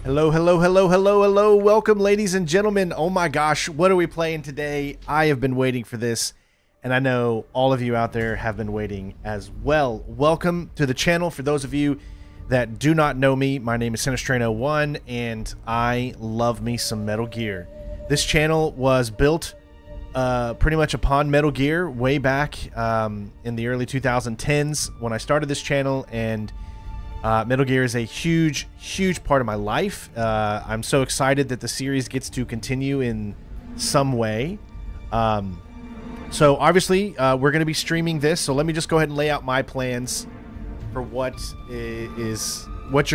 Hello, hello, hello, hello, hello. Welcome, ladies and gentlemen. Oh my gosh, what are we playing today? I have been waiting for this, and I know all of you out there have been waiting as well. Welcome to the channel. For those of you that do not know me, my name is Cinephile, and I love me some Metal Gear. This channel was built pretty much upon Metal Gear way back in the early 2010s when I started this channel, and Metal Gear is a huge part of my life. I'm so excited that the series gets to continue in some way. So obviously we're going to be streaming this, so let me just go ahead and lay out my plans for what you're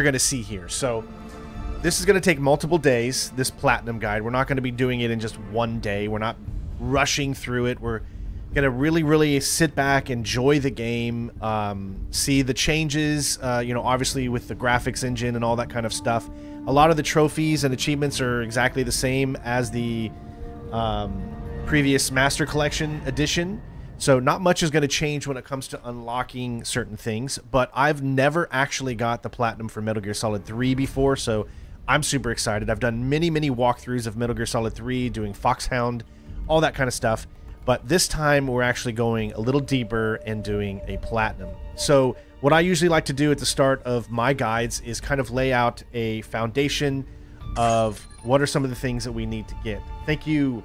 going to see here. So this is going to take multiple days, this Platinum Guide. We're not going to be doing it in just one day. We're not rushing through it. We're gonna really sit back, enjoy the game, see the changes, you know, obviously with the graphics engine and all that kind of stuff. A lot of the trophies and achievements are exactly the same as the previous Master Collection edition, so not much is going to change when it comes to unlocking certain things. But I've never actually got the Platinum for Metal Gear Solid 3 before, so I'm super excited. I've done many walkthroughs of Metal Gear Solid 3, doing Foxhound, all that kind of stuff. But this time we're actually going a little deeper and doing a Platinum. So what I usually like to do at the start of my guides is kind of lay out a foundation of what are some of the things that we need to get. Thank you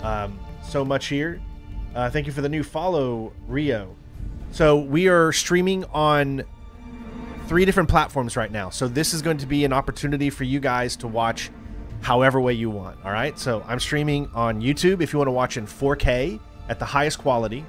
so much here. Thank you for the new follow, Rio. So we are streaming on 3 different platforms right now. So this is going to be an opportunity for you guys to watch however way you want. All right, so I'm streaming on YouTube if you want to watch in 4K at the highest quality.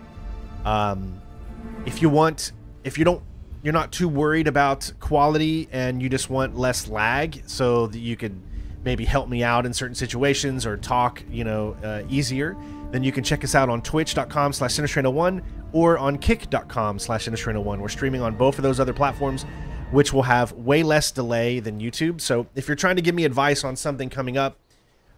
If you're not too worried about quality and you just want less lag, so that you could maybe help me out in certain situations or talk, you know, easier, then you can check us out on twitch.com/Cinephile1 or on kick.com/Cinephile1. We're streaming on both of those other platforms, which will have way less delay than YouTube. So if you're trying to give me advice on something coming up,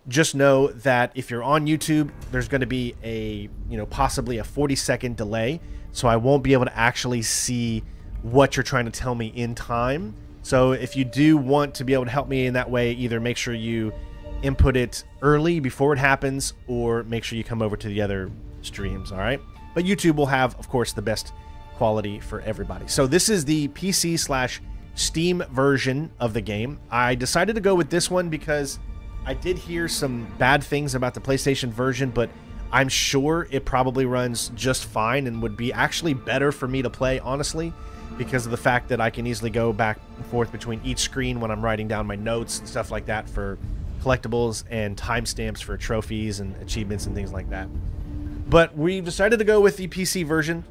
just know that if you're on YouTube, there's going to be a, you know, possibly a 40-second delay. So I won't be able to actually see what you're trying to tell me in time. So if you do want to be able to help me in that way, either make sure you input it early before it happens, or make sure you come over to the other streams, all right? But YouTube will have, of course, the best quality for everybody. So this is the PC/Steam version of the game. I decided to go with this one because I did hear some bad things about the PlayStation version, but I'm sure it probably runs just fine and would be actually better for me to play, honestly, because of the fact that I can easily go back and forth between each screen when I'm writing down my notes and stuff like that for collectibles and timestamps for trophies and achievements and things like that. But we've decided to go with the PC version.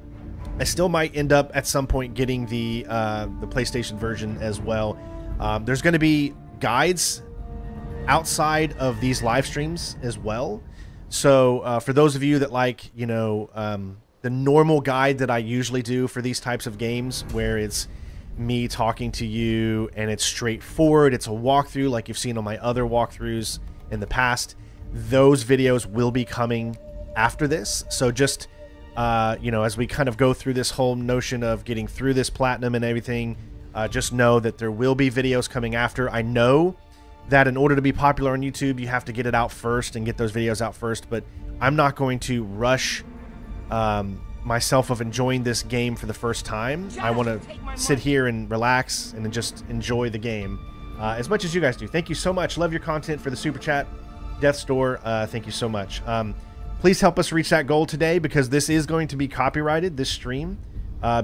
I still might end up at some point getting the PlayStation version as well. There's going to be guides outside of these live streams as well. So for those of you that like, you know, the normal guide that I usually do for these types of games, where it's me talking to you and it's straightforward, it's a walkthrough like you've seen on my other walkthroughs in the past, those videos will be coming after this. So just you know, as we kind of go through this whole notion of getting through this Platinum and everything, just know that there will be videos coming after. I know that in order to be popular on YouTube, you have to get it out first and get those videos out first, but I'm not going to rush myself of enjoying this game for the first time. I want to sit here and relax and just enjoy the game as much as you guys do. Thank you so much. Love your content. For the Super Chat, Death Store, thank you so much. Please help us reach that goal today, because this is going to be copyrighted, this stream,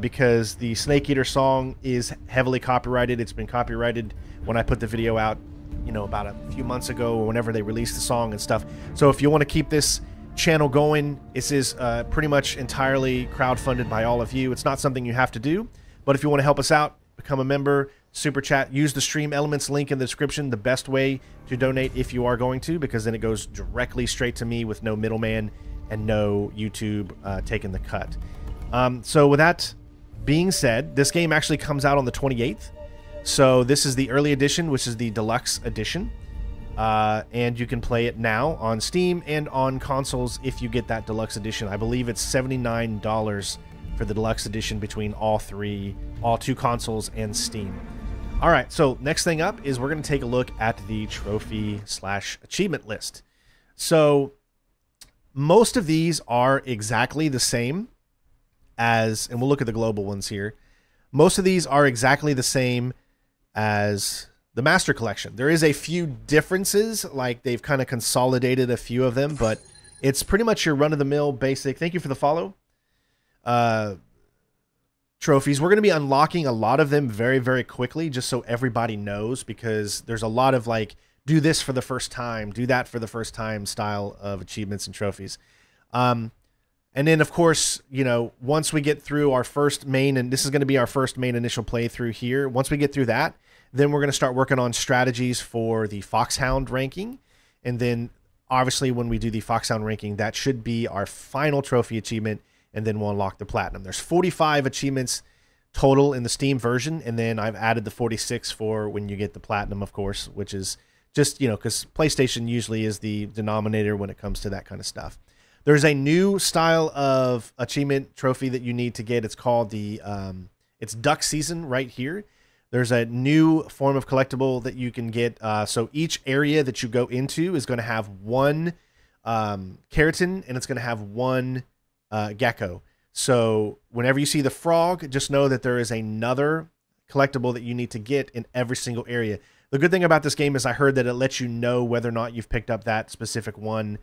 because the Snake Eater song is heavily copyrighted. It's been copyrighted when I put the video out, you know, about a few months ago, or whenever they released the song and stuff. So if you want to keep this channel going, this is pretty much entirely crowdfunded by all of you. It's not something you have to do, but if you want to help us out, become a member, Super Chat, use the Stream Elements link in the description, the best way to donate if you are going to, because then it goes directly straight to me with no middleman and no YouTube taking the cut. So with that being said, this game actually comes out on the 28th. So this is the early edition, which is the deluxe edition. And you can play it now on Steam and on consoles if you get that deluxe edition. I believe it's $79 for the deluxe edition between all 2 consoles and Steam. All right, so next thing up is we're going to take a look at the trophy/achievement list. So most of these are exactly the same as, and we'll look at the global ones here. Most of these are exactly the same as the Master Collection. There is a few differences, like they've kind of consolidated a few of them, but it's pretty much your run-of-the-mill basic. Thank you for the follow. Trophies. We're going to be unlocking a lot of them very, very quickly, just so everybody knows, because there's a lot of like, do this for the first time, do that for the first time style of achievements and trophies. And then, of course, you know, once we get through our first main, and this is going to be our first main initial playthrough here, once we get through that, then we're going to start working on strategies for the Foxhound ranking. And then, obviously, when we do the Foxhound ranking, that should be our final trophy achievement, and then we'll unlock the Platinum. There's 45 achievements total in the Steam version, and then I've added the 46 for when you get the Platinum, of course, which is just, you know, because PlayStation usually is the denominator when it comes to that kind of stuff. There's a new style of achievement trophy that you need to get. It's called the, it's Duck Season right here. There's a new form of collectible that you can get. So each area that you go into is going to have one keratin, and it's going to have one gecko. So whenever you see the frog, just know that there is another collectible that you need to get in every single area. The good thing about this game is I heard that it lets you know whether or not you've picked up that specific one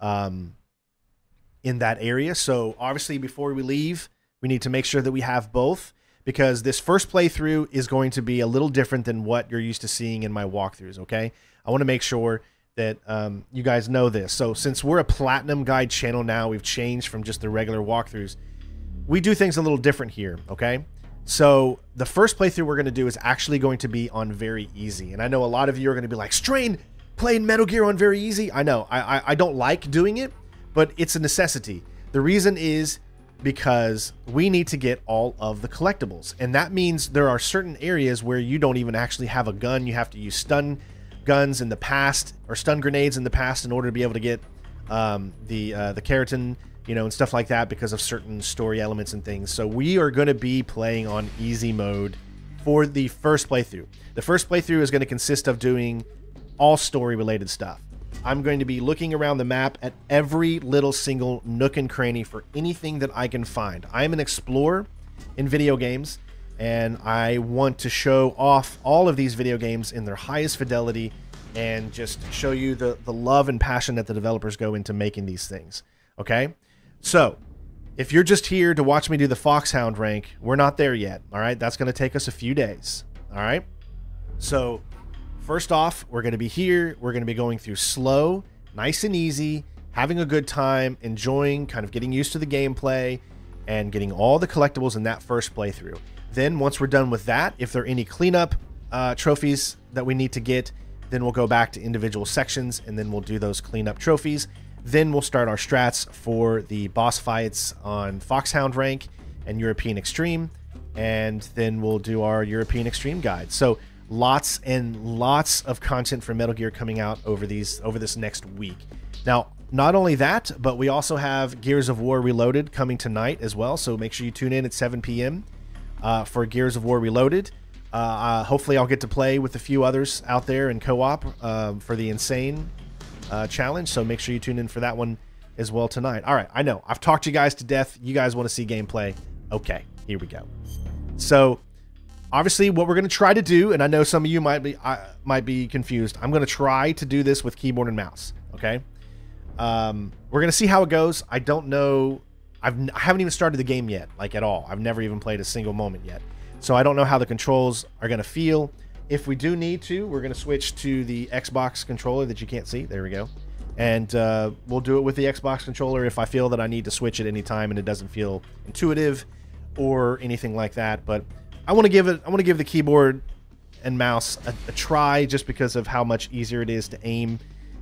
in that area. So obviously before we leave, we need to make sure that we have both, because this first playthrough is going to be a little different than what you're used to seeing in my walkthroughs, okay? I want to make sure that you guys know this. So since we're a Platinum Guide channel now, we've changed from just the regular walkthroughs. We do things a little different here, okay? So the first playthrough we're going to do is actually going to be on very easy. And I know a lot of you are going to be like, Strain, playing Metal Gear on very easy? I know. I don't like doing it, but it's a necessity. The reason is because we need to get all of the collectibles. And that means there are certain areas where you don't even actually have a gun. You have to use stun guns in the past, or stun grenades in the past, in order to be able to get the keratin, you know, and stuff like that, because of certain story elements and things. So we are going to be playing on easy mode for the first playthrough. The first playthrough is going to consist of doing all story related stuff. I'm going to be looking around the map at every little single nook and cranny for anything that I can find. I am an explorer in video games, and I want to show off all of these video games in their highest fidelity and just show you the love and passion that the developers go into making these things. Okay? So, if you're just here to watch me do the Foxhound rank, we're not there yet. All right? That's going to take us a few days. All right? So, first off, we're going to be here. We're going to be going through slow, nice and easy, having a good time, enjoying, kind of getting used to the gameplay, and getting all the collectibles in that first playthrough. Then once we're done with that, if there are any cleanup trophies that we need to get, then we'll go back to individual sections, and then we'll do those cleanup trophies. Then we'll start our strats for the boss fights on Foxhound rank and European Extreme, and then we'll do our European Extreme guide. So lots and lots of content for Metal Gear coming out over this next week. Now, not only that, but we also have Gears of War Reloaded coming tonight as well, so make sure you tune in at 7 p.m. For Gears of War Reloaded. Hopefully I'll get to play with a few others out there in co-op for the Insane challenge, so make sure you tune in for that one as well tonight. All right, I know, I've talked you guys to death. You guys want to see gameplay. Okay, here we go. So, obviously, what we're going to try to do, and I know some of you might be confused, I'm going to try to do this with keyboard and mouse, okay? We're going to see how it goes. I don't know. I haven't even started the game yet, like at all. I've never even played a single moment yet. So I don't know how the controls are going to feel. If we do need to, we're going to switch to the Xbox controller that you can't see. There we go. And we'll do it with the Xbox controller if I feel that I need to switch at any time and it doesn't feel intuitive or anything like that. But I want to give the keyboard and mouse a try, just because of how much easier it is to aim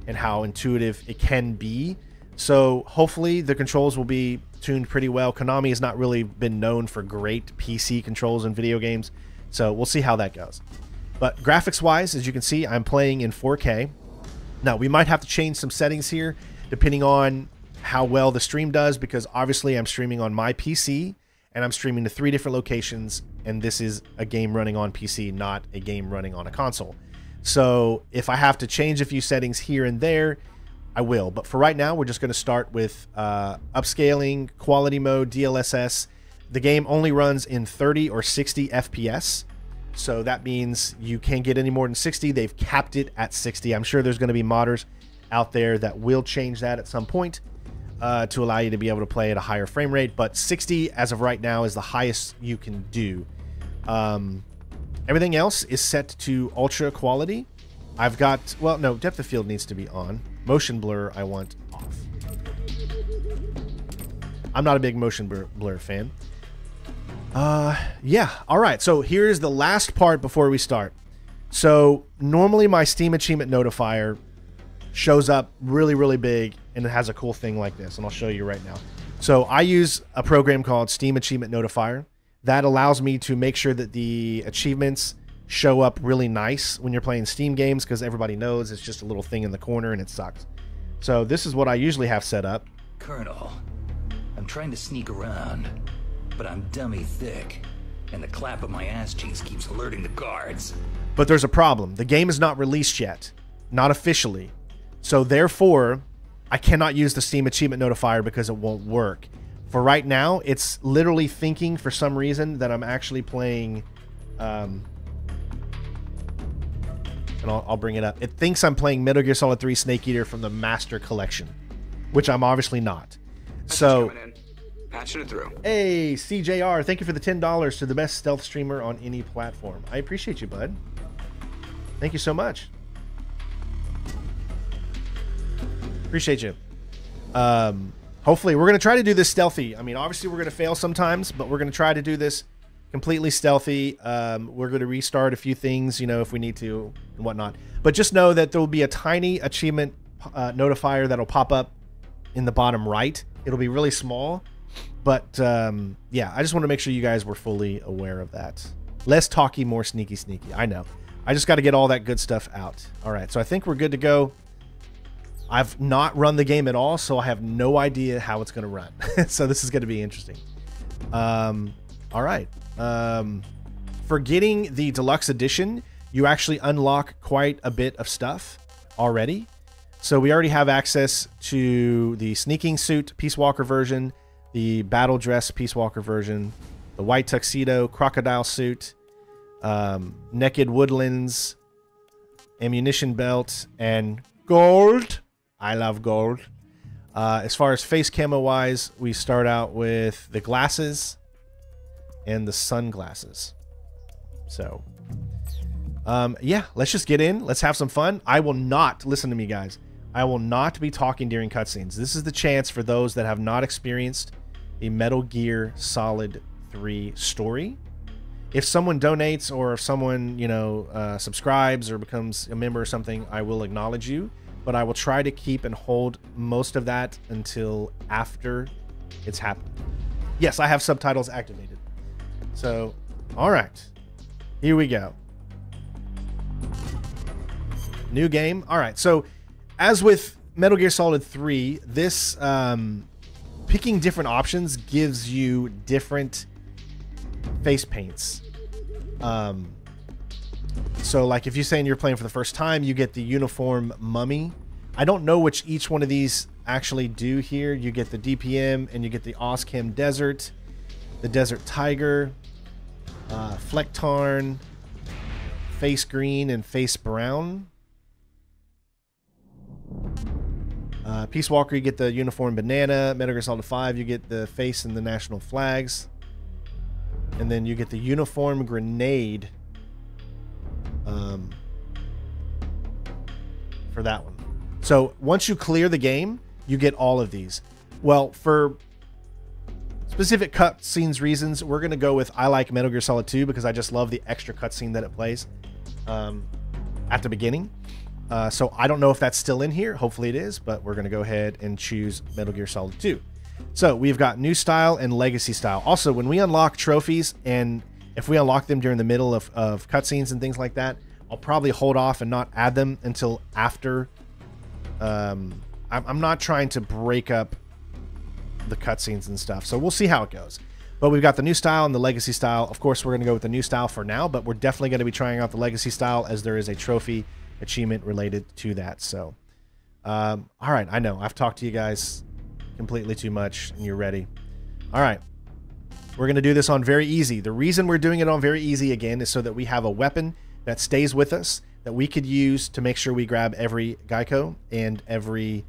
and how intuitive it can be. So hopefully the controls will be tuned pretty well. Konami has not really been known for great PC controls in video games, so we'll see how that goes. But graphics wise, as you can see, I'm playing in 4K. Now we might have to change some settings here depending on how well the stream does, because obviously I'm streaming on my PC and I'm streaming to 3 different locations, and this is a game running on PC, not a game running on a console. So if I have to change a few settings here and there, I will. But for right now, we're just going to start with upscaling, quality mode, DLSS. The game only runs in 30 or 60 FPS. So that means you can't get any more than 60. They've capped it at 60. I'm sure there's going to be modders out there that will change that at some point to allow you to be able to play at a higher frame rate. But 60 as of right now is the highest you can do. Everything else is set to ultra quality. I've got, well, no, depth of field needs to be on. Motion blur I want off. I'm not a big motion blur fan. Yeah, all right. So here's the last part before we start. So normally my Steam achievement notifier shows up really, really big, and it has a cool thing like this, and I'll show you right now. So I use a program called Steam Achievement Notifier that allows me to make sure that the achievements show up really nice when you're playing Steam games, because everybody knows it's just a little thing in the corner and it sucks. So this is what I usually have set up. Colonel, I'm trying to sneak around, but I'm dummy thick, and the clap of my ass cheeks keeps alerting the guards. But there's a problem. The game is not released yet, not officially. So therefore, I cannot use the Steam Achievement Notifier because it won't work. For right now, it's literally thinking for some reason that I'm actually playing, and I'll bring it up. It thinks I'm playing Metal Gear Solid 3 Snake Eater from the Master Collection, which I'm obviously not. So, patching it through. Hey, CJR, thank you for the $10 to the best stealth streamer on any platform. I appreciate you, bud. Thank you so much. Appreciate you. Hopefully, we're going to try to do this stealthy. I mean, obviously, we're going to fail sometimes, but we're going to try to do this completely stealthy. We're going to restart a few things, you know, if we need to and whatnot. But just know that there will be a tiny achievement notifier that'll pop up in the bottom right. It'll be really small. But, yeah, I just want to make sure you guys were fully aware of that. Less talky, more sneaky. I know. I just got to get all that good stuff out. All right, so I think we're good to go. I've not run the game at all, so I have no idea how it's going to run. So this is going to be interesting. All right. For getting the deluxe edition, you actually unlock quite a bit of stuff already. So we already have access to the sneaking suit Peace Walker version, the battle dress Peace Walker version, the white tuxedo crocodile suit, naked woodlands, ammunition belt, and gold. I love gold. As far as face camo wise, we start out with the glasses and the sunglasses. So, yeah, let's just get in. Let's have some fun. I will not, listen to me guys, I will not be talking during cutscenes. This is the chance for those that have not experienced the Metal Gear Solid 3 story. If someone donates or if someone, you know, subscribes or becomes a member or something, I will acknowledge you. But I will try to keep and hold most of that until after it's happened. Yes, I have subtitles activated. So, all right. Here we go. New game. All right. So, as with Metal Gear Solid 3, this picking different options gives you different face paints. So, like, if you're saying you're playing for the first time, you get the uniform mummy. I don't know which each one of these actually do here. You get the DPM, and you get the Oz-Chem Desert, the Desert Tiger, Flecktarn, Face Green, and Face Brown. Peace Walker, you get the uniform banana. Metal Gear Solid 5, you get the face and the national flags. And then you get the uniform grenade. For that one. So once you clear the game, you get all of these. Well, for specific cutscenes reasons, we're going to go with I like Metal Gear Solid 2 because I just love the extra cutscene that it plays at the beginning. So I don't know if that's still in here. Hopefully it is, but we're going to go ahead and choose Metal Gear Solid 2. So we've got new style and legacy style. Also, when we unlock trophies, and if we unlock them during the middle of cutscenes and things like that, I'll probably hold off and not add them until after. I'm not trying to break up the cutscenes and stuff, so we'll see how it goes. But we've got the new style and the legacy style. Of course, we're going to go with the new style for now, but we're definitely going to be trying out the legacy style as there is a trophy achievement related to that. So, all right, I know I've talked to you guys completely too much and you're ready. All right, we're going to do this on very easy. The reason we're doing it on very easy again is so that we have a weapon that stays with us that we could use to make sure we grab every Geico and every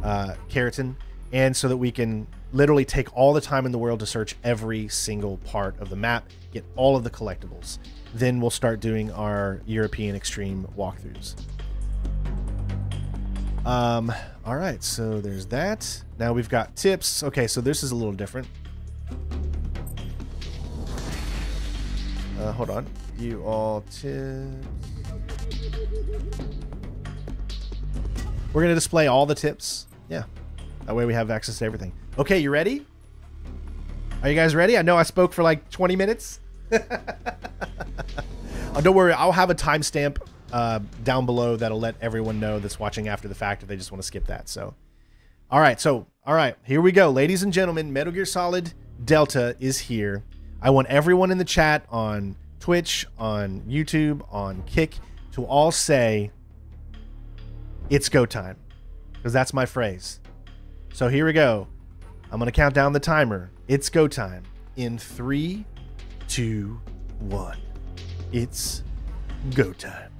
keratin, and so that we can literally take all the time in the world to search every single part of the map, get all of the collectibles. Then we'll start doing our European extreme walkthroughs. All right, so there's that. Now we've got tips. Okay, so this is a little different. Hold on. You all tips. We're going to display all the tips. Yeah. That way we have access to everything. Okay, you ready? Are you guys ready? I know I spoke for like 20 minutes. Oh, don't worry. I'll have a timestamp down below that'll let everyone know that's watching after the fact if they just want to skip that. So, all right, here we go. Ladies and gentlemen, Metal Gear Solid Delta is here. I want everyone in the chat on Twitch, on YouTube, on Kick to all say, it's go time, because that's my phrase. So here we go. I'm going to count down the timer. It's go time. In 3, 2, 1. It's go time.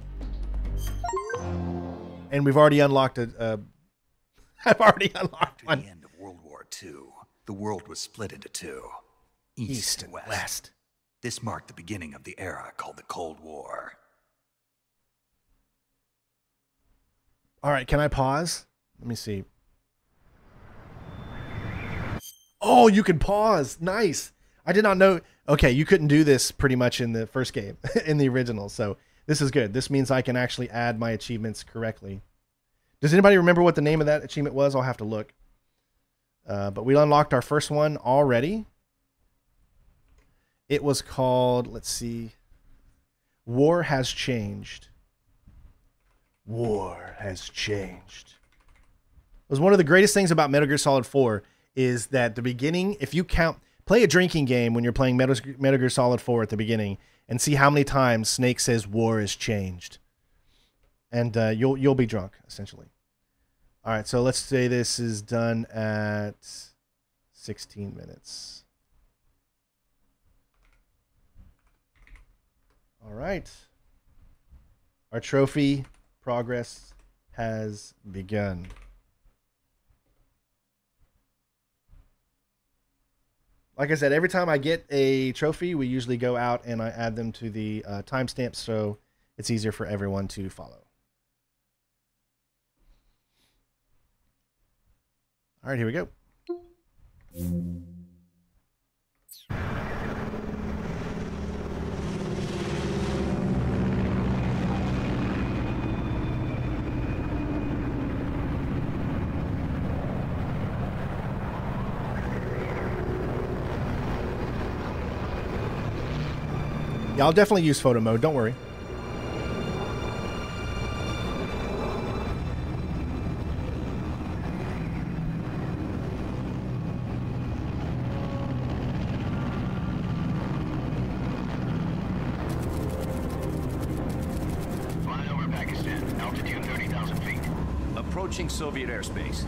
And we've already unlocked a... I've already unlocked one. At the end of World War II, the world was split into two. East and West. This marked the beginning of the era called the Cold War. All right, can I pause? Let me see. Oh, you can pause. Nice. I did not know. Okay, you couldn't do this pretty much in the first game, in the original. So this is good. This means I can actually add my achievements correctly. Does anybody remember what the name of that achievement was? I'll have to look. But we unlocked our first one already. It was called, let's see, War Has Changed. War has changed. It was one of the greatest things about Metal Gear Solid 4 is that the beginning, if you count, play a drinking game when you're playing Metal Gear Solid 4 at the beginning and see how many times Snake says war has changed. And you'll be drunk, essentially. All right, so let's say this is done at 16 minutes. All right. Our trophy progress has begun. Like I said, every time I get a trophy, we usually go out and I add them to the timestamps so it's easier for everyone to follow. All right, here we go. Yeah, I'll definitely use photo mode. Don't worry. Flying over Pakistan, altitude 30,000 feet. Approaching Soviet airspace.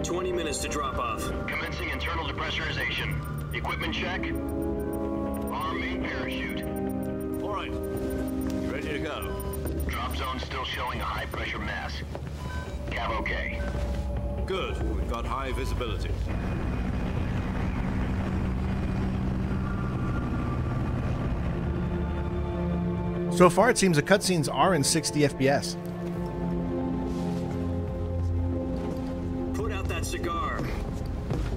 20 minutes to drop off. Commencing internal depressurization. Equipment check. Arm main parachute. All right. Ready to go. Drop zone still showing a high pressure mass. Cav okay. Good. We've got high visibility. So far, it seems the cutscenes are in 60 FPS. Put out that cigar.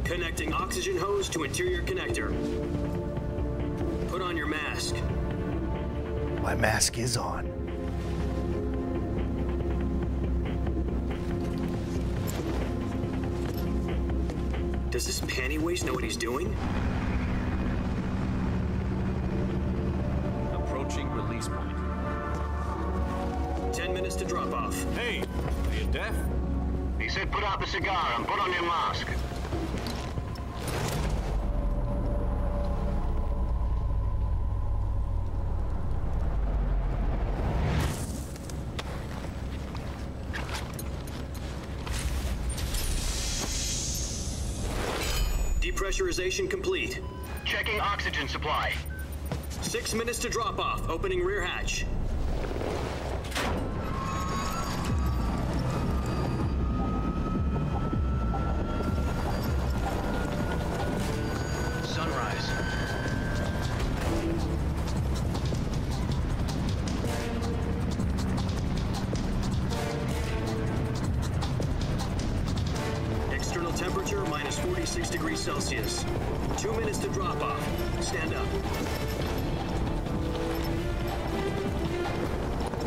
Connecting oxygen hose to interior connector. Put on your mask. My mask is on. Does this panty waste know what he's doing? Approaching release point. 10 minutes to drop off. Hey, are you deaf? He said put out the cigar and put on your mask. Depressurization complete. Checking oxygen supply. 6 minutes to drop off. Opening rear hatch. Sunrise. External temperature minus 46 degrees Celsius. 2 minutes to drop off. Stand up.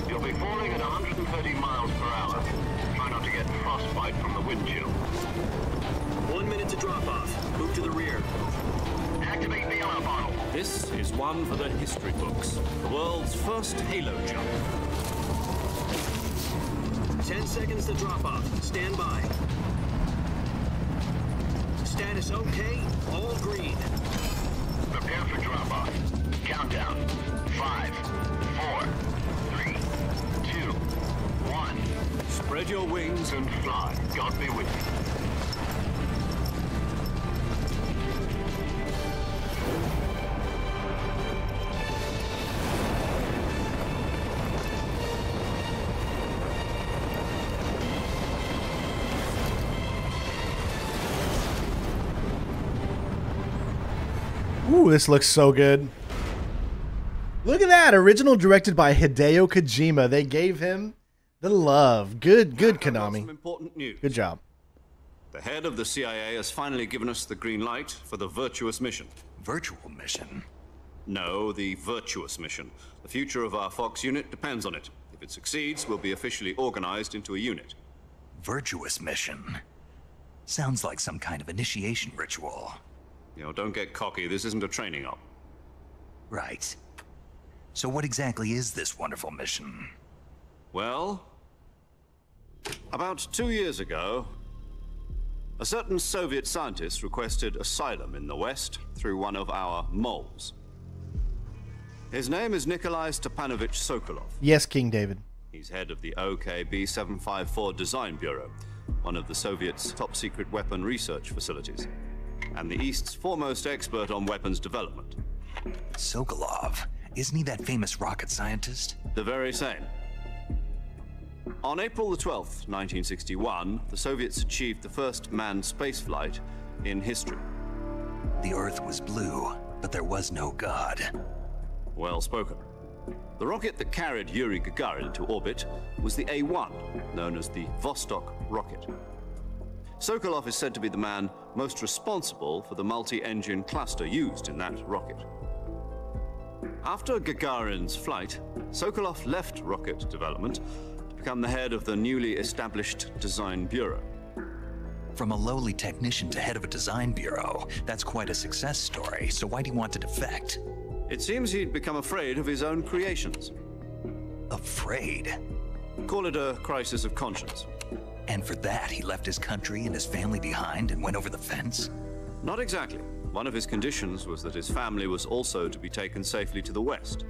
You'll be falling at 130 miles per hour. Try not to get frostbite from the wind chill. 1 minute to drop off. Move to the rear. Activate the armor bottle. This is one for the history books. The world's first halo jump. 10 seconds to drop off. Stand by. Status okay. All green. Prepare for drop-off. Countdown. 5, 4, 3, 2, 1. Spread your wings And fly. God be with you. Ooh, this looks so good. Look at that. Original directed by Hideo Kojima. They gave him the love. Good Konami. Some important news. Good job. The head of the CIA has finally given us the green light for the virtuous mission. Virtual mission? No, the virtuous mission. The future of our Fox unit depends on it. If it succeeds, we'll be officially organized into a unit. Virtuous mission? Sounds like some kind of initiation ritual. You know, don't get cocky. This isn't a training op. Right. So what exactly is this wonderful mission? Well, about 2 years ago, a certain Soviet scientist requested asylum in the West through one of our moles. His name is Nikolai Stepanovich Sokolov. Yes, King David. He's head of the OKB 754 Design Bureau, one of the Soviets' top-secret weapon research facilities, and the East's foremost expert on weapons development. Sokolov? Isn't he that famous rocket scientist? The very same. On April the 12th, 1961, the Soviets achieved the first manned spaceflight in history. The Earth was blue, but there was no God. Well spoken. The rocket that carried Yuri Gagarin into orbit was the A-1, known as the Vostok rocket. Sokolov is said to be the man most responsible for the multi-engine cluster used in that rocket. After Gagarin's flight, Sokolov left rocket development to become the head of the newly established Design Bureau. From a lowly technician to head of a design bureau, that's quite a success story, so why do you want to defect? It seems he'd become afraid of his own creations. Afraid? Call it a crisis of conscience. And for that, he left his country and his family behind and went over the fence? Not exactly. One of his conditions was that his family was also to be taken safely to the West.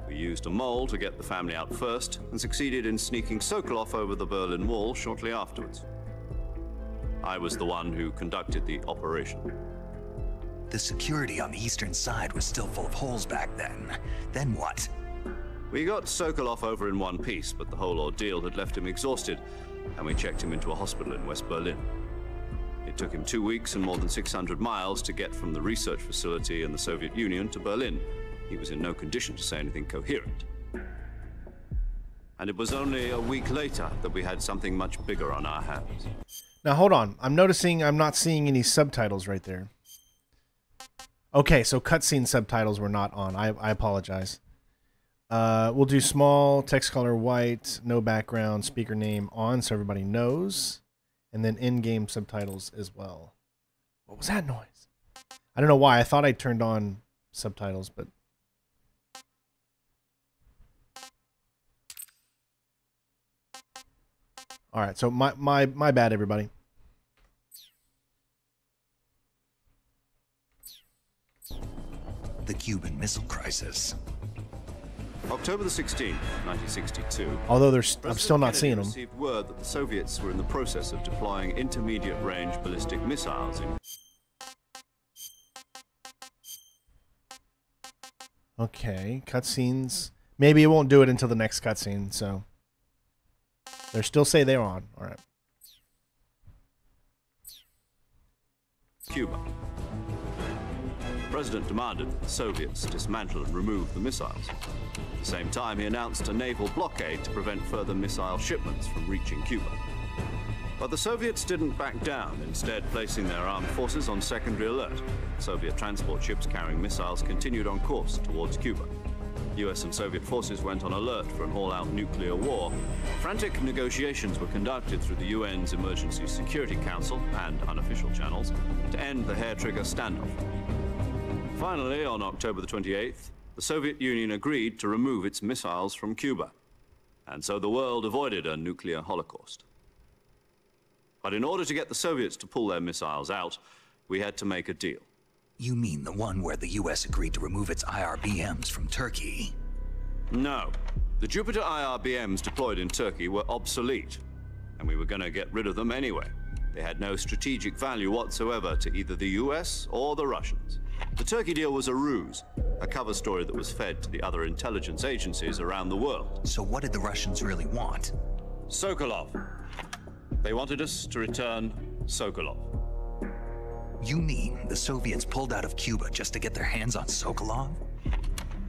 We used a mole to get the family out first and succeeded in sneaking Sokolov over the Berlin Wall shortly afterwards. I was the one who conducted the operation. The security on the eastern side was still full of holes back then. Then what? We got Sokolov over in one piece, but the whole ordeal had left him exhausted, and we checked him into a hospital in West Berlin. It took him 2 weeks and more than 600 miles to get from the research facility in the Soviet Union to Berlin. He was in no condition to say anything coherent. And it was only a week later that we had something much bigger on our hands. Now, hold on. I'm noticing I'm not seeing any subtitles right there. Okay, so cutscene subtitles were not on. I apologize. We'll do small, text color white, no background, speaker name on so everybody knows. And then in-game subtitles as well. What was that noise? I don't know why. I thought I turned on subtitles, but... Alright, so my bad, everybody. The Cuban Missile Crisis. October the 16th, 1962. Although I'm still not seeing them. Received word that the Soviets were in the process of deploying intermediate-range ballistic missiles in. Okay, cutscenes. Maybe it won't do it until the next cutscene, so. They still say they're on. All right. Cuba. The president demanded that the Soviets dismantle and remove the missiles. At the same time, he announced a naval blockade to prevent further missile shipments from reaching Cuba. But the Soviets didn't back down, instead placing their armed forces on secondary alert. Soviet transport ships carrying missiles continued on course towards Cuba. US and Soviet forces went on alert for an all-out nuclear war. Frantic negotiations were conducted through the UN's Emergency Security Council and unofficial channels to end the hair-trigger standoff. Finally, on October the 28th, the Soviet Union agreed to remove its missiles from Cuba. And so the world avoided a nuclear holocaust. But in order to get the Soviets to pull their missiles out, we had to make a deal. You mean the one where the US agreed to remove its IRBMs from Turkey? No. The Jupiter IRBMs deployed in Turkey were obsolete, and we were going to get rid of them anyway. They had no strategic value whatsoever to either the US or the Russians. The Turkey deal was a ruse, a cover story that was fed to the other intelligence agencies around the world. So what did the Russians really want? Sokolov. They wanted us to return Sokolov. You mean the Soviets pulled out of Cuba just to get their hands on Sokolov?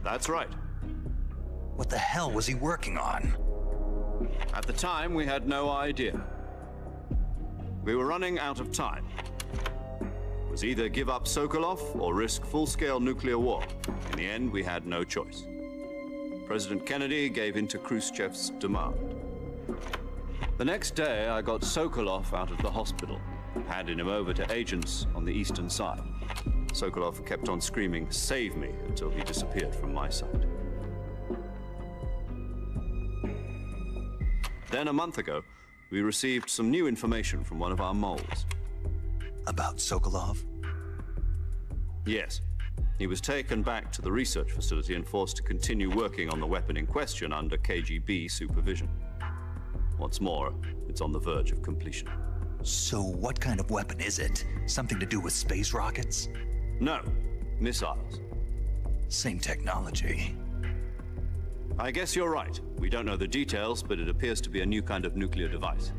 That's right. What the hell was he working on? At the time, we had no idea. We were running out of time. It was either give up Sokolov or risk full-scale nuclear war. In the end, we had no choice. President Kennedy gave in to Khrushchev's demand. The next day, I got Sokolov out of the hospital, handed him over to agents on the eastern side. Sokolov kept on screaming, "Save me," until he disappeared from my sight. Then a month ago, we received some new information from one of our moles. About Sokolov? Yes. He was taken back to the research facility and forced to continue working on the weapon in question under KGB supervision. What's more, it's on the verge of completion. So what kind of weapon is it? Something to do with space rockets? No, missiles. Same technology. I guess you're right. We don't know the details, but it appears to be a new kind of nuclear device.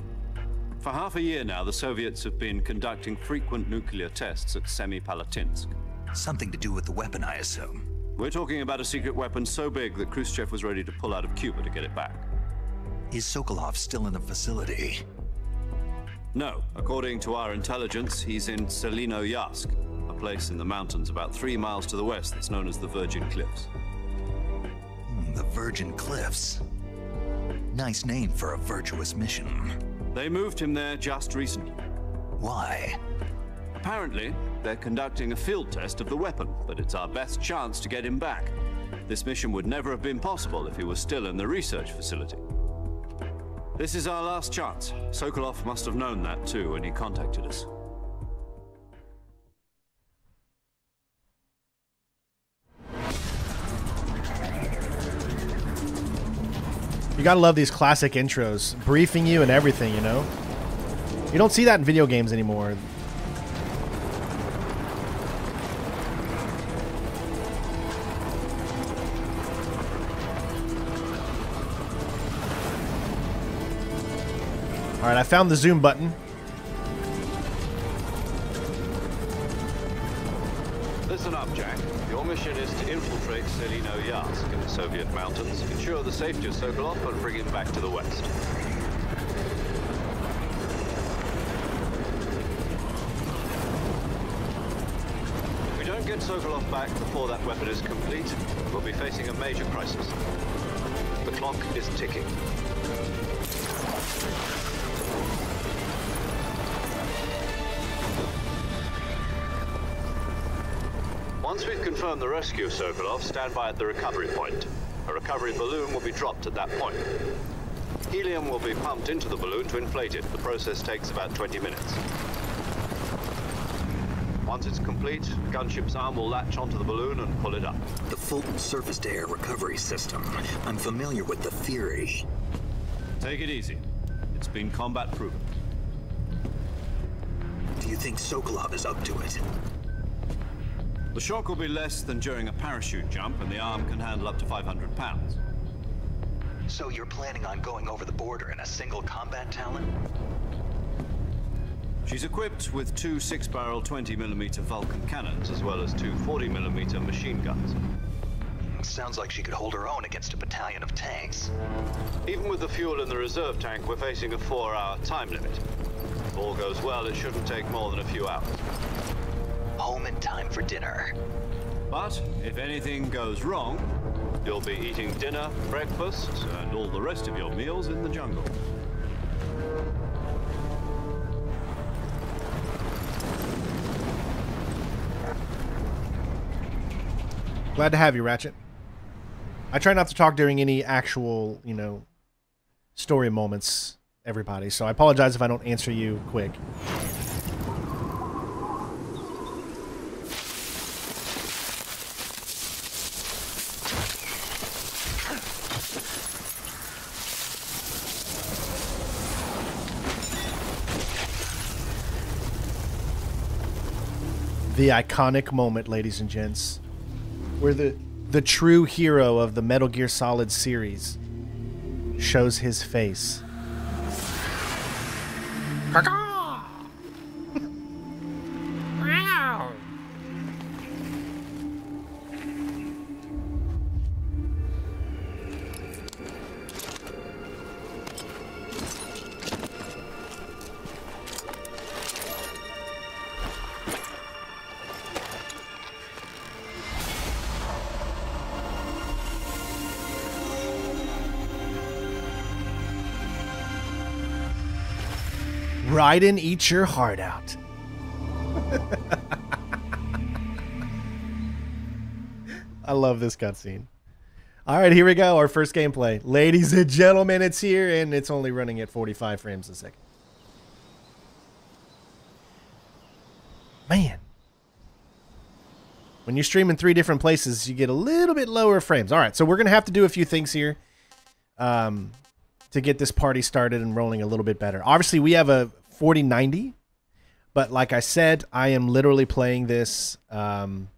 For half a year now, the Soviets have been conducting frequent nuclear tests at Semipalatinsk. Something to do with the weapon, I assume. We're talking about a secret weapon so big that Khrushchev was ready to pull out of Cuba to get it back. Is Sokolov still in the facility? No. According to our intelligence, he's in Selinoyarsk, a place in the mountains about 3 miles to the west that's known as the Virgin Cliffs. The Virgin Cliffs. Nice name for a virtuous mission. They moved him there just recently. Why? Apparently, they're conducting a field test of the weapon, but it's our best chance to get him back. This mission would never have been possible if he was still in the research facility. This is our last chance. Sokolov must have known that too when he contacted us. You gotta love these classic intros, briefing you and everything, you know? You don't see that in video games anymore. Alright, I found the zoom button. Listen up, Jack. Your mission is to infiltrate Selinoyarsk in the Soviet mountains, ensure the safety of Sokolov, and bring him back to the west. If we don't get Sokolov back before that weapon is complete, we'll be facing a major crisis. The clock is ticking. Once we've confirmed the rescue of Sokolov, stand by at the recovery point. A recovery balloon will be dropped at that point. Helium will be pumped into the balloon to inflate it. The process takes about 20 minutes. Once it's complete, the gunship's arm will latch onto the balloon and pull it up. The Fulton surface-to-air recovery system. I'm familiar with the theory. Take it easy. It's been combat-proven. Do you think Sokolov is up to it? The shock will be less than during a parachute jump, and the arm can handle up to 500 pounds. So you're planning on going over the border in a single combat Talon? She's equipped with two 6-barrel 20mm Vulcan cannons, as well as two 40mm machine guns. Sounds like she could hold her own against a battalion of tanks. Even with the fuel in the reserve tank, we're facing a 4-hour time limit. If all goes well, it shouldn't take more than a few hours. Home in time for dinner. But if anything goes wrong, you'll be eating dinner, breakfast, and all the rest of your meals in the jungle. Glad to have you, Ratchet. I try not to talk during any actual, you know, story moments, everybody, so I apologize if I don't answer you quick. The iconic moment, ladies and gents, where the true hero of the Metal Gear Solid series shows his face. Raiden, eat your heart out. I love this cutscene. All right, here we go. Our first gameplay. Ladies and gentlemen, it's here, and it's only running at 45 frames a second. Man. When you stream in 3 different places, you get a little bit lower frames. All right, so we're going to have to do a few things here to get this party started and rolling a little bit better. Obviously, we have a 4090, but like I said, I am literally playing this on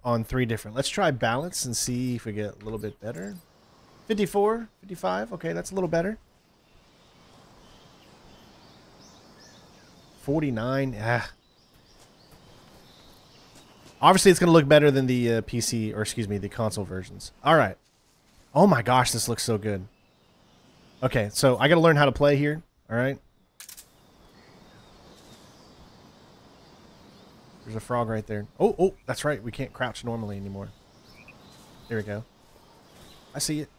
3 different. Let's try balance and see if we get a little bit better. 54, 55. Okay, that's a little better. 49. Obviously, it's going to look better than the PC, or excuse me, the console versions. All right. Oh my gosh, this looks so good. Okay, so I got to learn how to play here. All right. There's a frog right there. Oh, that's right. We can't crouch normally anymore. There we go. I see it.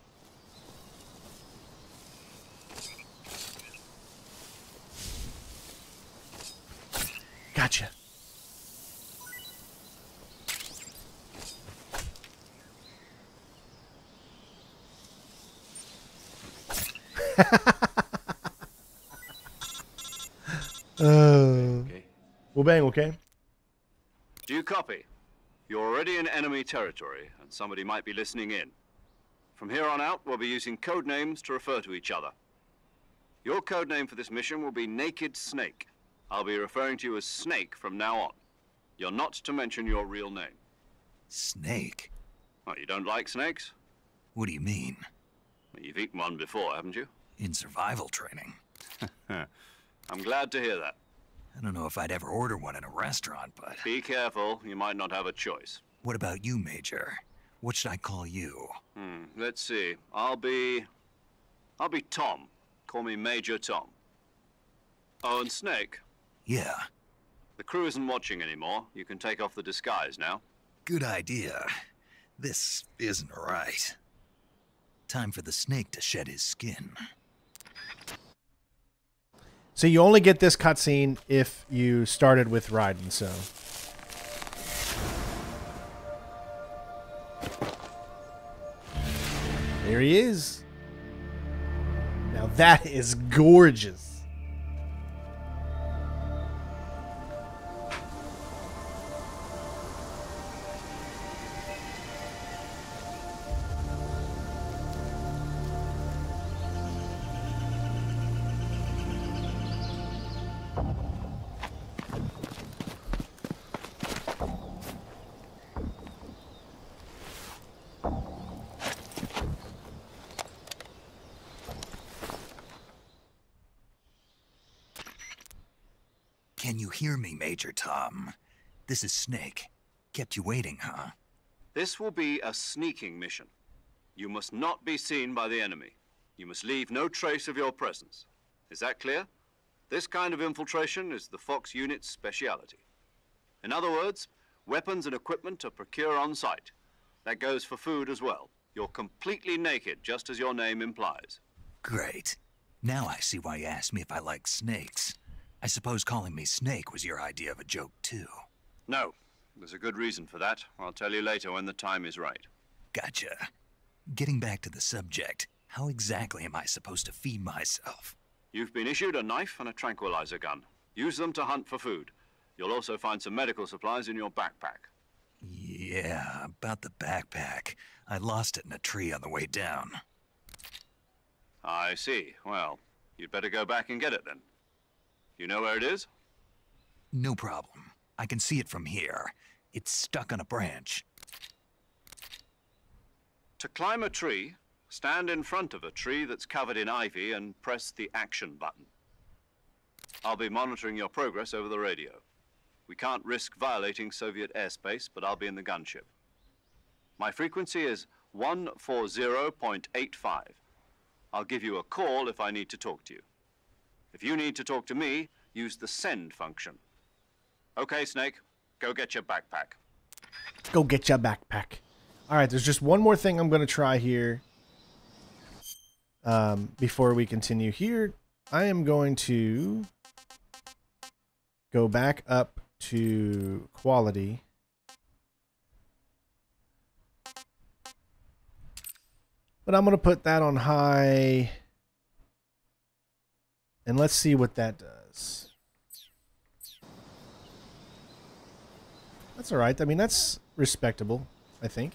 Gotcha. Okay. Well, bang, okay. Do you copy? You're already in enemy territory, and somebody might be listening in. From here on out, we'll be using code names to refer to each other. Your code name for this mission will be Naked Snake. I'll be referring to you as Snake from now on. You're not to mention your real name. Snake? Oh, you don't like snakes? What do you mean? Well, you've eaten one before, haven't you? In survival training. I'm glad to hear that. I don't know if I'd ever order one in a restaurant, but... Be careful, you might not have a choice. What about you, Major? What should I call you? Let's see. I'll be Tom. Call me Major Tom. Oh, and Snake. Yeah. The crew isn't watching anymore. You can take off the disguise now. Good idea. This isn't right. Time for the snake to shed his skin. So you only get this cutscene if you started with Raiden, so... There he is. Now that is gorgeous. Can you hear me, Major Tom? This is Snake. Kept you waiting, huh? This will be a sneaking mission. You must not be seen by the enemy. You must leave no trace of your presence. Is that clear? This kind of infiltration is the Fox unit's speciality. In other words, weapons and equipment are procured on site. That goes for food as well. You're completely naked, just as your name implies. Great. Now I see why you asked me if I like snakes. I suppose calling me Snake was your idea of a joke, too. No. There's a good reason for that. I'll tell you later when the time is right. Gotcha. Getting back to the subject, how exactly am I supposed to feed myself? You've been issued a knife and a tranquilizer gun. Use them to hunt for food. You'll also find some medical supplies in your backpack. Yeah, about the backpack. I lost it in a tree on the way down. I see. Well, you'd better go back and get it then. You know where it is? No problem. I can see it from here. It's stuck on a branch. To climb a tree, stand in front of a tree that's covered in ivy and press the action button. I'll be monitoring your progress over the radio. We can't risk violating Soviet airspace, but I'll be in the gunship. My frequency is 140.85. I'll give you a call if I need to talk to you. If you need to talk to me, use the send function. Okay, Snake, go get your backpack. Go get your backpack. All right, there's just one more thing I'm going to try here before we continue here. I am going to go back up to quality. But I'm going to put that on high. And let's see what that does. That's all right. I mean, that's respectable, I think.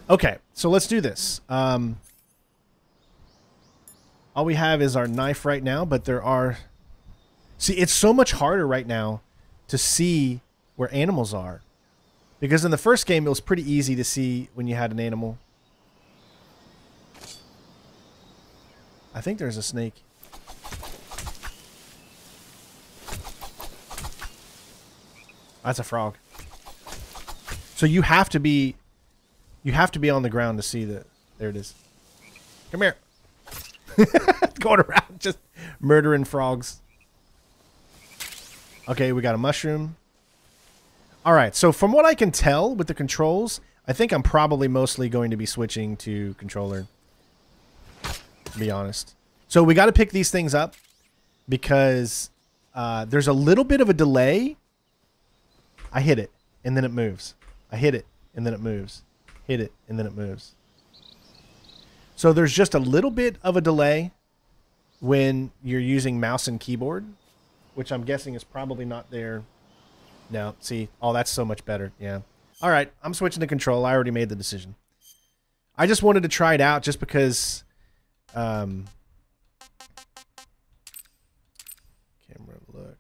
Okay, so let's do this. All we have is our knife right now, but there are... See, it's so much harder right now to see where animals are. Because in the first game, it was pretty easy to see when you had an animal. I think there's a snake. That's a frog. So you have to be on the ground to see that. There it is. Come here. Going around just murdering frogs. Okay, we got a mushroom. All right, so from what I can tell with the controls, I think I'm probably mostly going to be switching to controller, to be honest. So we got to pick these things up because there's a little bit of a delay. I hit it, and then it moves. I hit it, and then it moves. Hit it, and then it moves. So there's just a little bit of a delay when you're using mouse and keyboard, which I'm guessing is probably not there. No, see, oh, that's so much better. Yeah. All right, I'm switching to control. I already made the decision. I just wanted to try it out just because... camera look.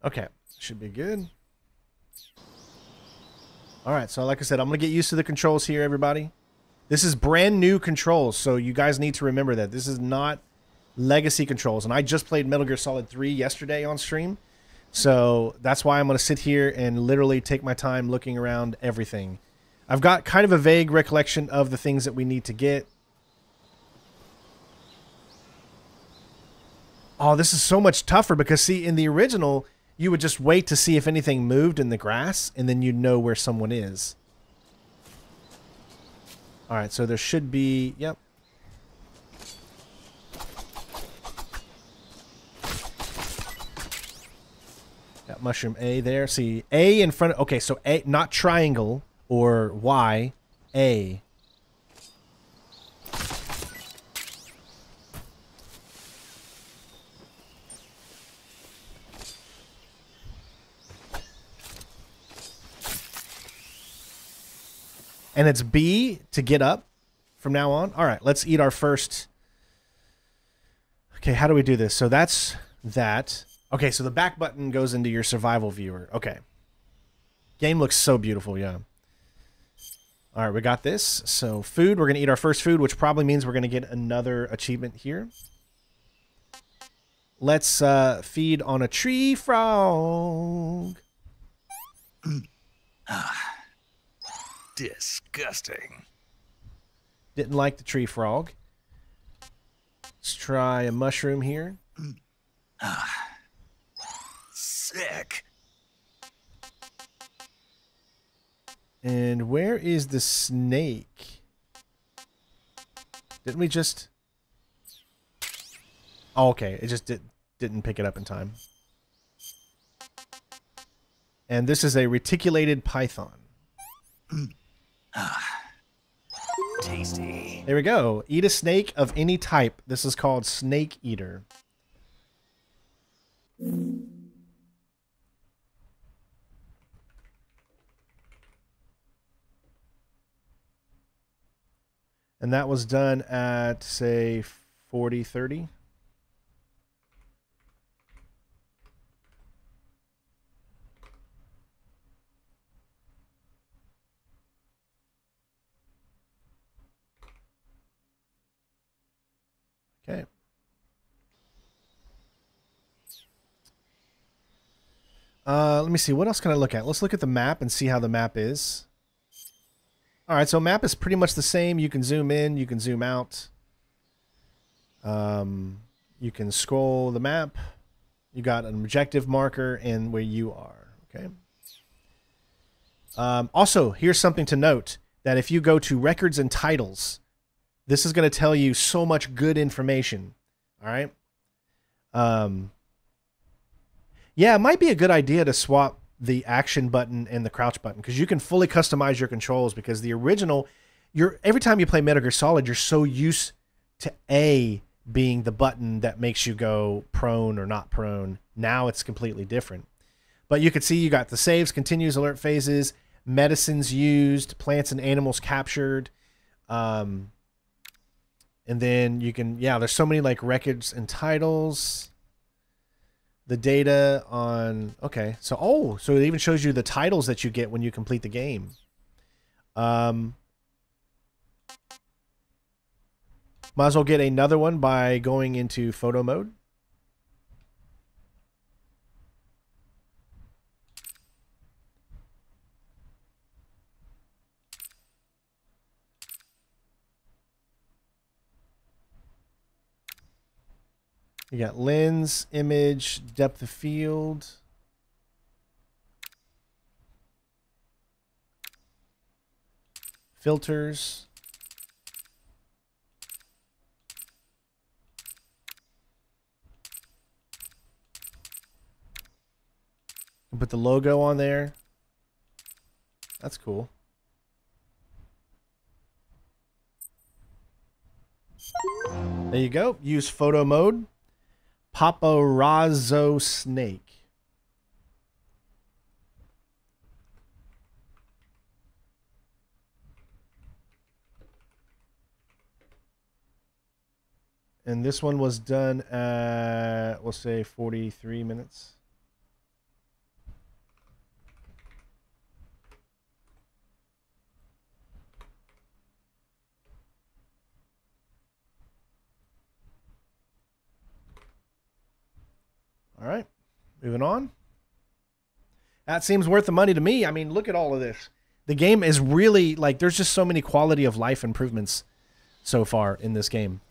Okay, should be good. All right, so like I said, I'm going to get used to the controls here, everybody. This is brand new controls, so you guys need to remember that. This is not legacy controls, and I just played Metal Gear Solid 3 yesterday on stream, so that's why I'm going to sit here and literally take my time looking around everything. I've got kind of a vague recollection of the things that we need to get. Oh, this is so much tougher because, see, in the original... You would just wait to see if anything moved in the grass, and then you'd know where someone is. All right, so there should be... Yep. Got mushroom A there. See, A in front of... Okay, so A, not triangle or Y. A. And it's B to get up from now on. All right, let's eat our first. Okay, how do we do this? So that's that. Okay, so the back button goes into your survival viewer. Okay. Game looks so beautiful, yeah. All right, we got this. So food, we're going to eat our first food, which probably means we're going to get another achievement here. Let's feed on a tree frog. Disgusting. Didn't like the tree frog. Let's try a mushroom here. Sick. And where is the snake? Didn't we just... Oh, okay. It just didn't pick it up in time. And this is a reticulated python. Tasty. There we go. Eat a snake of any type. This is called Snake Eater. And that was done at, say, 40-30. Okay. Let me see. What else can I look at? Let's look at the map and see how the map is. All right, so map is pretty much the same. You can zoom in, you can zoom out. You can scroll the map. You got an objective marker and where you are. Okay. Also, here's something to note, that if you go to records and titles, this is going to tell you so much good information. All right. Yeah, it might be a good idea to swap the action button and the crouch button, because you can fully customize your controls, because the original, every time you play Metal Gear Solid, you're so used to A being the button that makes you go prone or not prone. Now it's completely different. But you can see you got the saves, continues, alert phases, medicines used, plants and animals captured. And then you can, yeah, there's so many like records and titles. The data on, okay. So, so it even shows you the titles that you get when you complete the game. Might as well get another one by going into photo mode. You got lens, image, depth of field. Filters. Put the logo on there. That's cool. There you go. Use photo mode. Paparazzo snake. And this one was done at, we'll say 43 minutes. All right, moving on. That seems worth the money to me. I mean, look at all of this. The game is really, like, there's just so many quality of life improvements so far in this game.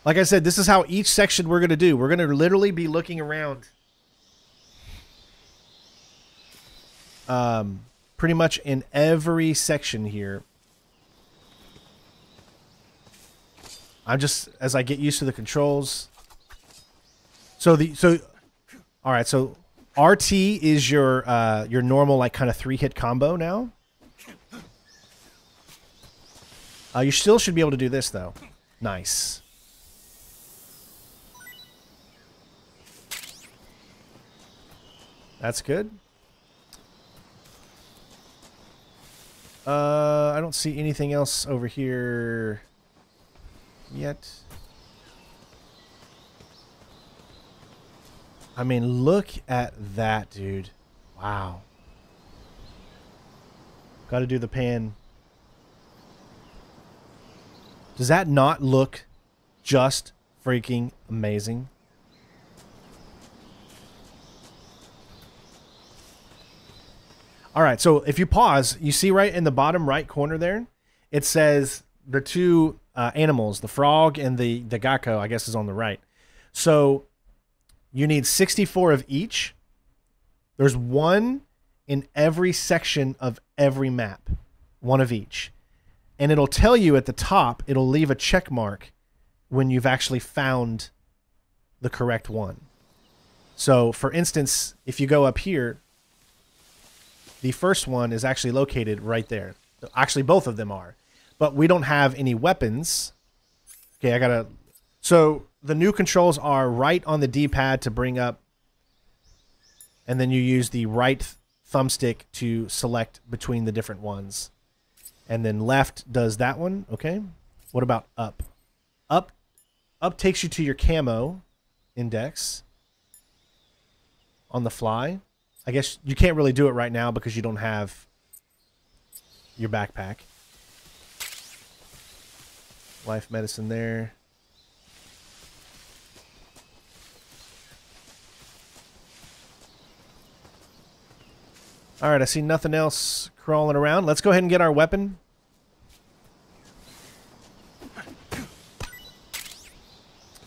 Like I said, this is how each section we're going to do. We're going to literally be looking around. Pretty much in every section here. I'm just, as I get used to the controls. All right, so RT is your normal, like, kind of 3-hit combo now. You still should be able to do this, though. Nice. That's good. I don't see anything else over here yet. I mean, look at that, dude. Wow. Got to do the pan. Does that not look just freaking amazing? All right, so if you pause, you see right in the bottom right corner there, it says the two animals, the frog and the gecko, I guess, is on the right. So you need 64 of each. There's one in every section of every map, one of each. And it'll tell you at the top, it'll leave a check mark when you've actually found the correct one. So, for instance, if you go up here, the first one is actually located right there. Actually, both of them are. But we don't have any weapons. Okay, I gotta... So, the new controls are right on the D-pad to bring up, and then you use the right thumbstick to select between the different ones. And then left does that one. Okay. What about up? Up takes you to your camo index on the fly. I guess you can't really do it right now because you don't have your backpack. Life medicine there. All right, I see nothing else crawling around. Let's go ahead and get our weapon.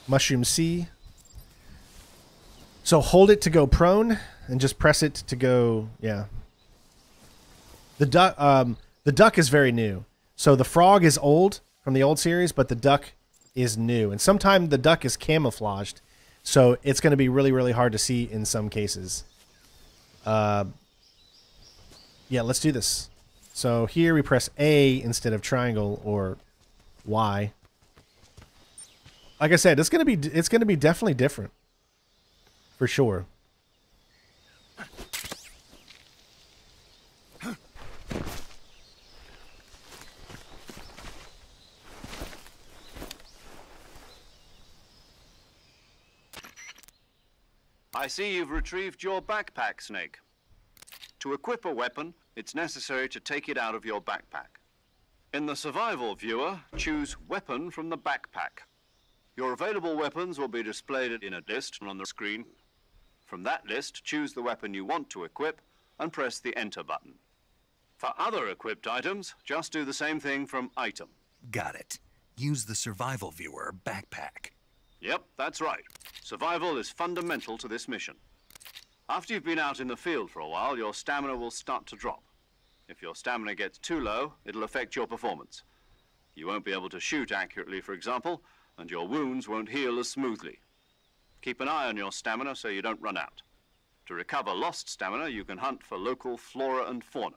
Mushroom C. So hold it to go prone and just press it to go, yeah. The duck is very new. So the frog is old from the old series, but the duck is new. And sometimes the duck is camouflaged, so it's going to be really, really hard to see in some cases. Yeah, let's do this. So here we press A instead of triangle or Y. Like I said, it's gonna be definitely different, for sure. I see you've retrieved your backpack, Snake. To equip a weapon, it's necessary to take it out of your backpack. In the survival viewer, choose Weapon from the backpack. Your available weapons will be displayed in a list on the screen. From that list, choose the weapon you want to equip and press the Enter button. For other equipped items, just do the same thing from Item. Got it. Use the survival viewer backpack. Yep, that's right. Survival is fundamental to this mission. After you've been out in the field for a while, your stamina will start to drop. If your stamina gets too low, it'll affect your performance. You won't be able to shoot accurately, for example, and your wounds won't heal as smoothly. Keep an eye on your stamina so you don't run out. To recover lost stamina, you can hunt for local flora and fauna.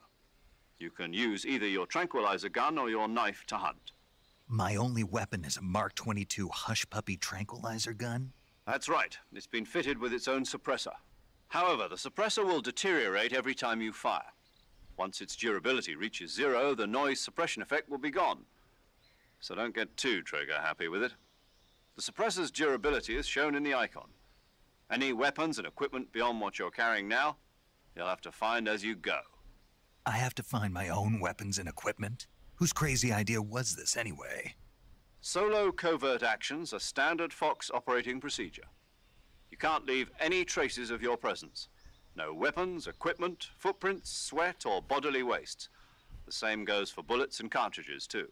You can use either your tranquilizer gun or your knife to hunt. My only weapon is a Mark 22 Hush Puppy tranquilizer gun? That's right. It's been fitted with its own suppressor. However, the suppressor will deteriorate every time you fire. Once its durability reaches 0, the noise suppression effect will be gone. So don't get too trigger happy with it. The suppressor's durability is shown in the icon. Any weapons and equipment beyond what you're carrying now, you'll have to find as you go. I have to find my own weapons and equipment? Whose crazy idea was this anyway? Solo covert actions are standard Fox operating procedure. You can't leave any traces of your presence. No weapons, equipment, footprints, sweat, or bodily wastes. The same goes for bullets and cartridges, too.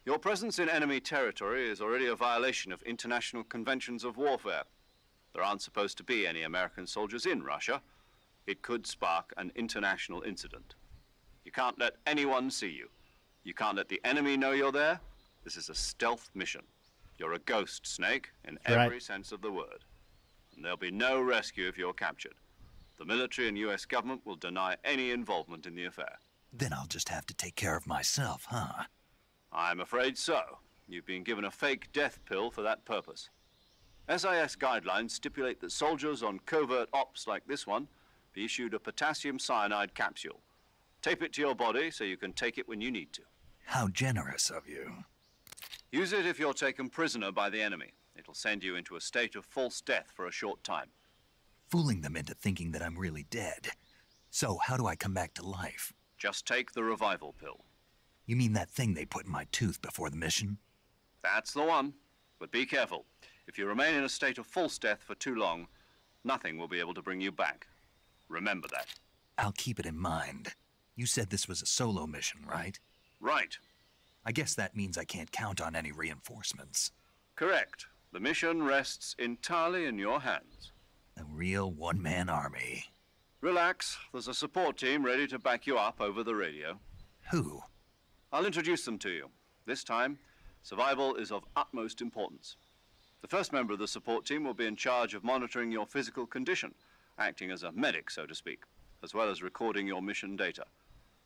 Your presence in enemy territory is already a violation of international conventions of warfare. There aren't supposed to be any American soldiers in Russia. It could spark an international incident. You can't let anyone see you. You can't let the enemy know you're there. This is a stealth mission. You're a ghost, Snake, in every sense of the word. And there'll be no rescue if you're captured. The military and US government will deny any involvement in the affair. Then I'll just have to take care of myself, huh? I'm afraid so. You've been given a fake death pill for that purpose. SIS guidelines stipulate that soldiers on covert ops like this one be issued a potassium cyanide capsule. Tape it to your body so you can take it when you need to. How generous of you. Use it if you're taken prisoner by the enemy. It'll send you into a state of false death for a short time. fooling them into thinking that I'm really dead. So how do I come back to life? Just take the revival pill. You mean that thing they put in my tooth before the mission? That's the one. But be careful. If you remain in a state of false death for too long, nothing will be able to bring you back. Remember that. I'll keep it in mind. You said this was a solo mission, right? Right. I guess that means I can't count on any reinforcements. Correct. The mission rests entirely in your hands. A real one-man army. Relax. There's a support team ready to back you up over the radio. Who? I'll introduce them to you. This time, survival is of utmost importance. The first member of the support team will be in charge of monitoring your physical condition, acting as a medic, so to speak, as well as recording your mission data.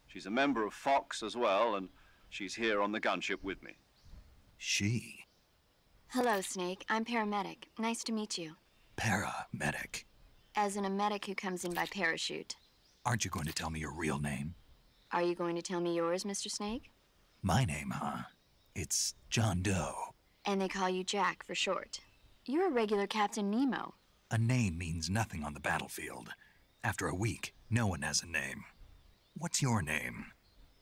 She's a member of Fox as well, and she's here on the gunship with me. She? Hello, Snake. I'm paramedic. Nice to meet you. Paramedic. As in a medic who comes in by parachute. Aren't you going to tell me your real name? Are you going to tell me yours, Mr. Snake? My name, huh? It's John Doe. And they call you Jack for short. You're a regular Captain Nemo. A name means nothing on the battlefield. After a week, no one has a name. What's your name?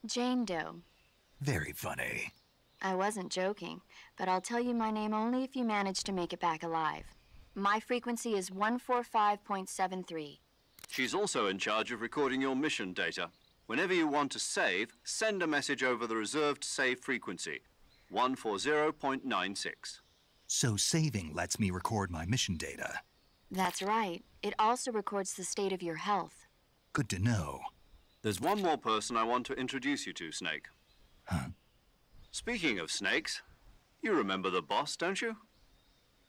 Jane Doe. Very funny. I wasn't joking, but I'll tell you my name only if you manage to make it back alive. My frequency is 145.73. She's also in charge of recording your mission data. Whenever you want to save, send a message over the reserved save frequency, 140.96. So saving lets me record my mission data. That's right. It also records the state of your health. Good to know. There's one more person I want to introduce you to, Snake. Huh? Speaking of snakes, you remember the boss, don't you?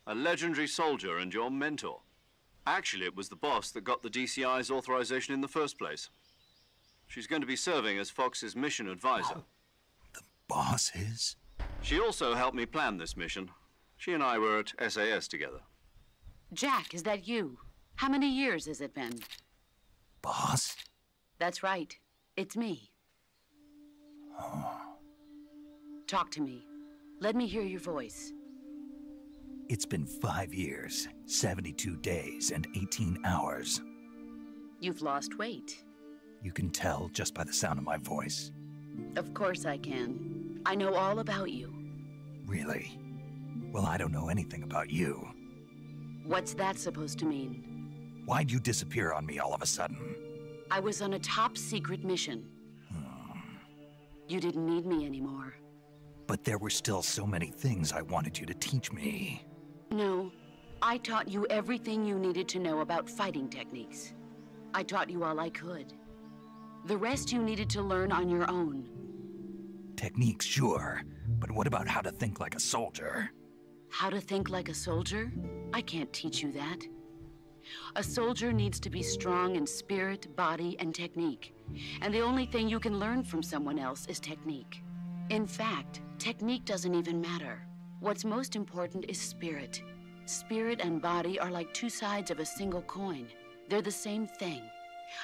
A legendary soldier and your mentor. Actually, it was the boss that got the DCI's authorization in the first place. She's going to be serving as Fox's mission advisor. The boss is? She also helped me plan this mission. She and I were at SAS together. Jack, is that you? How many years has it been? Boss? That's right. It's me. Oh. Talk to me. Let me hear your voice. It's been 5 years, 72 days, and 18 hours. You've lost weight. You can tell just by the sound of my voice. Of course I can. I know all about you. Really? Well, I don't know anything about you. What's that supposed to mean? Why'd you disappear on me all of a sudden? I was on a top-secret mission. You didn't need me anymore. But there were still so many things I wanted you to teach me. No, I taught you everything you needed to know about fighting techniques. I taught you all I could. The rest you needed to learn on your own. Techniques, sure. But what about how to think like a soldier? How to think like a soldier? I can't teach you that. A soldier needs to be strong in spirit, body, and technique. And the only thing you can learn from someone else is technique. In fact, technique doesn't even matter. What's most important is spirit. Spirit and body are like two sides of a single coin. They're the same thing.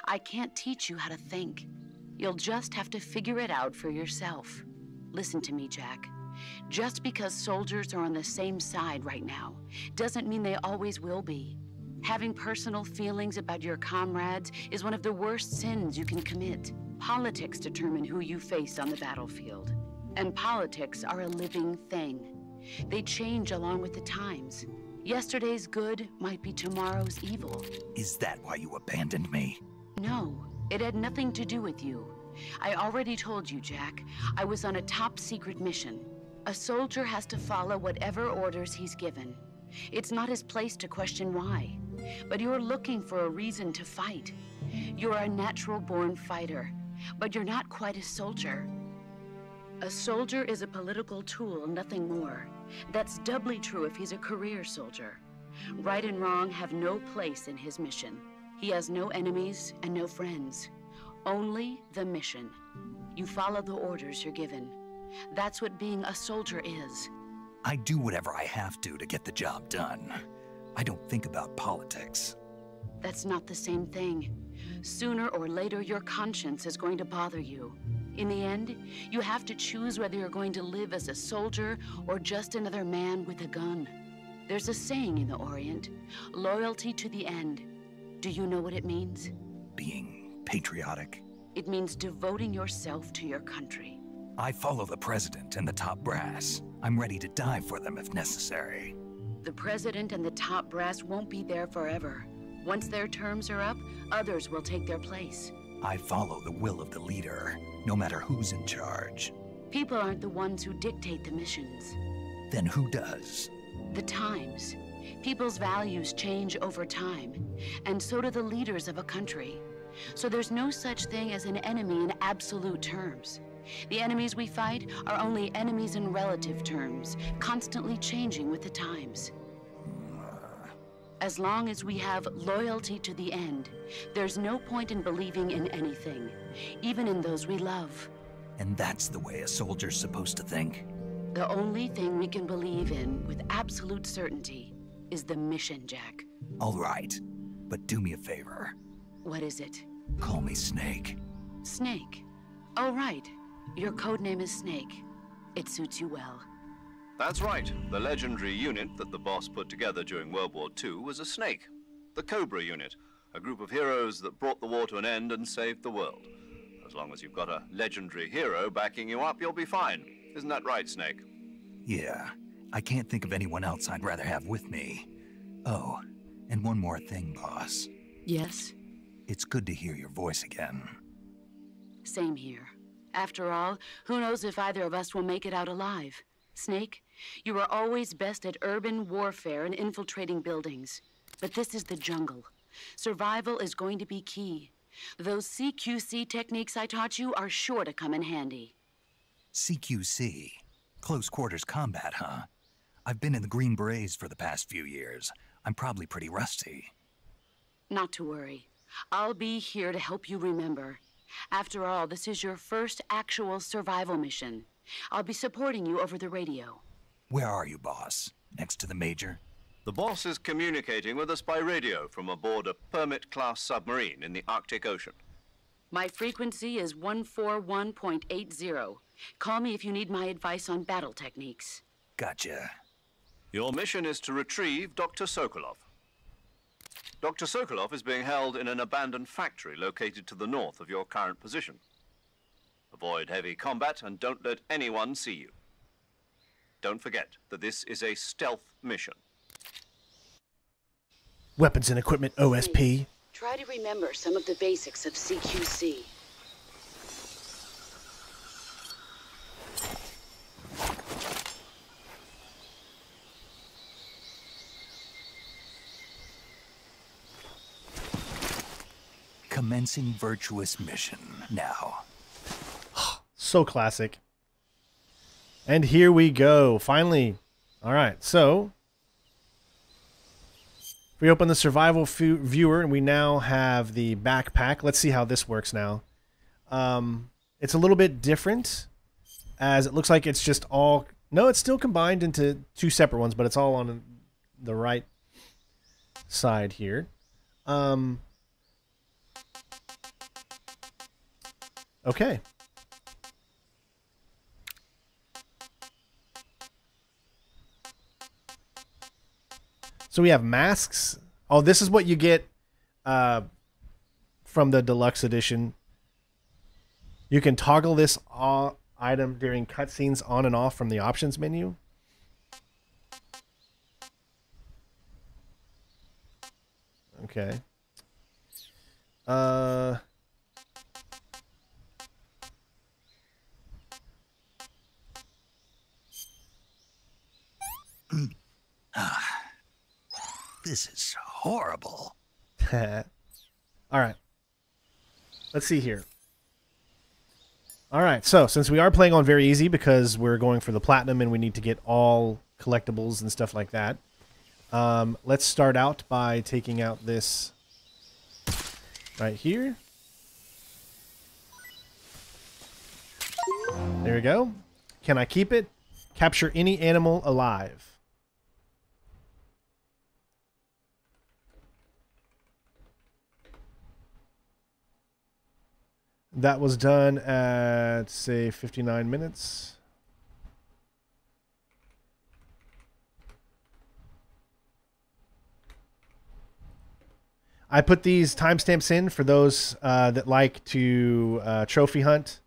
I can't teach you how to think. You'll just have to figure it out for yourself. Listen to me, Jack. Just because soldiers are on the same side right now doesn't mean they always will be. Having personal feelings about your comrades is one of the worst sins you can commit. Politics determine who you face on the battlefield. And politics are a living thing. They change along with the times. Yesterday's good might be tomorrow's evil. Is that why you abandoned me? No, it had nothing to do with you. I already told you, Jack. I was on a top-secret mission. A soldier has to follow whatever orders he's given. It's not his place to question why. But you're looking for a reason to fight. You're a natural-born fighter, but you're not quite a soldier. A soldier is a political tool, nothing more. That's doubly true if he's a career soldier. Right and wrong have no place in his mission. He has no enemies and no friends. Only the mission. You follow the orders you're given. That's what being a soldier is. I do whatever I have to get the job done. I don't think about politics. That's not the same thing. Sooner or later, your conscience is going to bother you. In the end, you have to choose whether you're going to live as a soldier or just another man with a gun. There's a saying in the Orient, loyalty to the end. Do you know what it means? Being patriotic. It means devoting yourself to your country. I follow the president and the top brass. I'm ready to die for them if necessary. The president and the top brass won't be there forever. Once their terms are up, others will take their place. I follow the will of the leader, no matter who's in charge. People aren't the ones who dictate the missions. Then who does? The times. People's values change over time, and so do the leaders of a country. So there's no such thing as an enemy in absolute terms. The enemies we fight are only enemies in relative terms, constantly changing with the times. As long as we have loyalty to the end, there's no point in believing in anything, even in those we love. And that's the way a soldier's supposed to think? The only thing we can believe in with absolute certainty is the mission, Jack. All right, but do me a favor. What is it? Call me Snake. Snake. Oh, right. Your codename is Snake. It suits you well. That's right. The legendary unit that the boss put together during World War II was a snake. The Cobra unit, a group of heroes that brought the war to an end and saved the world. As long as you've got a legendary hero backing you up, you'll be fine. Isn't that right, Snake? Yeah, I can't think of anyone else I'd rather have with me. Oh, and one more thing, boss. Yes? It's good to hear your voice again. Same here. After all, who knows if either of us will make it out alive? Snake, you are always best at urban warfare and infiltrating buildings. But this is the jungle. Survival is going to be key. Those CQC techniques I taught you are sure to come in handy. CQC? Close quarters combat, huh? I've been in the Green Berets for the past few years. I'm probably pretty rusty. Not to worry. I'll be here to help you remember. After all, this is your first actual survival mission. I'll be supporting you over the radio. Where are you, boss? Next to the Major? The boss is communicating with us by radio from aboard a Permit-class submarine in the Arctic Ocean. My frequency is 141.80. Call me if you need my advice on battle techniques. Gotcha. Your mission is to retrieve Dr. Sokolov. Dr. Sokolov is being held in an abandoned factory located to the north of your current position. Avoid heavy combat and don't let anyone see you. Don't forget that this is a stealth mission. Weapons and equipment OSP. Try to remember some of the basics of CQC. Commencing virtuous mission now. So classic. And here we go. Finally. All right. So we open the survival viewer and we now have the backpack. Let's see how this works now. It's a little bit different as it looks like it's just all... No, it's still combined into two separate ones, but it's all on the right side here. Okay. So we have masks. Oh, this is what you get from the deluxe edition. You can toggle this item during cutscenes on and off from the options menu. Okay. This is horrible. All right. Let's see here. All right, so since we are playing on very easy because we're going for the platinum and we need to get all collectibles and stuff like that, let's start out by taking out this right here. There we go. Can I keep it? Capture any animal alive. That was done at, say, 59 minutes. I put these timestamps in for those that like to trophy hunt,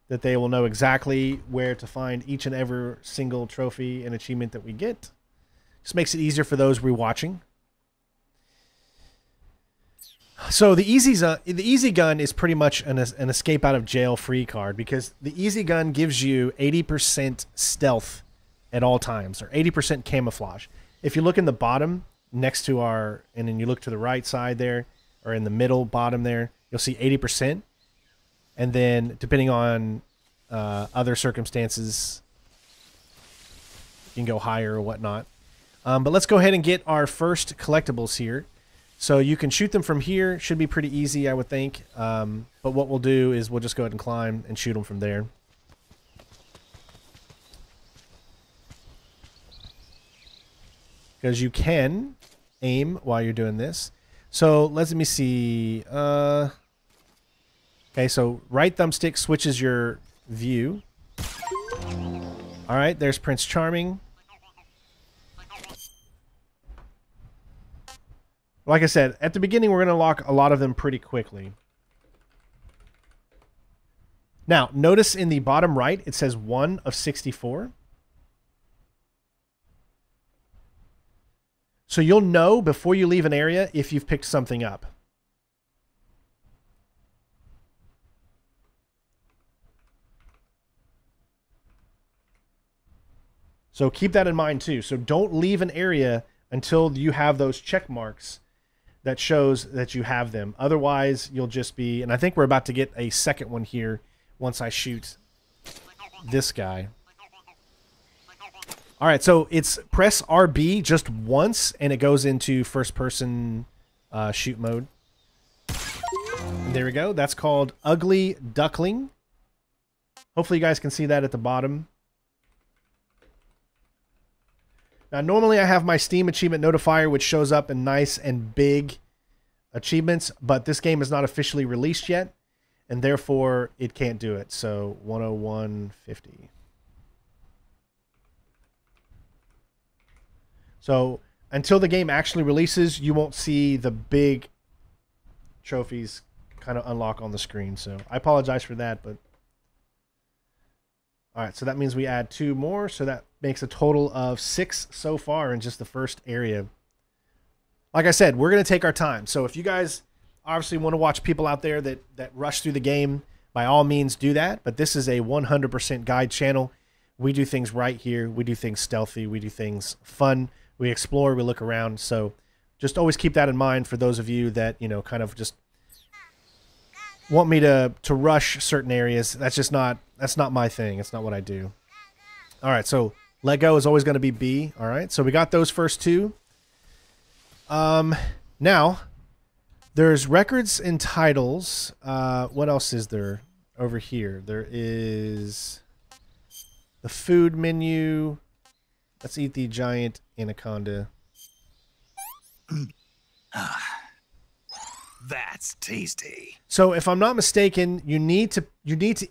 that they will know exactly where to find each and every single trophy and achievement that we get. Just makes it easier for those rewatching. So the easy gun is pretty much an escape out of jail free card, because the easy gun gives you 80% stealth at all times, or 80% camouflage. If you look in the bottom next to our, and then you look to the right side there, or in the middle bottom there, you'll see 80%. And then depending on other circumstances, you can go higher or whatnot. But let's go ahead and get our first collectibles here. So you can shoot them from here. Should be pretty easy, I would think. But what we'll do is we'll just go ahead and climb and shoot them from there. Because you can aim while you're doing this. So let me see. Okay, so right thumbstick switches your view. All right, there's Prince Charming. Like I said, at the beginning, we're going to lock a lot of them pretty quickly. Now, notice in the bottom right, it says 1 of 64. So you'll know before you leave an area if you've picked something up. So keep that in mind too. So don't leave an area until you have those check marks that shows that you have them. Otherwise, you'll just be, and I think we're about to get a second one here once I shoot this guy. All right, so it's press RB just once, and it goes into first-person shoot mode. There we go. That's called Ugly Duckling. Hopefully you guys can see that at the bottom. Now, normally I have my Steam achievement notifier, which shows up in nice and big achievements, but this game is not officially released yet, and therefore it can't do it. So 101.50. So until the game actually releases, you won't see the big trophies kind of unlock on the screen. So I apologize for that, but all right, so that means we add 2 more, so that makes a total of 6 so far in just the first area. Like I said, we're going to take our time. So if you guys obviously want to watch people out there that rush through the game, by all means do that. But this is a 100% guide channel. We do things right here. We do things stealthy. We do things fun. We explore. We look around. So just always keep that in mind for those of you that, you know, kind of just want me to rush certain areas. That's not my thing. It's not what I do. All right, so let go is always going to be B. All right, so we got those first 2. Now there's records and titles. What else is there over here? There is the food menu. Let's eat the giant anaconda. That's tasty. So if I'm not mistaken, you need to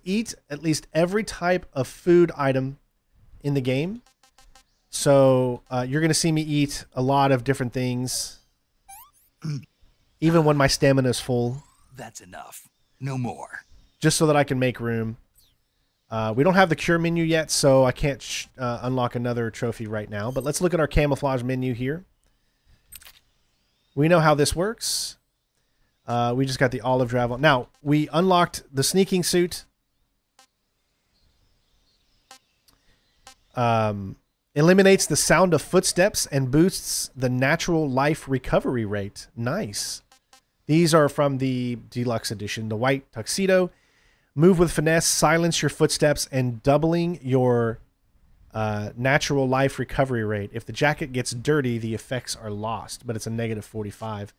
eat at least every type of food item in the game. So you're going to see me eat a lot of different things, even when my stamina is full. That's enough. No more. Just so that I can make room. We don't have the cure menu yet, so I can't unlock another trophy right now. But let's look at our camouflage menu here. We know how this works. We just got the olive travel. Now, we unlocked the sneaking suit. Eliminates the sound of footsteps and boosts the natural life recovery rate. Nice. These are from the deluxe edition. The white tuxedo. Move with finesse, silence your footsteps, and doubling your natural life recovery rate. If the jacket gets dirty, the effects are lost, but it's a negative 45.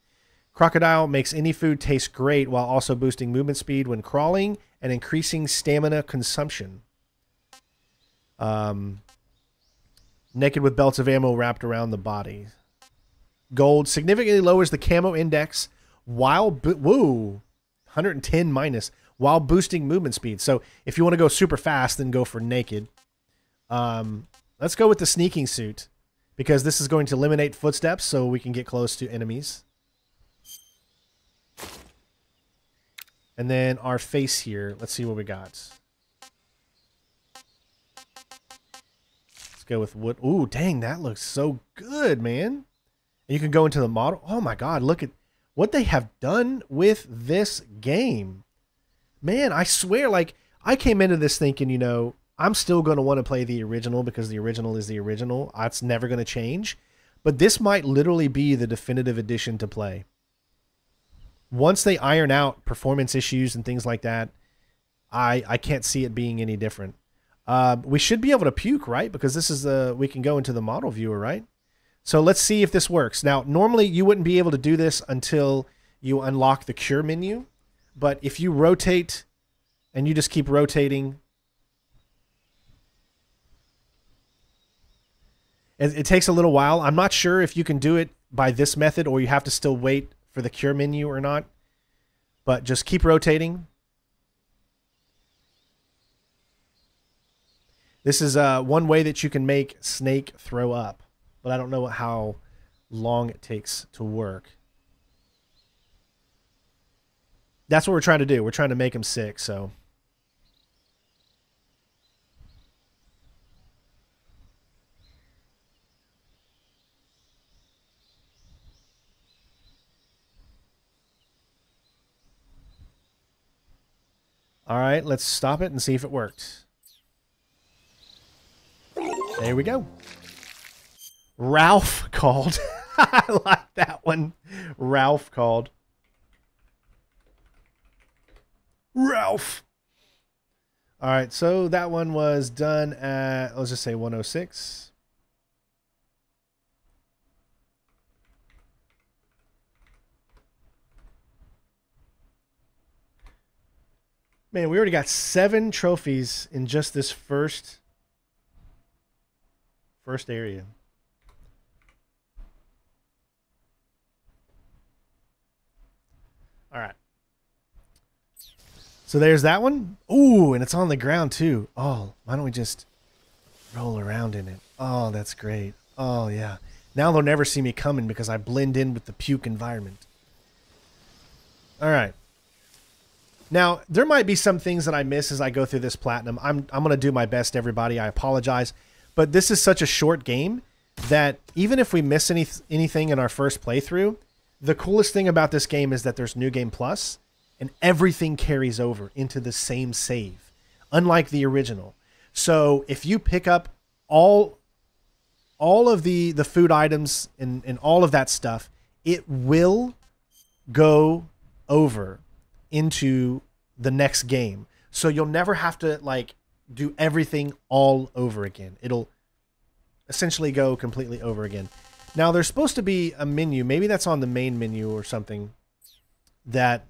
Crocodile makes any food taste great while also boosting movement speed when crawling and increasing stamina consumption. Naked with belts of ammo wrapped around the body. Gold significantly lowers the camo index while 110 minus while boosting movement speed. So if you want to go super fast, then go for naked. Let's go with the sneaking suit because this is going to eliminate footsteps so we can get close to enemies. And then our face here. Let's see what we got. Let's go with wood. Ooh, dang, that looks so good, man. And you can go into the model. Oh my God, look at what they have done with this game. Man, I swear, like, I came into this thinking, you know, I'm still going to want to play the original because the original is the original. It's never going to change. But this might literally be the definitive edition to play. Once they iron out performance issues and things like that, I can't see it being any different. We should be able to puke, right? Because this is we can go into the model viewer, right? So let's see if this works. Now, normally you wouldn't be able to do this until you unlock the cure menu. But if you rotate and you just keep rotating, it takes a little while. I'm not sure if you can do it by this method or you have to still wait for the cure menu or not. But just keep rotating. This is one way that you can make Snake throw up. But I don't know how long it takes to work. That's what we're trying to do. We're trying to make him sick, so. All right, let's stop it and see if it worked. There we go. Ralph called. I like that one. Ralph called. Ralph. All right, so that one was done at, let's just say 106. Man, we already got 7 trophies in just this first area. All right. So there's that one. Ooh, and it's on the ground too. Oh, why don't we just roll around in it? Oh, that's great. Oh, yeah. Now they'll never see me coming because I blend in with the puke environment. All right. Now, there might be some things that I miss as I go through this platinum. I'm going to do my best, everybody. I apologize. But this is such a short game that even if we miss anything in our first playthrough, the coolest thing about this game is that there's New Game Plus, and everything carries over into the same save, unlike the original. So if you pick up all of the food items and all of that stuff, it will go over into the next game. So you'll never have to like do everything all over again. It'll essentially go completely over again. Now there's supposed to be a menu. Maybe that's on the main menu or something that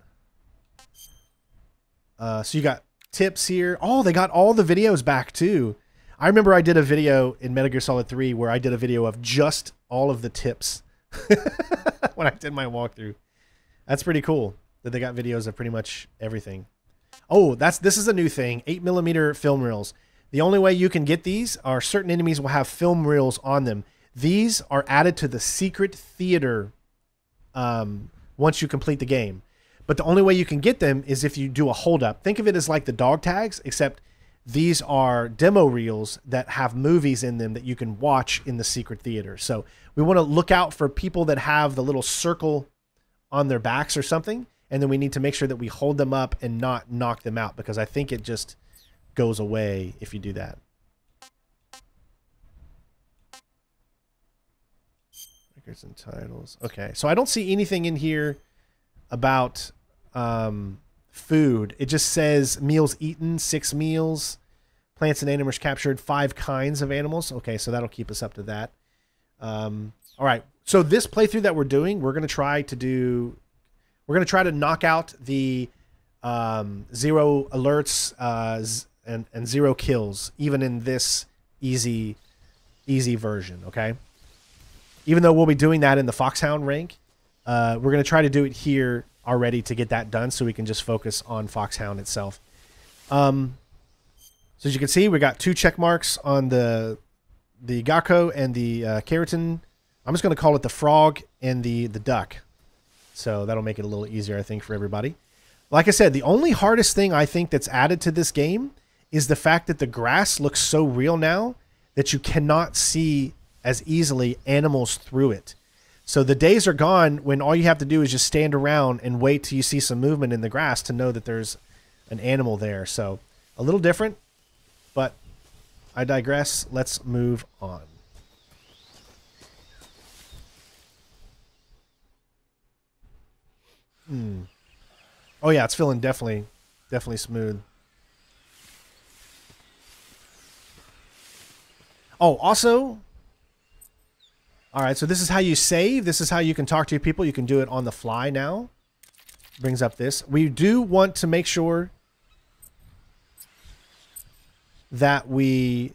so you got tips here. Oh, they got all the videos back too. I remember I did a video in Metal Gear Solid 3 where I did a video of just all of the tips when I did my walkthrough. That's pretty cool that they got videos of pretty much everything. Oh, this is a new thing. 8mm film reels. The only way you can get these are certain enemies will have film reels on them. These are added to the secret theater once you complete the game. But the only way you can get them is if you do a holdup. Think of it as like the dog tags, except these are demo reels that have movies in them that you can watch in the secret theater. So we want to look out for people that have the little circle on their backs or something. And then we need to make sure that we hold them up and not knock them out, because I think it just goes away if you do that. Records and titles. Okay, so I don't see anything in here about food. It just says meals eaten, 6 meals, plants and animals captured, 5 kinds of animals. Okay, so that'll keep us up to that. All right, so this playthrough that we're doing, we're going to try to knock out the 0 alerts and 0 kills, even in this easy version, okay? Even though we'll be doing that in the Foxhound rank, we're going to try to do it here already to get that done so we can just focus on Foxhound itself. So as you can see, we got 2 check marks on the Gakko and the Keratin. I'm just going to call it the frog and the duck. So that'll make it a little easier, I think, for everybody. Like I said, the only hardest thing I think that's added to this game is the fact that the grass looks so real now that you cannot see as easily animals through it. So the days are gone when all you have to do is just stand around and wait till you see some movement in the grass to know that there's an animal there. So a little different, but I digress. Let's move on. Oh yeah, it's feeling definitely smooth. Oh, also, all right, so this is how you save. This is how you can talk to your people. You can do it on the fly now. Brings up this. We do want to make sure that we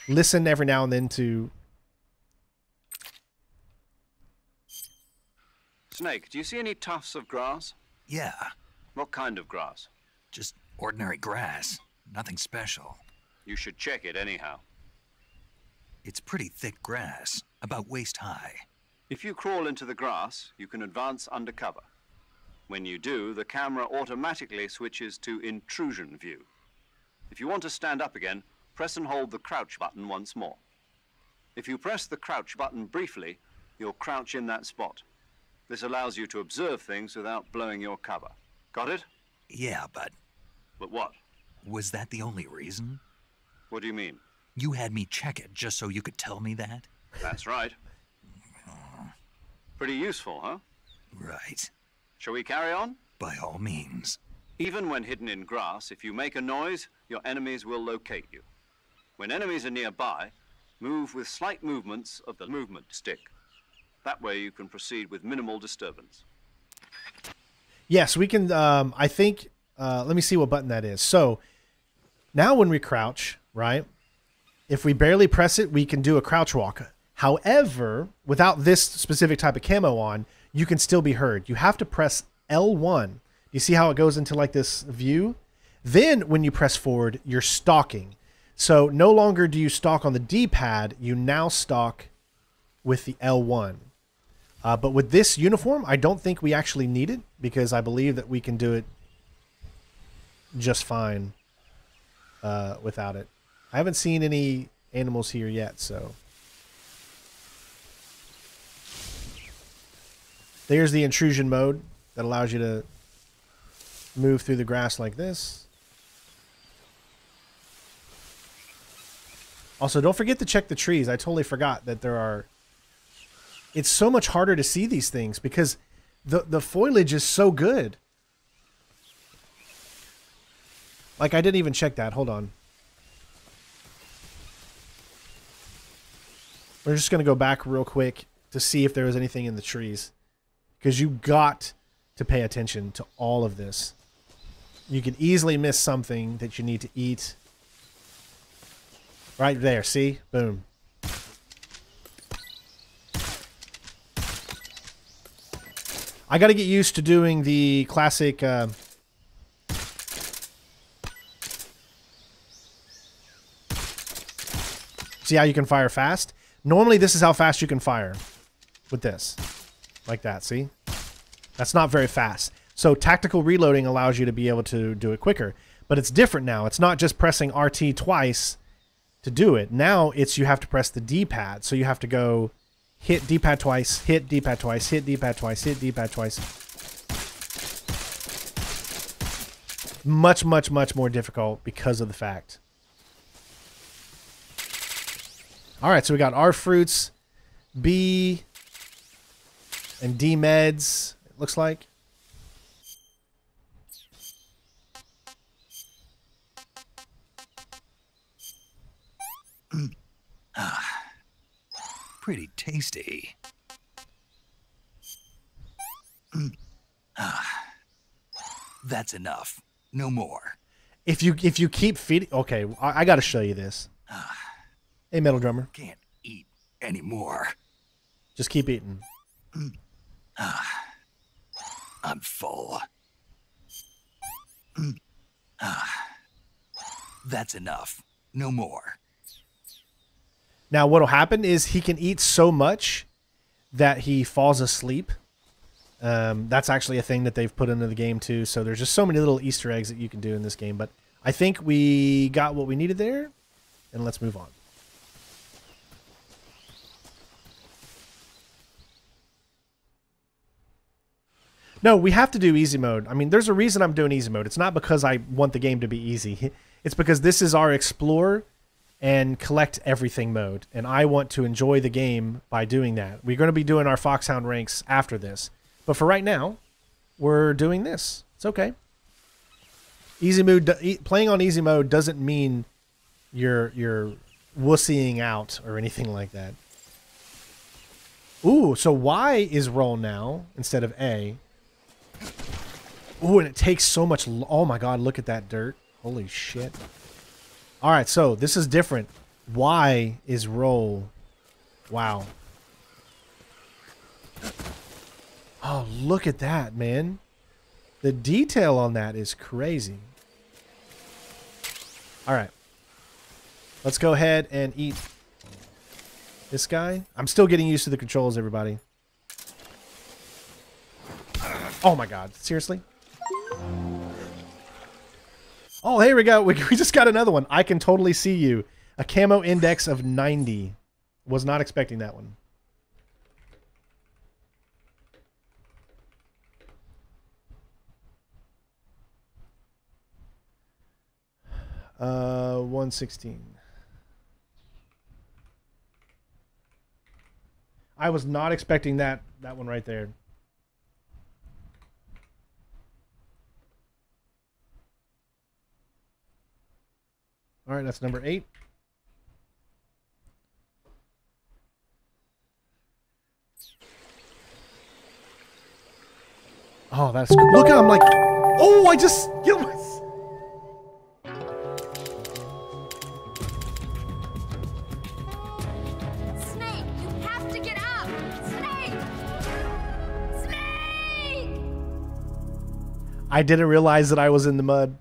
listen every now and then to... Snake, do you see any tufts of grass? Yeah, What kind of grass? just ordinary grass. Nothing special. You should check it anyhow. It's pretty thick grass, about waist high. If you crawl into the grass, you can advance under cover. When you do, the camera automatically switches to intrusion view. If you want to stand up again, press and hold the crouch button once more. If you press the crouch button briefly, you'll crouch in that spot. This allows you to observe things without blowing your cover. Got it? Yeah, but But what? was that the only reason? What do you mean? You had me check it just so you could tell me that? That's right. Pretty useful, huh? Right. Shall we carry on? By all means. Even when hidden in grass, if you make a noise, your enemies will locate you. When enemies are nearby, move with slight movements of the movement stick. That way you can proceed with minimal disturbance. Yes, we can, I think, let me see what button that is. So now when we crouch, right, if we barely press it, we can do a crouch walk. However, without this specific type of camo on, you can still be heard. You have to press L1. You see how it goes into like this view? Then when you press forward, you're stalking. So no longer do you stalk on the D-pad, you now stalk with the L1. But with this uniform, I don't think we actually need it because I believe that we can do it just fine without it. I haven't seen any animals here yet, so. There's the intrusion mode that allows you to move through the grass like this. Also, don't forget to check the trees. I totally forgot that there are... It's so much harder to see these things because the foliage is so good. Like, I didn't even check that. Hold on. We're just going to go back real quick to see if there was anything in the trees. Because you got to pay attention to all of this. You could easily miss something that you need to eat. Right there, see? Boom. I got to get used to doing the classic... see how you can fire fast? Normally, this is how fast you can fire. With this. Like that, see? That's not very fast. So tactical reloading allows you to be able to do it quicker. But it's different now. It's not just pressing RT twice to do it. Now it's you have to press the D-pad. So you have to go hit D-pad twice, hit D-pad twice, hit D-pad twice, hit D-pad twice. Much, much, much more difficult because of the fact. All right, so we got R fruits, B... and D meds, it looks like. Pretty tasty. That's enough. No more. If you keep feeding, okay, I got to show you this. Hey, Metal Drummer. Can't eat anymore. Just keep eating. I'm full. That's enough. No more. Now, what'll happen is he can eat so much that he falls asleep That's actually a thing that they've put into the game too. So there's just so many little Easter eggs that you can do in this game. But I think we got what we needed there, and let's move on. No, we have to do easy mode. I mean, there's a reason I'm doing easy mode. It's not because I want the game to be easy. It's because this is our explore and collect everything mode, and I want to enjoy the game by doing that. We're going to be doing our Foxhound ranks after this, but for right now, we're doing this. It's okay. Easy mode. Playing on easy mode doesn't mean you're wussying out or anything like that. Ooh, so Y is roll now instead of A. Ooh, and it takes so much. Oh my God, look at that dirt. Holy shit. All right, so this is different. Y is roll. Wow. Oh, look at that, man. The detail on that is crazy. All right. Let's go ahead and eat this guy. I'm still getting used to the controls, everybody. Oh my God, seriously? Oh, here we go. We just got another one. I can totally see you. A camo index of 90. Was not expecting that one. Uh, 116. I was not expecting that one right there. All right, that's number 8. Oh, that's look at I'm like, oh, I just killed myself. Snake, you have to get up. Snake. Snake. I didn't realize that I was in the mud.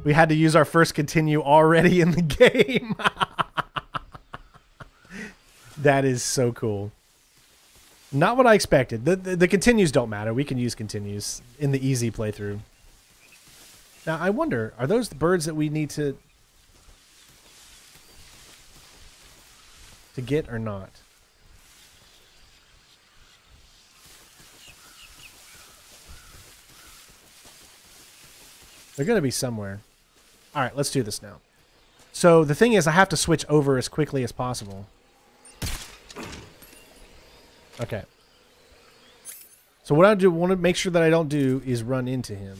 We had to use our first continue already in the game. That is so cool. Not what I expected. The continues don't matter. We can use continues in the easy playthrough. Now, I wonder, are those the birds that we need to get or not? They're going to be somewhere. All right, let's do this now. So the thing is, I have to switch over as quickly as possible. Okay. So what I do want to make sure that I don't do is run into him.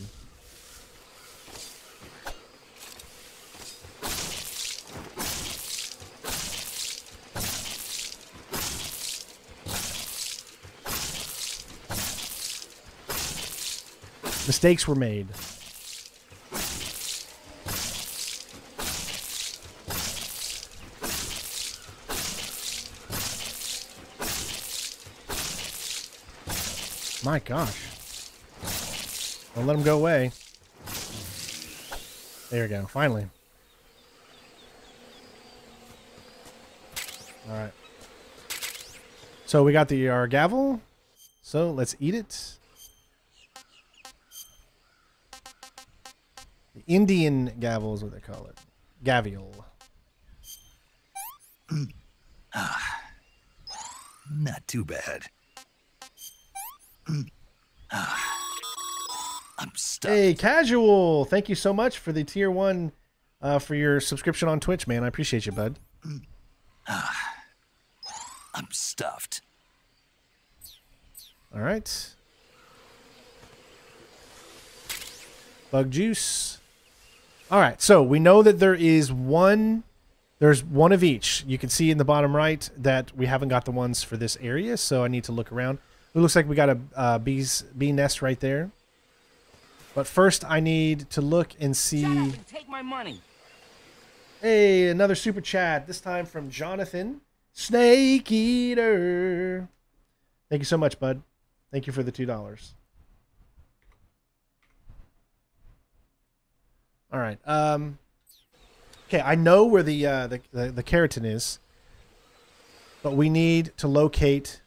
Mistakes were made. My gosh. Don't let him go away. There we go. Finally. All right. So we got our gavel. So let's eat it. The Indian gavel is what they call it. Gavial. Not too bad. I'm stuck. Hey, Casual. Thank you so much for the tier 1 for your subscription on Twitch, man. I appreciate you, bud. I'm stuffed. All right. Bug juice. All right, so we know that there's one of each. You can see in the bottom right that we haven't got the ones for this area, so I need to look around. It looks like we got a bee nest right there. But first, I need to look and see. Shut up and take my money. Hey, another super chat. This time from Jonathan Snake Eater. Thank you so much, bud. Thank you for the $2. All right. Okay, I know where the keratin is. But we need to locate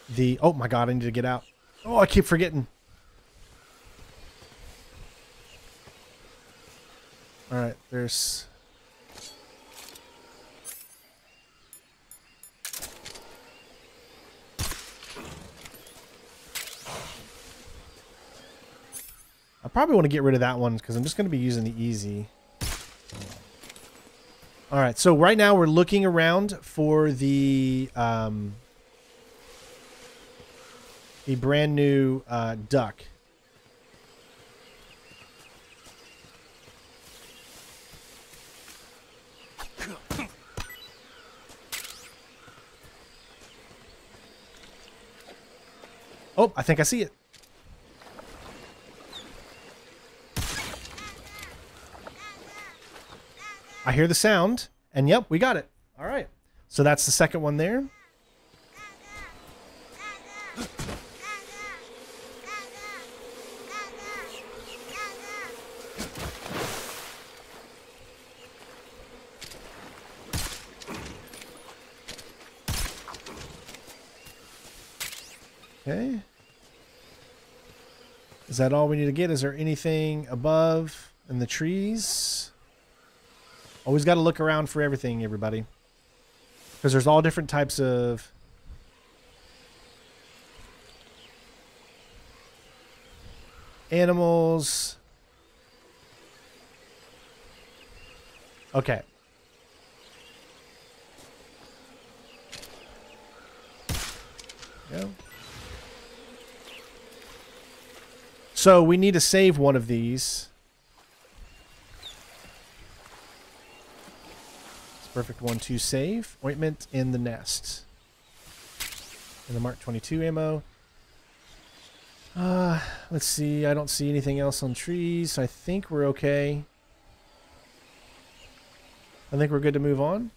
the... Oh my god, I need to get out. Oh, I keep forgetting. Alright, there's... I probably want to get rid of that one because I'm just going to be using the easy. All right, so right now we're looking around for the brand new duck. Oh, I think I see it. I hear the sound, and yep, we got it. All right. So that's the second one there. Okay. Is that all we need to get? Is there anything above in the trees? Always got to look around for everything, everybody. Because there's all different types of... animals. Okay. Go. So we need to save one of these. Perfect one to save. Ointment in the nest. And the Mark 22 ammo. Let's see. I don't see anything else on trees. So I think we're okay. I think we're good to move on.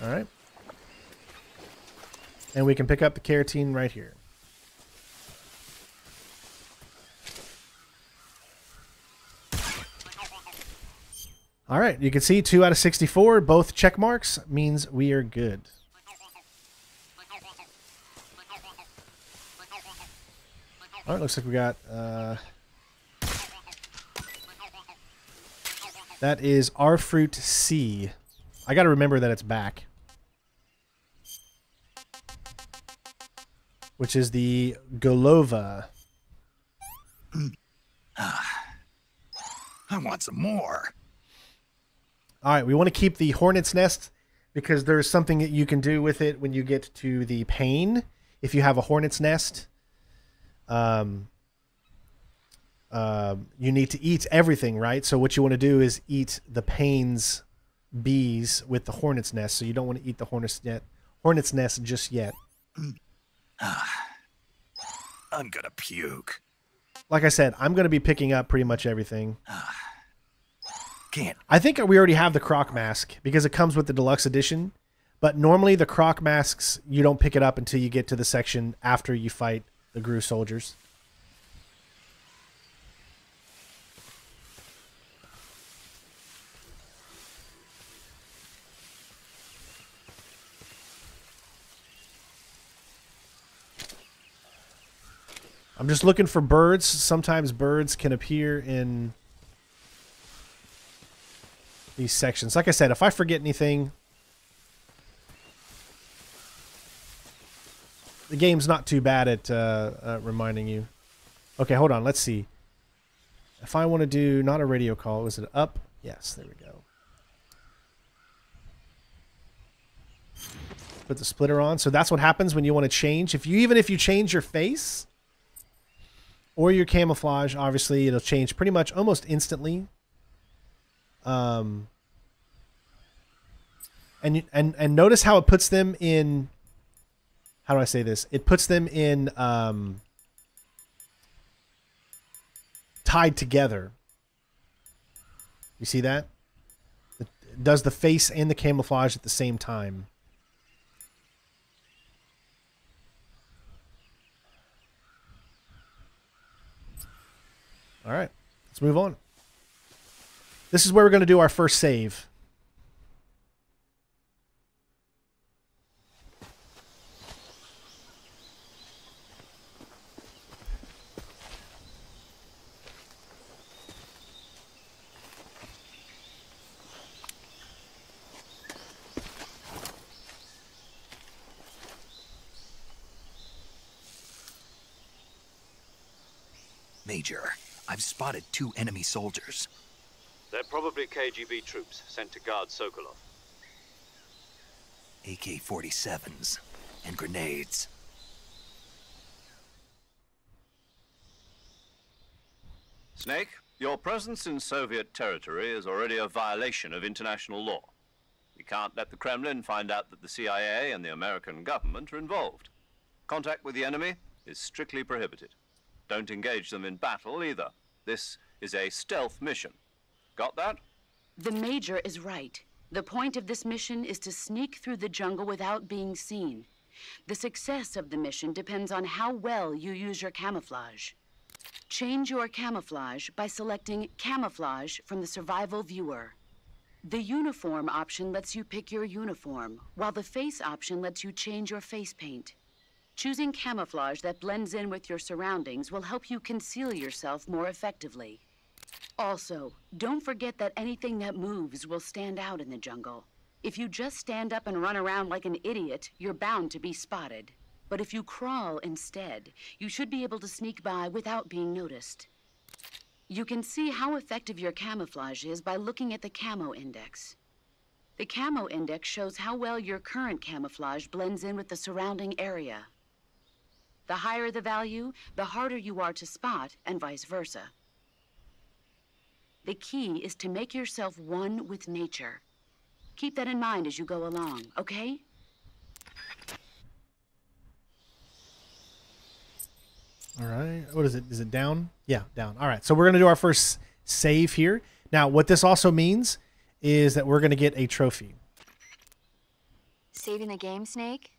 All right. And we can pick up the carotene right here. All right, you can see 2 out of 64, both check marks means we are good. All right, looks like we got, that is our fruit C. I got to remember that it's back. Which is the Golova. I want some more. All right, we want to keep the hornet's nest because there's something that you can do with it when you get to the pane. If you have a hornet's nest, you need to eat everything, right? So what you want to do is eat the pane's bees with the hornet's nest. So you don't want to eat the hornet's nest just yet. I'm gonna puke. Like I said, I'm going to be picking up pretty much everything. Can't. I think we already have the croc mask because it comes with the deluxe edition. But normally the croc masks, you don't pick it up until you get to the section after you fight the Gru soldiers. I'm just looking for birds. Sometimes birds can appear in these sections. Like I said, if I forget anything, the game's not too bad at reminding you. Okay, hold on. Let's see. If I want to do not a radio call, is it up? Yes, there we go. Put the splitter on. So that's what happens when you want to change. Even if you change your face or your camouflage, obviously it'll change pretty much almost instantly. And notice how it puts them in, how do I say this? It puts them in tied together. You see that? It does the face and the camouflage at the same time. All right, let's move on. This is where we're going to do our first save. Major, I've spotted 2 enemy soldiers. They're probably KGB troops sent to guard Sokolov. AK-47s and grenades. Snake, your presence in Soviet territory is already a violation of international law. We can't let the Kremlin find out that the CIA and the American government are involved. Contact with the enemy is strictly prohibited. Don't engage them in battle either. This is a stealth mission. Got that? The Major is right. The point of this mission is to sneak through the jungle without being seen. The success of the mission depends on how well you use your camouflage. Change your camouflage by selecting Camouflage from the Survival Viewer. The Uniform option lets you pick your uniform, while the Face option lets you change your face paint. Choosing camouflage that blends in with your surroundings will help you conceal yourself more effectively. Also, don't forget that anything that moves will stand out in the jungle. If you just stand up and run around like an idiot, you're bound to be spotted. But if you crawl instead, you should be able to sneak by without being noticed. You can see how effective your camouflage is by looking at the Camo Index. The Camo Index shows how well your current camouflage blends in with the surrounding area. The higher the value, the harder you are to spot, and vice versa. The key is to make yourself one with nature. Keep that in mind as you go along, okay? All right. What is it? Is it down? Yeah, down. All right. So we're going to do our first save here. Now, what this also means is that we're going to get a trophy. Saving the game, Snake?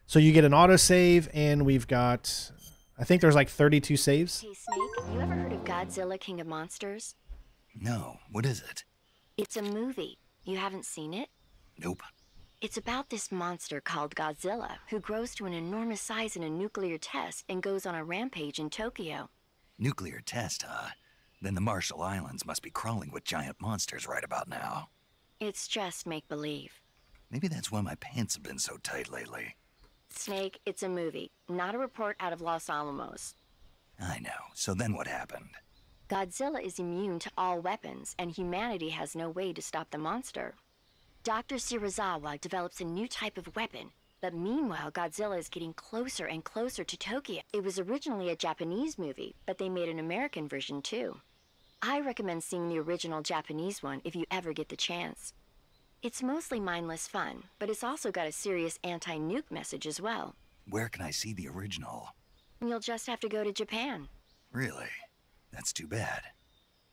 So you get an autosave, and we've got, I think there's like 32 saves. Hey, Snake, you ever heard of Godzilla, King of Monsters? No, what is it? It's a movie. You haven't seen it? Nope. It's about this monster called Godzilla, who grows to an enormous size in a nuclear test and goes on a rampage in Tokyo. Nuclear test, huh? Then the Marshall Islands must be crawling with giant monsters right about now. It's just make-believe. Maybe that's why my pants have been so tight lately. Snake, it's a movie, not a report out of Los Alamos. I know. So then what happened? Godzilla is immune to all weapons, and humanity has no way to stop the monster. Dr. Shirazawa develops a new type of weapon, but meanwhile Godzilla is getting closer and closer to Tokyo. It was originally a Japanese movie, but they made an American version too. I recommend seeing the original Japanese one if you ever get the chance. It's mostly mindless fun, but it's also got a serious anti-nuke message as well. Where can I see the original? You'll just have to go to Japan. Really? That's too bad.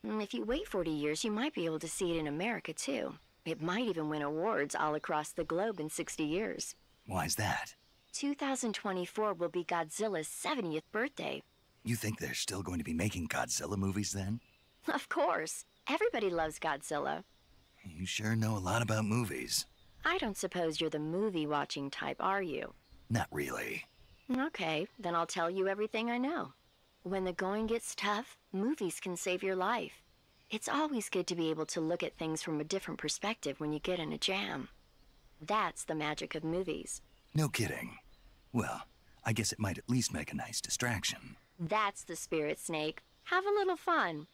If you wait 40 years, you might be able to see it in America too. It might even win awards all across the globe in 60 years. Why's that? 2024 will be Godzilla's 70th birthday. You think they're still going to be making Godzilla movies then? Of course. Everybody loves Godzilla. You sure know a lot about movies. I don't suppose you're the movie-watching type, are you? Not really. Okay, then I'll tell you everything I know. When the going gets tough, movies can save your life. It's always good to be able to look at things from a different perspective when you get in a jam. That's the magic of movies. No kidding. Well, I guess it might at least make a nice distraction. That's the spirit, Snake. Have a little fun.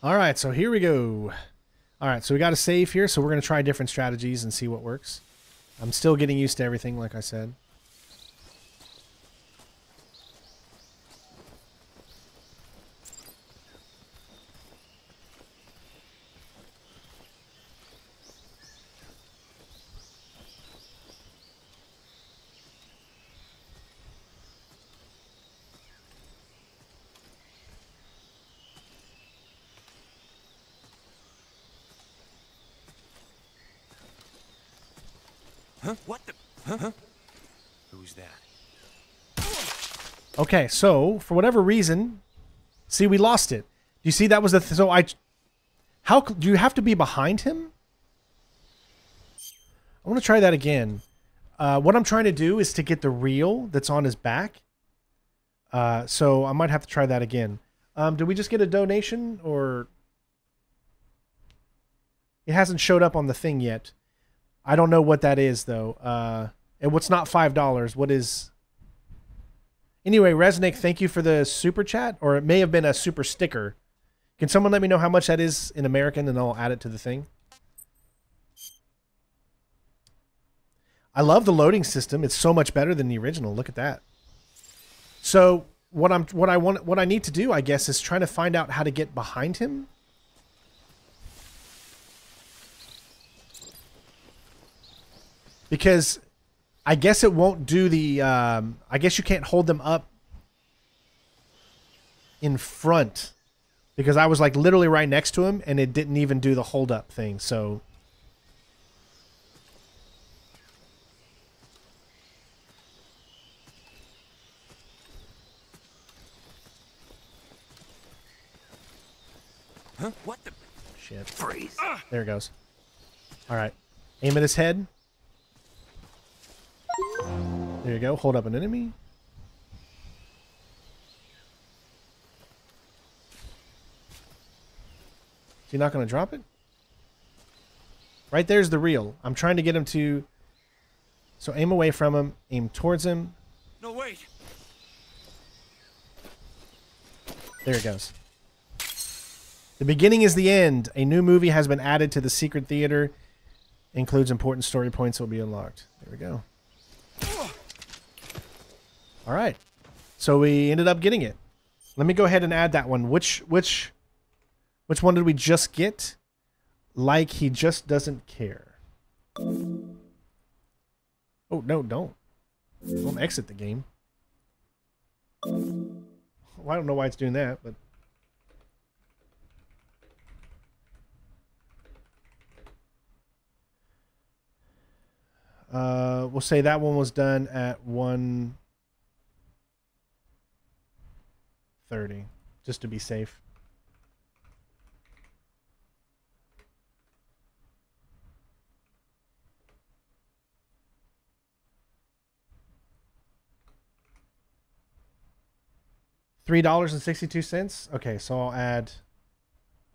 All right, so here we go. All right, so we got a save here, so we're going to try different strategies and see what works. I'm still getting used to everything, like I said. Huh? What the? Huh? Who's that? Okay, so for whatever reason, see, we lost it. You see, that was the so how do you have to be behind him? I want to try that again. What I'm trying to do is to get the reel that's on his back. So I might have to try that again. Did we just get a donation, or it hasn't showed up on the thing yet? I don't know what that is though. And what's not $5? What is? Anyway, Resnick, thank you for the super chat, or it may have been a super sticker. Can someone let me know how much that is in American, and I'll add it to the thing? I love the loading system. It's so much better than the original. Look at that. So what I need to do, I guess, is trying to find out how to get behind him. Because I guess it won't do the, I guess you can't hold them up in front, because I was like literally right next to him and it didn't even do the hold up thing. So huh? What the shit? Freeze. There it goes. All right. Aim at his head. There you go. Hold up an enemy. Is he not going to drop it? Right there's the reel. I'm trying to get him to... So aim away from him. Aim towards him. No, wait. There it goes. The beginning is the end. A new movie has been added to the secret theater. Includes important story points that will be unlocked. There we go. All right. So we ended up getting it. Let me go ahead and add that one. Which one did we just get? Like he just doesn't care. Oh, no, don't. Don't exit the game. Well, I don't know why it's doing that, but... we'll say that one was done at 1:30, just to be safe. $3.62. Okay, so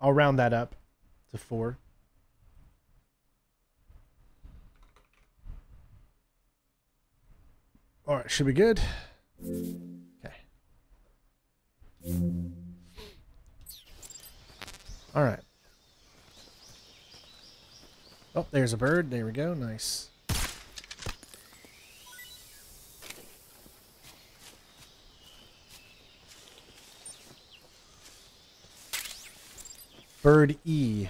I'll round that up to 4. All right, should be good. Okay. All right. Oh, there's a bird. There we go. Nice. Bird E.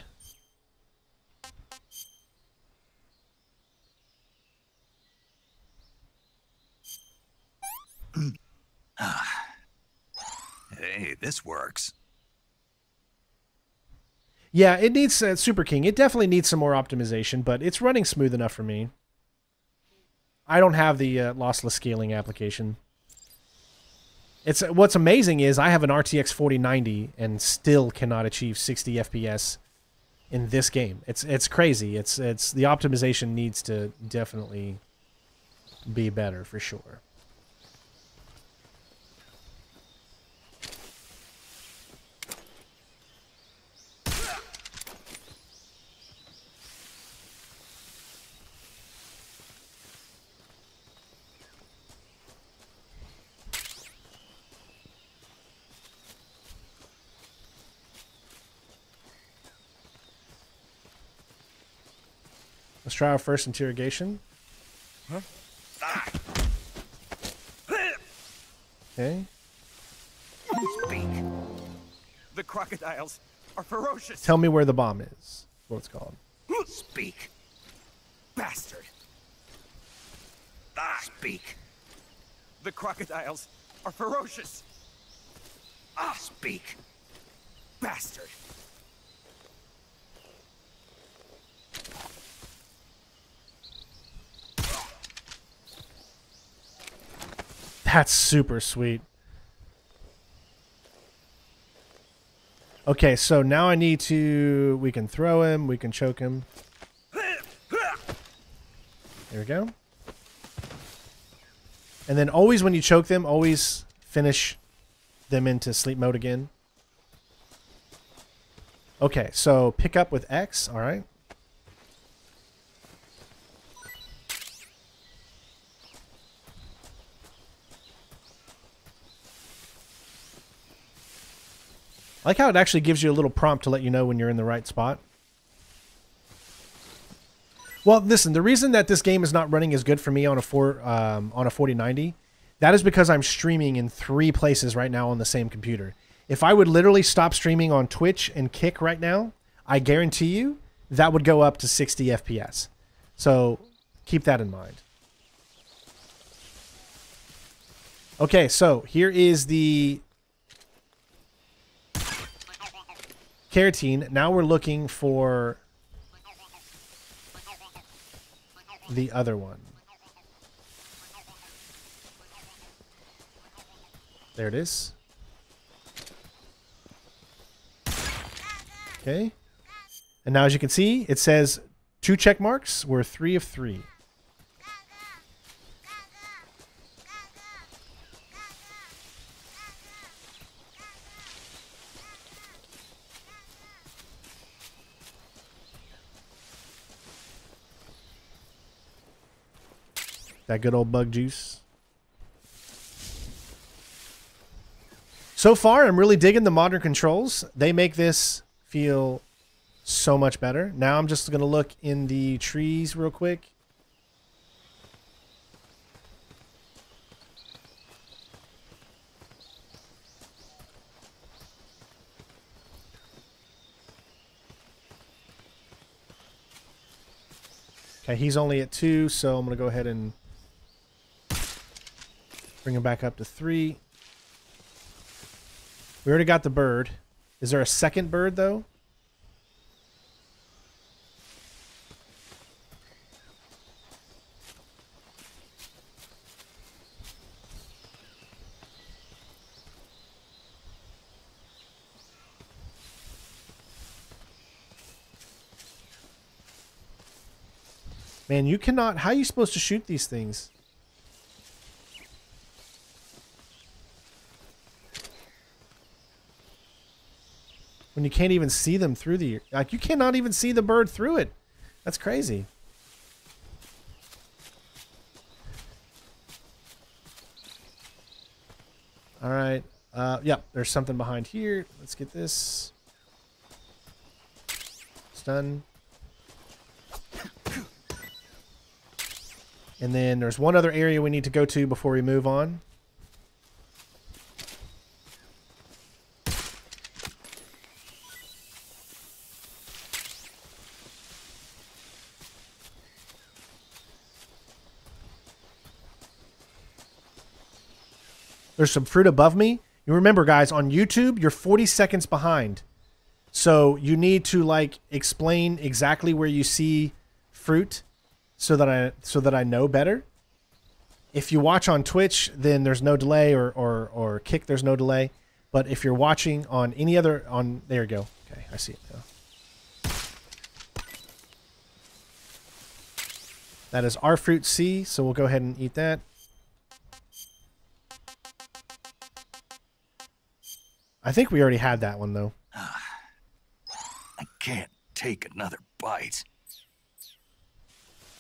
Hey, this works. Yeah, it needs Super King. It definitely needs some more optimization, but it's running smooth enough for me. I don't have the lossless scaling application. What's amazing is I have an RTX 4090 and still cannot achieve 60 FPS in this game. It's crazy. It's the optimization needs to definitely be better for sure. Let's try our first interrogation. Huh? Okay. Speak. The crocodiles are ferocious. Tell me where the bomb is. That's what it's called. Speak. Bastard. Speak. The crocodiles are ferocious. Speak. Bastard. That's super sweet. Okay, so now I need to... We can throw him. We can choke him. There we go. And then always when you choke them, always finish them into sleep mode again. Okay, so pick up with X. All right. I like how it actually gives you a little prompt to let you know when you're in the right spot. Well, listen, the reason that this game is not running as good for me on a 4090, that is because I'm streaming in 3 places right now on the same computer. If I would literally stop streaming on Twitch and Kick right now, I guarantee you that would go up to 60 FPS. So keep that in mind. Okay, so here is the carotene. Now we're looking for the other one. There it is. Okay. And now as you can see, it says 2 check marks. We're 3 of 3. That good old bug juice. So far, I'm really digging the modern controls. They make this feel so much better. Now I'm just going to look in the trees real quick. Okay, he's only at 2, so I'm going to go ahead and bring him back up to 3. We already got the bird. Is there a second bird, though? Man, you cannot... How are you supposed to shoot these things? When you can't even see them through the... Like, you cannot even see the bird through it. That's crazy. All right. Yep, there's something behind here. Let's get this. Stun. And then there's one other area we need to go to before we move on. There's some fruit above me. You remember, guys, on YouTube, you're 40 seconds behind. So you need to, like, explain exactly where you see fruit so that I know better. If you watch on Twitch, then there's no delay, or Kick, there's no delay. But if you're watching on any other... There you go. Okay, I see it now. That is our fruit C, so we'll go ahead and eat that. I think we already had that one, though. I can't take another bite.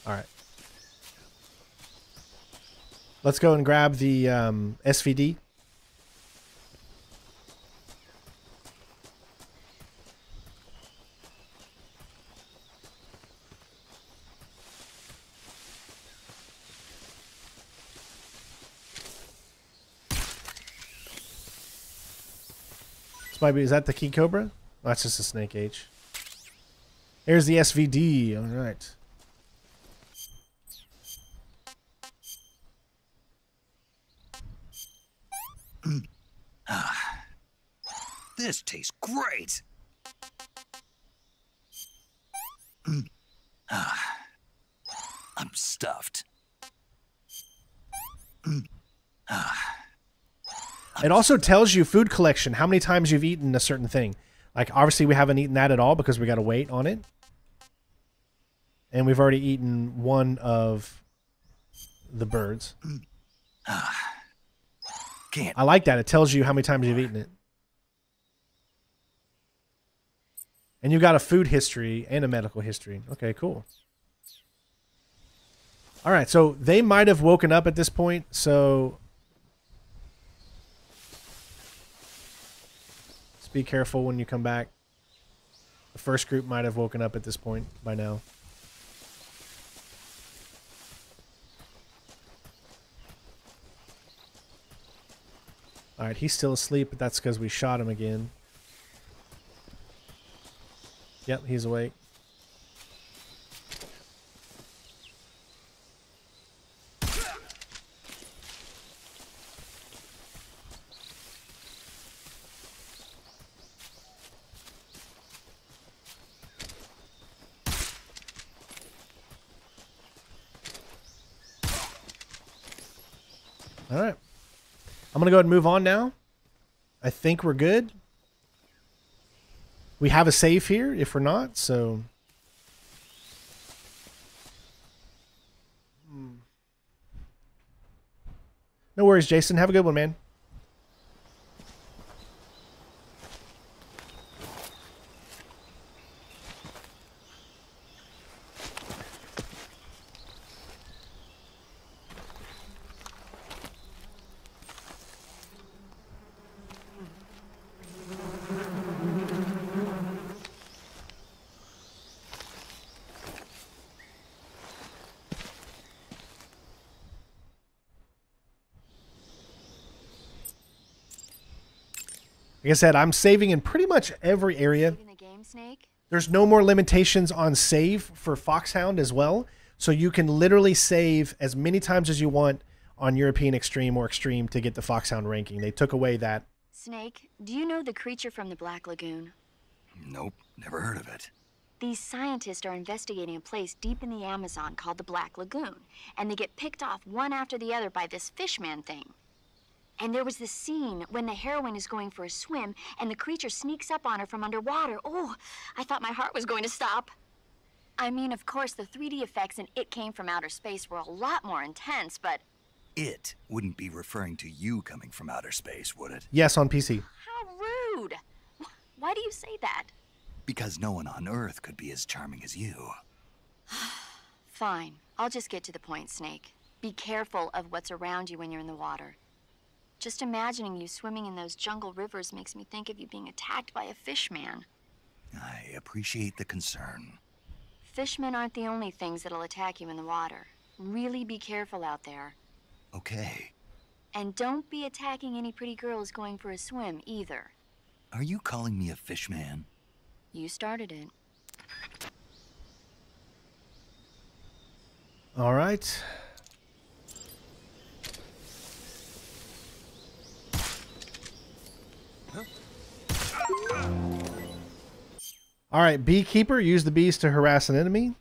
All right. Let's go and grab the SVD. Is that the key cobra? Oh, that's just a snake H. Here's the SVD. All right. This tastes great. I'm stuffed. It also tells you food collection, how many times you've eaten a certain thing. Like, obviously, we haven't eaten that at all because we got to wait on it. And we've already eaten one of the birds. I like that. It tells you how many times you've eaten it. And you've got a food history and a medical history. Okay, cool. All right, so they might have woken up at this point, so... be careful when you come back. The first group might have woken up at this point by now. Alright, he's still asleep, but that's because we shot him again. Yep, he's awake. Alright. I'm going to go ahead and move on now. I think we're good. We have a save here if we're not, so... No worries, Jason. Have a good one, man. Like I said, I'm saving in pretty much every area. There's no more limitations on save for Foxhound as well. So you can literally save as many times as you want on European Extreme or Extreme to get the Foxhound ranking. They took away that. Snake, do you know the creature from the Black Lagoon? Nope, never heard of it. These scientists are investigating a place deep in the Amazon called the Black Lagoon, and they get picked off one after the other by this fishman thing. And there was this scene when the heroine is going for a swim and the creature sneaks up on her from underwater. Oh, I thought my heart was going to stop. I mean, of course, the 3D effects in It Came from Outer Space were a lot more intense, but... It wouldn't be referring to you coming from outer space, would it? Yes, on PC. How rude. Why do you say that? Because no one on Earth could be as charming as you. Fine. I'll just get to the point, Snake. Be careful of what's around you when you're in the water. Just imagining you swimming in those jungle rivers makes me think of you being attacked by a fishman. I appreciate the concern. Fishmen aren't the only things that'll attack you in the water. Really be careful out there. Okay. And don't be attacking any pretty girls going for a swim, either. Are you calling me a fishman? You started it. All right. All right, Beekeeper, use the bees to harass an enemy.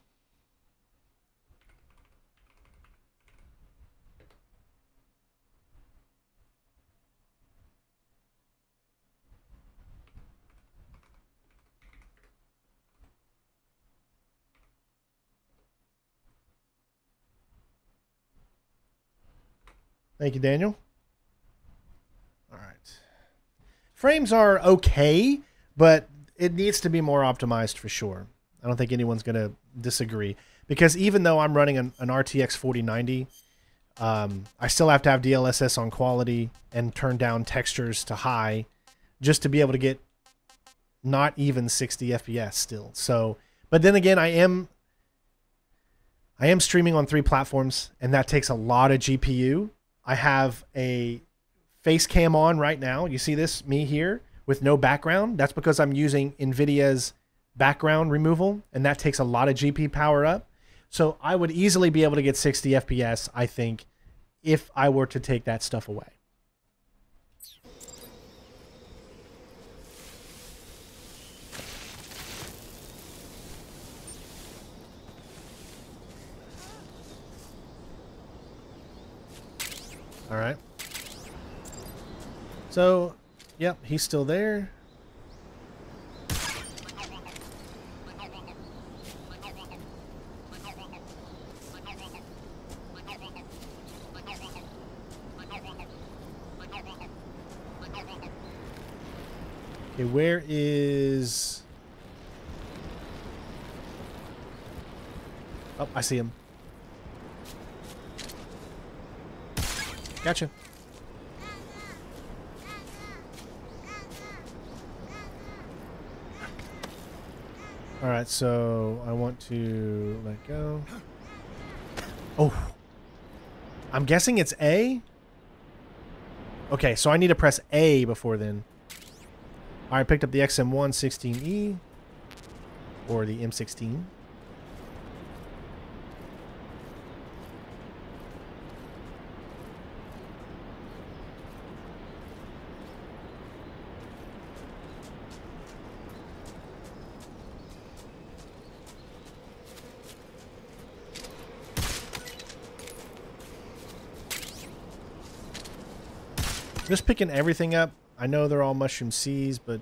Thank you, Daniel. All right. Frames are okay, but it needs to be more optimized for sure. I don't think anyone's going to disagree. Because even though I'm running an RTX 4090, I still have to have DLSS on quality and turn down textures to high just to be able to get not even 60 FPS still. So, but then again, I am streaming on 3 platforms, and that takes a lot of GPU. I have a face cam on right now. You see this, me here, with no background. That's because I'm using NVIDIA's background removal, and that takes a lot of GPU power up. So I would easily be able to get 60 FPS, I think, if I were to take that stuff away. All right. So, yep, he's still there. Okay, where is... Oh, I see him. Gotcha. All right, so I want to let go. Oh, I'm guessing it's A. Okay, so I need to press A before then. All right, picked up the XM1 16E or the M16. Just picking everything up. I know they're all mushroom C's, but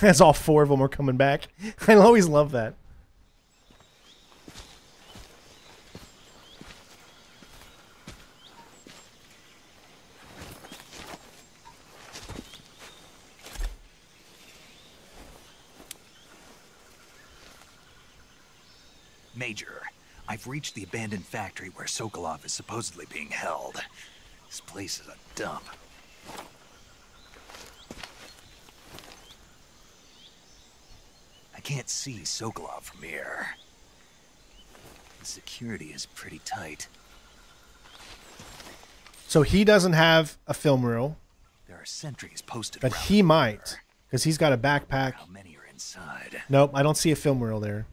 as all 4 of them are coming back. I always love that. Major, I've reached the abandoned factory where Sokolov is supposedly being held. This place is a dump. I can't see Sokolov from here. The security is pretty tight. So he doesn't have a film reel. There are sentries posted But around he the might, perimeter. because he's got a backpack. How many are inside? Nope, I don't see a film reel there.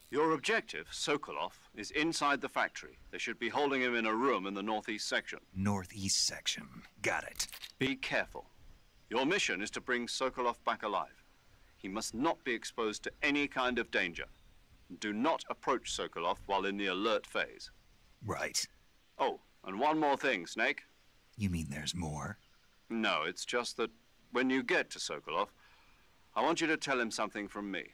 Your objective, Sokolov, is inside the factory. They should be holding him in a room in the northeast section. Northeast section. Got it. Be careful. Your mission is to bring Sokolov back alive. He must not be exposed to any kind of danger. Do not approach Sokolov while in the alert phase. Right. Oh, and one more thing, Snake. You mean there's more? No, it's just that when you get to Sokolov, I want you to tell him something from me.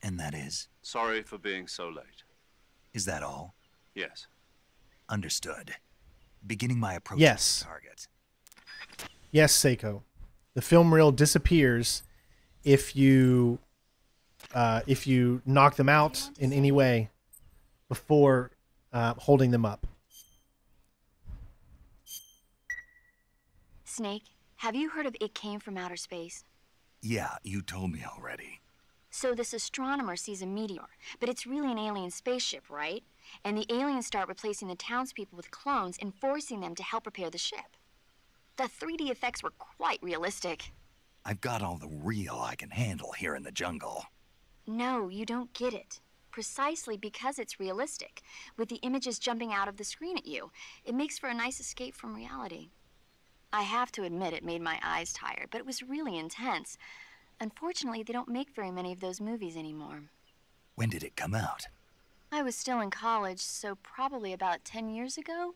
And that is? Sorry for being so late. Is that all? Yes. Understood. Beginning my approach Yes. to the target. Yes, Seiko. The film reel disappears if you knock them out in any way before holding them up. Snake, have you heard of It Came from Outer Space? Yeah, you told me already. So this astronomer sees a meteor, but it's really an alien spaceship, right? And the aliens start replacing the townspeople with clones and forcing them to help repair the ship. The 3D effects were quite realistic. I've got all the real I can handle here in the jungle. No, you don't get it. Precisely because it's realistic, with the images jumping out of the screen at you. It makes for a nice escape from reality. I have to admit it made my eyes tired, but it was really intense. Unfortunately, they don't make very many of those movies anymore. When did it come out? I was still in college, so probably about 10 years ago.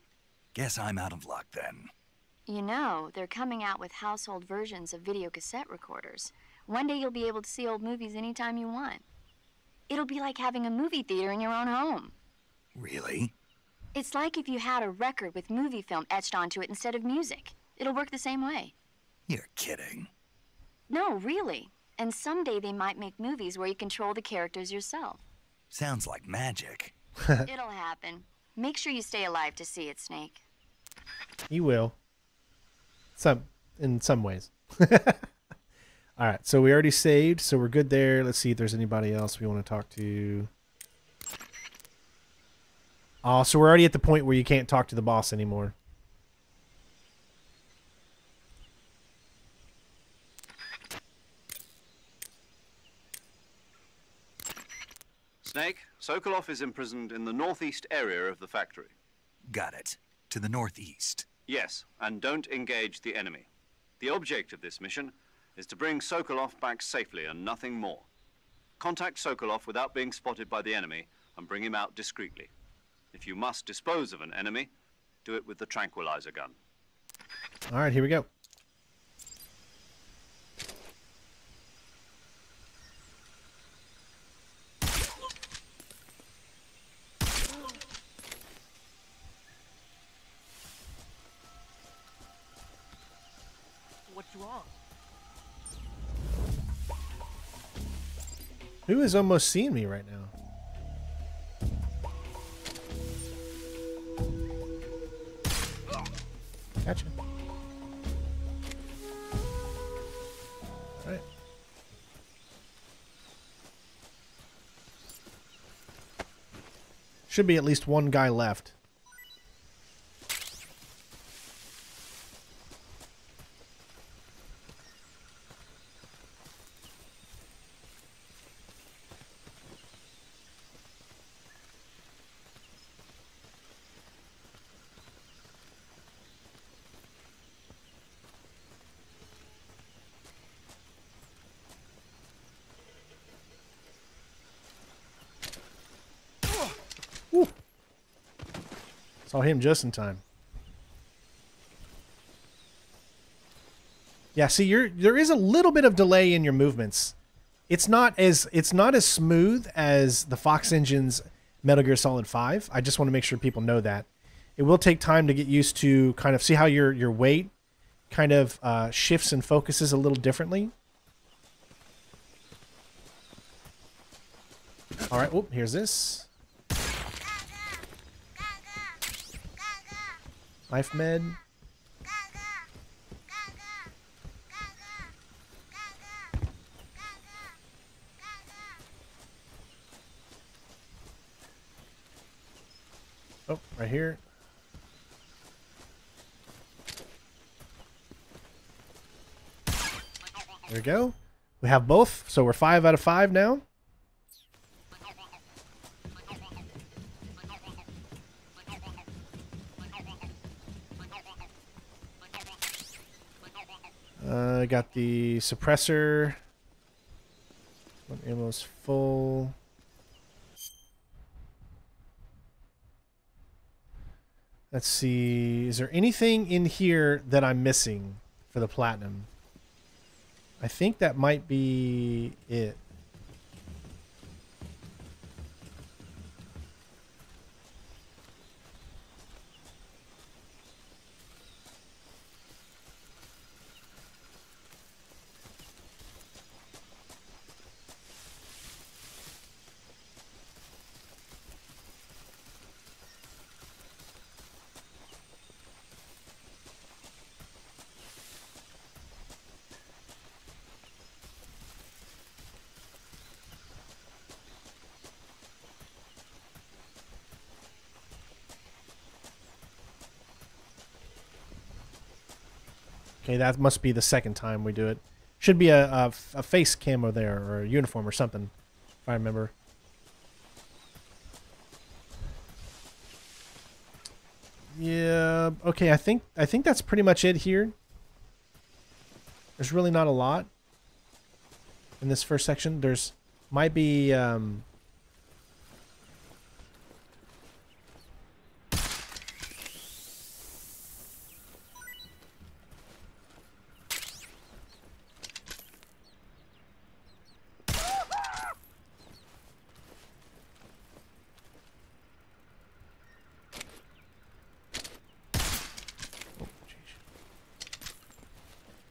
Guess I'm out of luck then. You know, they're coming out with household versions of video cassette recorders. One day you'll be able to see old movies anytime you want. It'll be like having a movie theater in your own home. Really? It's like if you had a record with movie film etched onto it instead of music. It'll work the same way. You're kidding. No, really. And someday they might make movies where you control the characters yourself. Sounds like magic. It'll happen. Make sure you stay alive to see it, Snake. He will. In some ways. All right, so we already saved, so we're good there. Let's see if there's anybody else we want to talk to. Oh, so we're already at the point where you can't talk to the boss anymore. Snake, Sokolov is imprisoned in the northeast area of the factory. Got it. To the northeast. Yes, and don't engage the enemy. The object of this mission is to bring Sokolov back safely and nothing more. Contact Sokolov without being spotted by the enemy and bring him out discreetly. If you must dispose of an enemy, do it with the tranquilizer gun. All right, here we go. Who is almost seeing me right now? Gotcha. All right. Should be at least one guy left. Woo. Saw him just in time. Yeah, see, there is a little bit of delay in your movements. It's not as smooth as the Fox Engine's Metal Gear Solid 5. I just want to make sure people know that. It will take time to get used to kind of see how your weight kind of shifts and focuses a little differently. All right, oh, here's this. Life med. Oh, right here. There we go. We have both, so we're 5 out of 5 now. Got the suppressor. One ammo's full. Let's see. Is there anything in here that I'm missing for the platinum? I think that might be it. Okay, that must be the second time we do it. Should be a face camo there, or a uniform or something, if I remember. Yeah, okay, I think that's pretty much it here. There's really not a lot in this first section. There's might be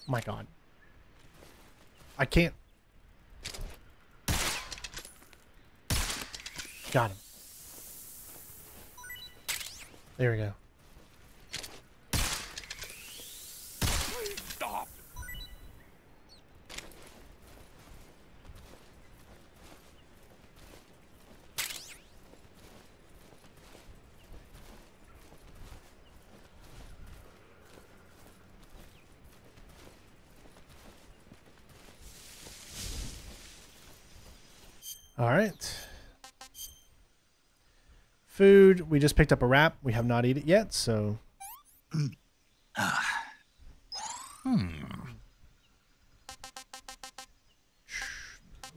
my God. I can't. Got him. There we go. Stop. All right. Food. We just picked up a wrap. We have not eaten it yet, so. We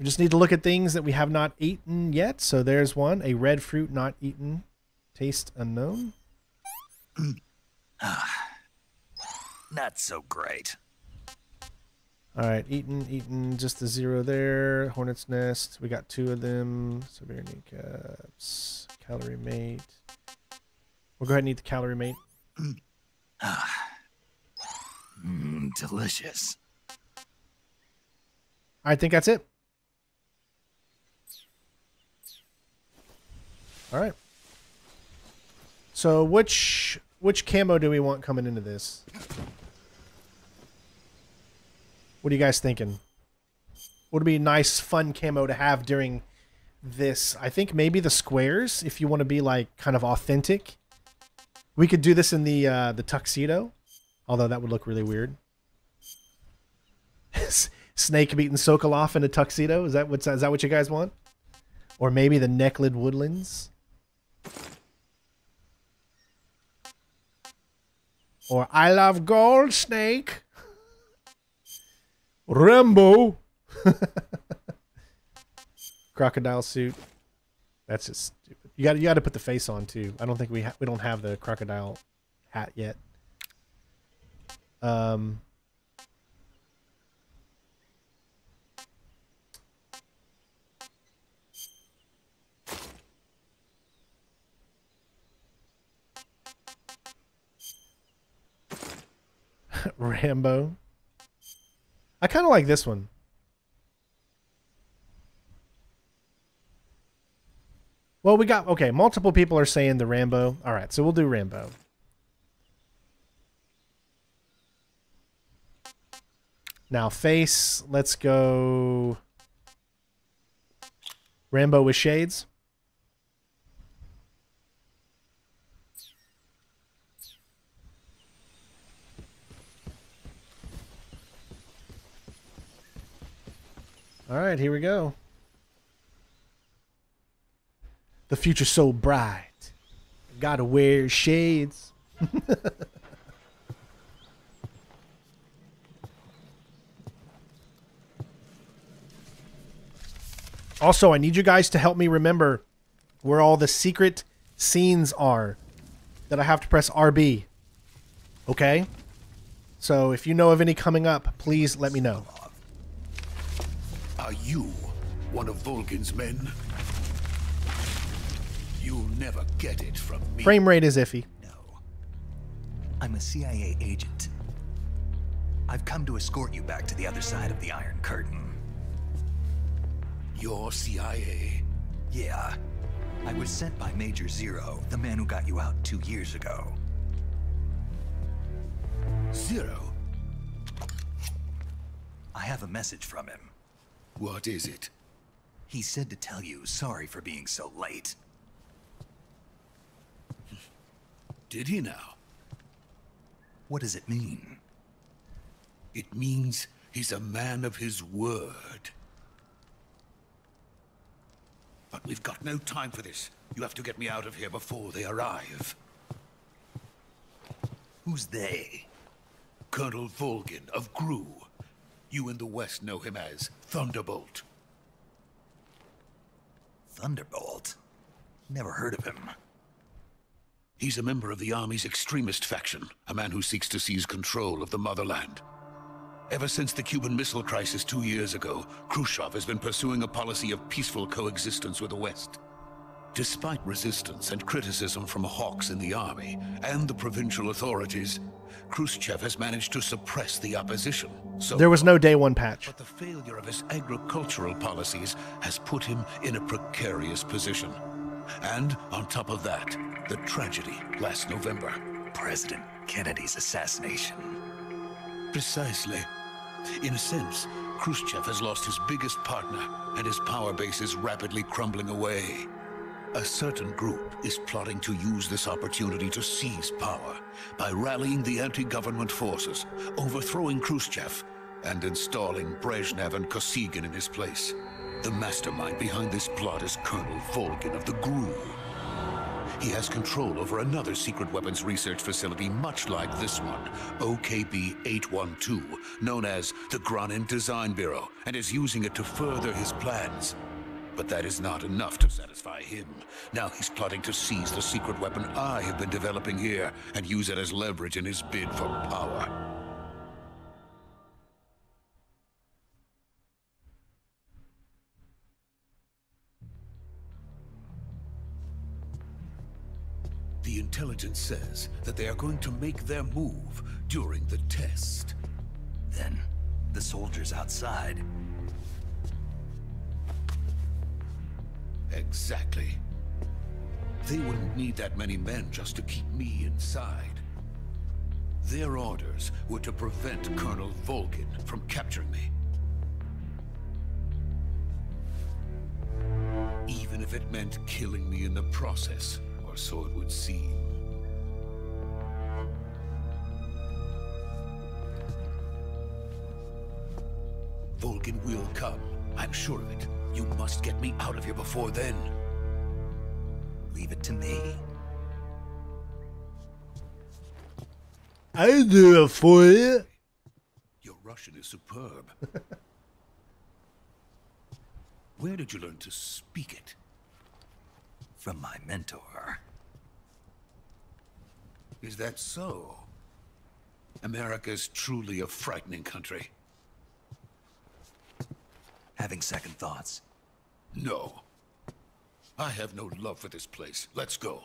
just need to look at things that we have not eaten yet. So there's one. A red fruit not eaten. Taste unknown. Not so great. All right, eaten, just the 0 there. Hornet's nest, we got 2 of them. Severe kneecaps, calorie mate. We'll go ahead and eat the calorie mate. Delicious. I think that's it. All right. So which camo do we want coming into this? What are you guys thinking? Would be a nice, fun camo to have during this? I think maybe the squares, if you want to be like kind of authentic. We could do this in the tuxedo, although that would look really weird. Snake beating Sokolov in a tuxedo. Is that what you guys want? Or maybe the Necklid Woodlands. Or I love gold, Snake. Rambo. Crocodile suit. That's just stupid. You got to put the face on too. I don't think we don't have the crocodile hat yet. Rambo. I kind of like this one. Well, we got, okay, multiple people are saying the Rambo. All right, so we'll do Rambo. Now, face, let's go Rambo with shades. All right, here we go. The future's so bright. Gotta wear shades. Also, I need you guys to help me remember where all the secret scenes are that I have to press RB. Okay? So if you know of any coming up, please let me know. Are you one of Volgin's men? You'll never get it from me. Frame rate is iffy. No. I'm a CIA agent. I've come to escort you back to the other side of the Iron Curtain. You're CIA? Yeah. I was sent by Major Zero, the man who got you out 2 years ago. Zero? I have a message from him. What is it? He said to tell you sorry for being so late. Did he now? What does it mean? It means he's a man of his word. But we've got no time for this. You have to get me out of here before they arrive. Who's they? Colonel Volgin of GRU. You in the West know him as Thunderbolt. Thunderbolt? Never heard of him. He's a member of the Army's extremist faction, a man who seeks to seize control of the motherland. Ever since the Cuban Missile Crisis 2 years ago, Khrushchev has been pursuing a policy of peaceful coexistence with the West. Despite resistance and criticism from hawks in the army and the provincial authorities, Khrushchev has managed to suppress the opposition. So there was no day one patch. But the failure of his agricultural policies has put him in a precarious position. And on top of that, the tragedy last November. President Kennedy's assassination. Precisely. In a sense, Khrushchev has lost his biggest partner, and his power base is rapidly crumbling away. A certain group is plotting to use this opportunity to seize power by rallying the anti-government forces, overthrowing Khrushchev, and installing Brezhnev and Kosygin in his place. The mastermind behind this plot is Colonel Volgin of the GRU. He has control over another secret weapons research facility much like this one, OKB-812, known as the Granin Design Bureau, and is using it to further his plans. But that is not enough to satisfy him. Now he's plotting to seize the secret weapon I have been developing here and use it as leverage in his bid for power. The intelligence says that they are going to make their move during the test. Then, the soldiers outside. Exactly. They wouldn't need that many men just to keep me inside. Their orders were to prevent Colonel Volgin from capturing me. Even if it meant killing me in the process, or so it would seem. Volgin will come. I'm sure of it. You must get me out of here before then. Leave it to me. I do it for you. Your Russian is superb. Where did you learn to speak it? From my mentor. Is that so? America's truly a frightening country. Having second thoughts? No. I have no love for this place. Let's go.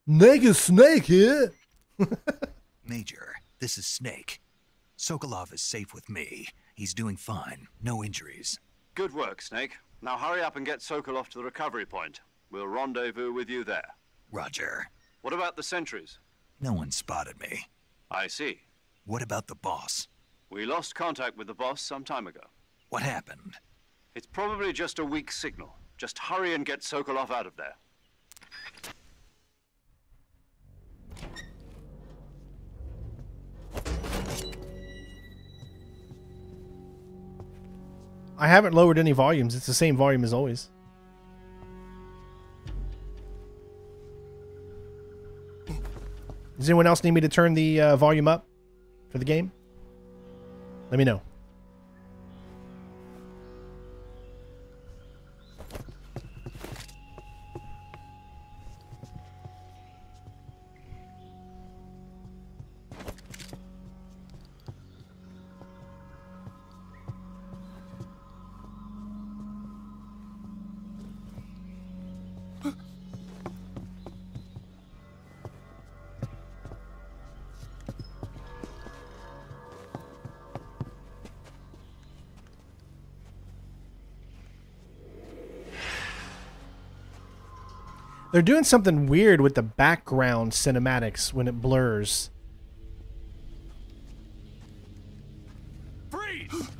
Naked Snake here. Major, this is Snake. Sokolov is safe with me. He's doing fine. No injuries. Good work, Snake. Now hurry up and get Sokolov to the recovery point. We'll rendezvous with you there. Roger. What about the sentries? No one spotted me. I see. What about the boss? We lost contact with the boss some time ago. What happened? It's probably just a weak signal. Just hurry and get Sokolov out of there. I haven't lowered any volumes. It's the same volume as always. Does anyone else need me to turn the volume up for the game? Let me know. They're doing something weird with the background cinematics when it blurs. Freeze!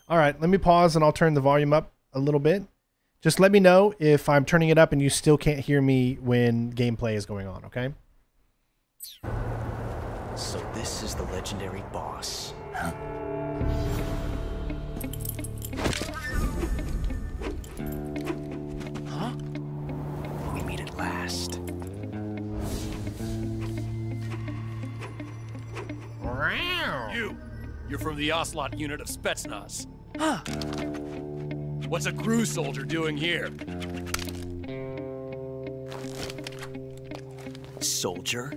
All right, let me pause and I'll turn the volume up a little bit. Just let me know if I'm turning it up and you still can't hear me when gameplay is going on, okay? So this is the legendary boss. Huh? Huh? We meet at last. You're from the Ocelot unit of Spetsnaz. Huh. What's a crew soldier doing here? Soldier?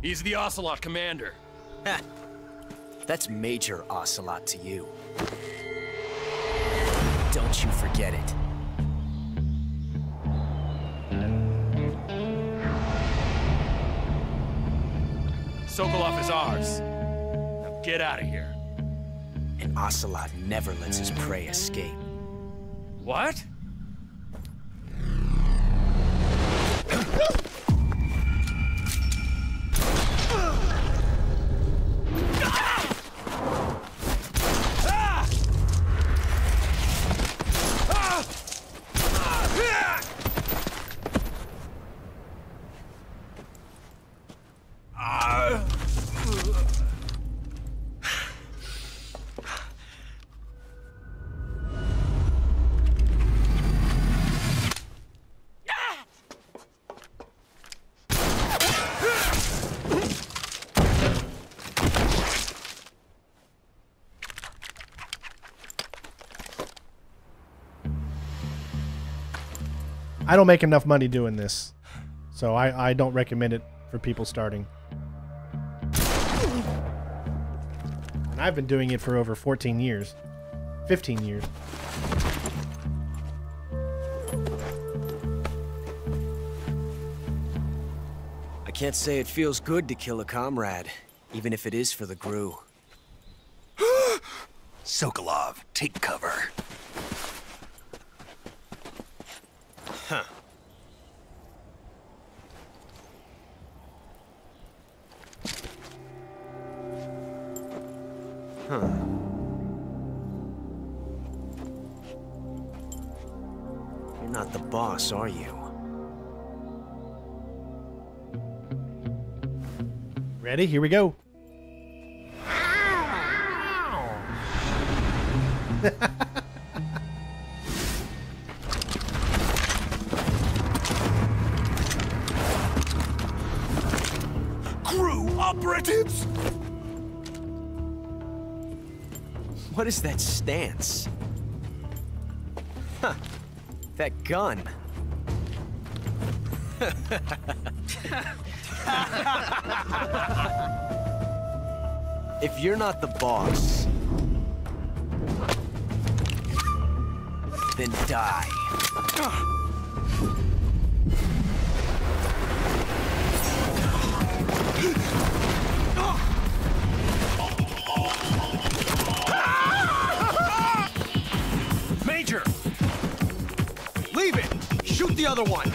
He's the Ocelot commander. Ha! That's Major Ocelot to you. Don't you forget it. Sokolov is ours. Now get out of here. And Ocelot never lets his prey escape. What? I don't make enough money doing this, so I don't recommend it for people starting. And I've been doing it for over 14 years. 15 years. I can't say it feels good to kill a comrade, even if it is for the GRU. Sokolov, take cover. Huh. Huh. You're not the boss, are you? Ready? Here we go. GRU operatives! What is that stance? Huh. That gun. If you're not the boss, then die. Major! Leave it! Shoot the other one!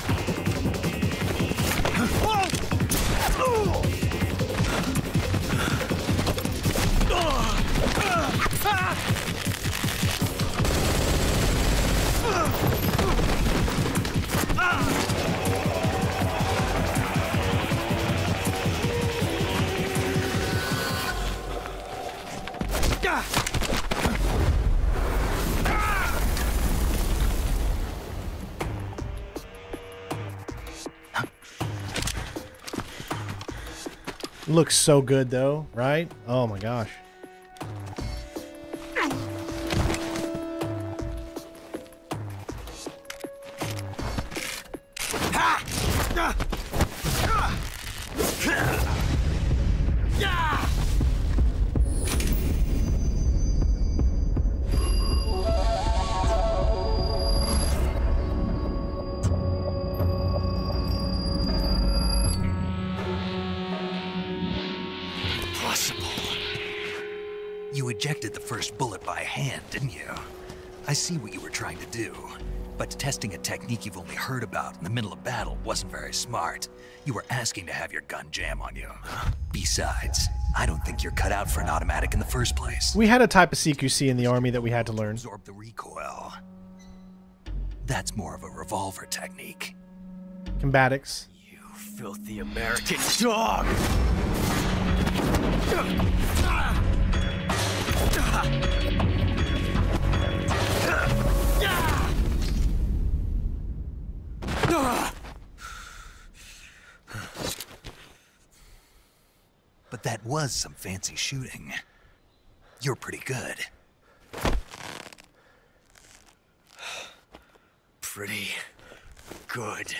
Looks so good though, right? Oh my gosh. You ejected the first bullet by hand, didn't you? I see what you were trying to do, but testing a technique you've only heard about in the middle of battle wasn't very smart. You were asking to have your gun jam on you. Besides, I don't think you're cut out for an automatic in the first place. We had a type of CQC in the army that we had to learn. Absorb the recoil. That's more of a revolver technique. Combatics. You filthy American dog! But that was some fancy shooting. You're pretty good. Pretty good.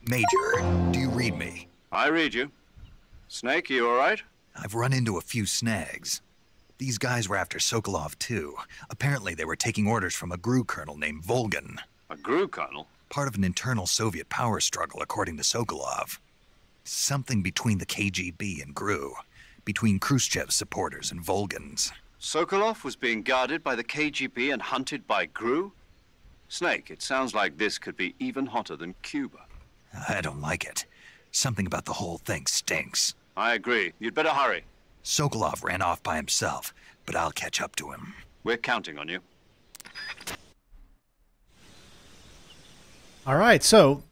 Major, do you read me? I read you. Snake, you all right? I've run into a few snags. These guys were after Sokolov too. Apparently they were taking orders from a GRU colonel named Volgin. A GRU colonel? Part of an internal Soviet power struggle, according to Sokolov. Something between the KGB and GRU. Between Khrushchev's supporters and Volgin's. Sokolov was being guarded by the KGB and hunted by GRU? Snake, it sounds like this could be even hotter than Cuba. I don't like it. Something about the whole thing stinks. I agree. You'd better hurry. Sokolov ran off by himself, but I'll catch up to him. We're counting on you. All right, so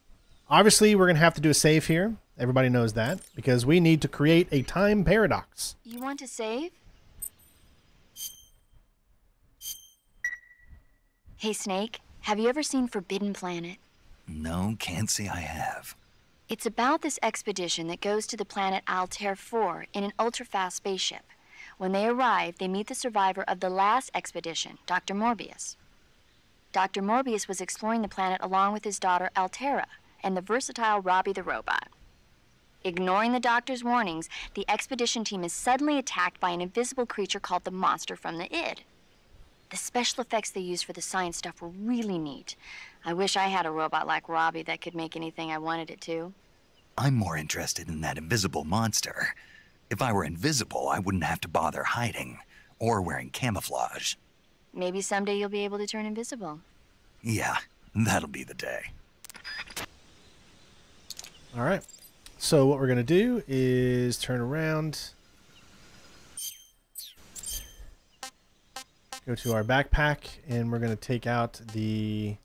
obviously we're going to have to do a save here. Everybody knows that, because we need to create a time paradox. You want to save? Hey, Snake, have you ever seen Forbidden Planet? No, can't say I have. It's about this expedition that goes to the planet Altair 4 in an ultra-fast spaceship. When they arrive, they meet the survivor of the last expedition, Dr. Morbius. Dr. Morbius was exploring the planet along with his daughter Altera and the versatile Robbie the robot. Ignoring the doctor's warnings, the expedition team is suddenly attacked by an invisible creature called the Monster from the Id. The special effects they used for the science stuff were really neat. I wish I had a robot like Robbie that could make anything I wanted it to. I'm more interested in that invisible monster. If I were invisible, I wouldn't have to bother hiding or wearing camouflage. Maybe someday you'll be able to turn invisible. Yeah, that'll be the day. All right. So what we're going to do is turn around, go to our backpack, and we're going to take out the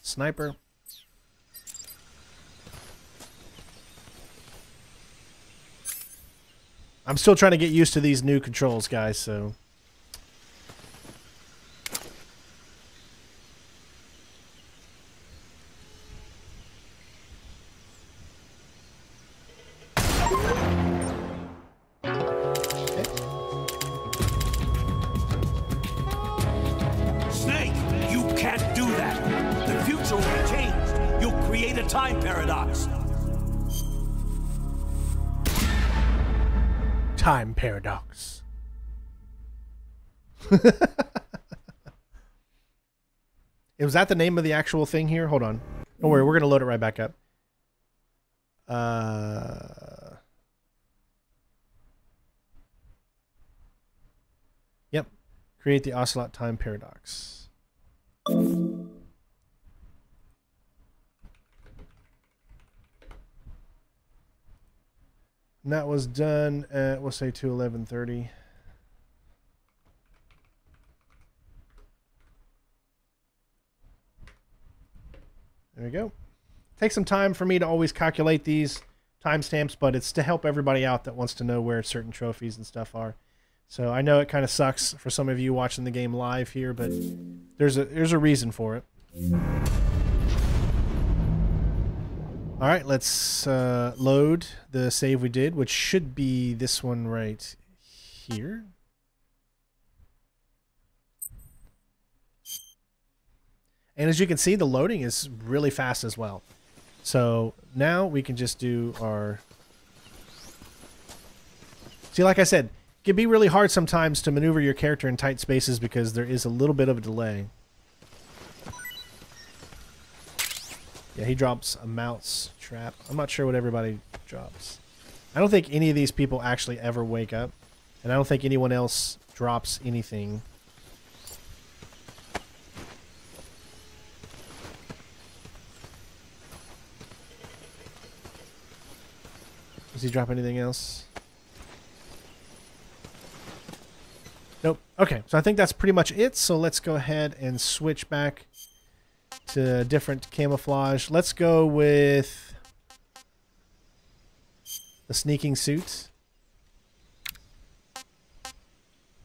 sniper. I'm still trying to get used to these new controls, guys, so... Snake, you can't do that. The future will be changed. You'll create a time paradox. Time paradox. Was that the name of the actual thing here? Hold on. Don't worry, we're going to load it right back up. Yep. Create the Ocelot time paradox. And that was done at, we'll say, 2:11:30. There we go. Takes some time for me to always calculate these timestamps, but it's to help everybody out that wants to know where certain trophies and stuff are. So I know it kind of sucks for some of you watching the game live here, but there's a reason for it. All right, let's load the save we did, which should be this one right here. And as you can see, the loading is really fast as well. So now we can just do our... See, like I said, it can be really hard sometimes to maneuver your character in tight spaces because there is a little bit of a delay. Yeah, he drops a mouse trap. I'm not sure what everybody drops. I don't think any of these people actually ever wake up. And I don't think anyone else drops anything. Does he drop anything else? Nope. Okay, so I think that's pretty much it. So let's go ahead and switch back to different camouflage. Let's go with the sneaking suit.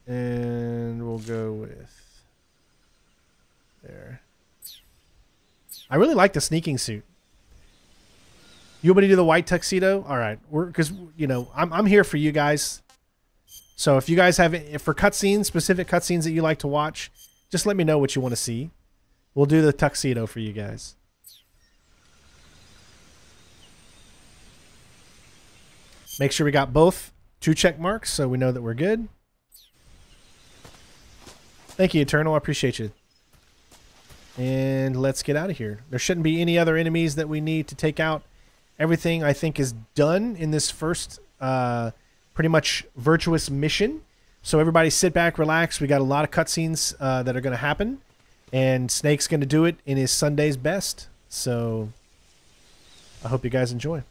And we'll go with there. I really like the sneaking suit. You want me to do the white tuxedo? All right, because you know I'm here for you guys. So if you guys have for cutscenes, specific cutscenes that you like to watch, just let me know what you want to see. We'll do the tuxedo for you guys. Make sure we got both 2 check marks so we know that we're good. Thank you, Eternal. I appreciate you. And let's get out of here. There shouldn't be any other enemies that we need to take out. Everything, I think, is done in this first pretty much virtuous mission. So everybody sit back, relax. We got a lot of cutscenes that are going to happen. And Snake's going to do it in his Sunday's best. So I hope you guys enjoy.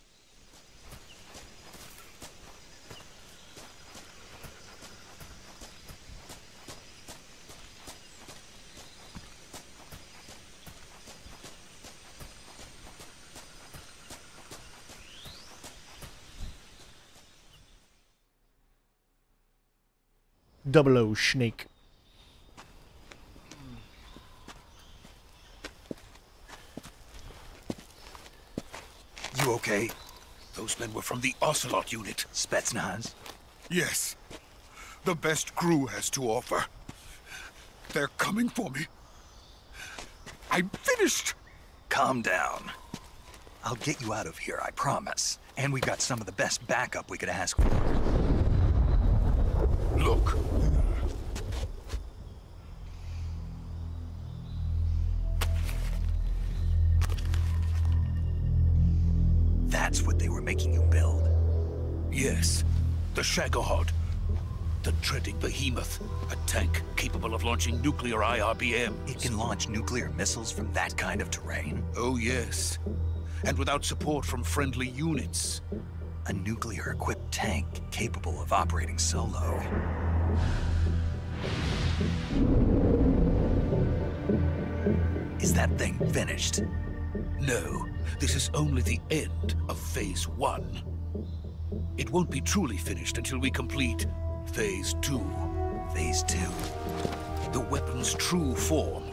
00 Snake. You okay? Those men were from the Ocelot unit. Spetsnaz? Yes. The best crew has to offer. They're coming for me. I'm finished. Calm down. I'll get you out of here, I promise. And we've got some of the best backup we could ask for. Look. That's what they were making you build? Yes. The Shagohod. The treading behemoth. A tank capable of launching nuclear IRBMs. It can launch nuclear missiles from that kind of terrain? Oh, yes. And without support from friendly units. A nuclear-equipped tank capable of operating solo. Is that thing finished? No. This is only the end of Phase 1. It won't be truly finished until we complete Phase 2. Phase 2? The weapon's true form.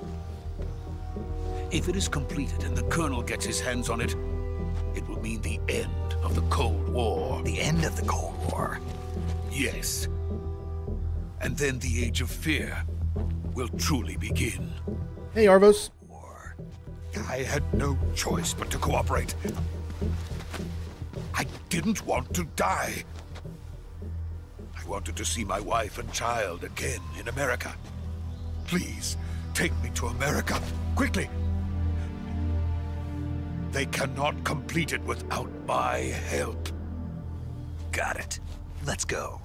If it is completed and the Colonel gets his hands on it, it will mean the end of the Cold War. The end of the Cold War? Yes. And then the Age of Fear will truly begin. Hey, Arvos. I had no choice but to cooperate. I didn't want to die. I wanted to see my wife and child again in America. Please, take me to America, quickly. They cannot complete it without my help. Got it. Let's go.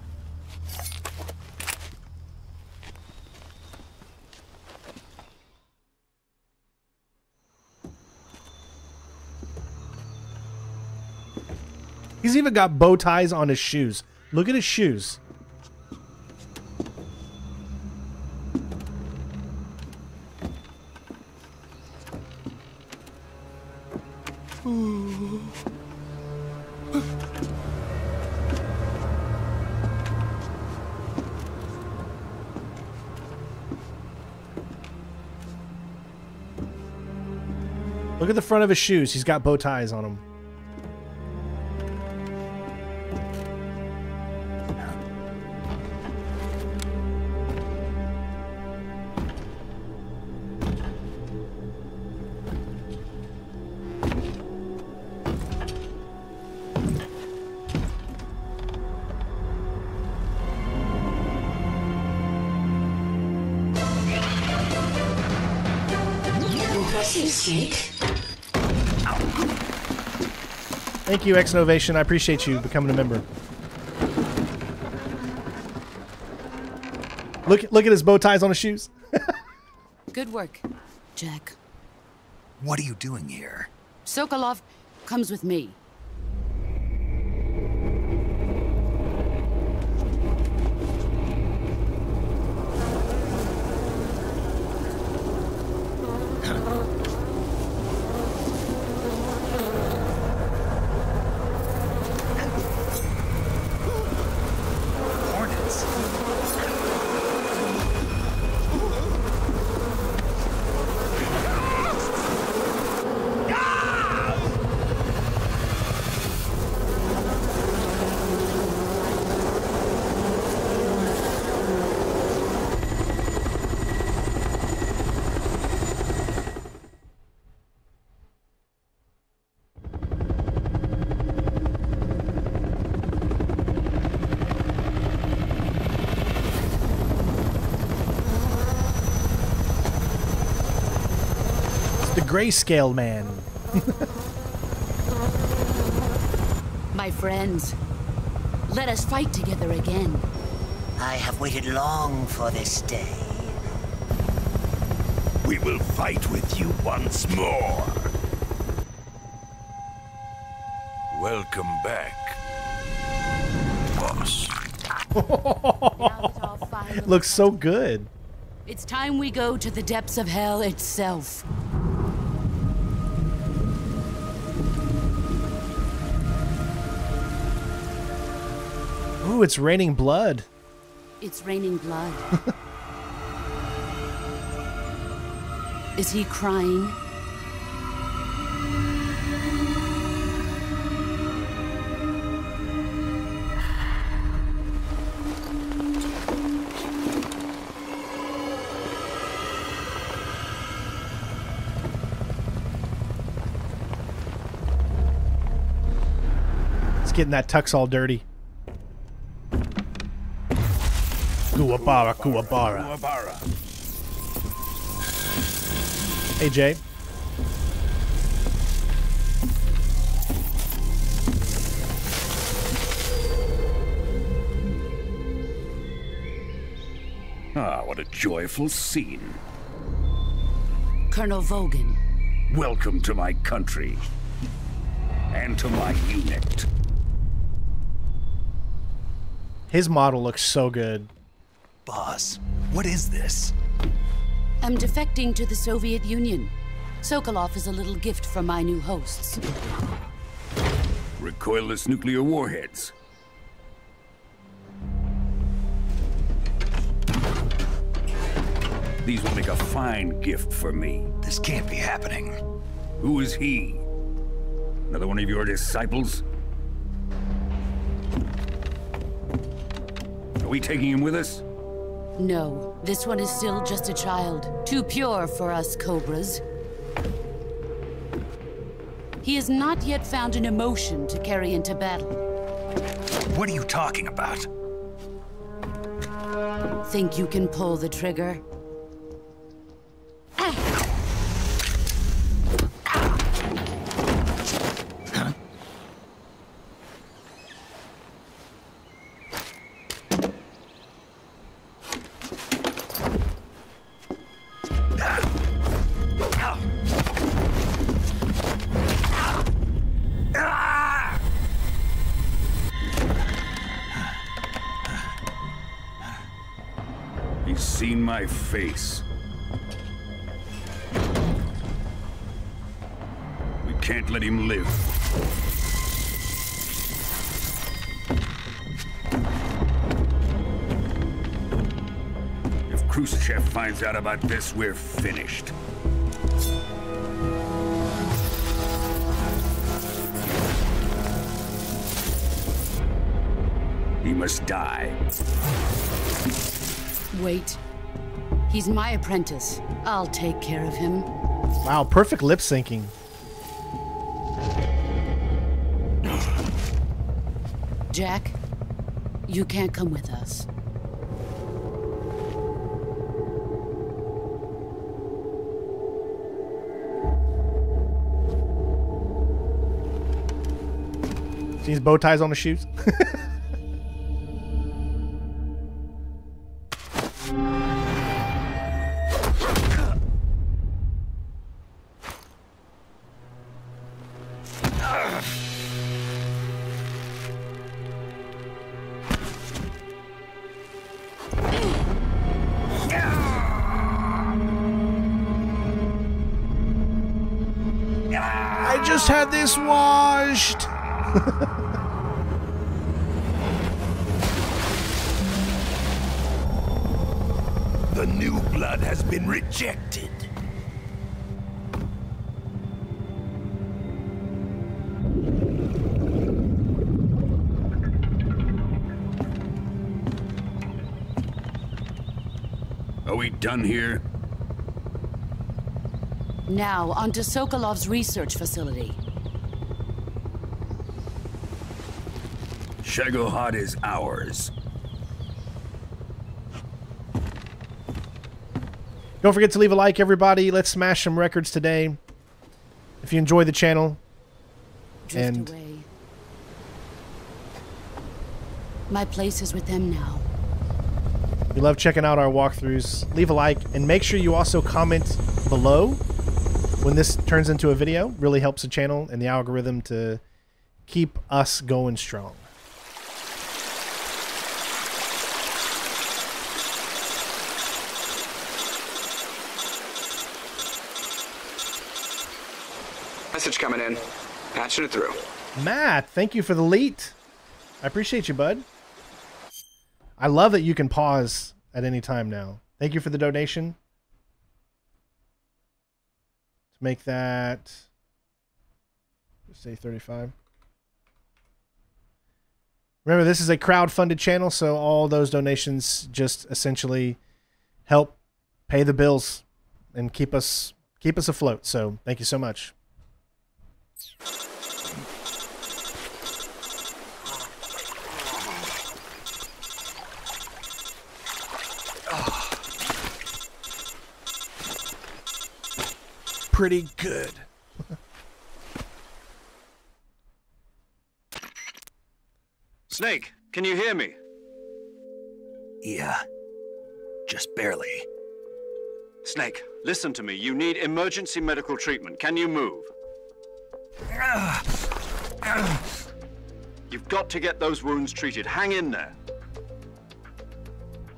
He's even got bow ties on his shoes. Look at his shoes. Look at the front of his shoes. He's got bow ties on them. Thank you, X-Novation. I appreciate you becoming a member. Look at his bow ties on his shoes. Good work, Jack. What are you doing here? Sokolov comes with me. Grayscale man. My friends, let us fight together again. I have waited long for this day. We will fight with you once more. Welcome back, boss. Looks so good. It's time we go to the depths of hell itself. Ooh, it's raining blood. It's raining blood. Is he crying? It's getting that tux all dirty. Kuwabara, Kuwabara. Hey, Jay. Ah, what a joyful scene. Colonel Vogan. Welcome to my country. And to my unit. His model looks so good. Boss, what is this? I'm defecting to the Soviet Union. Sokolov is a little gift from my new hosts. Recoilless nuclear warheads. These will make a fine gift for me. This can't be happening. Who is he? Another one of your disciples? Are we taking him with us? No, this one is still just a child. Too pure for us Cobras. He has not yet found an emotion to carry into battle. What are you talking about? Think you can pull the trigger? He's seen my face. We can't let him live. If Khrushchev finds out about this, we're finished. He must die. Wait. He's my apprentice. I'll take care of him. Wow, perfect lip syncing. Jack, you can't come with us. See his bow ties on his shoes? I just had this washed. The new blood has been rejected. Are we done here? Now, onto Sokolov's research facility. Shagohod is ours. Don't forget to leave a like, everybody. Let's smash some records today. If you enjoy the channel. Drift away. My place is with them now. We love checking out our walkthroughs. Leave a like and make sure you also comment below when this turns into a video. Really helps the channel and the algorithm to keep us going strong. Message coming in. Patching it through. Matt, thank you for the lead. I appreciate you, bud. I love that you can pause at any time now. Thank you for the donation. To make that, let's say 35. Remember, this is a crowd-funded channel, so all those donations just essentially help pay the bills and keep us afloat. So thank you so much. Pretty good. Snake, can you hear me? Yeah. Just barely. Snake, listen to me. You need emergency medical treatment. Can you move? You've got to get those wounds treated. Hang in there.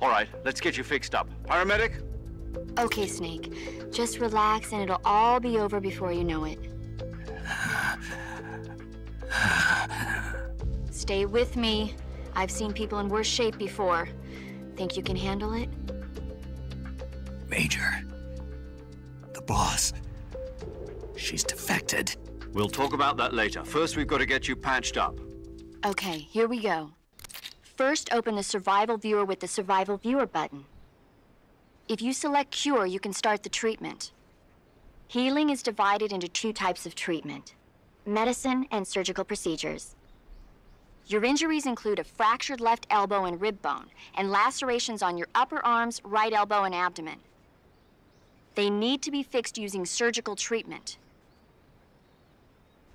All right, let's get you fixed up. Paramedic? Okay, Snake. Just relax and it'll all be over before you know it. Stay with me. I've seen people in worse shape before. Think you can handle it? Major. The boss. She's defected. We'll talk about that later. First, we've got to get you patched up. Okay, here we go. First, open the survival viewer with the survival viewer button. If you select cure, you can start the treatment. Healing is divided into 2 types of treatment: medicine and surgical procedures. Your injuries include a fractured left elbow and rib bone, and lacerations on your upper arms, right elbow, and abdomen. They need to be fixed using surgical treatment.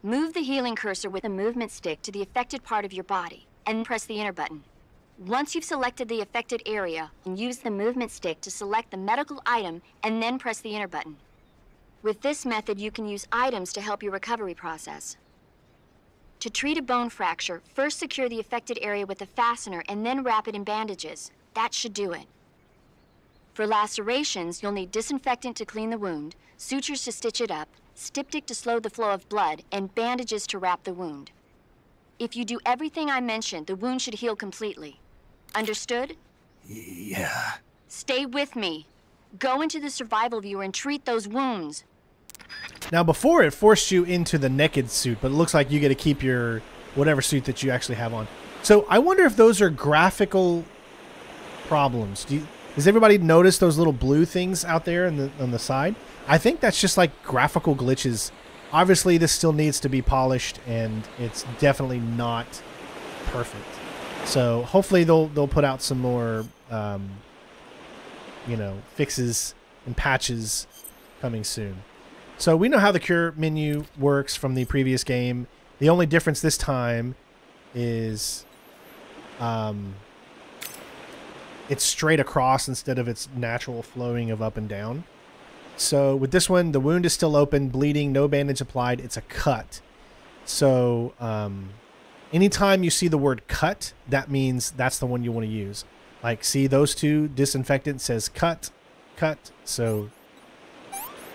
Move the healing cursor with a movement stick to the affected part of your body, and press the enter button. Once you've selected the affected area, use the movement stick to select the medical item, and then press the enter button. With this method, you can use items to help your recovery process. To treat a bone fracture, first secure the affected area with a fastener and then wrap it in bandages. That should do it. For lacerations, you'll need disinfectant to clean the wound, sutures to stitch it up, styptic to slow the flow of blood, and bandages to wrap the wound. If you do everything I mentioned, the wound should heal completely. Understood? Yeah. Stay with me. Go into the survival viewer and treat those wounds. Now, before it forced you into the naked suit, but it looks like you get to keep your whatever suit that you actually have on. So I wonder if those are graphical problems. Does everybody notice those little blue things out there on the side? I think that's just like graphical glitches. Obviously, this still needs to be polished, and it's definitely not perfect. So hopefully they'll put out some more, fixes and patches coming soon. So we know how the cure menu works from the previous game. The only difference this time is it's straight across instead of its natural flowing of up and down. So with this one, the wound is still open, bleeding, no bandage applied. It's a cut. So anytime you see the word cut, that means that's the one you want to use. Like, see those two, disinfectant says cut, cut. So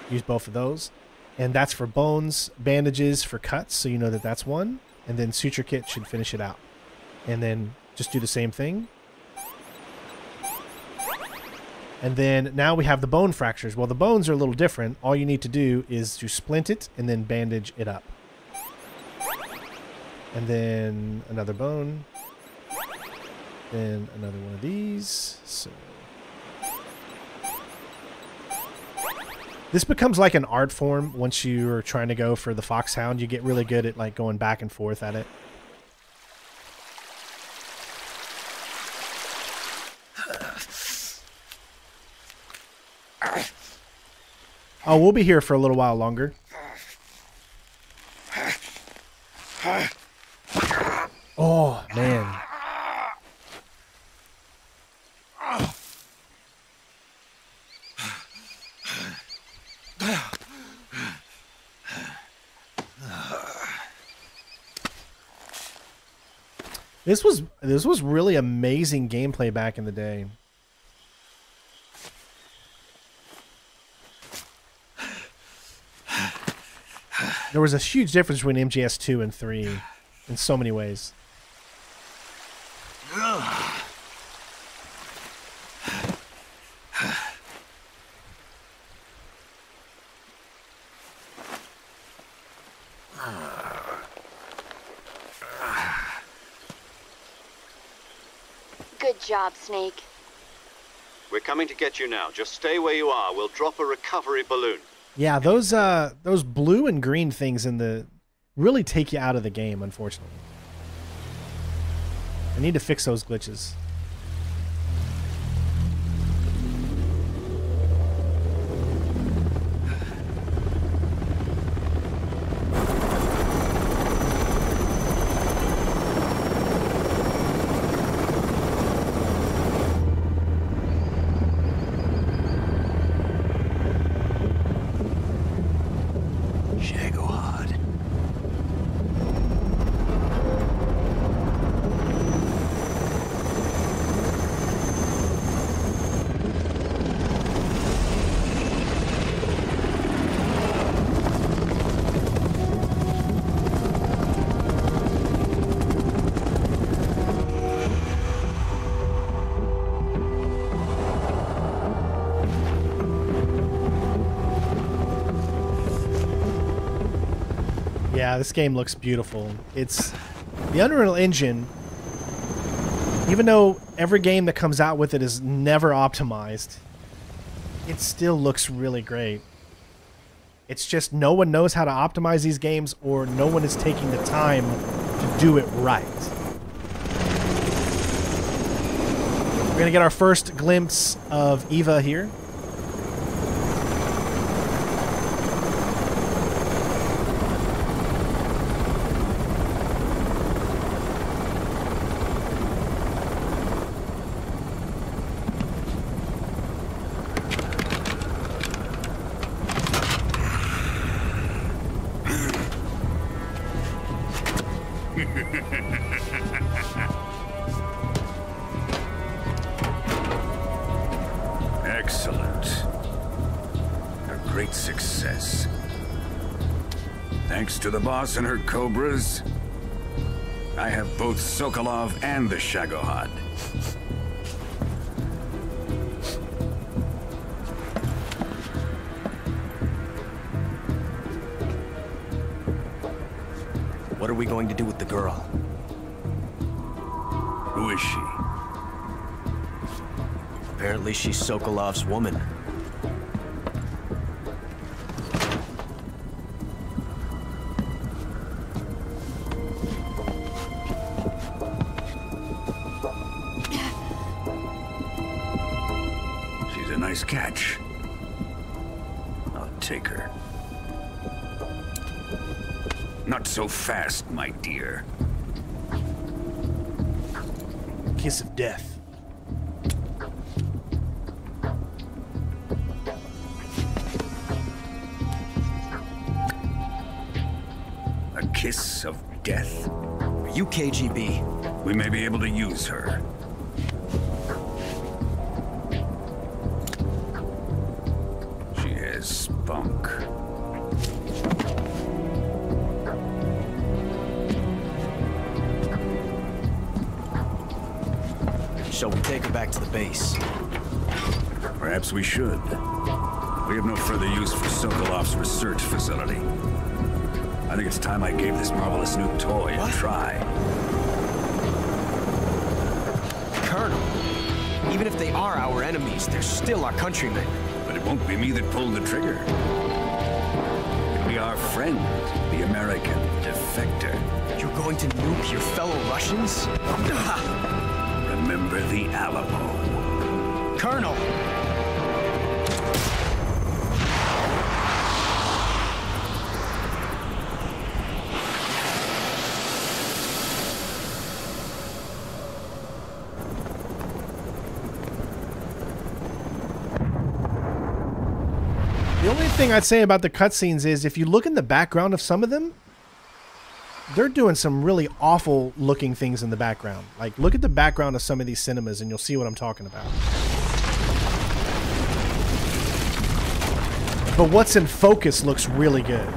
use both of those. And that's for bones, bandages for cuts. So you know that that's one. And then suture kit should finish it out. And then just do the same thing. And then now we have the bone fractures. Well, the bones are a little different. All you need to do is to splint it and then bandage it up. And then another bone. Then another one of these. So this becomes like an art form once you're trying to go for the foxhound. You get really good at like going back and forth at it. Oh, we'll be here for a little while longer. Oh, man. This was really amazing gameplay back in the day. There was a huge difference between MGS 2 and 3 in so many ways. Good job, Snake. We're coming to get you now. Just stay where you are. We'll drop a recovery balloon. Yeah, those blue and green things in the really take you out of the game, unfortunately. I need to fix those glitches. Yeah, this game looks beautiful. It's the Unreal Engine, even though every game that comes out with it is never optimized, it still looks really great. It's just no one knows how to optimize these games, or no one is taking the time to do it right. We're gonna get our first glimpse of Eva here. Excellent. A great success. Thanks to the boss and her cobras, I have both Sokolov and the Shagohod. What are we going to do with the girl? Who is she? Apparently she's Sokolov's woman. She's a nice catch. I'll take her. Not so fast, my dear. Kiss of death. A kiss of death? Are you KGB? We may be able to use her. She has spunk. Shall we take her back to the base? Perhaps we should. We have no further use for Sokolov's research facility. I think it's time I gave this marvelous new toy a try. Colonel, even if they are our enemies, they're still our countrymen. But it won't be me that pulled the trigger. It'll be our friend, the American defector. You're going to nuke your fellow Russians? Remember the Alamo. Colonel! The only thing I'd say about the cutscenes is if you look in the background of some of them, they're doing some really awful looking things in the background. Like, look at the background of some of these cinemas and you'll see what I'm talking about. But what's in focus looks really good.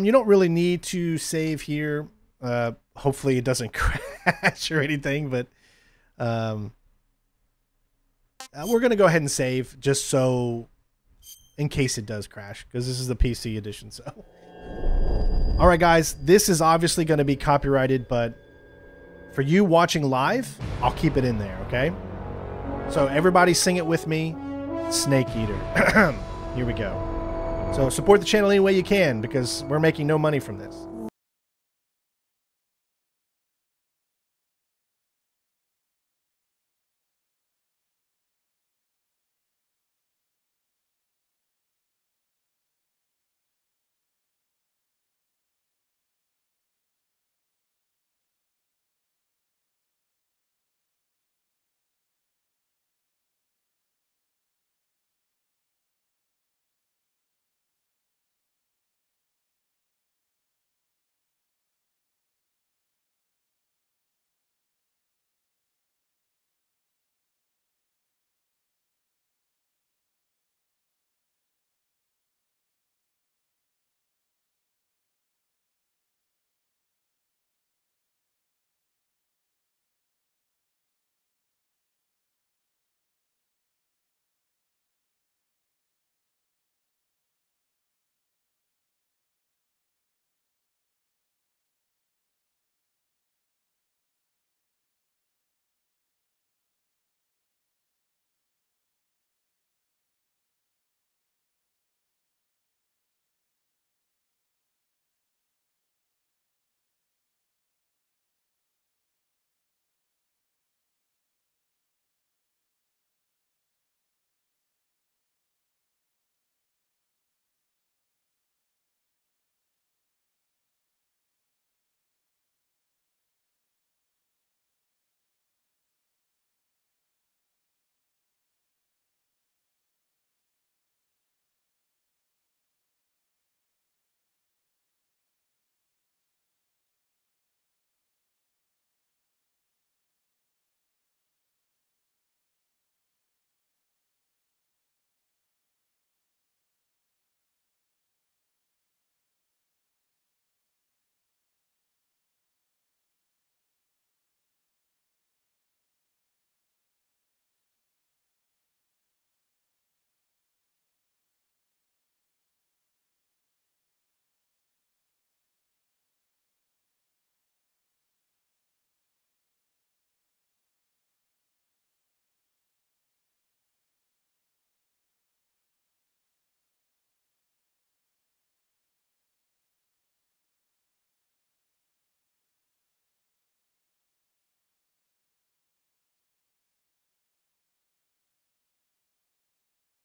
You don't really need to save here. Hopefully it doesn't crash or anything, but we're going to go ahead and save just so in case it does crash, because this is the PC edition. So, all right, guys, this is obviously going to be copyrighted, but for you watching live, I'll keep it in there, okay? So everybody sing it with me. Snake Eater. Here we go. So support the channel any way you can, because we're making no money from this.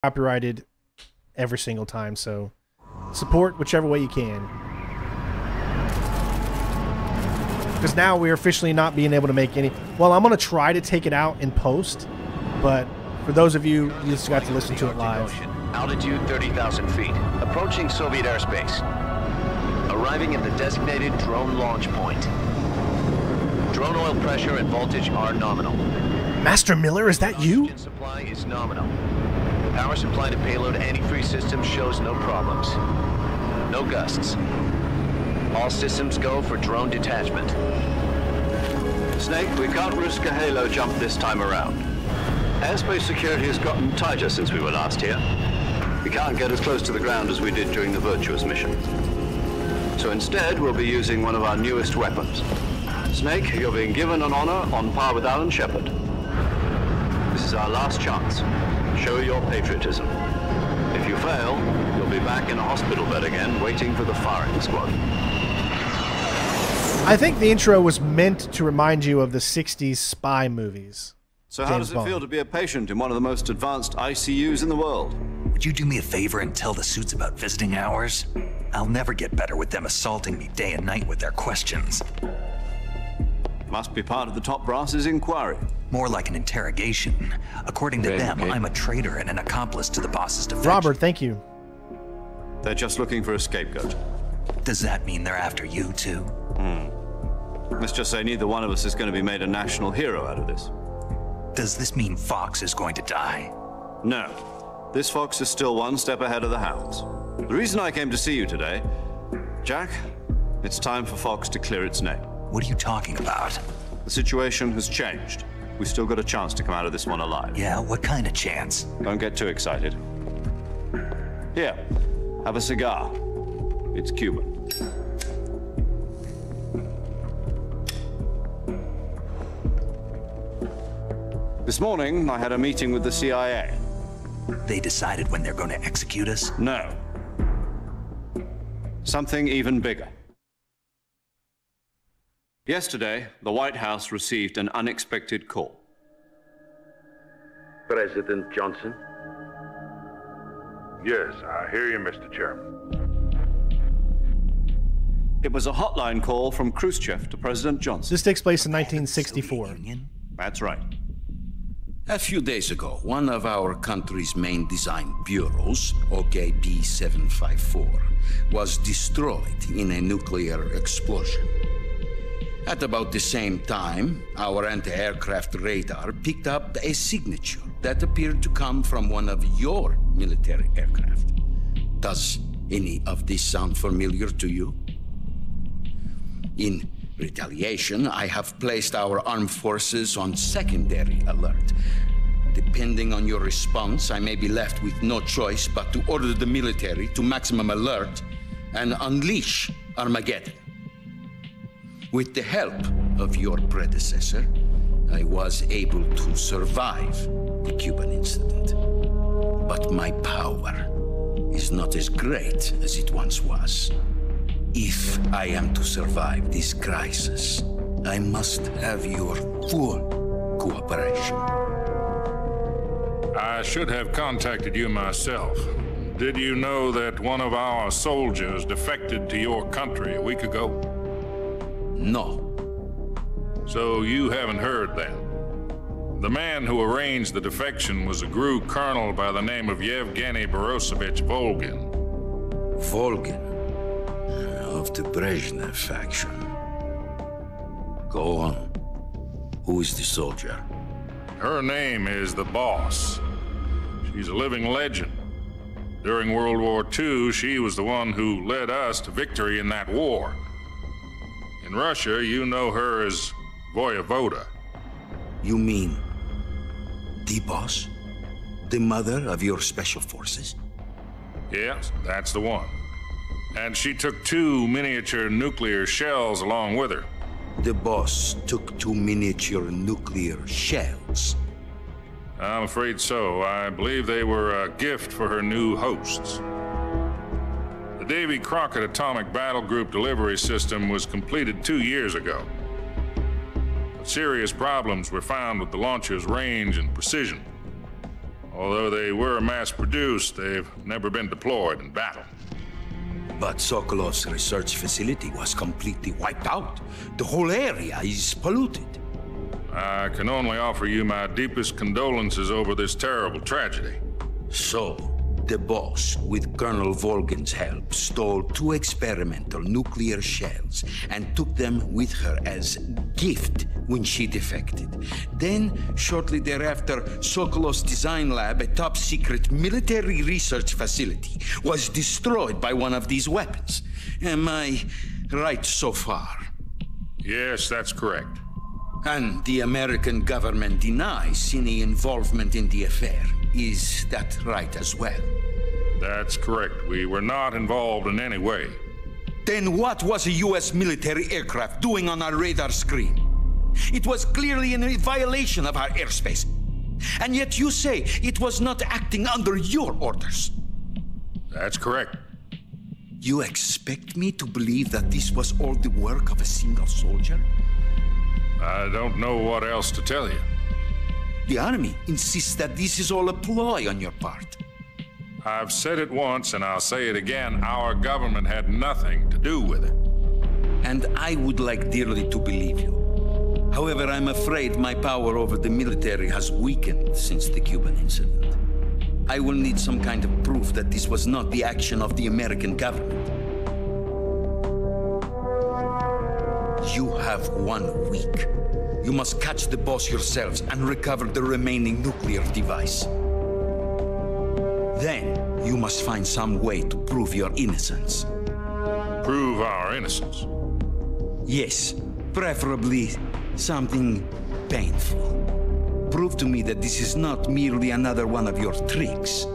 Copyrighted every single time, so support whichever way you can. Because now we're officially not being able to make any... Well, I'm going to try to take it out in post, but for those of you who just got to listen to it live... Altitude 30,000 feet. Approaching Soviet airspace. Arriving at the designated drone launch point. Drone oil pressure and voltage are nominal. Master Miller, is that you? Oxygen supply is nominal. Power supply to payload antifreeze system shows no problems. No gusts. All systems go for drone detachment. Snake, we can't risk a halo jump this time around. Airspace security has gotten tighter since we were last here. We can't get as close to the ground as we did during the Virtuous mission. So instead, we'll be using one of our newest weapons. Snake, you're being given an honor on par with Alan Shepard. This is our last chance. Show your patriotism. If you fail, you'll be back in a hospital bed again, waiting for the firing squad. I think the intro was meant to remind you of the 60s spy movies. So how does it feel to be a patient in one of the most advanced ICUs in the world? Would you do me a favor and tell the suits about visiting hours? I'll never get better with them assaulting me day and night with their questions. Must be part of the top brass's inquiry. More like an interrogation. According to them, I'm a traitor and an accomplice to the boss's defense. Robert, thank you. They're just looking for a scapegoat. Does that mean they're after you too? Let's just say neither one of us is going to be made a national hero out of this. Does this mean Fox is going to die? No. This Fox is still one step ahead of the hounds. The reason I came to see you today Jack, it's time for Fox to clear its name. What are you talking about? The situation has changed. We've still got a chance to come out of this one alive. Yeah, what kind of chance? Don't get too excited. Here, have a cigar. It's Cuban. This morning, I had a meeting with the CIA. They decided when they're going to execute us? No. Something even bigger. Yesterday, the White House received an unexpected call. President Johnson? Yes, I hear you, Mr. Chairman. It was a hotline call from Khrushchev to President Johnson. This takes place in 1964. That's right. A few days ago, one of our country's main design bureaus, OKB 754, was destroyed in a nuclear explosion. At about the same time, our anti-aircraft radar picked up a signature that appeared to come from one of your military aircraft. Does any of this sound familiar to you? In retaliation, I have placed our armed forces on secondary alert. Depending on your response, I may be left with no choice but to order the military to maximum alert and unleash Armageddon. With the help of your predecessor, I was able to survive the Cuban incident. But my power is not as great as it once was. If I am to survive this crisis, I must have your full cooperation. I should have contacted you myself. Did you know that one of our soldiers defected to your country a week ago? No. So you haven't heard then? The man who arranged the defection was a GRU colonel by the name of Yevgeny Borisovich Volgin. Volgin? Of the Brezhnev faction. Go on. Who is the soldier? Her name is the Boss. She's a living legend. During World War II, she was the one who led us to victory in that war. In Russia, you know her as Voyevoda. You mean the Boss? The mother of your special forces? Yes, that's the one. And she took 2 miniature nuclear shells along with her. The Boss took 2 miniature nuclear shells? I'm afraid so. I believe they were a gift for her new hosts. The Davy Crockett Atomic Battle Group delivery system was completed 2 years ago. But serious problems were found with the launcher's range and precision. Although they were mass-produced, they've never been deployed in battle. But Sokolov's research facility was completely wiped out. The whole area is polluted. I can only offer you my deepest condolences over this terrible tragedy. So, the Boss, with Colonel Volgin's help, stole 2 experimental nuclear shells and took them with her as gift when she defected. Then, shortly thereafter, Sokolov's design lab, a top-secret military research facility, was destroyed by one of these weapons. Am I right so far? Yes, that's correct. And the American government denies any involvement in the affair. Is that right as well? That's correct. We were not involved in any way. Then what was a U.S. military aircraft doing on our radar screen? It was clearly in violation of our airspace. And yet you say it was not acting under your orders. That's correct. You expect me to believe that this was all the work of a single soldier? I don't know what else to tell you. The Army insists that this is all a ploy on your part. I've said it once and I'll say it again. Our government had nothing to do with it. And I would like dearly to believe you. However, I'm afraid my power over the military has weakened since the Cuban incident. I will need some kind of proof that this was not the action of the American government. You have 1 week. You must catch the Boss yourselves and recover the remaining nuclear device. Then, you must find some way to prove your innocence. Prove our innocence. Yes, preferably something painful. Prove to me that this is not merely another one of your tricks.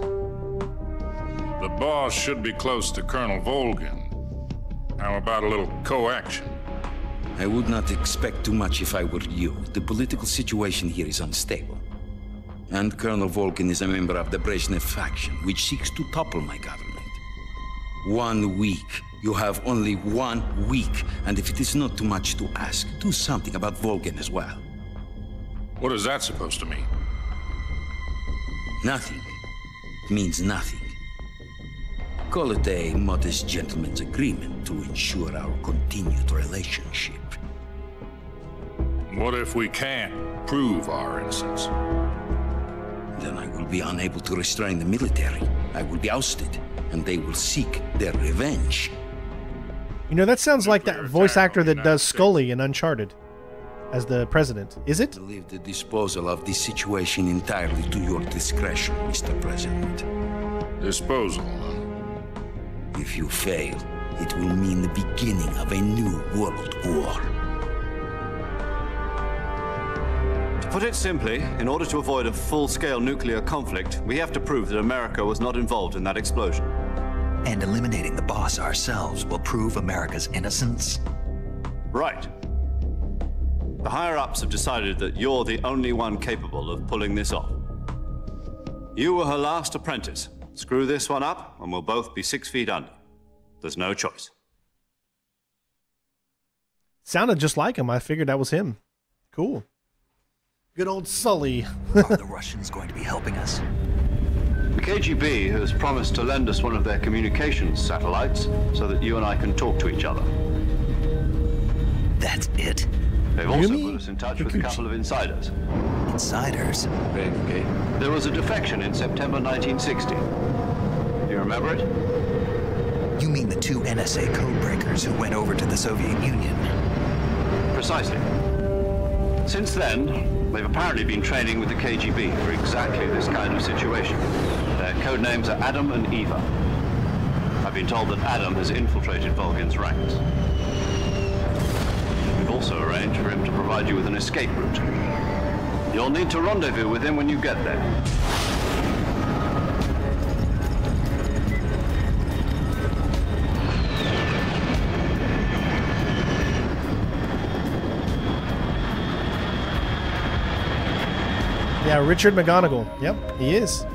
The boss should be close to Colonel Volgin. How about a little co-action? I would not expect too much if I were you. The political situation here is unstable. And Colonel Volgin is a member of the Brezhnev faction, which seeks to topple my government. 1 week. You have only 1 week. And if it is not too much to ask, do something about Volgin as well. What is that supposed to mean? Nothing. It means nothing. Call it a modest gentleman's agreement to ensure our continued relationship. What if we can't prove our innocence? Then I will be unable to restrain the military. I will be ousted, and they will seek their revenge. You know, that sounds like that voice actor that does Scully in Uncharted as the president. Is it? I leave the disposal of this situation entirely to your discretion, Mr. President. Disposal? If you fail, it will mean the beginning of a new world war. To put it simply, in order to avoid a full-scale nuclear conflict, we have to prove that America was not involved in that explosion. And eliminating the boss ourselves will prove America's innocence? Right. The higher-ups have decided that you're the only one capable of pulling this off. You were her last apprentice. Screw this one up, and we'll both be 6 feet under. There's no choice. Sounded just like him. I figured that was him. Cool. Good old Sully. Are the Russians going to be helping us? The KGB has promised to lend us one of their communications satellites so that you and I can talk to each other. That's it? They've also put us in touch with a couple of insiders. Insiders? There was a defection in September 1960. Do you remember it? You mean the 2 NSA codebreakers who went over to the Soviet Union? Precisely. Since then, they've apparently been training with the KGB for exactly this kind of situation. Their code names are Adam and Eva. I've been told that Adam has infiltrated Volgin's ranks. We've also arranged for him to provide you with an escape route. You'll need to rendezvous with him when you get there. Yeah, Richard McGonigal. Yep, he is.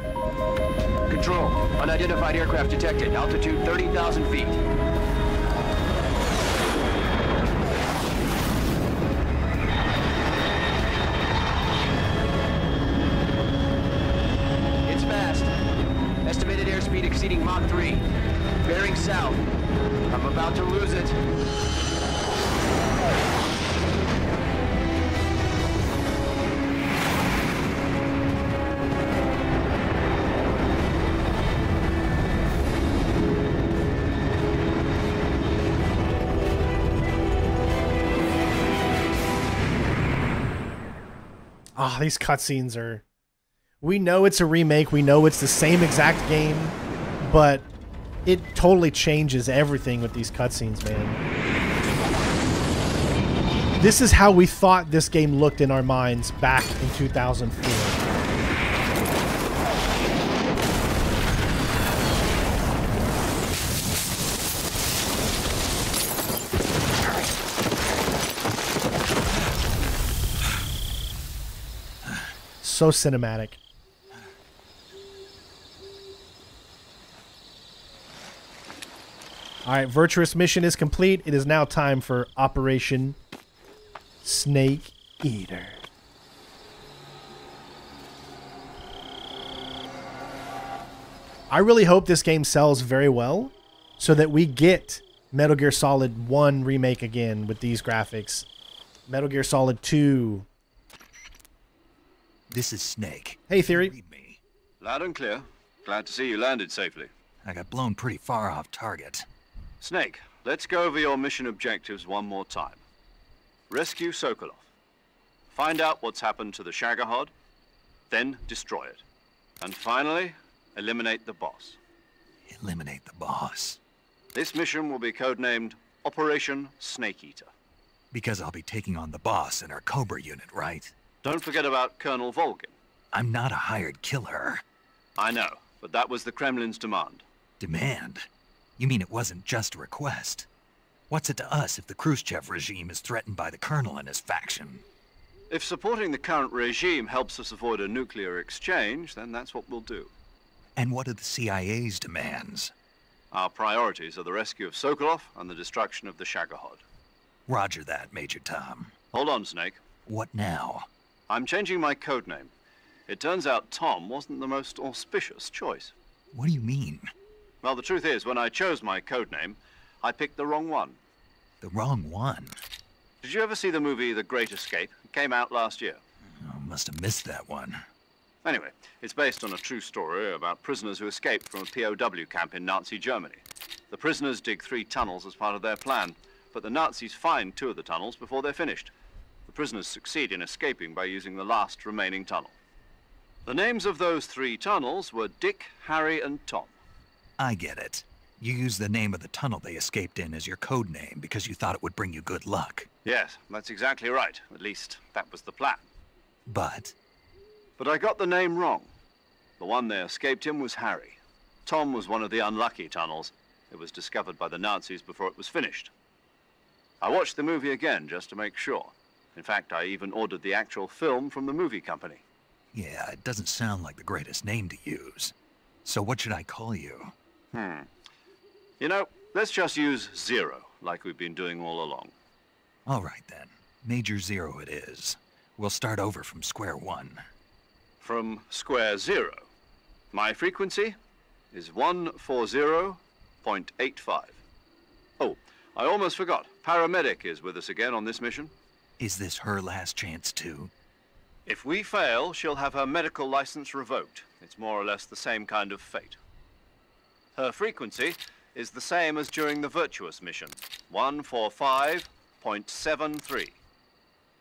Control. Unidentified aircraft detected. Altitude 30,000 feet. It's fast. Estimated airspeed exceeding Mach 3. Bearing south. I'm about to lose it. Ah, these cutscenes are... We know it's a remake. We know it's the same exact game, but it totally changes everything with these cutscenes, man. This is how we thought this game looked in our minds back in 2004. So cinematic. All right, Virtuous mission is complete. It is now time for Operation Snake Eater. I really hope this game sells very well so that we get Metal Gear Solid 1 remake again with these graphics. Metal Gear Solid 2. This is Snake. Hey, Theory. Loud and clear. Glad to see you landed safely. I got blown pretty far off target. Snake, let's go over your mission objectives one more time. Rescue Sokolov. Find out what's happened to the Shagohod, then destroy it. And finally, eliminate the boss. Eliminate the boss. This mission will be codenamed Operation Snake Eater. Because I'll be taking on the boss in our Cobra unit, right? Don't forget about Colonel Volgin. I'm not a hired killer. I know, but that was the Kremlin's demand. Demand? You mean it wasn't just a request? What's it to us if the Khrushchev regime is threatened by the Colonel and his faction? If supporting the current regime helps us avoid a nuclear exchange, then that's what we'll do. And what are the CIA's demands? Our priorities are the rescue of Sokolov and the destruction of the Shagohod. Roger that, Major Tom. Hold on, Snake. What now? I'm changing my codename. It turns out Tom wasn't the most auspicious choice. What do you mean? Well, the truth is, when I chose my codename, I picked the wrong one. The wrong one? Did you ever see the movie The Great Escape? It came out last year. Oh, must have missed that one. Anyway, it's based on a true story about prisoners who escaped from a POW camp in Nazi Germany. The prisoners dig 3 tunnels as part of their plan, but the Nazis find 2 of the tunnels before they're finished. The prisoners succeed in escaping by using the last remaining tunnel. The names of those 3 tunnels were Dick, Harry, and Tom. I get it. You used the name of the tunnel they escaped in as your code name because you thought it would bring you good luck. Yes, that's exactly right. At least, that was the plan. But I got the name wrong. The one they escaped in was Harry. Tom was one of the unlucky tunnels. It was discovered by the Nazis before it was finished. I watched the movie again just to make sure. In fact, I even ordered the actual film from the movie company. yeah, it doesn't sound like the greatest name to use. So what should I call you? You know, let's just use Zero, like we've been doing all along. All right, then. Major Zero it is. We'll start over from square one. From square 0. My frequency is 140.85. Oh, I almost forgot. Paramedic is with us again on this mission. Is this her last chance, too? If we fail, she'll have her medical license revoked. It's more or less the same kind of fate. Her frequency is the same as during the Virtuous mission, 145.73.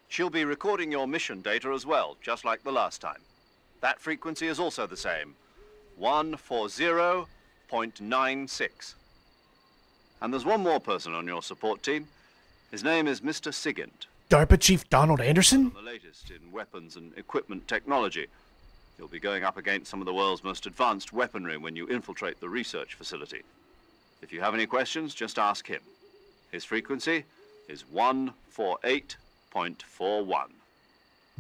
She'll be recording your mission data as well, just like the last time. That frequency is also the same, 140.96. And there's one more person on your support team. His name is Mr. Sigint. DARPA Chief Donald Anderson? The latest in weapons and equipment technology. You'll be going up against some of the world's most advanced weaponry when you infiltrate the research facility. If you have any questions, just ask him. His frequency is 148.41.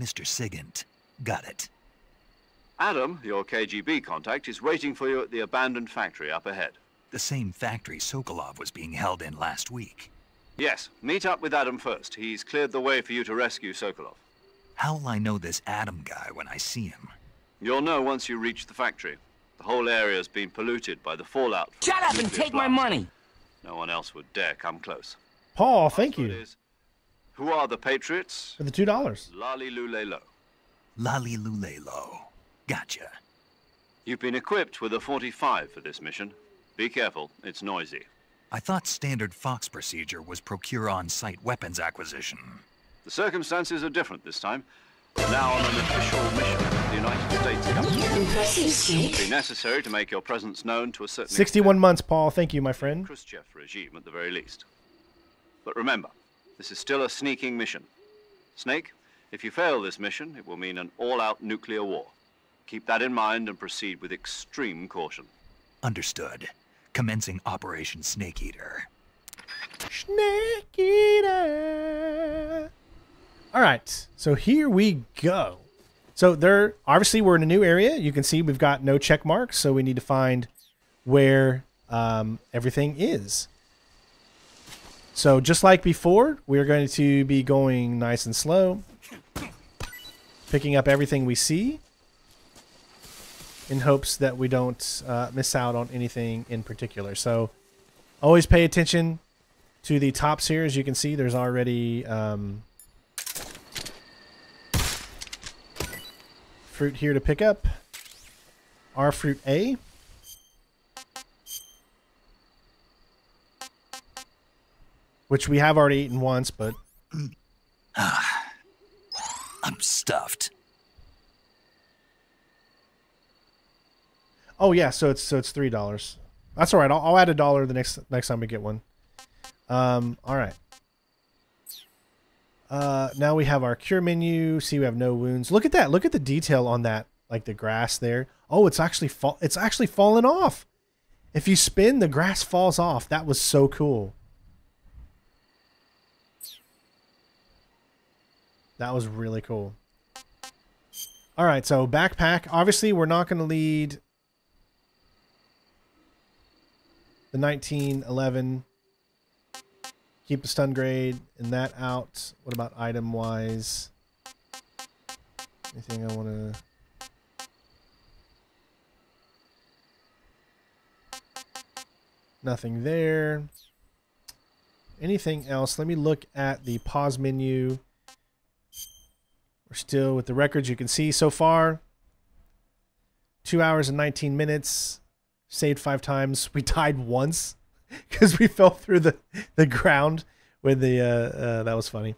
Mr. Sigint. Got it. Adam, your KGB contact, is waiting for you at the abandoned factory up ahead. The same factory Sokolov was being held in last week. Yes, meet up with Adam first. He's cleared the way for you to rescue Sokolov. How'll I know this Adam guy when I see him? You'll know once you reach the factory. The whole area's been polluted by the fallout from Shut up and take my money! No one else would dare come close. Paul, thank you. Is, who are the Patriots? For the $2. Lali Lulelo. Lali Lulelo. Gotcha. You've been equipped with a 45 for this mission. Be careful, it's noisy. I thought standard Fox procedure was procure on-site weapons acquisition. The circumstances are different this time. Now on an official mission of the United States government. It will be necessary to make your presence known to a certain 61 months, Paul. Thank you, my friend. Khrushchev regime at the very least. But remember, this is still a sneaking mission. Snake, if you fail this mission, it will mean an all-out nuclear war. Keep that in mind and proceed with extreme caution. Understood. Commencing Operation Snake Eater. Snake Eater. All right, so here we go. So there, obviously, we're in a new area. You can see we've got no check marks, so we need to find where everything is. So just like before, we're going to be going nice and slow, picking up everything we see, in hopes that we don't miss out on anything in particular. So always pay attention to the tops here. As you can see, there's already fruit here to pick up. Our fruit A. Which we have already eaten once, but... I'm stuffed. Oh yeah, so it's $3. That's all right. I'll add $1 the next time we get one. All right. Now we have our cure menu. See, we have no wounds. Look at that. Look at the detail on that, like the grass there. Oh, it's actually fallen off. If you spin, the grass falls off. That was so cool. That was really cool. All right, so backpack. Obviously, we're not going to lead the 1911. Keep the stun grade and that out. What about item-wise? Anything I want to... Nothing there. Anything else? Let me look at the pause menu. We're still with the records you can see so far. 2 hours and 19 minutes. Saved 5 times. We died once because we fell through the ground with the that was funny.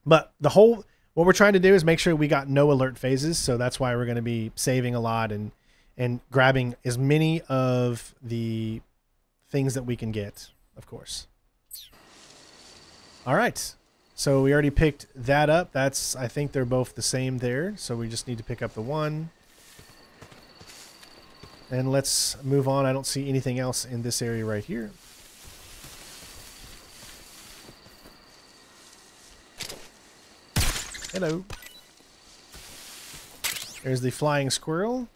But what we're trying to do is make sure we got no alert phases, so that's why we're going to be saving a lot and grabbing as many of the things that we can get, of course. All right. So we already picked that up. I think they're both the same there. So we just need to pick up the one. And let's move on. I don't see anything else in this area right here. Hello. There's the flying squirrel.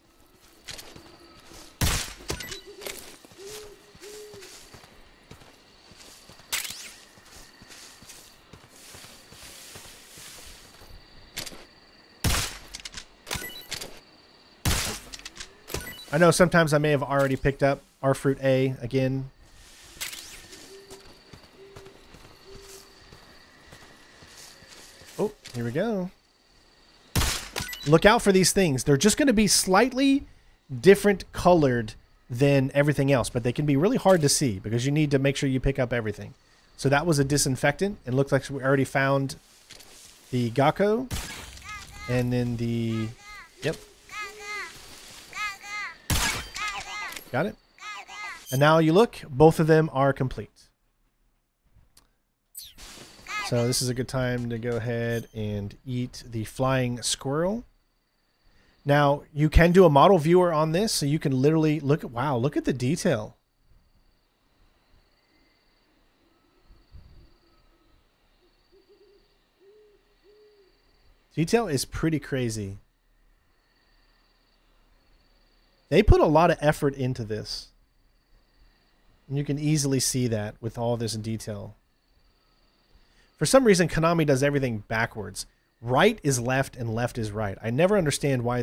I know sometimes I may have already picked up our fruit A again. Oh, here we go. Look out for these things. They're just going to be slightly different colored than everything else, but they can be really hard to see because you need to make sure you pick up everything. So that was a disinfectant. It looks like we already found the Gakko and then the... Yep. Got it? And now you look, both of them are complete. So this is a good time to go ahead and eat the flying squirrel. Now, you can do a model viewer on this, so you can literally look at, wow, look at the detail. Detail is pretty crazy. They put a lot of effort into this. And you can easily see that with all this detail. For some reason, Konami does everything backwards. Right is left and left is right. I never understand why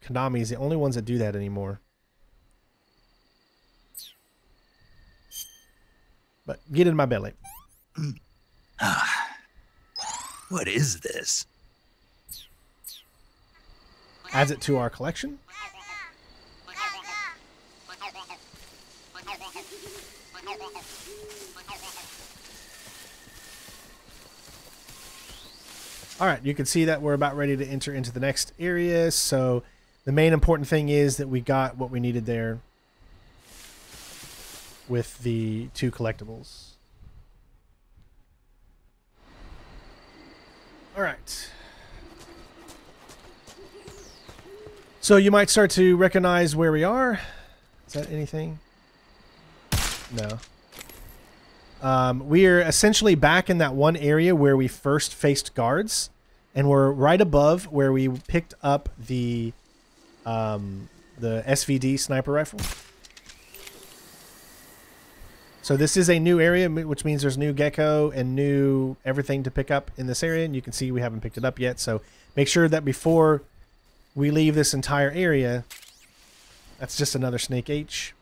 Konami is the only ones that do that anymore. But get in my belly. What is this? Adds it to our collection. All right, you can see that we're about ready to enter into the next area. So the main important thing is that we got what we needed there with the 2 collectibles. All right. So you might start to recognize where we are. Is that anything? No. We are essentially back in that one area where we first faced guards, and we're right above where we picked up the SVD sniper rifle. So this is a new area, which means there's new gecko and new everything to pick up in this area, and you can see we haven't picked it up yet. So make sure that before we leave this entire area, that's just another Snake H.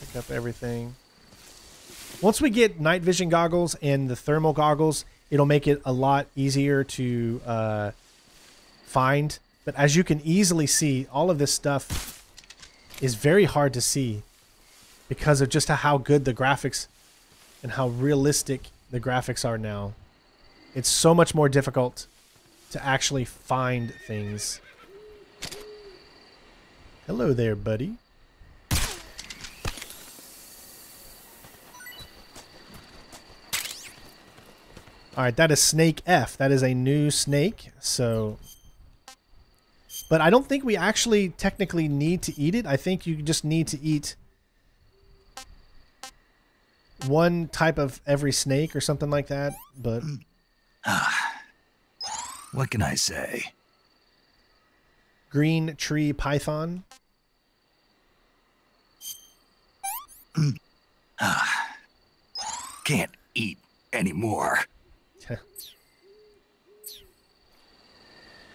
Pick up everything. Once we get night vision goggles and the thermal goggles, it'll make it a lot easier to find. But as you can easily see, all of this stuff is very hard to see because of just how good the graphics and how realistic the graphics are now. It's so much more difficult to actually find things. Hello there, buddy. Alright, that is Snake F. That is a new snake, so... But I don't think we actually technically need to eat it. I think you just need to eat one type of every snake or something like that, but... What can I say? Green tree python. Can't eat anymore.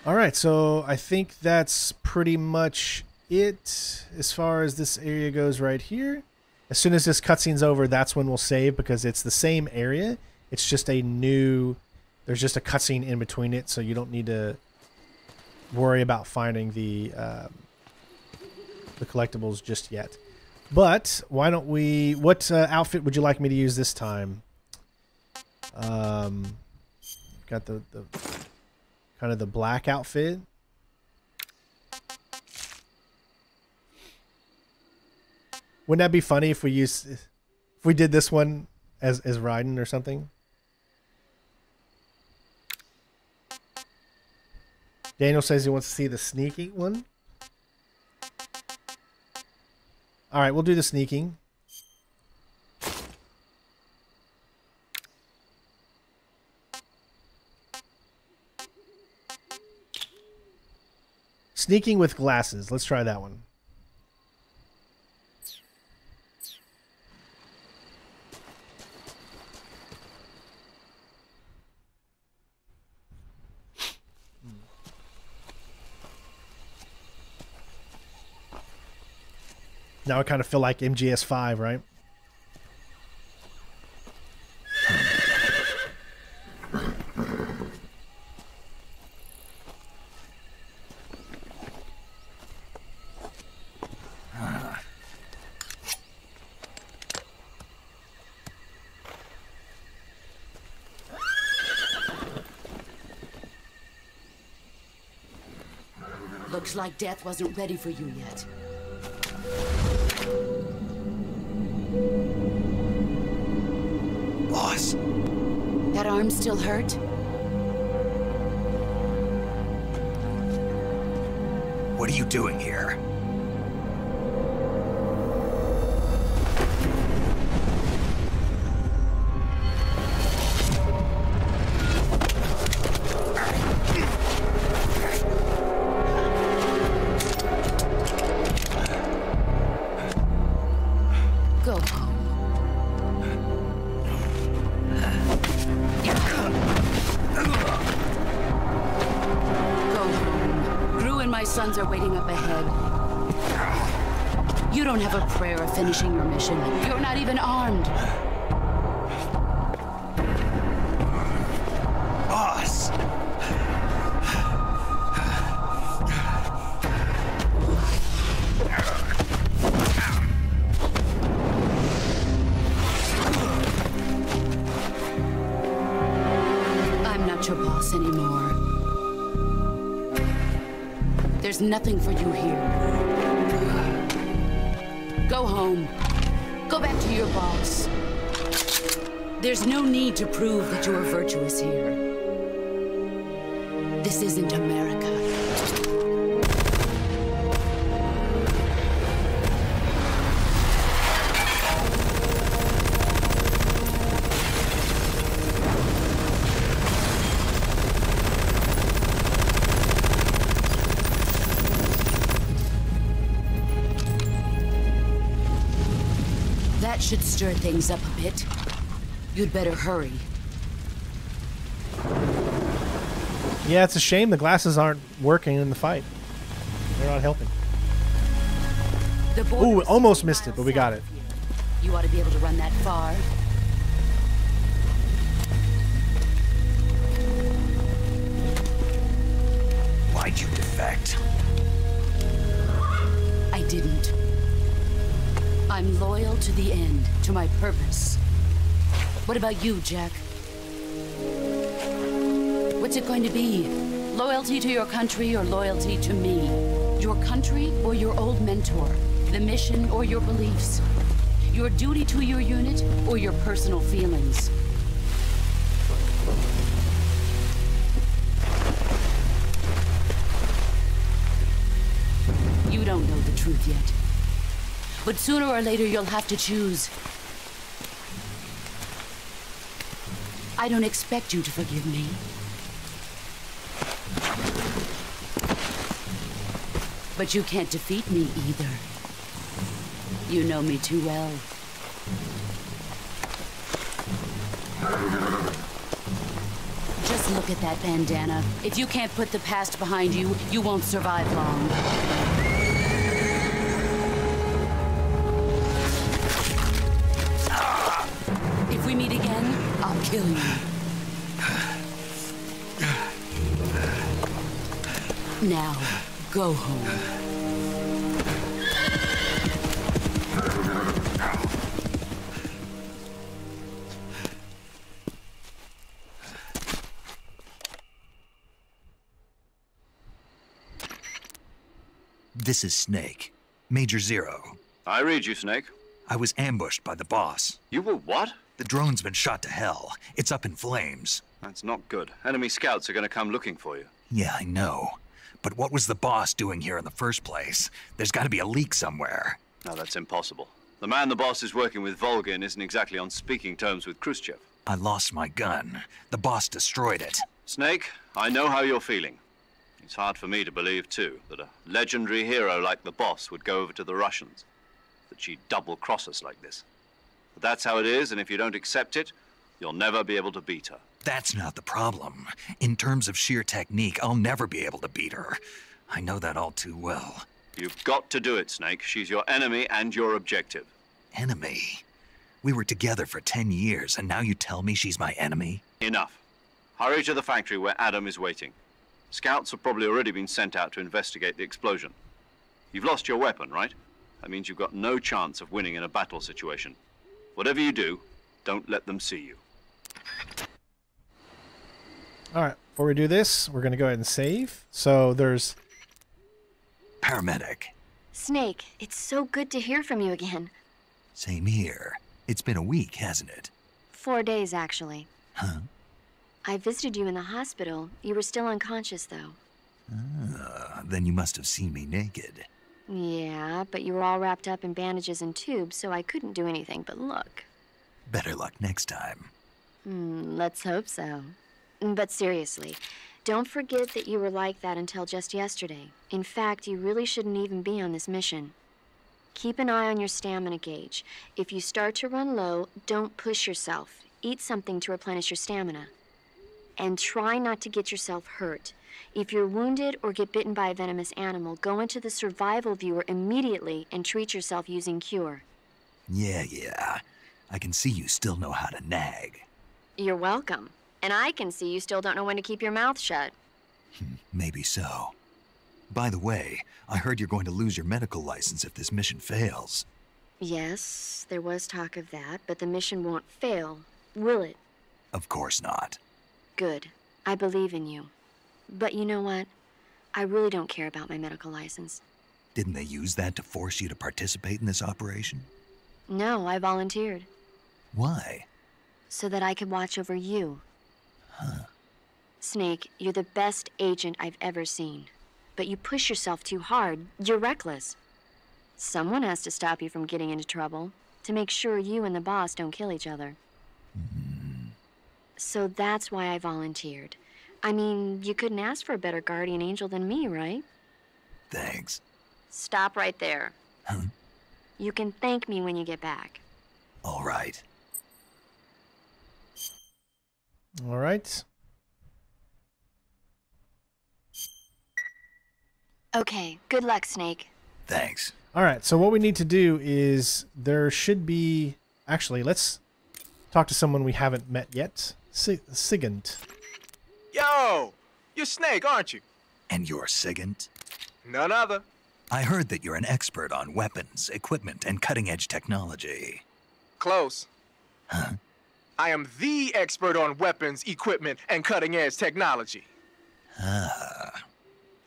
All right, so I think that's pretty much it as far as this area goes right here. As soon as this cutscene's over, that's when we'll save because it's the same area. It's just a new... There's just a cutscene in between it, so you don't need to worry about finding the collectibles just yet. But why don't we... What outfit would you like me to use this time? Got the kind of the black outfit. Wouldn't that be funny if we did this one as Raiden or something? Daniel says he wants to see the sneaking one. All right, we'll do the sneaking. Sneaking with glasses. Let's try that one. Now I kind of feel like MGS5, right? Looks like death wasn't ready for you yet. Boss. That arm still hurt? What are you doing here? Are waiting up ahead. You don't have a prayer of finishing your mission. You're not even armed. Boss! I'm not your boss anymore. There's nothing for you here. Go home. Go back to your boss. There's no need to prove that you are virtuous here. This isn't America. Should stir things up a bit. You'd better hurry. Yeah, it's a shame the glasses aren't working in the fight. They're not helping. Ooh, almost missed it, but we got it. You ought to be able to run that far. Why'd you defect? I didn't. I'm loyal to the end, to my purpose. What about you, Jack? What's it going to be? Loyalty to your country or loyalty to me? Your country or your old mentor? The mission or your beliefs? Your duty to your unit or your personal feelings? You don't know the truth yet. But sooner or later you'll have to choose. I don't expect you to forgive me. But you can't defeat me either. You know me too well. Just look at that bandana. If you can't put the past behind you, you won't survive long. If we meet again, I'll kill you. Now, go home. This is Snake. Major Zero. I read you, Snake. I was ambushed by the boss. You were what? The drone's been shot to hell. It's up in flames. That's not good. Enemy scouts are going to come looking for you. Yeah, I know. But what was the boss doing here in the first place? There's got to be a leak somewhere. No, that's impossible. The man the boss is working with, Volgin, isn't exactly on speaking terms with Khrushchev. I lost my gun. The boss destroyed it. Snake, I know how you're feeling. It's hard for me to believe, too, that a legendary hero like the boss would go over to the Russians. That she'd double-cross us like this. But that's how it is, and if you don't accept it, you'll never be able to beat her. That's not the problem. In terms of sheer technique, I'll never be able to beat her. I know that all too well. You've got to do it, Snake. She's your enemy and your objective. Enemy? We were together for 10 years, and now you tell me she's my enemy? Enough. Hurry to the factory where Adam is waiting. Scouts have probably already been sent out to investigate the explosion. You've lost your weapon, right? That means you've got no chance of winning in a battle situation. Whatever you do, don't let them see you. Alright, before we do this, we're going to go ahead and save. So there's... Paramedic. Snake, it's so good to hear from you again. Same here. It's been a week, hasn't it? 4 days, actually. Huh? I visited you in the hospital. You were still unconscious, though. Then you must have seen me naked. Yeah, but you were all wrapped up in bandages and tubes, so I couldn't do anything but look. Better luck next time. Let's hope so. But seriously, don't forget that you were like that until just yesterday. In fact, you really shouldn't even be on this mission. Keep an eye on your stamina gauge. If you start to run low, don't push yourself. Eat something to replenish your stamina. And try not to get yourself hurt. If you're wounded or get bitten by a venomous animal, go into the survival viewer immediately and treat yourself using Cure. Yeah. I can see you still know how to nag. You're welcome. And I can see you still don't know when to keep your mouth shut. Maybe so. By the way, I heard you're going to lose your medical license if this mission fails. Yes, there was talk of that, but the mission won't fail, will it? Of course not. Good. I believe in you. But you know what? I really don't care about my medical license. Didn't they use that to force you to participate in this operation? No, I volunteered. Why? So that I could watch over you. Huh. Snake, you're the best agent I've ever seen. But you push yourself too hard. You're reckless. Someone has to stop you from getting into trouble, to make sure you and the boss don't kill each other. So that's why I volunteered. I mean, you couldn't ask for a better guardian angel than me, right? Thanks. Stop right there. Huh? You can thank me when you get back. All right. All right. Okay, good luck, Snake. Thanks. All right, so what we need to do is there should be... Actually, let's talk to someone we haven't met yet. Sigint. Yo! You're Snake, aren't you? And you're Sigint? None other. I heard that you're an expert on weapons, equipment, and cutting-edge technology. Close. Huh? I am the expert on weapons, equipment, and cutting-edge technology. Ah.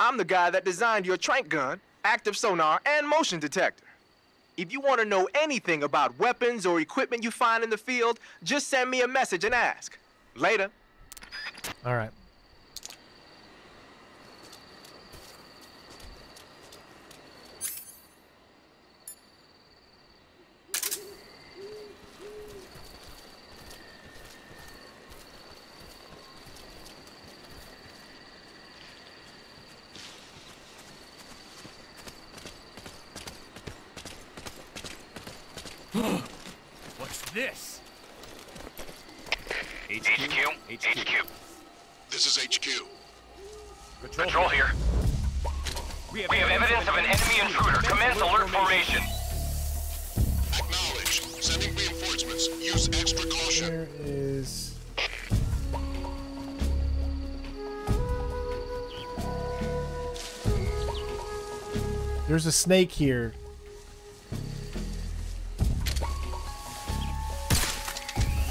I'm the guy that designed your trank gun, active sonar, and motion detector. If you want to know anything about weapons or equipment you find in the field, just send me a message and ask. Later. All right. What's this? HQ. This is HQ. Patrol here. We have evidence of an enemy intruder. Commence alert formation. Acknowledged. Sending reinforcements. Use extra caution. There is... There's a snake here.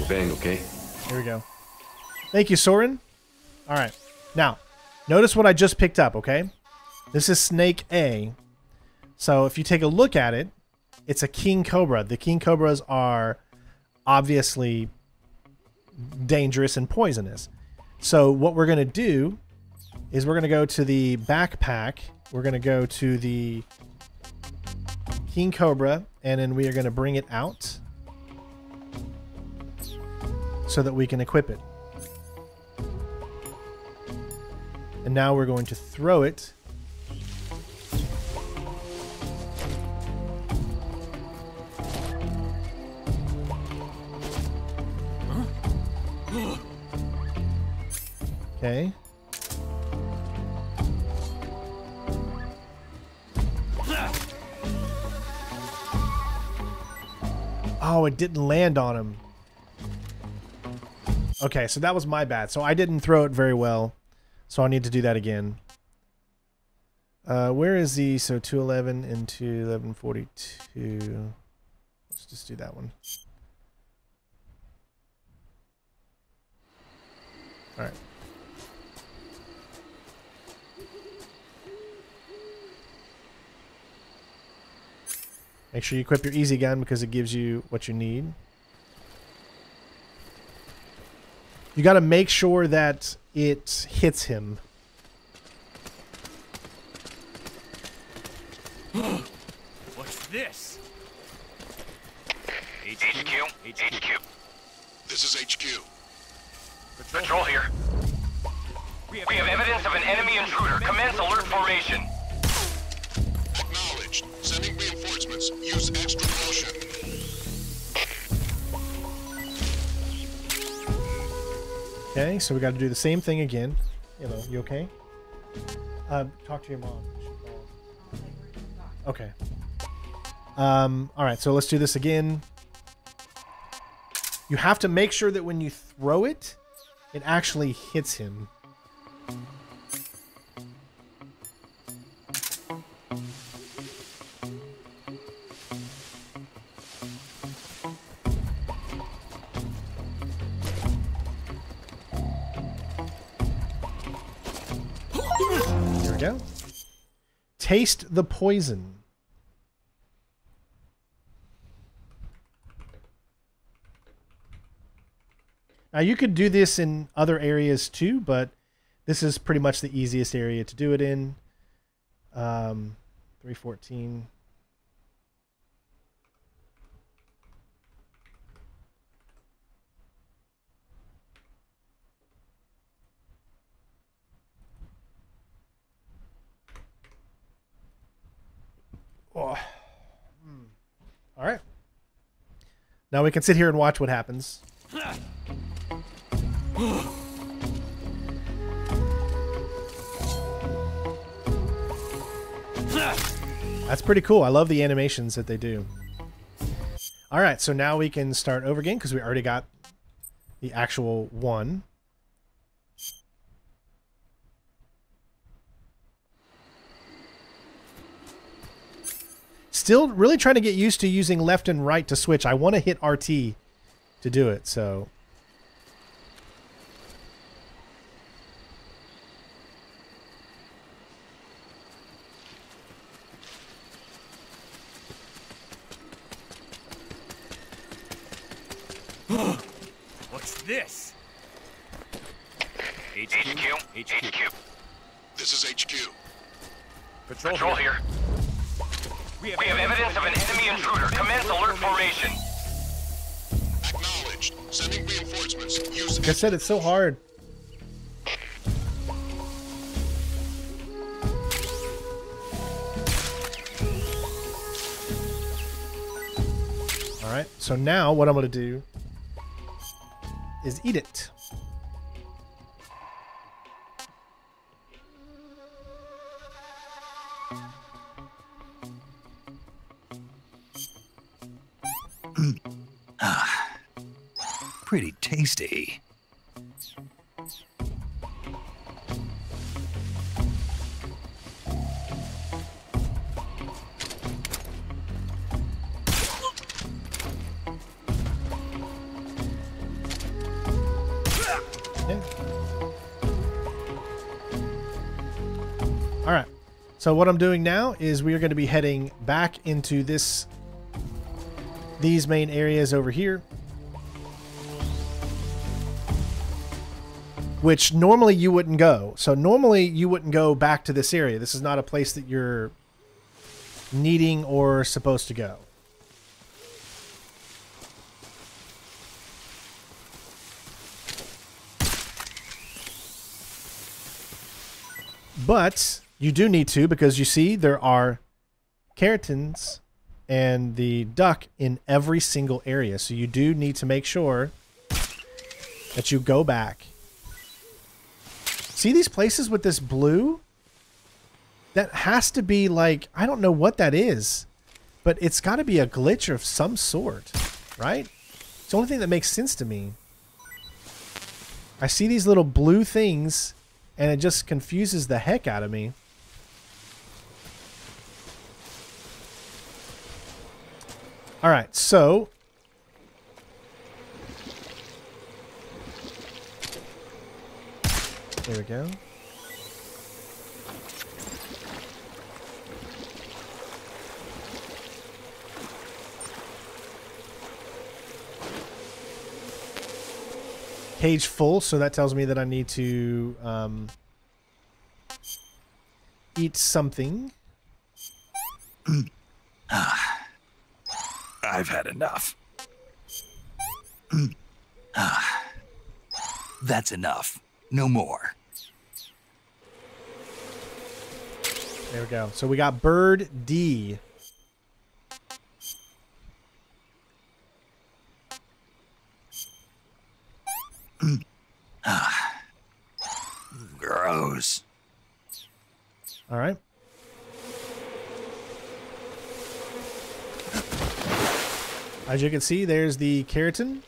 Bang, okay? Here we go. Thank you, Soren. All right. Now, notice what I just picked up, okay? This is Snake A. So if you take a look at it, it's a king cobra. The king cobras are obviously dangerous and poisonous. So what we're going to do is we're going to go to the backpack. We're going to go to the king cobra, and then we are going to bring it out so that we can equip it. And now we're going to throw it. Okay. Oh, it didn't land on him. Okay, so that was my bad. So I didn't throw it very well. So I need to do that again. Where is the... So 211 into 1142. Let's just do that one. All right. Make sure you equip your easy gun because it gives you what you need. You got to make sure that it hits him. What's this? HQ. This is HQ. Patrol here. We have evidence of an enemy intruder. Commence alert formation. Acknowledged. Sending reinforcements. Use extra caution. Okay, so we got to do the same thing again. Hello, you okay? Talk to your mom. Okay. All right, so let's do this again. You have to make sure that when you throw it, it actually hits him. Here we go. Taste the poison. Now you could do this in other areas too, but this is pretty much the easiest area to do it in. 314. Oh. All right. Now we can sit here and watch what happens. That's pretty cool. I love the animations that they do. All right, so now we can start over again because we already got the actual one. Still really trying to get used to using left and right to switch. I want to hit RT to do it, so... this? HQ. This is HQ. Patrol here. We have evidence of an enemy intruder. Commence alert formation. Acknowledged. Sending reinforcements. Use Like I said, it's so hard. All right, so now what I'm going to do is eat it. Pretty tasty. All right. So what I'm doing now is we are going to be heading back into these main areas over here, which normally you wouldn't go. So normally you wouldn't go back to this area. This is not a place that you're needing or supposed to go. But you do need to, because you see there are keratins and the duck in every single area. So you do need to make sure that you go back. See these places with this blue? That has to be like, I don't know what that is, but it's got to be a glitch of some sort, right? It's the only thing that makes sense to me. I see these little blue things and it just confuses the heck out of me. All right, so there we go. Cage full, so that tells me that I need to eat something. I've had enough. That's enough. No more. There we go. So we got Bird D. Gross. All right. As you can see, there's the keratin.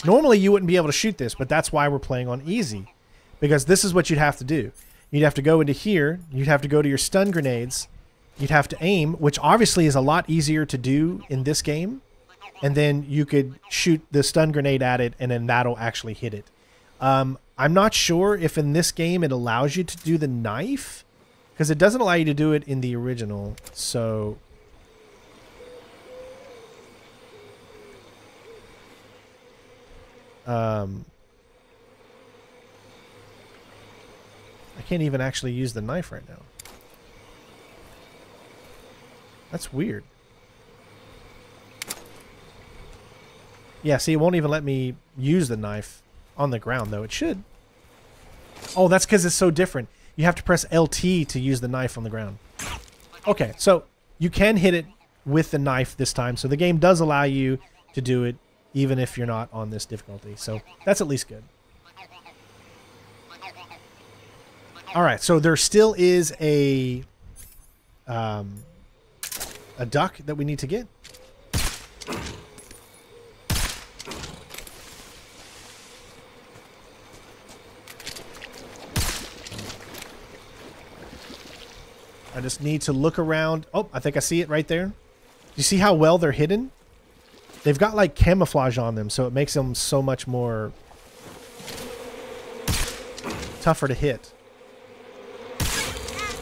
Normally, you wouldn't be able to shoot this, but that's why we're playing on easy. Because this is what you'd have to do. You'd have to go into here. You'd have to go to your stun grenades. You'd have to aim, which obviously is a lot easier to do in this game. And then you could shoot the stun grenade at it, and then that'll actually hit it. I'm not sure if in this game it allows you to do the knife, because it doesn't allow you to do it in the original. So I can't even actually use the knife right now. That's weird. Yeah, see, it won't even let me use the knife on the ground, though. It should. Oh, that's because it's so different. You have to press LT to use the knife on the ground. Okay, so you can hit it with the knife this time. So the game does allow you to do it even if you're not on this difficulty. So that's at least good. All right, so there still is a duck that we need to get. I just need to look around. Oh, I think I see it right there. You see how well they're hidden? They've got like camouflage on them, so it makes them so much more tougher to hit.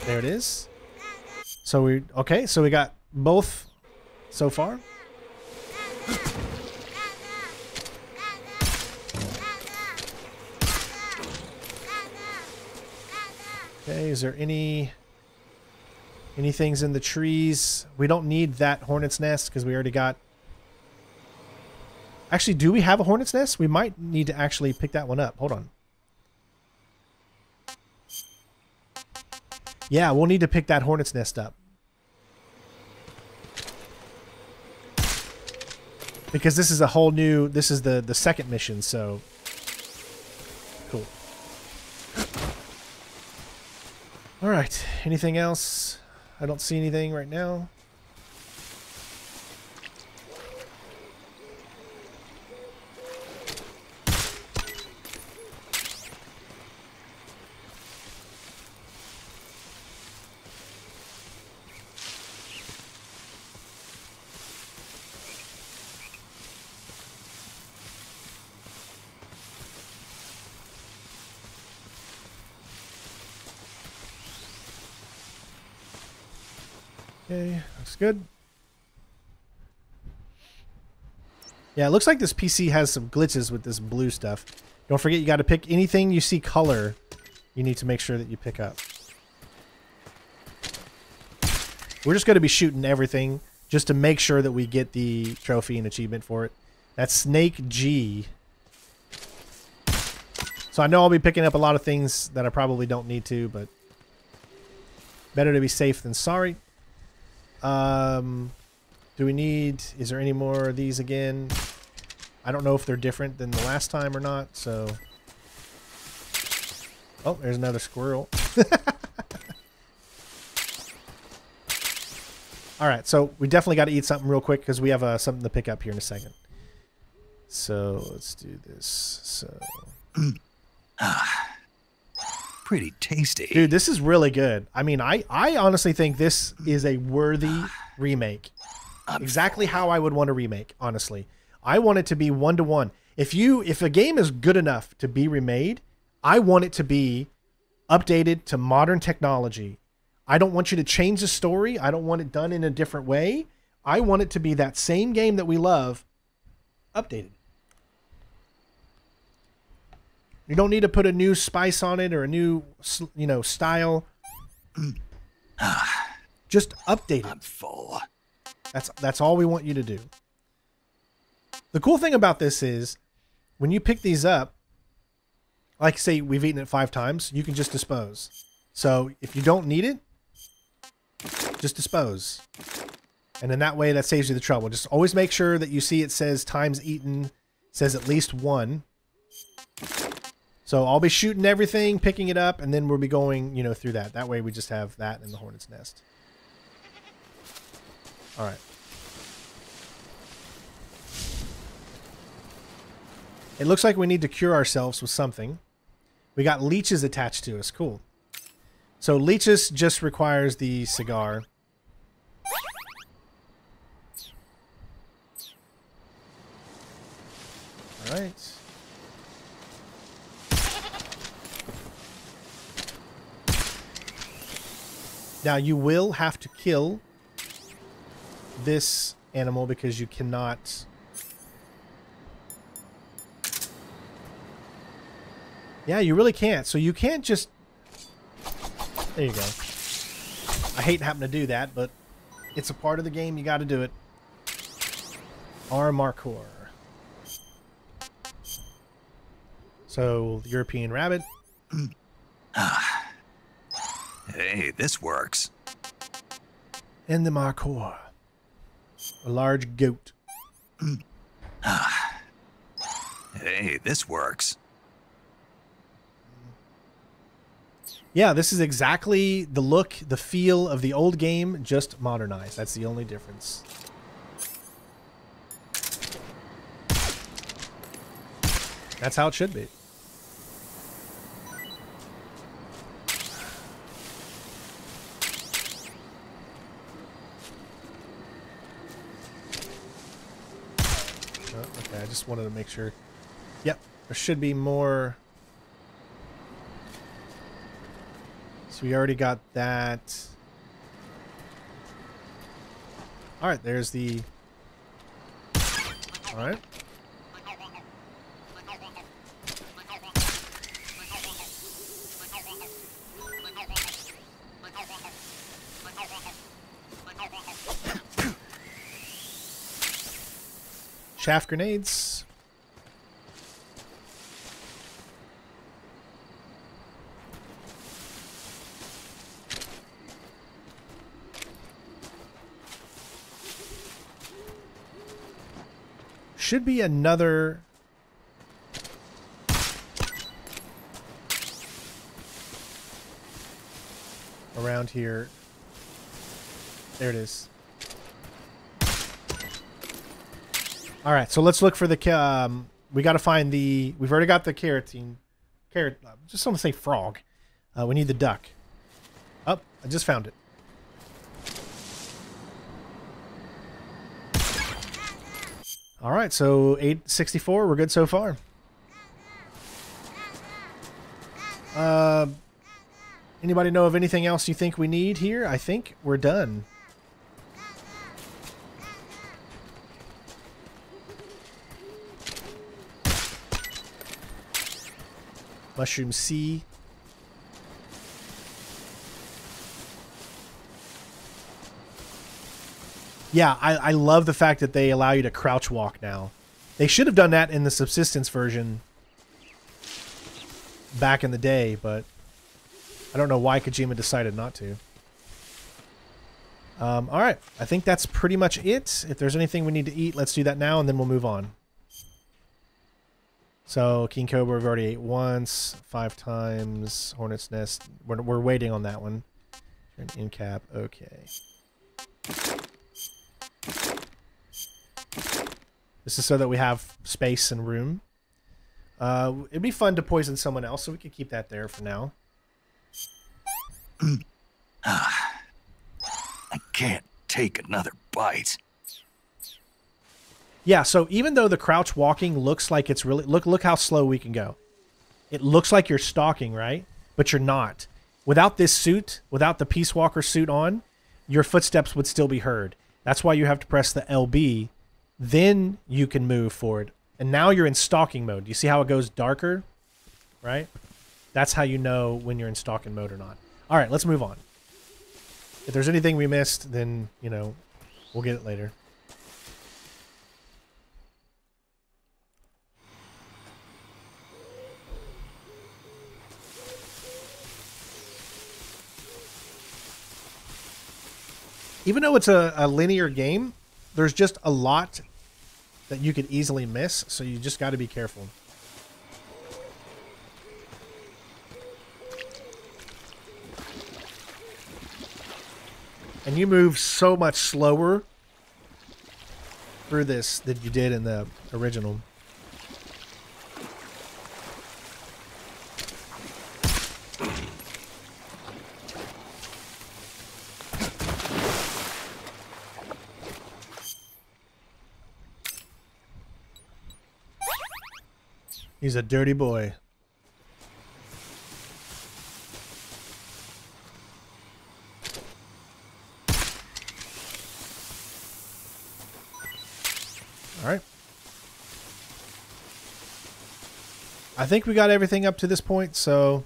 There it is. So we got both so far. Okay, is there any things in the trees? We don't need that hornet's nest because we already got... Actually, do we have a hornet's nest? We might need to actually pick that one up. Hold on. Yeah, we'll need to pick that hornet's nest up. Because this is a whole new... This is the second mission, so... Cool. Alright, anything else? I don't see anything right now. Okay, looks good. Yeah, it looks like this PC has some glitches with this blue stuff. Don't forget, you got to pick anything you see color. You need to make sure that you pick up. We're just going to be shooting everything just to make sure that we get the trophy and achievement for it. That's Snake G. So I know I'll be picking up a lot of things that I probably don't need to, but better to be safe than sorry. Do we need... Is there any more of these again? I don't know if they're different than the last time or not, so... Oh, there's another squirrel. Alright, so we definitely got to eat something real quick because we have something to pick up here in a second. So, let's do this. So... Pretty tasty. Dude, this is really good. I mean, I honestly think this is a worthy remake. Exactly how I would want a remake, honestly. I want it to be 1-to-1. If a game is good enough to be remade, I want it to be updated to modern technology. I don't want you to change the story. I don't want it done in a different way. I want it to be that same game that we love, updated. You don't need to put a new spice on it or a new, style. Just update it. I'm full. That's all we want you to do. The cool thing about this is when you pick these up, like say we've eaten it 5 times, you can just dispose. So if you don't need it, just dispose. And in that way, that saves you the trouble. Just always make sure that you see it says times eaten, says at least 1. So I'll be shooting everything, picking it up, and then we'll be going, through that. That way we just have that in the hornet's nest. All right. It looks like we need to cure ourselves with something. We got leeches attached to us. Cool. So leeches just requires the cigar. All right. Now you will have to kill this animal because you cannot... Yeah, you really can't. So you can't just... There you go. I hate having to do that, but it's a part of the game. You got to do it. R Marcor. So, the European rabbit. Hey, this works. And the Marcor. A large goat. Hey, this works. Yeah, this is exactly the look, the feel of the old game, just modernized. That's the only difference. That's how it should be. Okay, I just wanted to make sure. Yep, there should be more. So we already got that. All right, there's the... All right. Chaff grenades. Should be another... around here. There it is. All right, so let's look for the... we got to find the... We've already got the carotene. Just want to say frog. We need the duck. Oh, I just found it. All right, so 864. We're good so far. Anybody know of anything else you think we need here? I think we're done. Mushroom C. Yeah, I love the fact that they allow you to crouch walk now. They should have done that in the subsistence version back in the day, but I don't know why Kojima decided not to. All right, I think that's pretty much it. If there's anything we need to eat, let's do that now, and then we'll move on. So, King Cobra, we've already ate once, 5 times. Hornet's Nest, we're waiting on that one. In cap, okay. This is so that we have space and room. It'd be fun to poison someone else, so we could keep that there for now. I can't take another bite. Yeah, so even though the crouch walking looks like it's really... Look how slow we can go. It looks like you're stalking, right? But you're not. Without this suit, without the Peace Walker suit on, your footsteps would still be heard. That's why you have to press the LB. Then you can move forward. And now you're in stalking mode. You see how it goes darker? Right? That's how you know when you're in stalking mode or not. All right, let's move on. If there's anything we missed, then, you know, we'll get it later. Even though it's a linear game, there's just a lot that you could easily miss, so you just got to be careful. And you move so much slower through this than you did in the original. He's a dirty boy. All right. I think we got everything up to this point, so...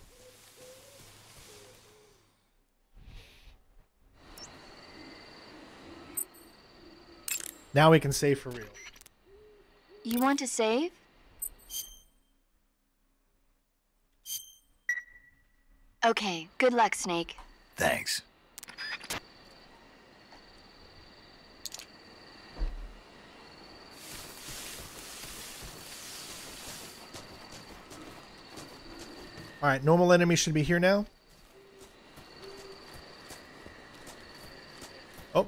now we can save for real. You want to save? Okay, good luck, Snake. Thanks. All right, normal enemies should be here now. Oh.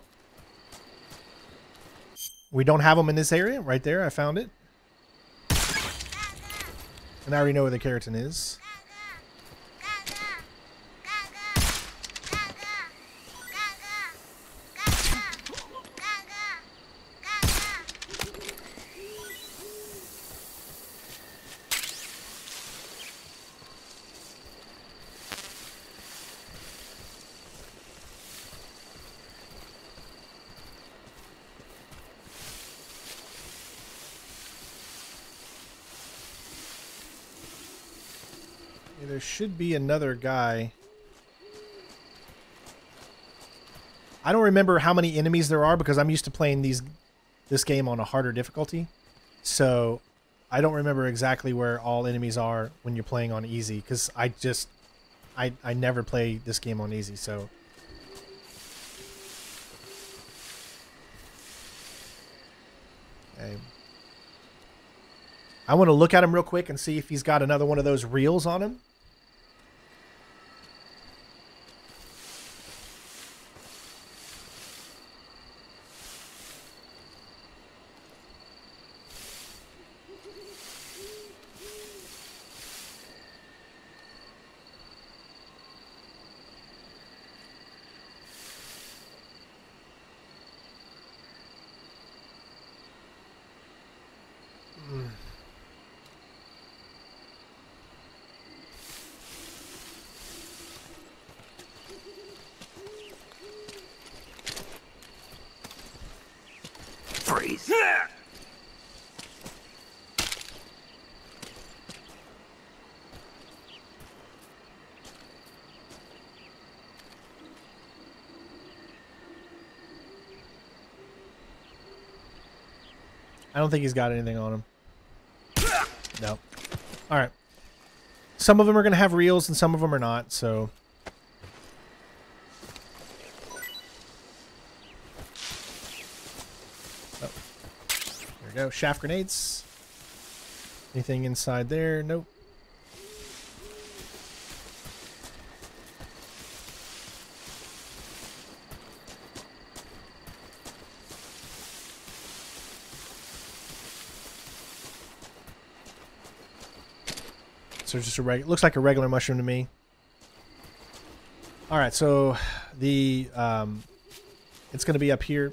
We don't have them in this area. Right there, I found it. And I already know where the keratin is. There should be another guy. I don't remember how many enemies there are because I'm used to playing this game on a harder difficulty. so I don't remember exactly where all enemies are when you're playing on easy, because I never play this game on easy, so. Okay. I want to look at him real quick and see if he's got another one of those reels on him. Freeze. I don't think he's got anything on him. No. All right. Some of them are going to have reels and some of them are not, so. Oh. There we go. Shaft grenades. Anything inside there? Nope. So just a looks like a regular mushroom to me. All right, so the it's going to be up here.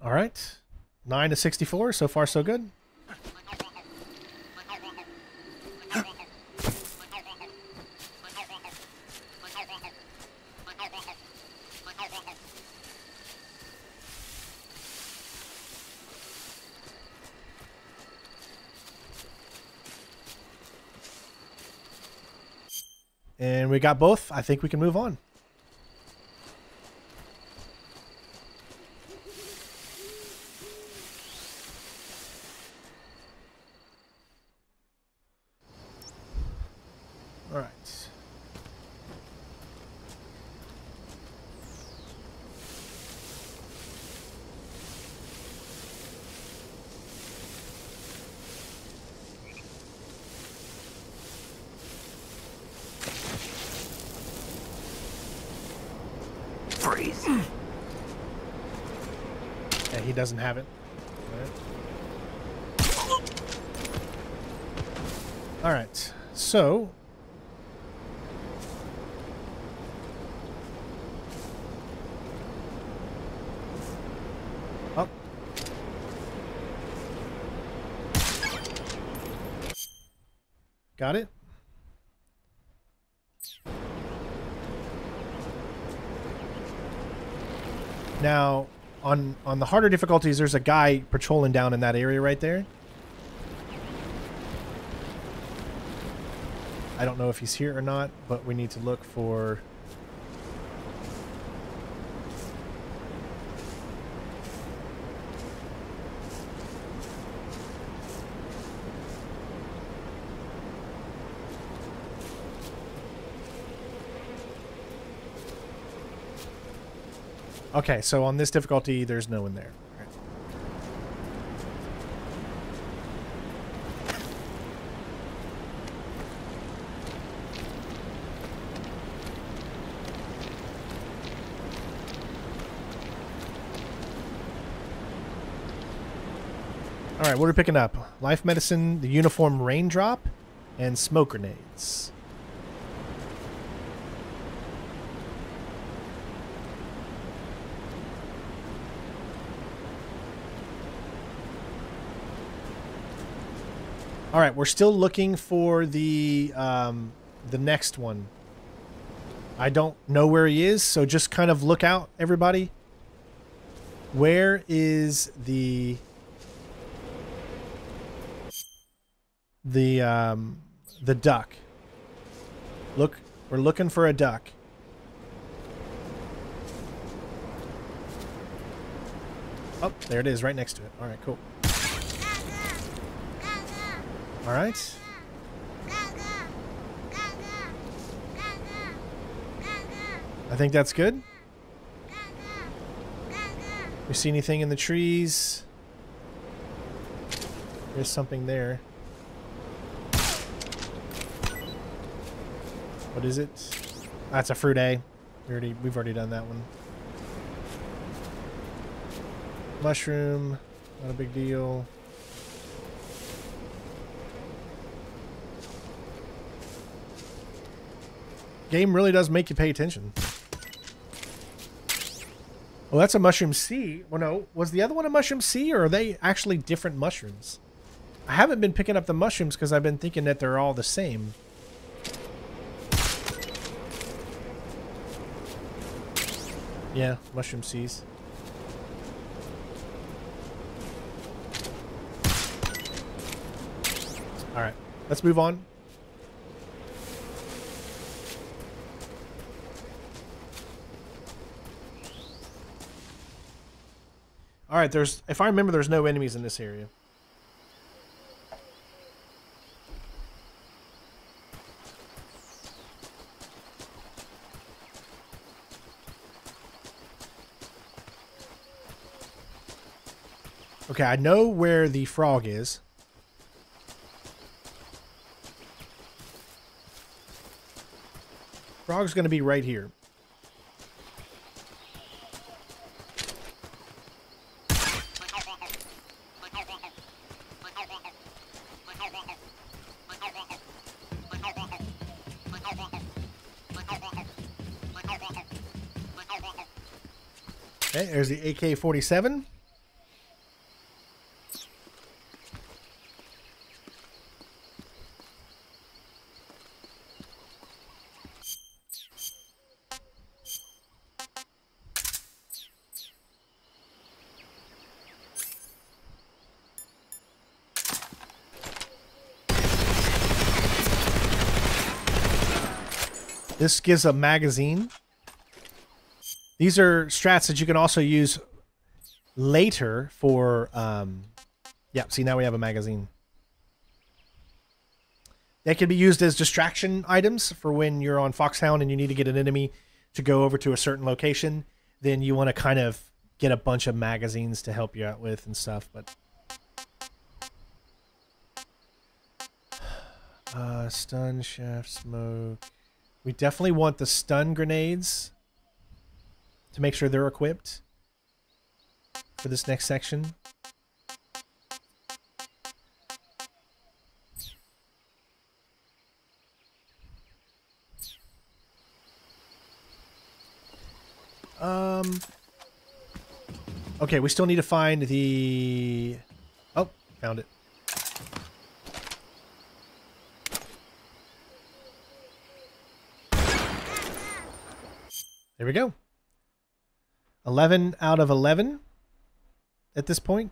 All right, 9 to 64. So far, so good. And we got both. I think we can move on. All right. Freeze. Yeah, he doesn't have it. All right. So up. Got it. Now, on the harder difficulties, there's a guy patrolling down in that area right there. I don't know if he's here or not, but we need to look for... Okay, so on this difficulty, there's no one there. All right, what are we picking up? Life medicine, the uniform raindrop, and smoke grenades. All right, we're still looking for the next one. I don't know where he is, so just kind of look out, everybody. Where is the... the duck. Look, we're looking for a duck. Oh, there it is, right next to it. All right, cool. All right. I think that's good. You see anything in the trees? There's something there. What is it? That's a fruit A. We've already done that one. Mushroom, not a big deal. Game really does make you pay attention. Well, that's a mushroom C. Well, no. Was the other one a mushroom C, or are they actually different mushrooms? I haven't been picking up the mushrooms because I've been thinking that they're all the same. Yeah, mushroom C's. All right, let's move on. All right, if I remember, there's no enemies in this area. Okay, I know where the frog is. Frog's going to be right here. Okay, there's the AK-47. This gives a magazine. These are strats that you can also use later for, yeah, see, now we have a magazine. They can be used as distraction items for when you're on Foxhound and you need to get an enemy to go over to a certain location. Then you want to kind of get a bunch of magazines to help you out with and stuff, but... stun, shaft, smoke... We definitely want the stun grenades to make sure they're equipped for this next section. Okay, we still need to find the... Oh, found it. There we go. 11 out of 11 at this point.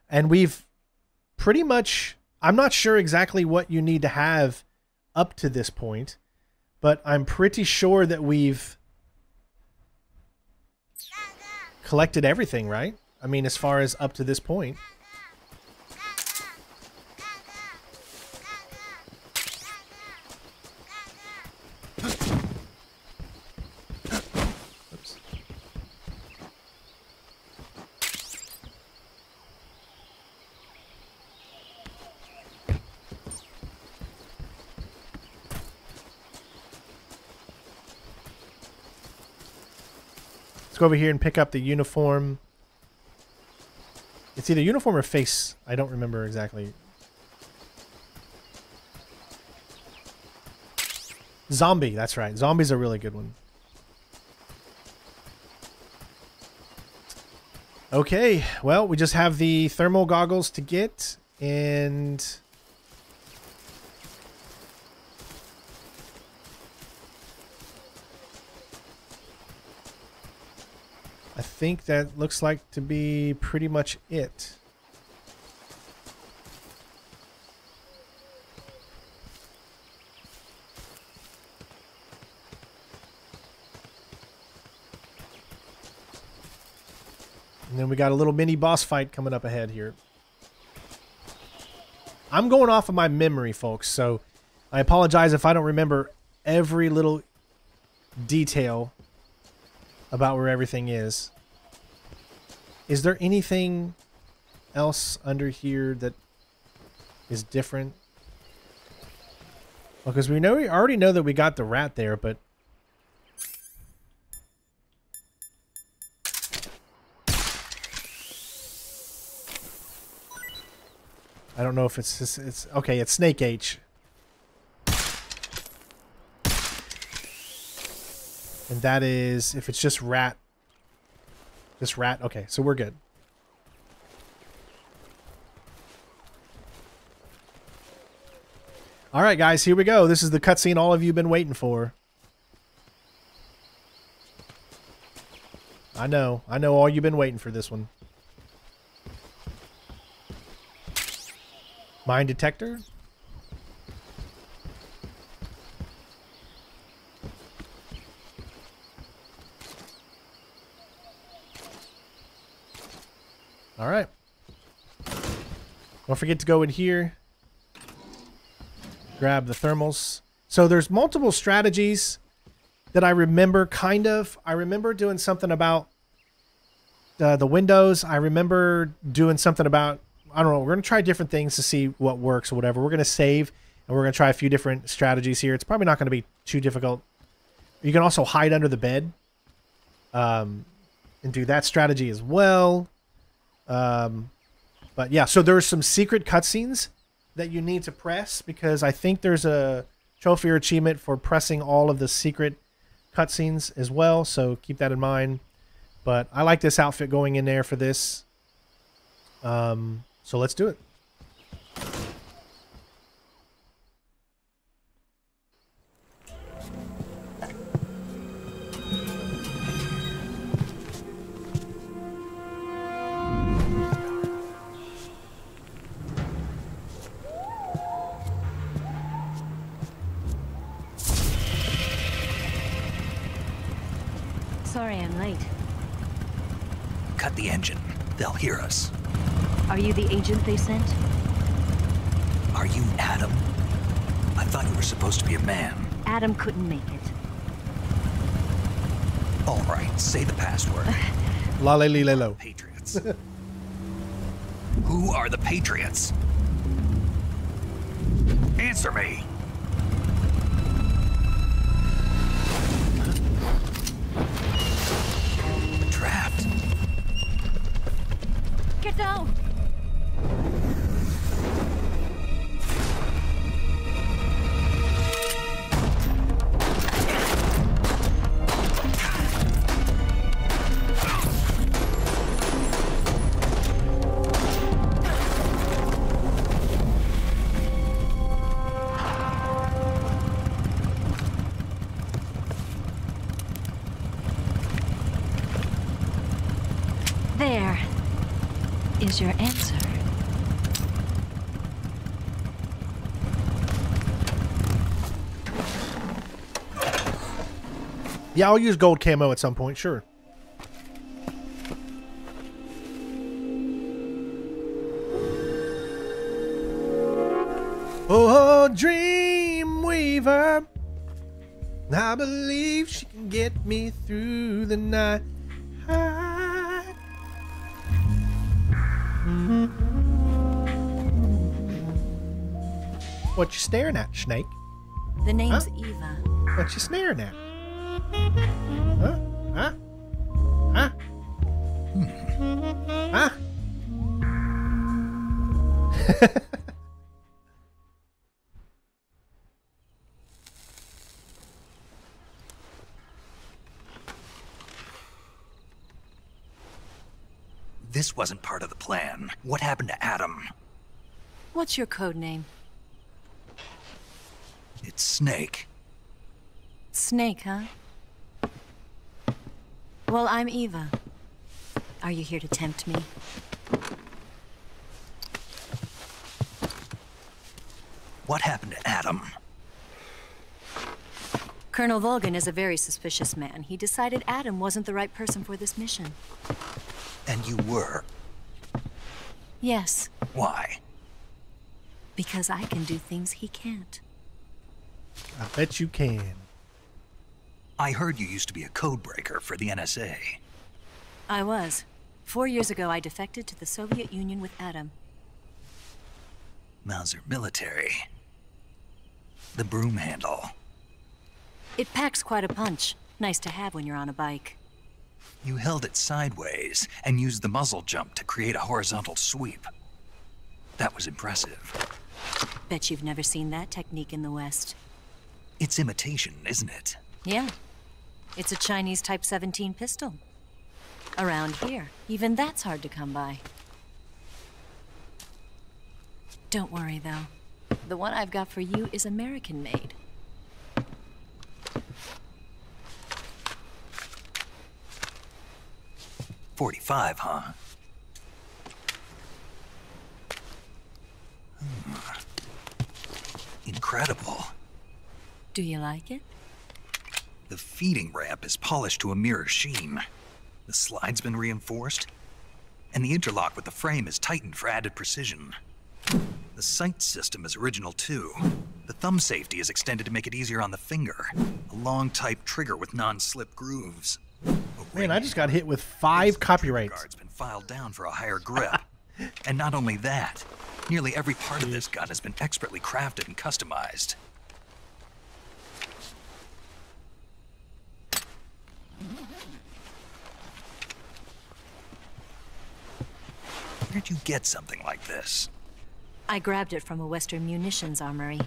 And we've pretty much... I'm not sure exactly what you need to have up to this point, but I'm pretty sure that we've collected everything, right? I mean, as far as up to this point. Let's go over here and pick up the uniform. It's either uniform or face. I don't remember exactly. Zombie, that's right. Zombie's a really good one. Okay, well, we just have the thermal goggles to get, and... I think that looks like to be pretty much it. And then we got a little mini boss fight coming up ahead here. I'm going off of my memory, folks, so I apologize if I don't remember every little detail about where everything is. Is there anything else under here that is different? Well, because we already know that we got the rat there, but I don't know if it's okay. It's Snake H, and that is if it's just rat. Just rat. Okay, so we're good. All right, guys, here we go. This is the cutscene all of you have been waiting for. I know all you've been waiting for this one. Mine detector. All right. Don't forget to go in here. Grab the thermals. So there's multiple strategies that I remember, kind of. I remember doing something about the windows. I remember doing something about, I don't know, we're going to try different things to see what works or whatever. We're going to save, and we're going to try a few different strategies here. It's probably not going to be too difficult. You can also hide under the bed and do that strategy as well. But yeah, so there's some secret cutscenes that you need to press, because I think there's a trophy or achievement for pressing all of the secret cutscenes as well, so keep that in mind. But I like this outfit going in there for this. So let's do it. Sorry I'm late. Cut the engine. They'll hear us. Are you the agent they sent? Are you Adam? I thought you were supposed to be a man. Adam couldn't make it. All right, say the password. La le li le lo. Patriots. Who are the Patriots? Answer me. Trapped. Get down! There is your answer. Yeah, I'll use gold camo at some point, sure. Oh, Dreamweaver, I believe she can get me through the night. What you staring at, Snake? The name's Eva. What you staring at? Huh? Huh? Huh? Huh? This wasn't part of the plan. What happened to Adam? What's your code name? It's Snake. Snake, huh? Well, I'm Eva. Are you here to tempt me? What happened to Adam? Colonel Volgan is a very suspicious man. He decided Adam wasn't the right person for this mission. And you were? Yes. Why? Because I can do things he can't. I bet you can. I heard you used to be a codebreaker for the NSA. I was. 4 years ago, I defected to the Soviet Union with Adam. Mauser military. The broom handle. It packs quite a punch. Nice to have when you're on a bike. You held it sideways and used the muzzle jump to create a horizontal sweep. That was impressive. Bet you've never seen that technique in the West. It's imitation, isn't it? Yeah. It's a Chinese Type 17 pistol. Around here, even that's hard to come by. Don't worry, though. The one I've got for you is American-made. .45, huh? Incredible. Do you like it? The feeding ramp is polished to a mirror sheen. The slide's been reinforced, and the interlock with the frame is tightened for added precision. The sight system is original too. The thumb safety is extended to make it easier on the finger. A long type trigger with non-slip grooves. Man, I just got hit with 5 copyrights. It's been filed down for a higher grip. And not only that, nearly every part of this gun has been expertly crafted and customized. Where'd you get something like this? I grabbed it from a Western munitions armory.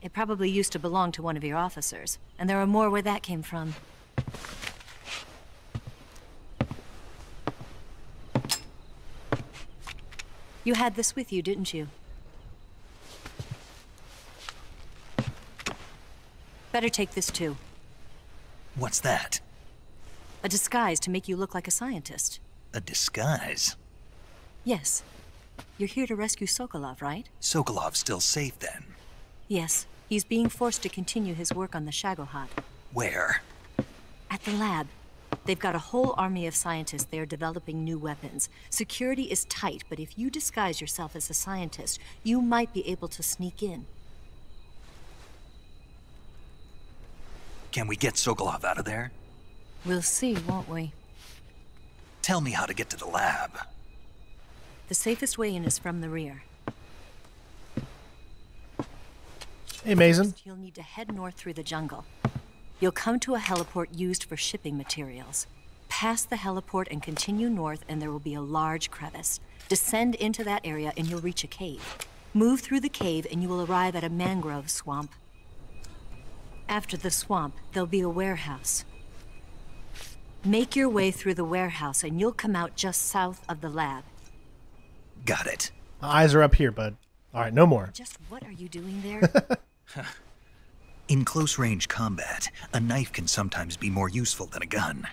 It probably used to belong to one of your officers, and there are more where that came from. You had this with you, didn't you? Better take this too. What's that? A disguise to make you look like a scientist. A disguise? Yes. You're here to rescue Sokolov, right? Sokolov's still safe then? Yes. He's being forced to continue his work on the Shagohod. Where? At the lab. They've got a whole army of scientists there developing new weapons. Security is tight, but if you disguise yourself as a scientist, you might be able to sneak in. Can we get Sokolov out of there? We'll see, won't we? Tell me how to get to the lab. The safest way in is from the rear. Hey, Mason. First, you'll need to head north through the jungle. You'll come to a heliport used for shipping materials. Pass the heliport and continue north, and there will be a large crevice. Descend into that area and you'll reach a cave. Move through the cave and you will arrive at a mangrove swamp. After the swamp, there'll be a warehouse. Make your way through the warehouse and you'll come out just south of the lab. Got it. My eyes are up here, bud. All right, no more. Just what are you doing there? In close-range combat, a knife can sometimes be more useful than a gun.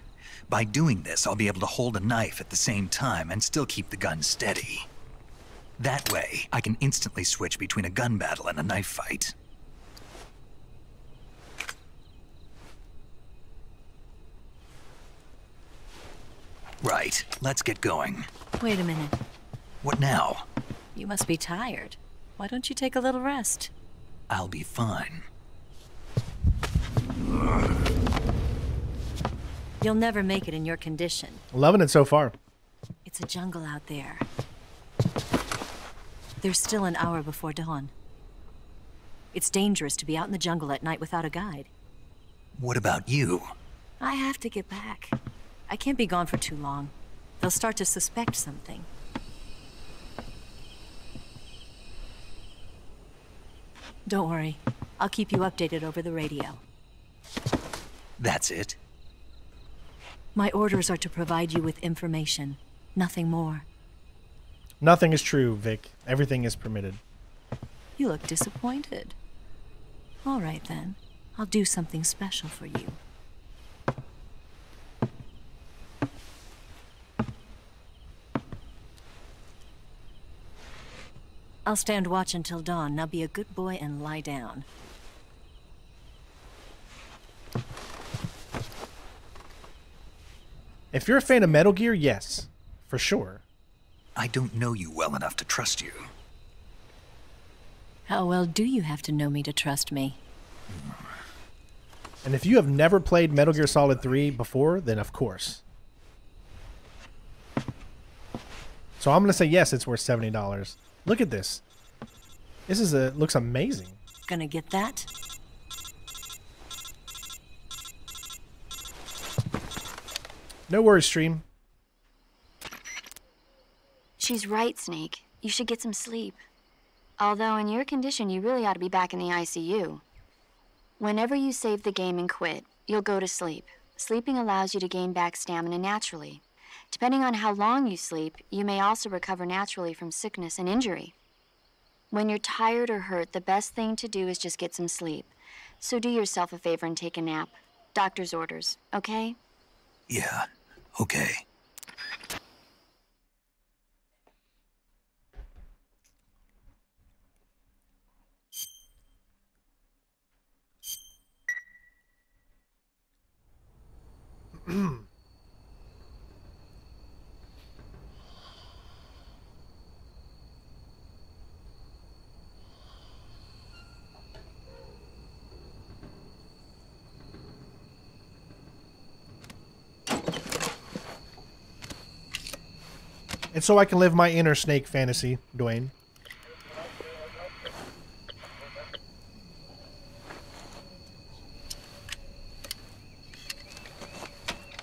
By doing this, I'll be able to hold a knife at the same time and still keep the gun steady. That way, I can instantly switch between a gun battle and a knife fight. Right, let's get going. Wait a minute. What now? You must be tired. Why don't you take a little rest? I'll be fine. You'll never make it in your condition. Loving it so far. It's a jungle out there. There's still an hour before dawn. It's dangerous to be out in the jungle at night without a guide. What about you? I have to get back. I can't be gone for too long. They'll start to suspect something. Don't worry. I'll keep you updated over the radio. That's it? My orders are to provide you with information. Nothing more. Nothing is true, Vic. Everything is permitted. You look disappointed. All right, then. I'll do something special for you. I'll stand watch until dawn. Now be a good boy and lie down. If you're a fan of Metal Gear, yes, for sure. I don't know you well enough to trust you. How well do you have to know me to trust me? And if you have never played Metal Gear Solid 3 before, then of course. So I'm going to say yes, it's worth $70. Look at this. This is looks amazing. Gonna get that? No worries, stream. She's right, Snake. You should get some sleep. Although in your condition, you really ought to be back in the ICU. Whenever you save the game and quit, you'll go to sleep. Sleeping allows you to gain back stamina naturally. Depending on how long you sleep, you may also recover naturally from sickness and injury. When you're tired or hurt, the best thing to do is just get some sleep. So do yourself a favor and take a nap. Doctor's orders, okay? Yeah, okay. And so I can live my inner Snake fantasy, Dwayne.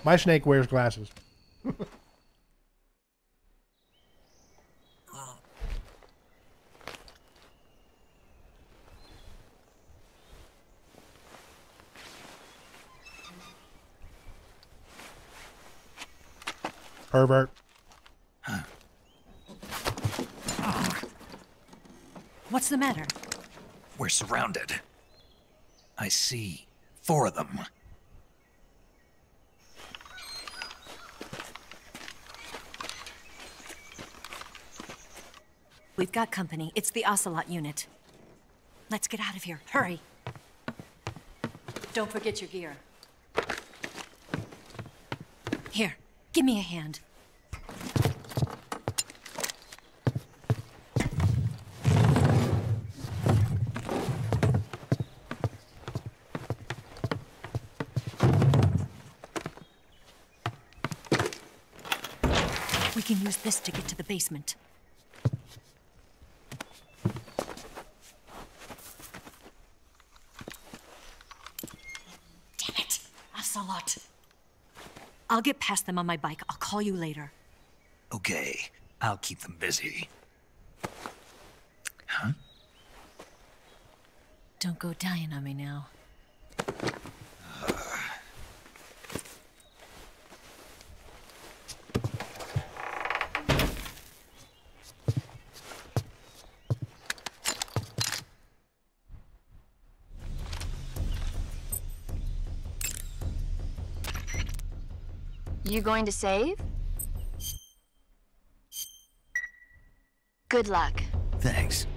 My Snake wears glasses. Pervert. What's the matter? We're surrounded. I see 4 of them. We've got company. It's the Ocelot unit. Let's get out of here. Hurry. Don't forget your gear. Here, give me a hand. We can use this to get to the basement. Damn it, Ocelot. I'll get past them on my bike. I'll call you later. Okay, I'll keep them busy. Huh? Don't go dying on me now. You going to save? Good luck. Thanks.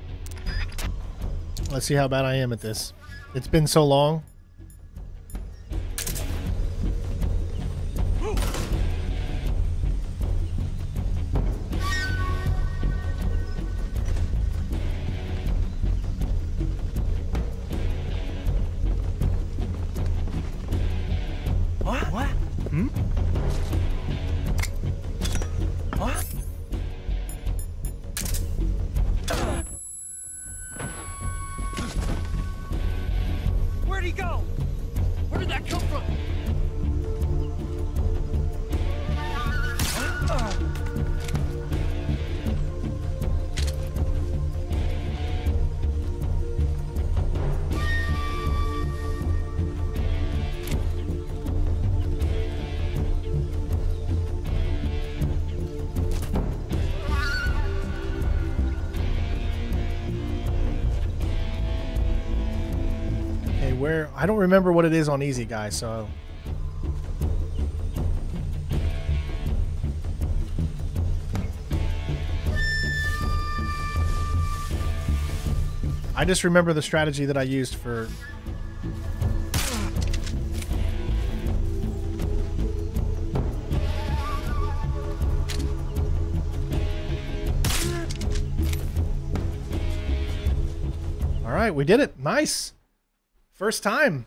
Let's see how bad I am at this. It's been so long. What? Hmm? What? Where'd he go? Where did that come from? Where I don't remember what it is on easy, guys, so I just remember the strategy that I used for All right, we did it. Nice. First time.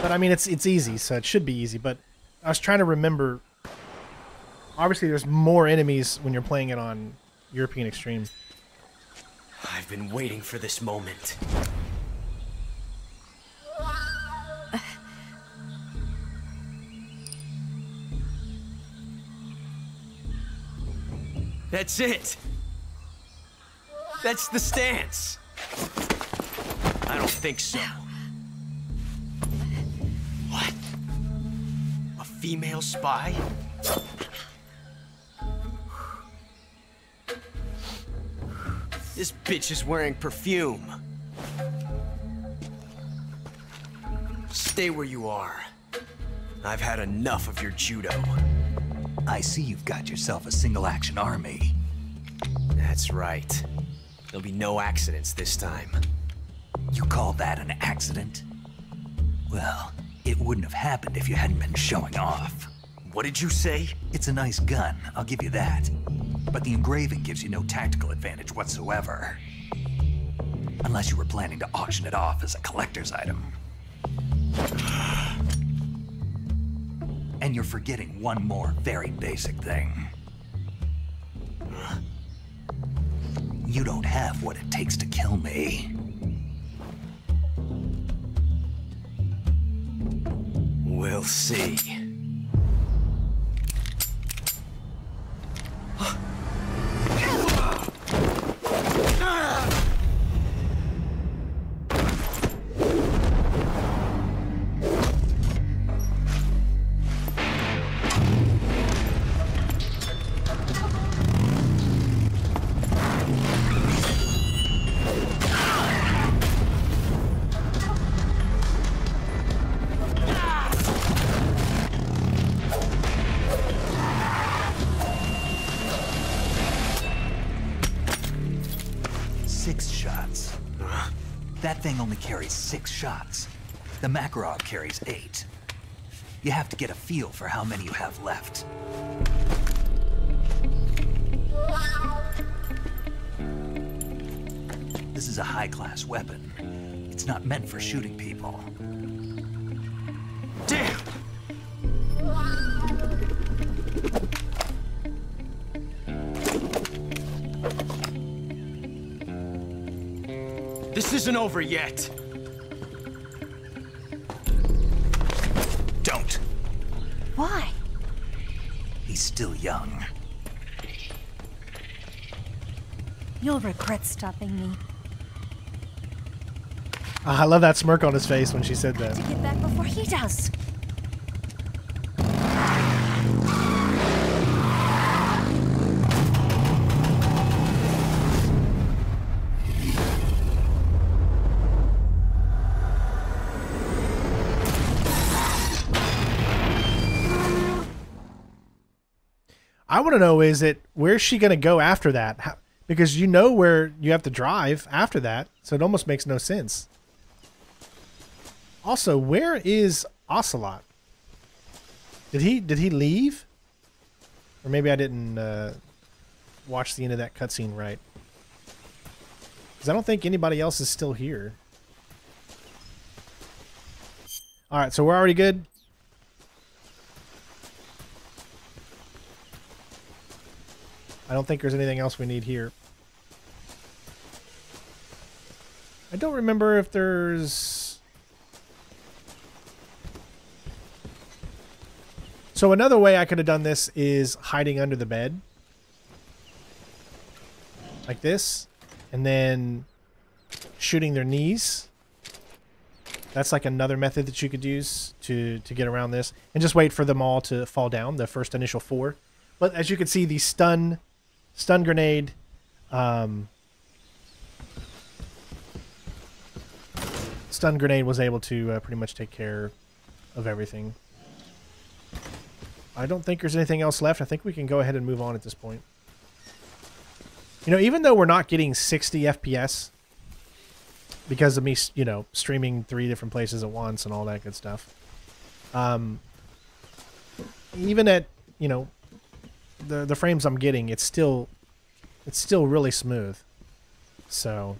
But I mean, it's easy, so it should be easy. But I was trying to remember. Obviously, there's more enemies when you're playing it on European Extreme. I've been waiting for this moment. That's it. That's the stance. I don't think so. What? A female spy? This bitch is wearing perfume. Stay where you are. I've had enough of your judo. I see you've got yourself a single-action army. That's right. There'll be no accidents this time. You call that an accident? Well, it wouldn't have happened if you hadn't been showing off. What did you say? It's a nice gun, I'll give you that. But the engraving gives you no tactical advantage whatsoever. Unless you were planning to auction it off as a collector's item. And you're forgetting one more very basic thing. You don't have what it takes to kill me. We'll see. That thing only carries 6 shots. The Makarov carries 8. You have to get a feel for how many you have left. This is a high-class weapon. It's not meant for shooting people. Damn! This isn't over yet. Don't. Why? He's still young. You'll regret stopping me. I love that smirk on his face when she said that. To get back before he does. I want to know, where's she going to go after that? Because you know where you have to drive after that, so it almost makes no sense. Also, where is Ocelot? Did he leave? Or maybe I didn't watch the end of that cutscene right. Because I don't think anybody else is still here. Alright, so we're already good. I don't think there's anything else we need here. I don't remember if there's... So another way I could have done this is hiding under the bed. Like this. And then shooting their knees. That's like another method that you could use to get around this. And just wait for them all to fall down, the first initial 4. But as you can see, the stun grenade, stun grenade was able to pretty much take care of everything. I don't think there's anything else left. I think we can go ahead and move on at this point. You know, even though we're not getting 60 FPS because of me, you know, streaming 3 different places at once and all that good stuff. Even at, you know, the frames I'm getting, it's still really smooth. So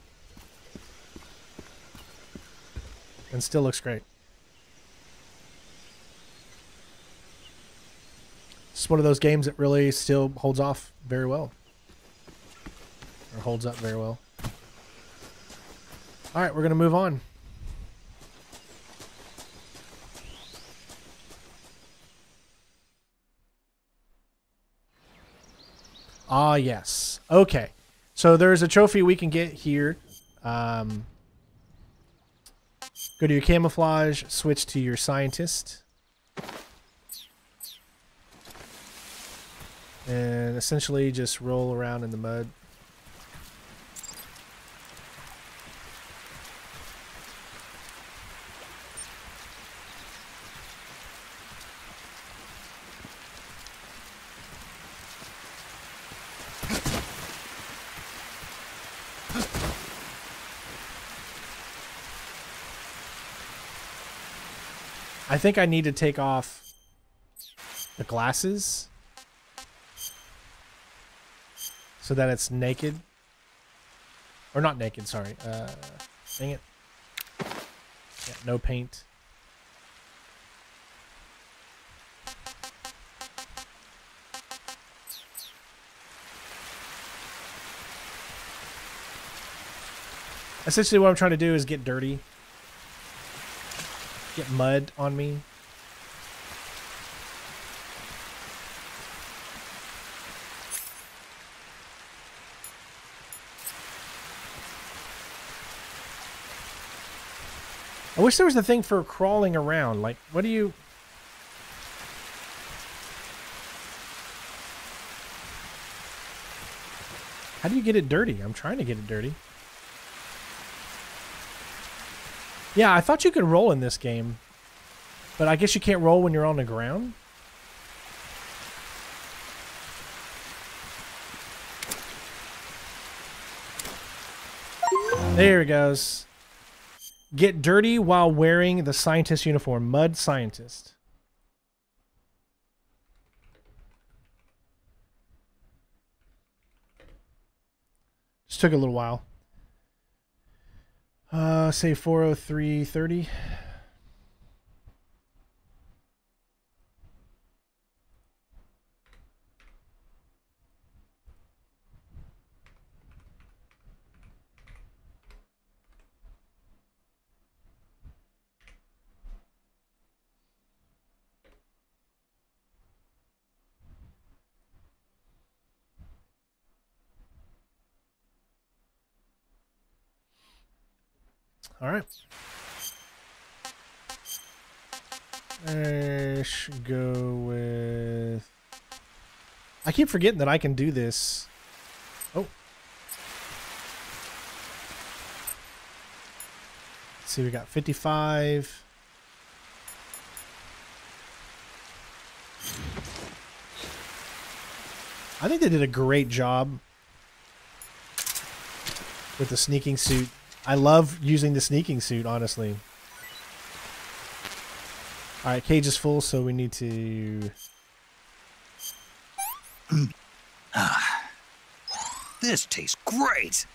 and still looks great. It's one of those games that really still holds off very well. Or holds up very well. Alright, we're going to move on. Ah, yes. Okay. So there's a trophy we can get here. Go to your camouflage, switch to your scientist. And essentially just roll around in the mud. I think I need to take off the glasses so that it's naked. Or not naked, sorry. Dang it. Yeah, no paint. Essentially what I'm trying to do is get dirty. Get mud on me. I wish there was a thing for crawling around. Like, what do you... How do you get it dirty? I'm trying to get it dirty. Yeah, I thought you could roll in this game. But I guess you can't roll when you're on the ground? There it goes. Get dirty while wearing the scientist uniform. Mud scientist. Just took a little while. Say 403:30. All right. I should go with... I keep forgetting that I can do this. Oh. Let's see, we got 55. I think they did a great job with the sneaking suit. I love using the sneaking suit, honestly. Alright, cage is full, so we need to... This tastes great!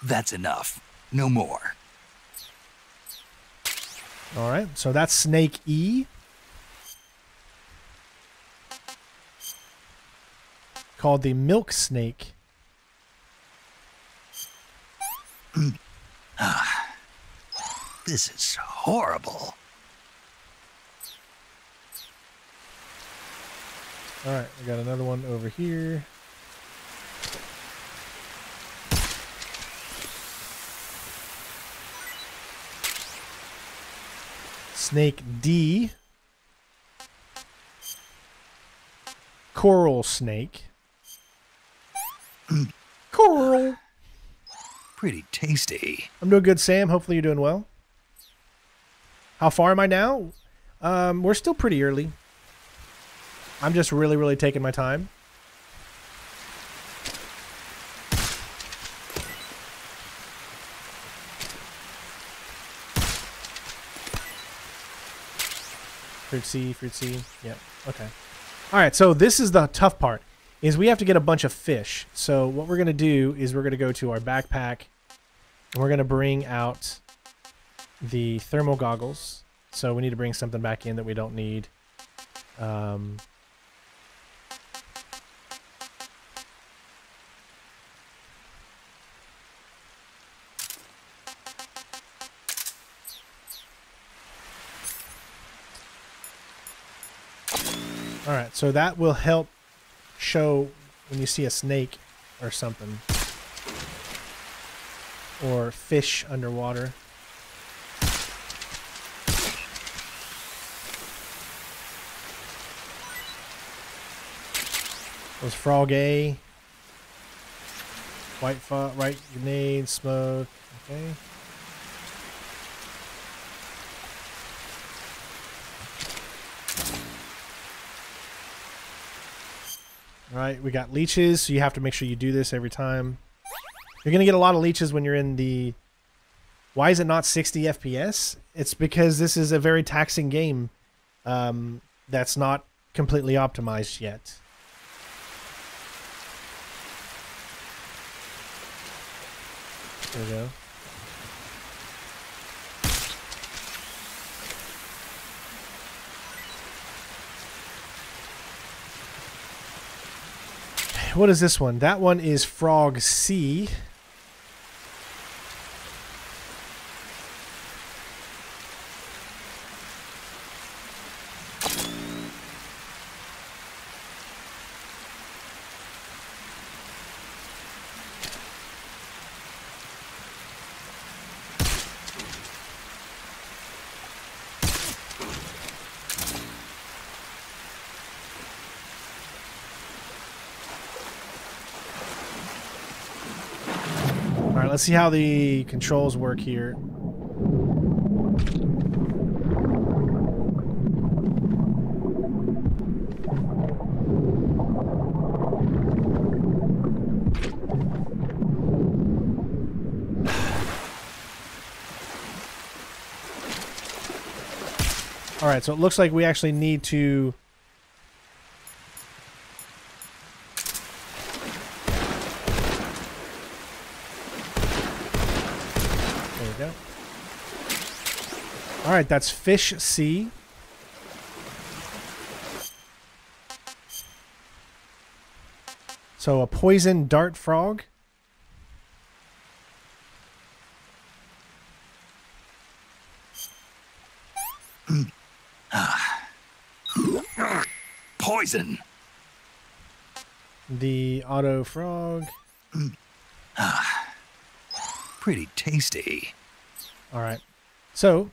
That's enough. No more. Alright, so that's Snake E. Called the milk snake. This is horrible. Alright, we got another one over here. Snake D. Coral snake. Coral. Pretty tasty. I'm doing good, Sam. Hopefully you're doing well. How far am I now? We're still pretty early. I'm just really taking my time. Fruit C. Yeah, okay. All right, so this is the tough part. is we have to get a bunch of fish. So what we're going to do is we're going to go to our backpack and we're going to bring out the thermal goggles. So we need to bring something back in that we don't need. Alright, so that will help show when you see a snake or something. Or fish underwater. Those frog A. White grenade, smoke. Okay. Alright, we got leeches, so you have to make sure you do this every time. You're going to get a lot of leeches when you're in the... Why is it not 60 FPS? It's because this is a very taxing game that's not completely optimized yet. There we go. What is this one? That one is Frog C. Let's see how the controls work here. All right, so it looks like we actually need to... All right, that's fish C. So a poison dart frog. Poison. The auto frog. Pretty tasty. All right. So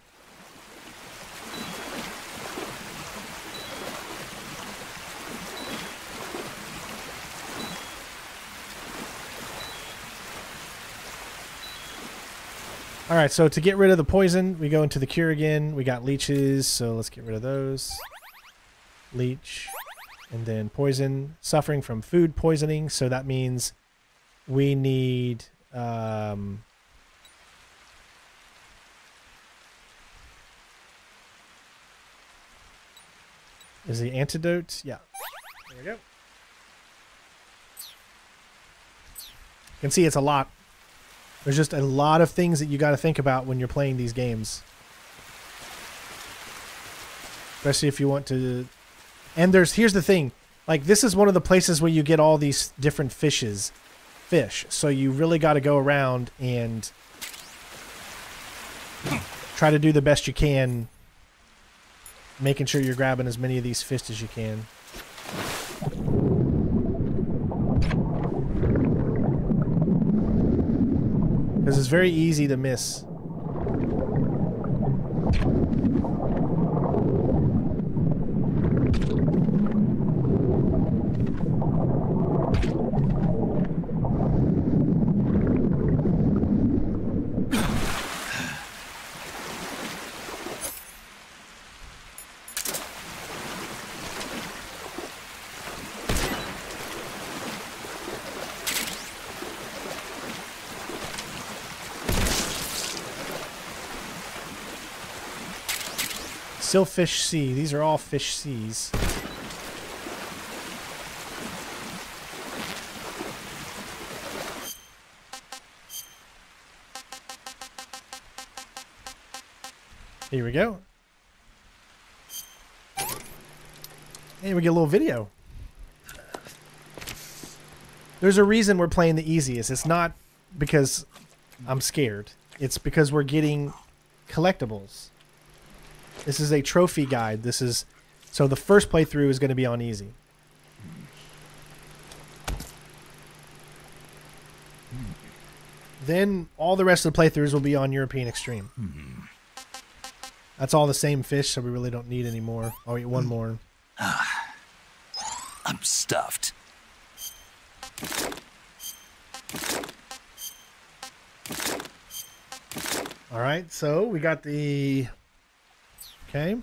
all right, so to get rid of the poison, we go into the cure again. We got leeches, so let's get rid of those. Leech, and then poison. Suffering from food poisoning, so that means we need... is the antidote? Yeah. There we go. You can see it's a lot. There's just a lot of things that you got to think about when you're playing these games. Especially if you want to... And here's the thing. Like, this is one of the places where you get all these different fish. So you really got to go around and try to do the best you can, making sure you're grabbing as many of these fish as you can. Because it's very easy to miss. Still fish C. These are all fish C's. Here we go. Hey, we get a little video. There's a reason we're playing the easiest. It's not because I'm scared. It's because we're getting collectibles. This is a trophy guide. So the first playthrough is going to be on easy. Then all the rest of the playthroughs will be on European Extreme. That's all the same fish, so we really don't need any more. I'll eat one more. I'm stuffed. All right, so we got the... Okay.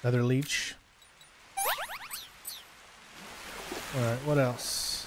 Another leech. All right, what else?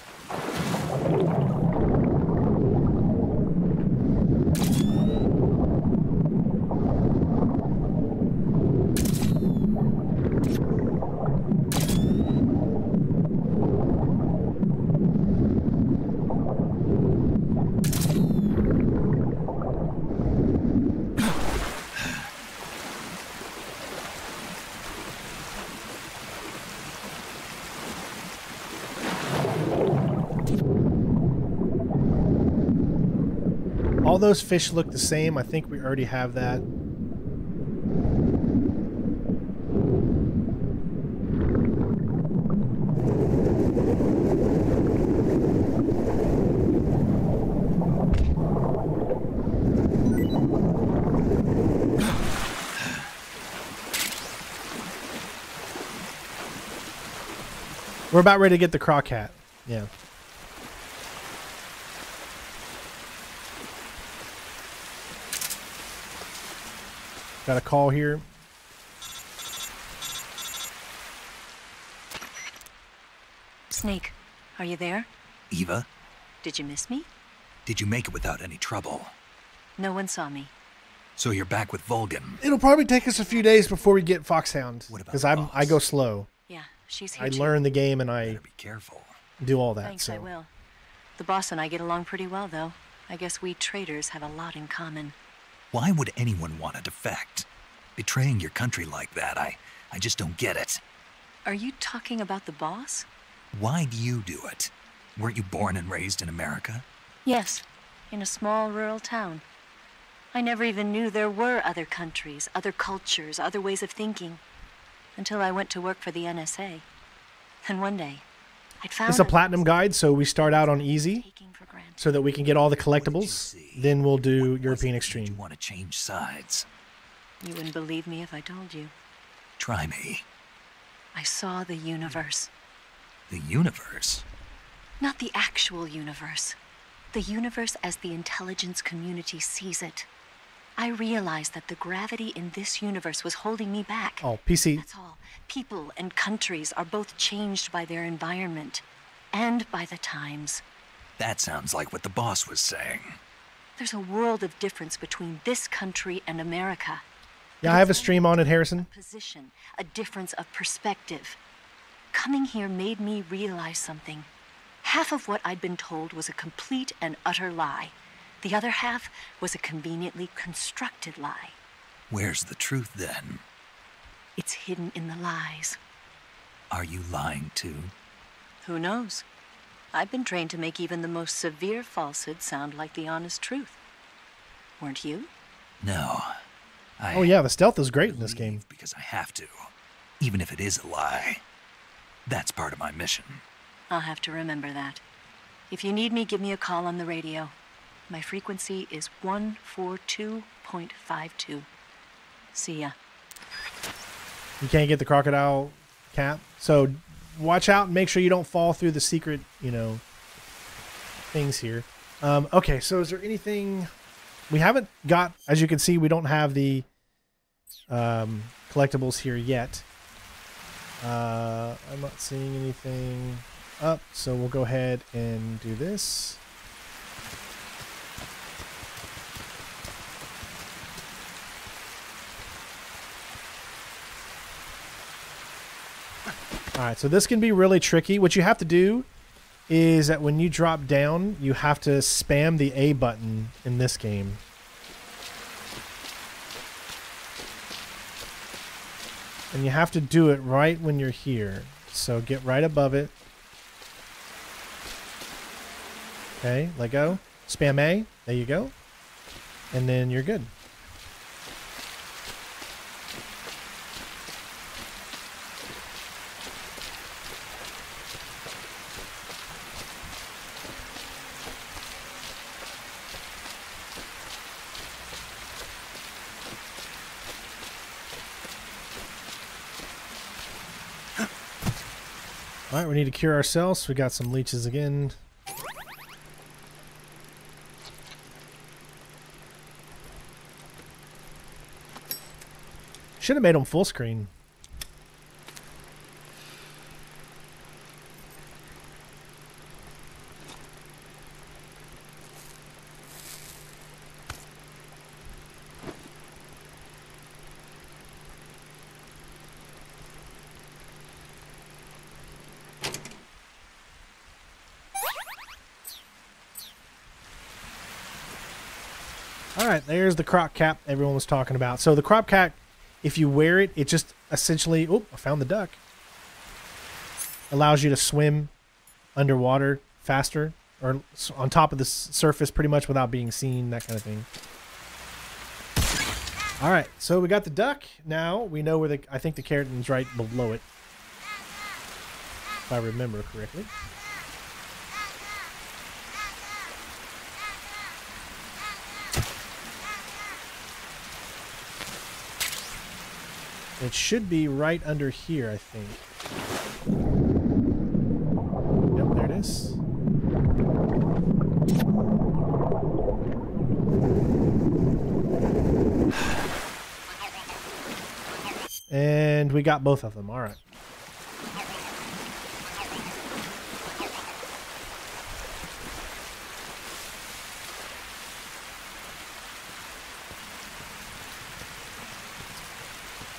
All those fish look the same. I think we already have that. We're about ready to get the crocat. Yeah. Got a call here. Snake, are you there? Eva, Did you miss me? did you make it without any trouble? No one saw me. So you're back with Vulcan. It'll probably take us a few days before we get Foxhound, because I go slow. Yeah, she's here I too. learn the game and I be careful. Do all that. Thanks, so. I will. The boss and I get along pretty well, though. I guess we traders have a lot in common. Why would anyone want to defect? Betraying your country like that, I just don't get it. Are you talking about the boss? Why do you do it? Weren't you born and raised in America? Yes, in a small rural town. I never even knew there were other countries, other cultures, other ways of thinking, until I went to work for the NSA. And one day, I'd found It's a platinum guide, so we start out on easy so that we can get all the collectibles. Then we'll do European Extreme. You want to change sides? You wouldn't believe me if I told you. Try me. I saw the universe. The universe? Not the actual universe. The universe as the intelligence community sees it. I realized that the gravity in this universe was holding me back. Oh, PC. That's all. People and countries are both changed by their environment and by the times. That sounds like what the boss was saying. There's a world of difference between this country and America. Yeah, I have a stream on it, Harrison. Position, a difference of perspective. Coming here made me realize something. Half of what I'd been told was a complete and utter lie. The other half was a conveniently constructed lie. Where's the truth then? It's hidden in the lies. Are you lying too? Who knows? I've been trained to make even the most severe falsehood sound like the honest truth. Weren't you? No. Oh yeah, the stealth is great in this game. Because I have to. Even if it is a lie. That's part of my mission. I'll have to remember that. If you need me, give me a call on the radio. My frequency is 142.52. See ya. You can't get the crocodile cap. So watch out and make sure you don't fall through the secret, things here. Okay, so is there anything... We haven't got... As you can see, we don't have the collectibles here yet. I'm not seeing anything up, so we'll go ahead and do this. Alright, so this can be really tricky. What you have to do is that when you drop down, you have to spam the A button in this game. And you have to do it right when you're here. So get right above it. Okay, let go. Spam A. There you go. And then you're good. All right, we need to cure ourselves. We got some leeches again. Should have made them full screen. All right, there's the croc cap everyone was talking about. So the croc cap, if you wear it, it just essentially, oh, I found the duck. Allows you to swim underwater faster or on top of the surface pretty much without being seen, that kind of thing. All right, so we got the duck. Now we know where I think the keratin's right below it, if I remember correctly. It should be right under here, I think. Yep, there it is. And we got both of them. All right.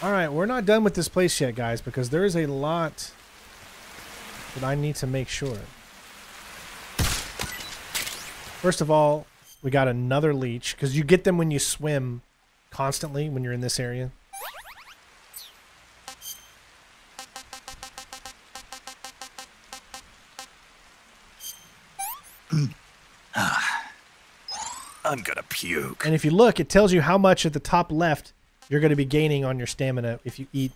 All right, we're not done with this place yet, guys, because there is a lot that I need to make sure. First of all, we got another leech, because you get them when you swim constantly when you're in this area. I'm gonna puke. And if you look, it tells you how much at the top left you're going to be gaining on your stamina if you eat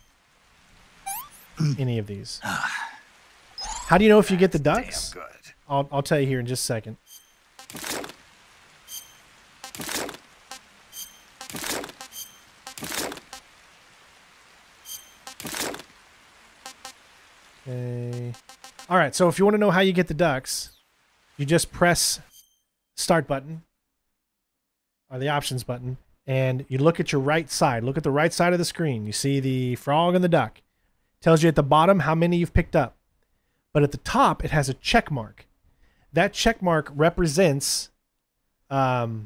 any of these. How do you know if you get the ducks? Damn good. I'll tell you here in just a second. Okay. All right, so if you want to know how you get the ducks, you just press start button or the options button. And you look at your right side. Look at the right side of the screen. You see the frog and the duck. Tells you at the bottom how many you've picked up. But at the top, it has a check mark. That check mark represents that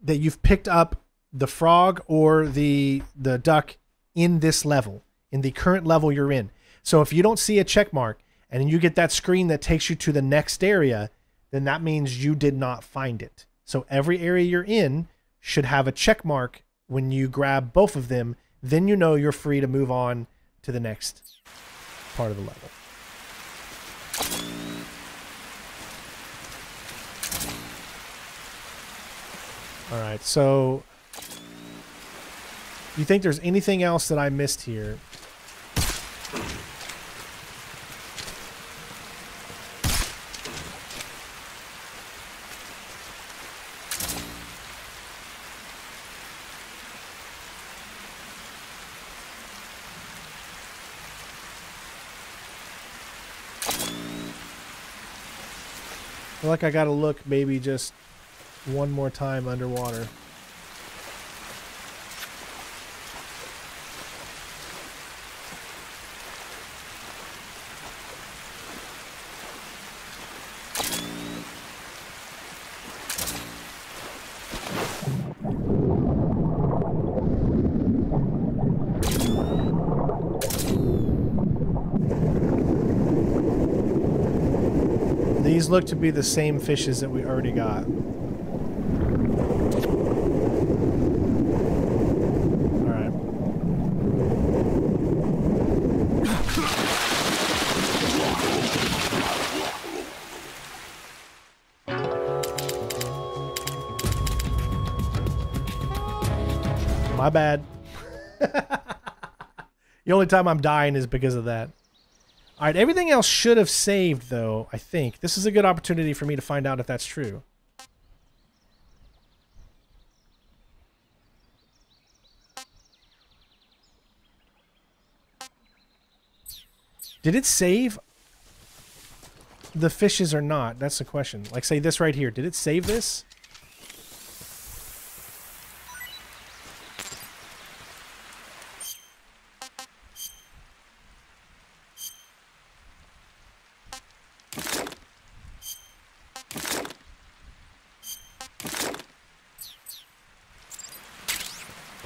you've picked up the frog or the duck in this level, in the current level you're in. So if you don't see a check mark and you get that screen that takes you to the next area, then that means you did not find it. So every area you're in should have a check mark when you grab both of them. Then you know you're free to move on to the next part of the level. All right, so you think there's anything else that I missed here? I feel like I gotta look maybe just one more time underwater. These look to be the same fishes that we already got. Alright. My bad. The only time I'm dying is because of that. All right, everything else should have saved, though, I think. This is a good opportunity for me to find out if that's true. Did it save the fishes or not? That's the question. Like, say this right here. Did it save this?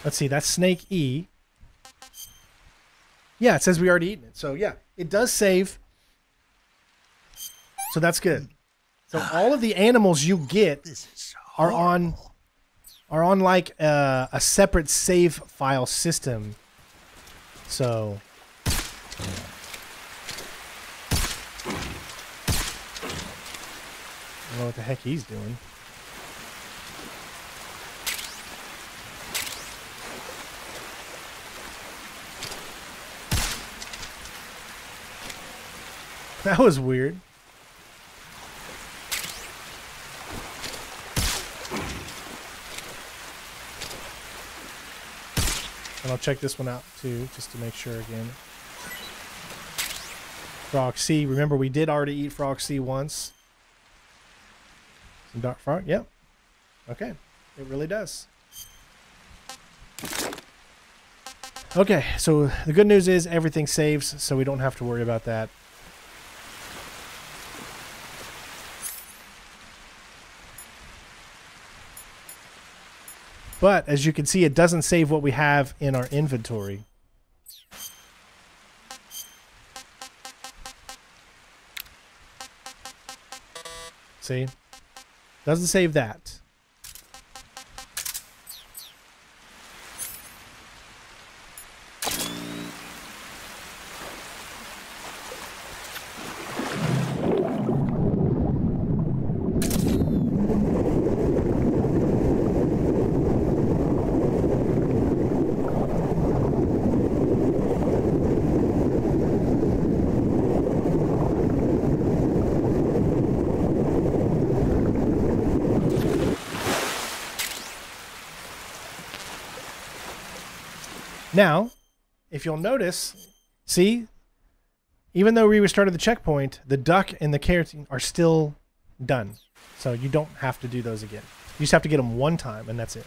Let's see, that's Snake E. Yeah, it says we already eaten it. So yeah, it does save. So that's good. So all of the animals you get are on like a separate save file system. So I don't know what the heck he's doing. That was weird. And I'll check this one out too, just to make sure again. Frog C. Remember, we did already eat Frog C once. Some dark frog. Yep. Okay. It really does. Okay. So the good news is everything saves, so we don't have to worry about that. But as you can see, it doesn't save what we have in our inventory. See? Doesn't save that. Now, if you'll notice, see, even though we restarted the checkpoint, the duck and the carrots are still done. So you don't have to do those again. You just have to get them one time, and that's it.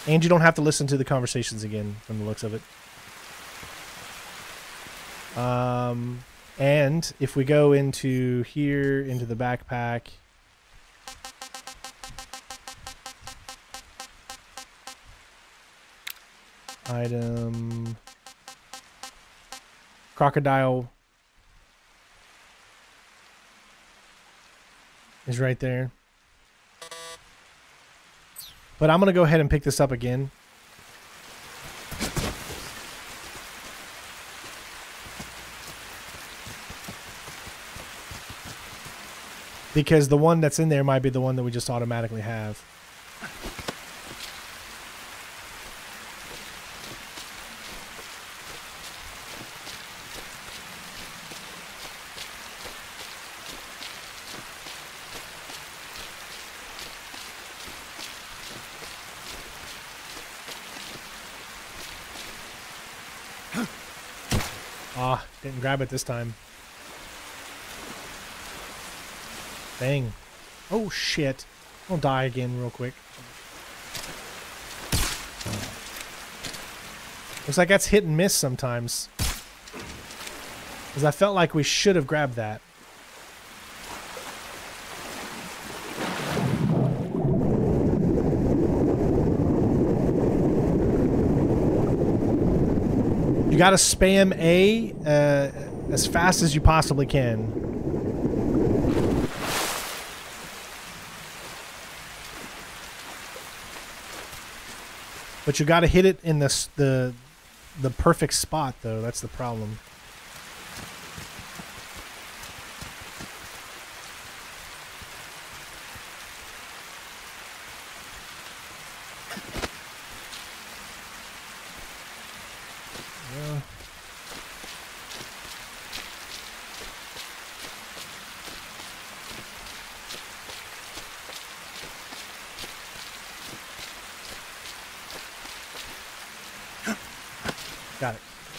And you don't have to listen to the conversations again from the looks of it. And if we go into here, into the backpack... Item... Crocodile is right there. But I'm going to go ahead and pick this up again. Because the one that's in there might be the one that we just automatically have. Didn't grab it this time. Dang. Oh shit. I'll die again real quick. Looks like that's hit and miss sometimes. Because I felt like we should have grabbed that. You gotta spam A as fast as you possibly can. But you gotta hit it in the perfect spot, though. That's the problem.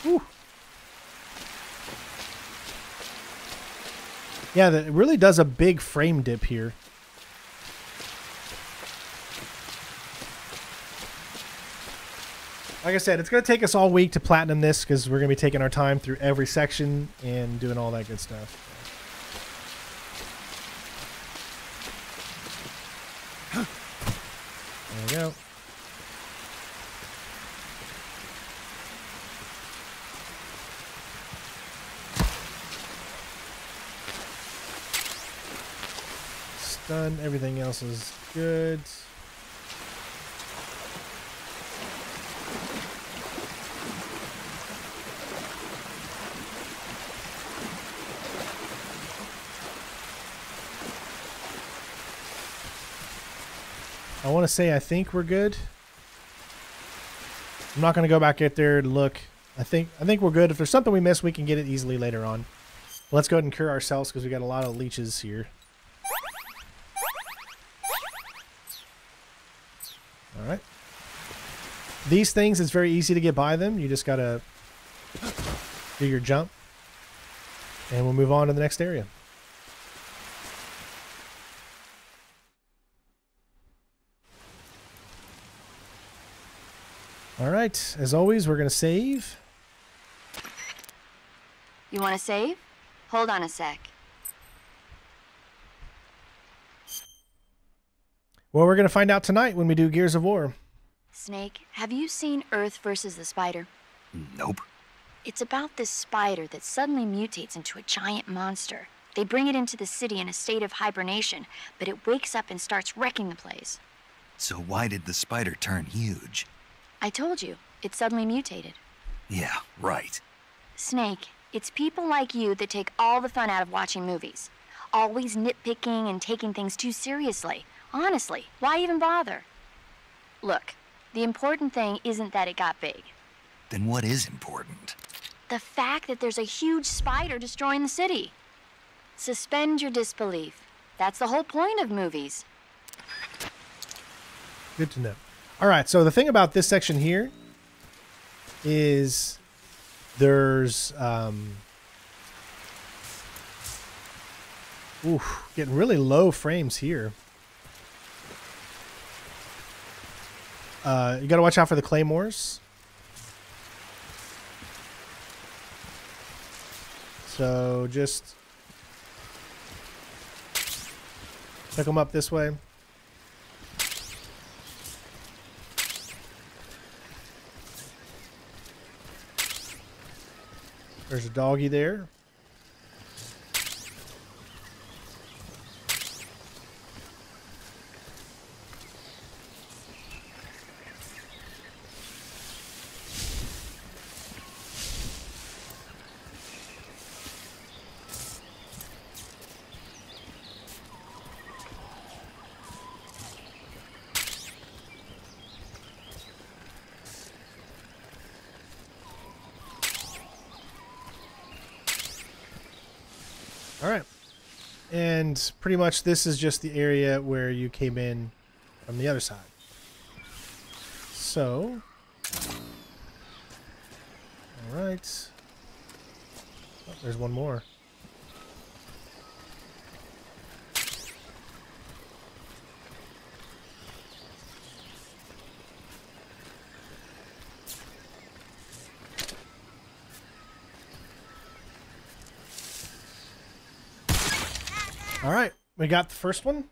Whew. Yeah, it really does a big frame dip here. Like I said, it's going to take us all week to platinum this because we're going to be taking our time through every section and doing all that good stuff. There we go. Done. Everything else is good. I want to say I think we're good. I'm not going to go back out there and look. I think we're good. If there's something we missed, we can get it easily later on. Let's go ahead and cure ourselves because we got a lot of leeches here. All right. These things, it's very easy to get by them. You just got to do your jump. And we'll move on to the next area. All right. As always, we're going to save. You want to save? Hold on a sec. Well, we're going to find out tonight when we do Gears of War. Snake, have you seen Earth versus the Spider? Nope. It's about this spider that suddenly mutates into a giant monster. They bring it into the city in a state of hibernation, but it wakes up and starts wrecking the place. So why did the spider turn huge? I told you, it suddenly mutated. Yeah, right. Snake, it's people like you that take all the fun out of watching movies. Always nitpicking and taking things too seriously. Honestly, why even bother? Look, the important thing isn't that it got big. Then what is important? The fact that there's a huge spider destroying the city. Suspend your disbelief. That's the whole point of movies. Good to know. All right, so the thing about this section here is there's getting really low frames here. You got to watch out for the claymores. So just pick them up this way. There's a doggy there. All right. And pretty much this is just the area where you came in from the other side. So, all right. Oh, there's one more. All right, we got the first one.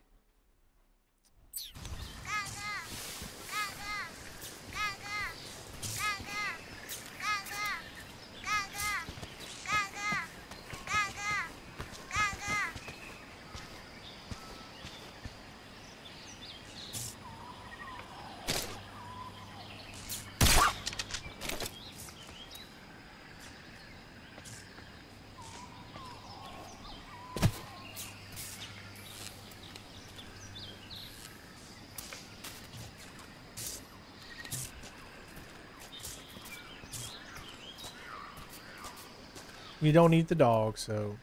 You don't eat the dog, so...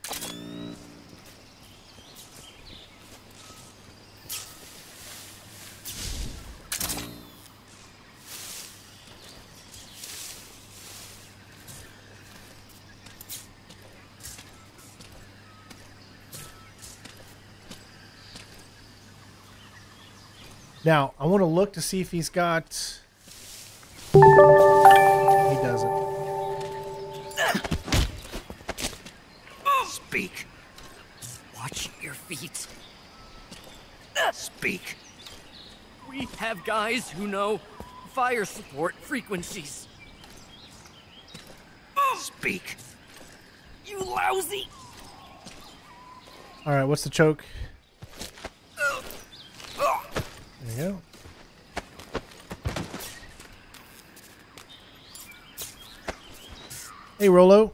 Now, I want to look to see if he's got... He doesn't. Speak. Watch your feet. Speak. We have guys who know fire support frequencies. Speak. You lousy! Alright, what's the choke? There you go. Hey, Rolo.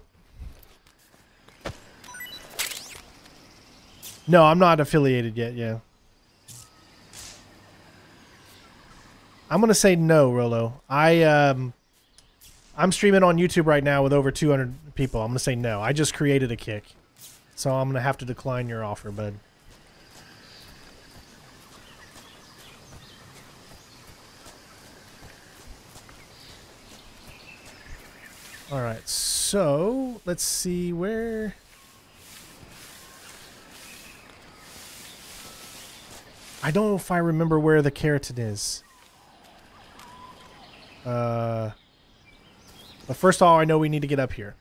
No, I'm not affiliated yet, yeah. I'm gonna say no, Rolo. I'm streaming on YouTube right now with over 200 people. I'm gonna say no. I just created a kick. So I'm gonna have to decline your offer, bud. Alright, so let's see where... I don't know if I remember where the keratin is. But first of all, I know we need to get up here.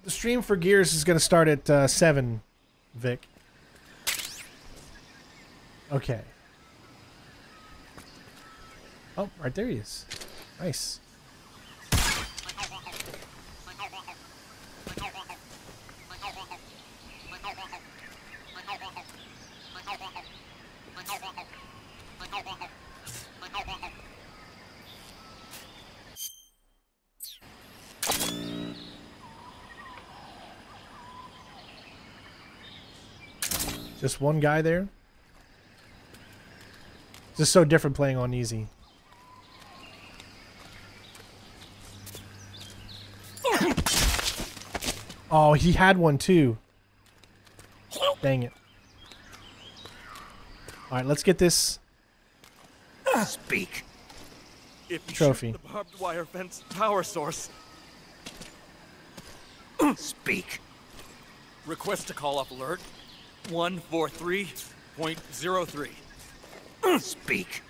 The stream for Gears is going to start at 7, Vic. Okay. Oh, right there he is. Nice. Just one guy there? It's just so different playing on easy. Oh, he had one too. Dang it. Alright, let's get this Speak. trophy. The barbed wire fence power source. Speak. Request to call off alert. 143.03. Speak.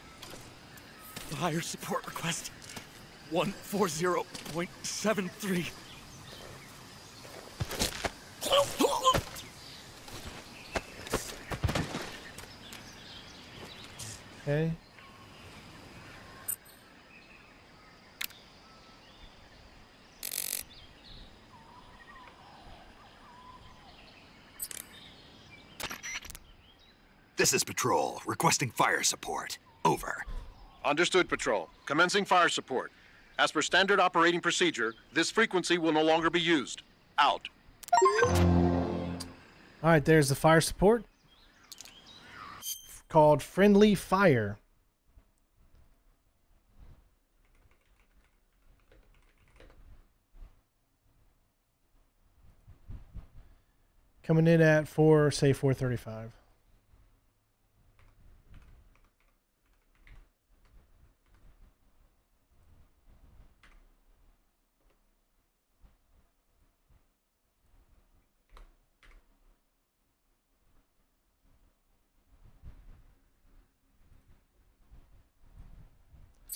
Fire support request. 140.73. Okay. This is Patrol, requesting fire support. Over. Understood, Patrol. Commencing fire support. As per standard operating procedure, this frequency will no longer be used. Out. Alright, there's the fire support. Called Friendly Fire. Coming in at 435.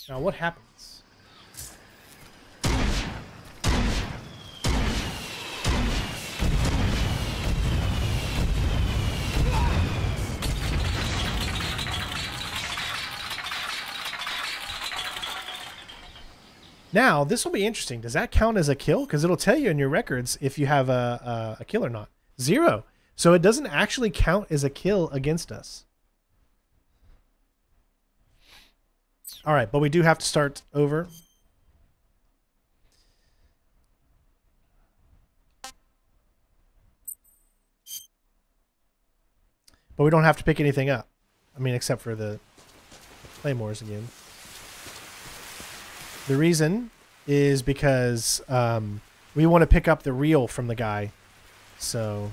Now what happens? Now, this will be interesting. Does that count as a kill? Because it'll tell you in your records if you have a kill or not. 0. So it doesn't actually count as a kill against us. All right, but we do have to start over. But we don't have to pick anything up. I mean, except for the claymores again. The reason is because we want to pick up the reel from the guy. So...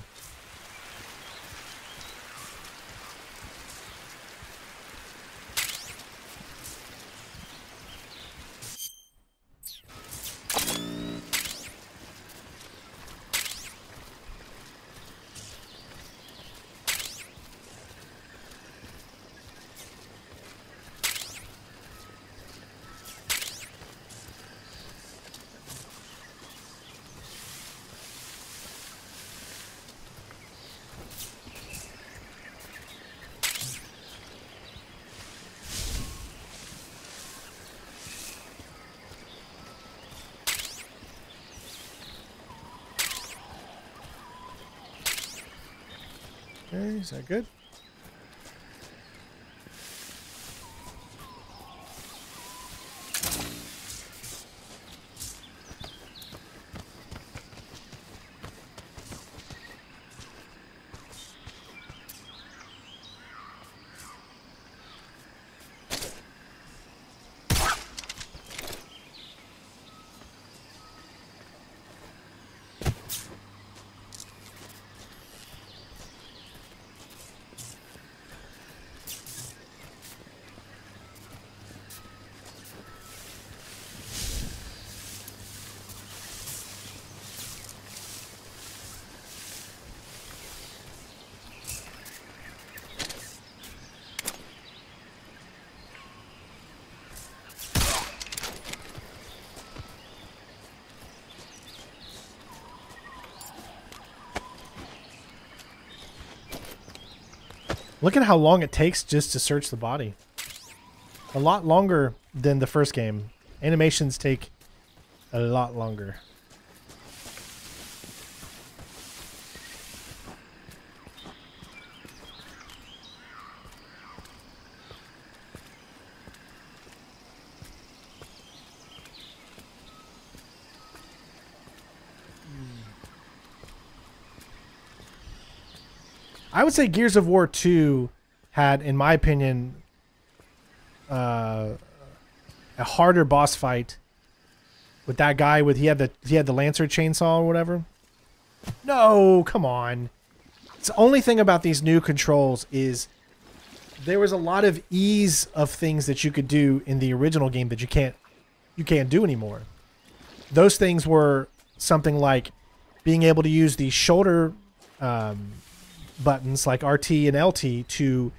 Okay, is that good? Look at how long it takes just to search the body. A lot longer than the first game. Animations take a lot longer. I would say Gears of War 2 had, in my opinion, a harder boss fight with that guy with he had the Lancer chainsaw or whatever. No, come on. It's the only thing about these new controls is there was a lot of ease of things that you could do in the original game that you can't do anymore. Those things were something like being able to use the shoulder buttons like RT and LT to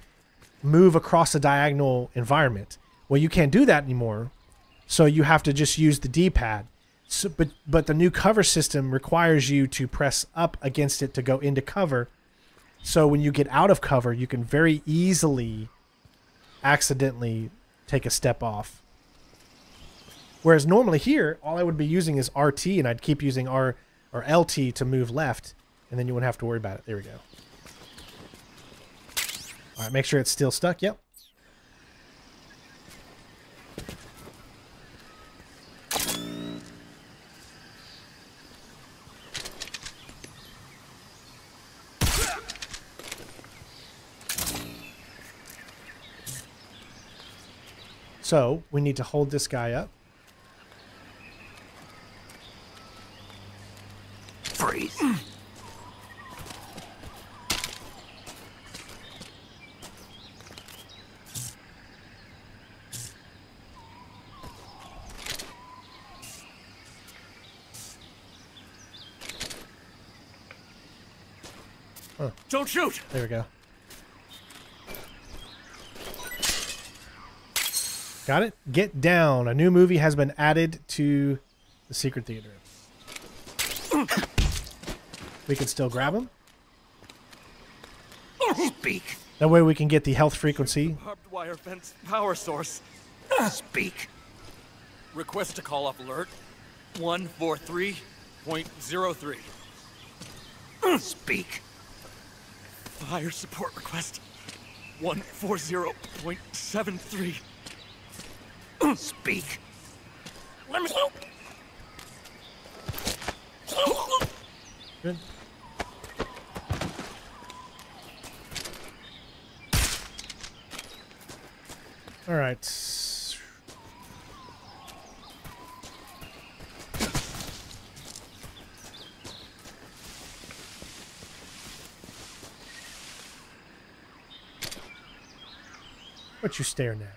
move across a diagonal environment. Well, you can't do that anymore, so you have to just use the D-pad. So, but the new cover system requires you to press up against it to go into cover. So when you get out of cover, you can very easily accidentally take a step off. Whereas normally here, all I would be using is RT, and I'd keep using R or LT to move left, and then you wouldn't have to worry about it. There we go. All right, make sure it's still stuck. Yep. So we need to hold this guy up. Freeze. Huh. Don't shoot! There we go. Got it? Get down. A new movie has been added to the secret theater. We can still grab him. Speak. That way we can get the health frequency. Barbed wire fence power source. Speak. Request to call off alert. 143.03. Speak. Fire support request. 140.73. Speak. Let me help. Good. All right. What you staring at?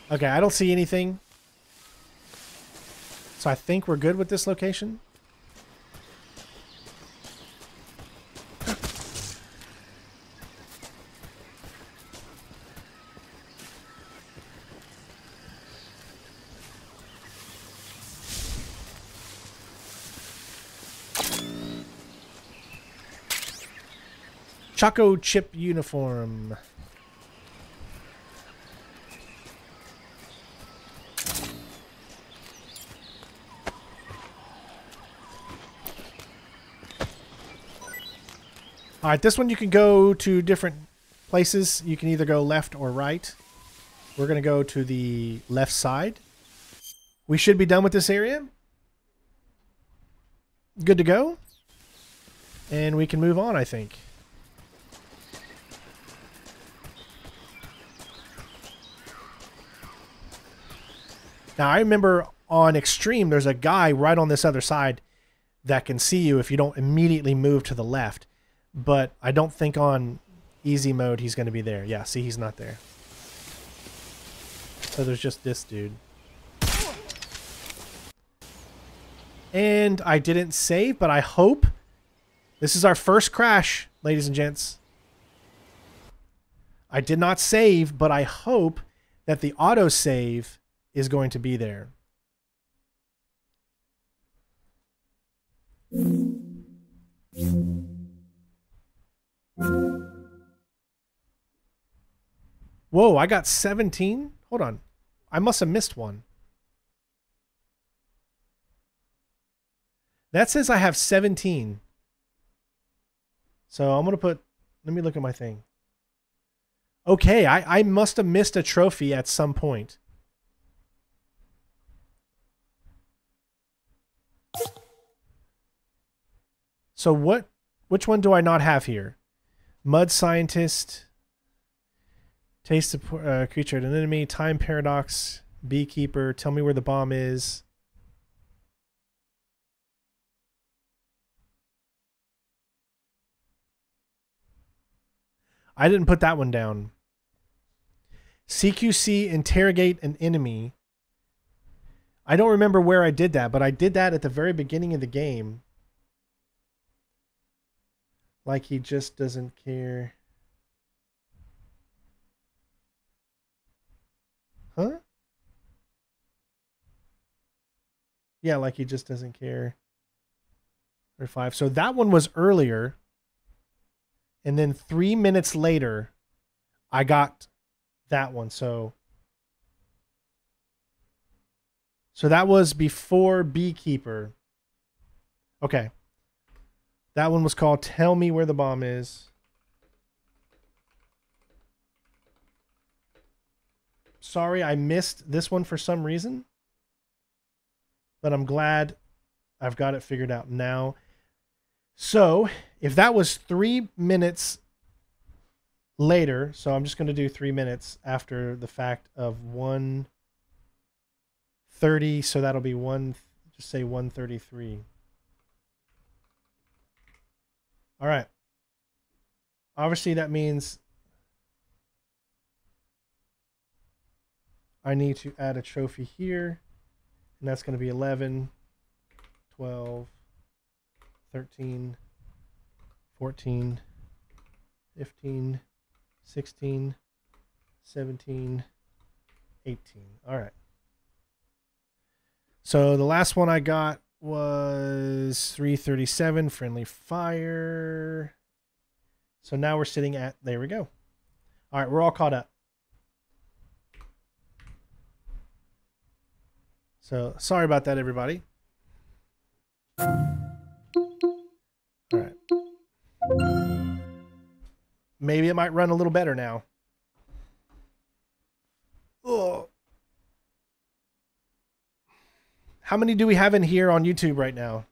Okay, I don't see anything. So I think we're good with this location. Choco chip uniform. All right, this one you can go to different places. You can either go left or right. We're going to go to the left side. We should be done with this area. Good to go. And we can move on, I think. Now, I remember on Extreme, there's a guy right on this other side that can see you if you don't immediately move to the left. But I don't think on easy mode he's going to be there. Yeah, see, he's not there. So there's just this dude. And I didn't save, but I hope this is our first crash, ladies and gents. I did not save, but I hope that the autosave is going to be there. Whoa, I got 17? Hold on. I must have missed one. That says I have 17. So I'm going to put... Let me look at my thing. Okay, I must have missed a trophy at some point. So which one do I not have here? Mud Scientist, Taste the Creature at an Enemy, Time Paradox, Beekeeper, Tell Me Where the Bomb Is. I didn't put that one down. CQC, Interrogate an Enemy. I don't remember where I did that, but I did that at the very beginning of the game. Like he just doesn't care. Huh? Yeah, like he just doesn't care. Or 5. So that one was earlier. And then 3 minutes later, I got that one. So that was before Beekeeper. Okay. That one was called Tell Me Where the Bomb Is. Sorry, I missed this one for some reason. But I'm glad I've got it figured out now. So, if that was 3 minutes later, so I'm just going to do 3 minutes after the fact of 1:30, so that'll be just say 1:33. All right. Obviously, that means I need to add a trophy here, and that's going to be 11, 12, 13, 14, 15, 16, 17, 18. All right. So the last one I got was 337, Friendly Fire. So now we're sitting at, there we go. All right, we're all caught up. So sorry about that, everybody. All right. Maybe it might run a little better now. Oh. How many do we have in here on YouTube right now?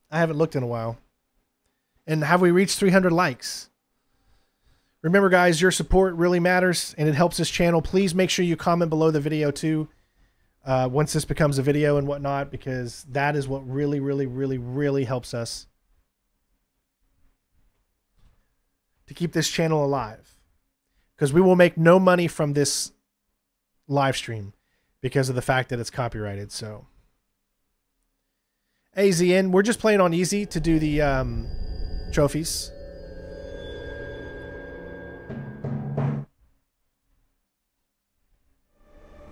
I haven't looked in a while. And have we reached 300 likes? Remember, guys, your support really matters, and it helps this channel. Please make sure you comment below the video, too, once this becomes a video and whatnot, because that is what really, really, really, really helps us. to keep this channel alive, because we will make no money from this live stream because of the fact that it's copyrighted. So AZN, we're just playing on easy to do the trophies.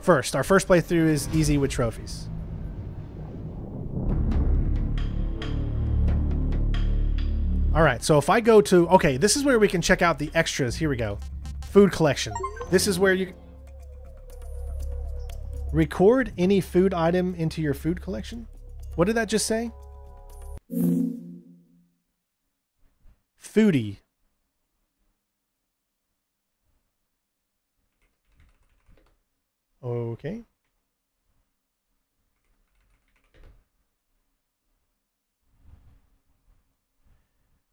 Our first playthrough is easy with trophies. All right, so if I go to, okay, this is where we can check out the extras. Here we go. Food collection. This is where you record any food item into your food collection. What did that just say? Foodie. Okay.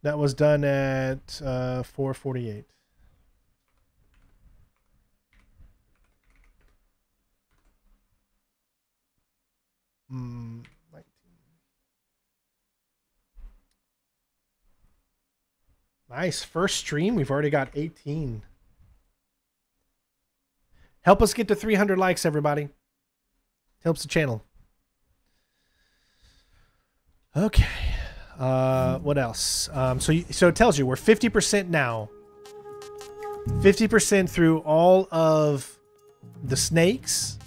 That was done at 4:48. Nice. First stream, we've already got 18. Help us get to 300 likes, everybody. Helps the channel. Okay. What else? So it tells you we're 50% now. 50% through all of the snakes.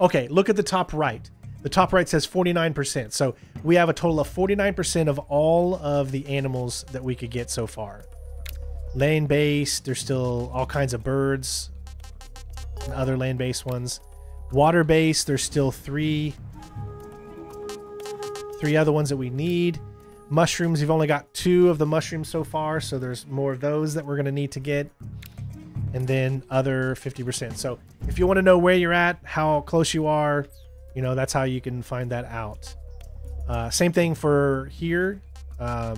Okay, look at the top right. The top right says 49%. So we have a total of 49% of all of the animals that we could get so far. Land-based, there's still all kinds of birds and other land-based ones. Water-based, there's still three other ones that we need. Mushrooms, you've only got 2 of the mushrooms so far, so there's more of those that we're going to need to get. And then other 50%. So if you want to know where you're at, how close you are, you know, that's how you can find that out. Same thing for here. You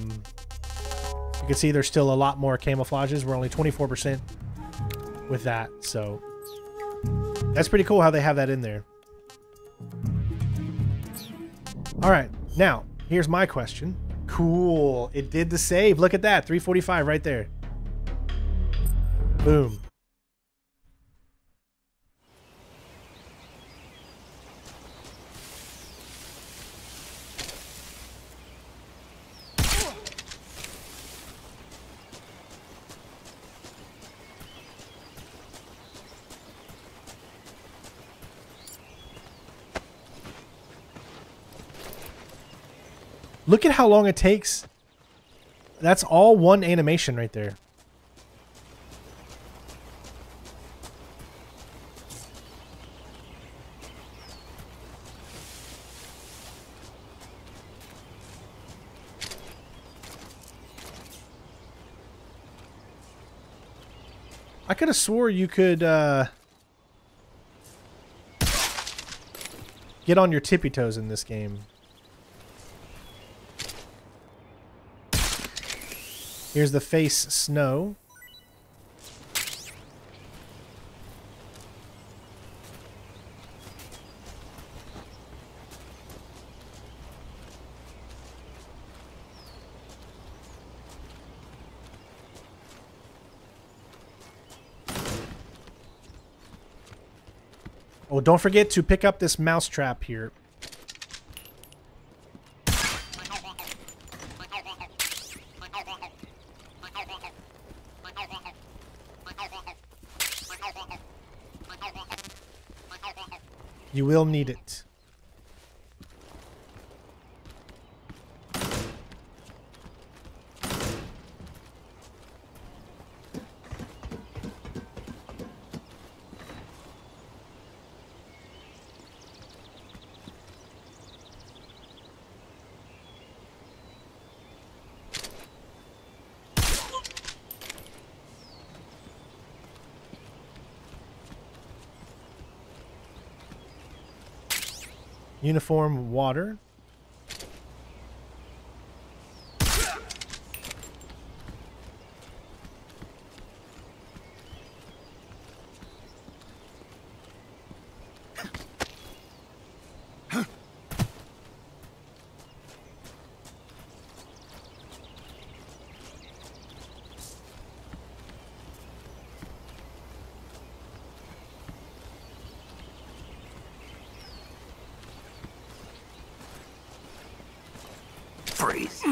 can see there's still a lot more camouflages. We're only 24% with that. So that's pretty cool how they have that in there. All right. Now, here's my question. Cool. It did the save. Look at that. 345 right there. Boom. Look at how long it takes. That's all one animation right there. I could have swore you could get on your tippy toes in this game. Here's the face snow. Oh, don't forget to pick up this mousetrap here. You will need it. Uniform water. worries.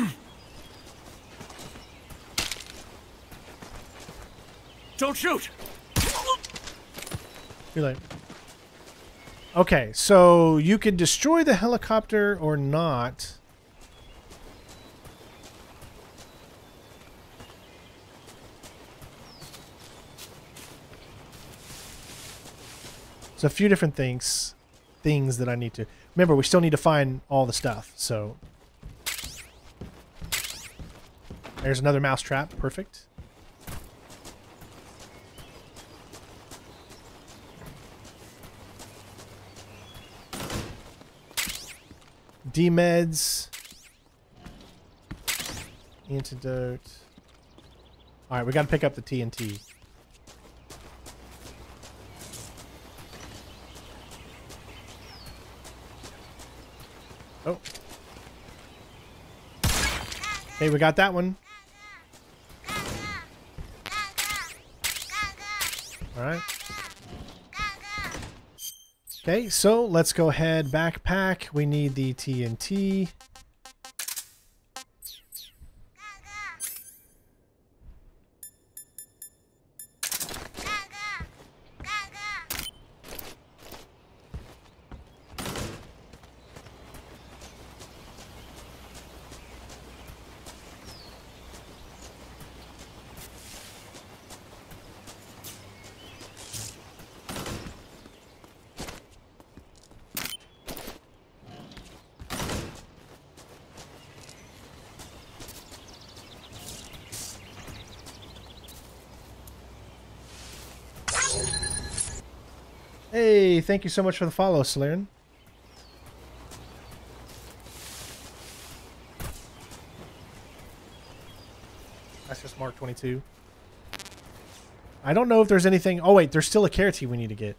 Don't shoot! You're like, okay, so you could destroy the helicopter or not. There's a few different things that I need to... Remember, we still need to find all the stuff, so... There's another mouse trap. Perfect. D-meds. Antidote. Alright, we gotta pick up the TNT. Oh. Hey, we got that one. Alright. Okay, so let's go ahead. Backpack. We need the TNT. Hey, thank you so much for the follow, Solarian. That's just Mark 22. I don't know if there's anything... Oh, wait, there's still a keratin we need to get.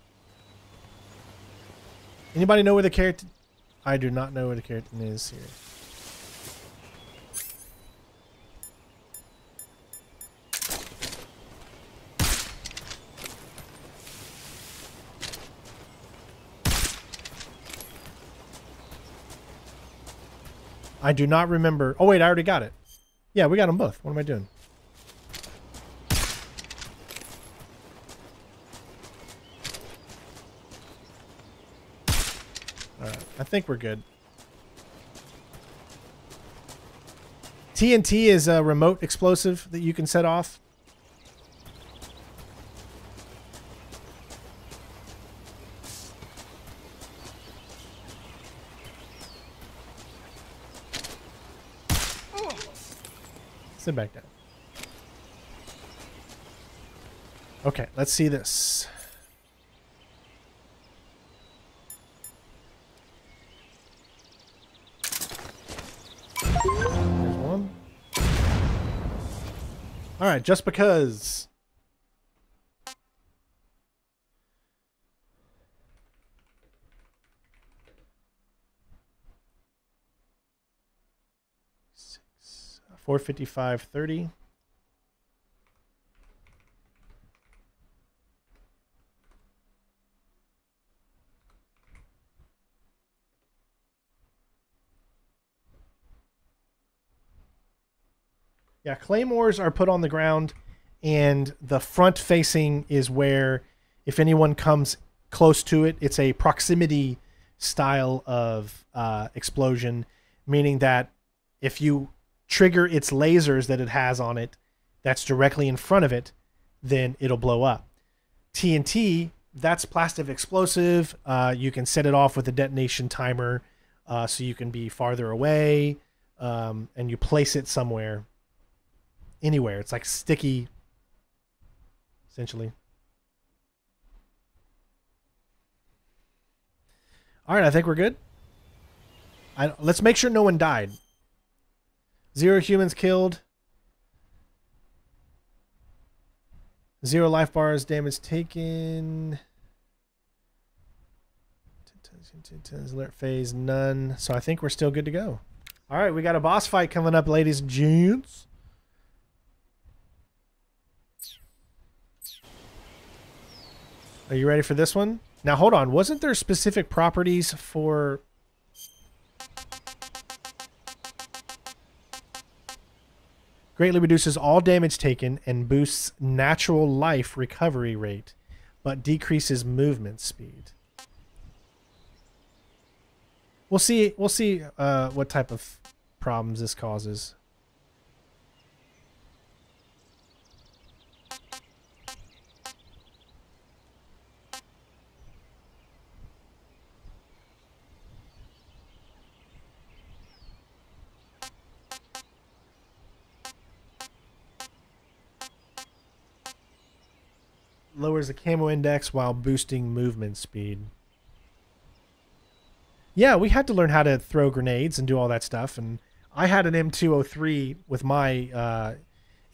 Anybody know where the keratin... I do not know where the keratin is here. I do not remember. Oh, wait, I already got it. Yeah, we got them both. What am I doing? All right, I think we're good. TNT is a remote explosive that you can set off. Sit back down. Okay, let's see this. There's one. All right, just because. $455.30. Yeah, claymores are put on the ground, and the front facing is where, if anyone comes close to it, it's a proximity style of explosion, meaning that if you trigger its lasers that it has on it that's directly in front of it, then it'll blow up. TNT, that's plastic explosive. You can set it off with a detonation timer, so you can be farther away, and you place it somewhere, anywhere. It's like sticky, essentially. All right, I think we're good. Let's make sure no one died. 0 humans killed. 0 life bars, damage taken. 10 alert phase, none. So I think we're still good to go. All right, we got a boss fight coming up, ladies and gents. Are you ready for this one? Now, hold on. Wasn't there specific properties for... Greatly reduces all damage taken and boosts natural life recovery rate, but decreases movement speed. We'll see what type of problems this causes. Lowers the camo index while boosting movement speed. Yeah, we had to learn how to throw grenades and do all that stuff. And I had an M203 with my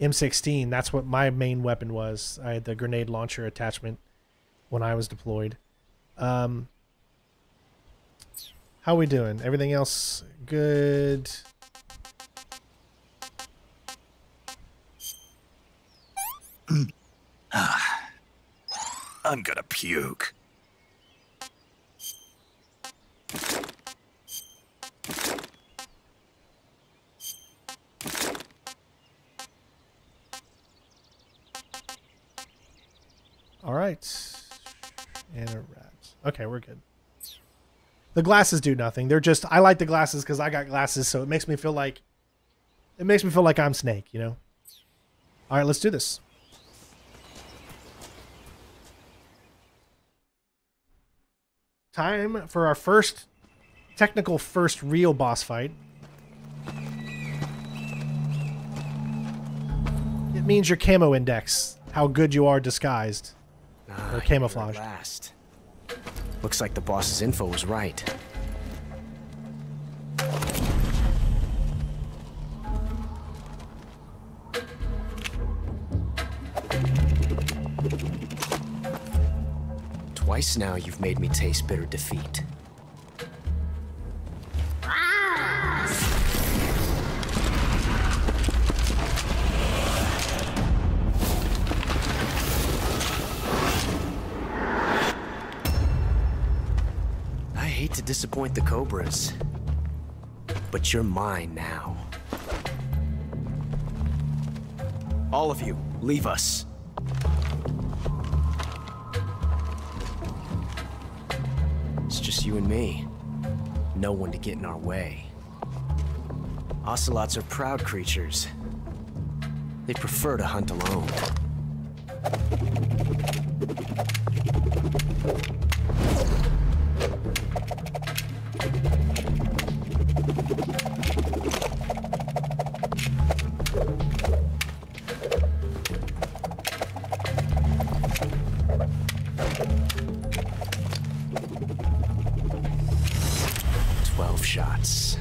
M16. That's what my main weapon was. I had the grenade launcher attachment when I was deployed. How we doing? Everything else good? I'm gonna puke. All right. And a rat. Okay, we're good. The glasses do nothing. They're just, I like the glasses because I got glasses, so it makes me feel like I'm Snake, you know? All right, let's do this. Time for our first real boss fight. It means your camo index, how good you are disguised. Or camouflage. Last. Looks like the boss's info was right. Twice now you've made me taste bitter defeat. I hate to disappoint the Cobras, but you're mine now. All of you, leave us. It's just you and me. No one to get in our way. Ocelots are proud creatures. They prefer to hunt alone. Shots.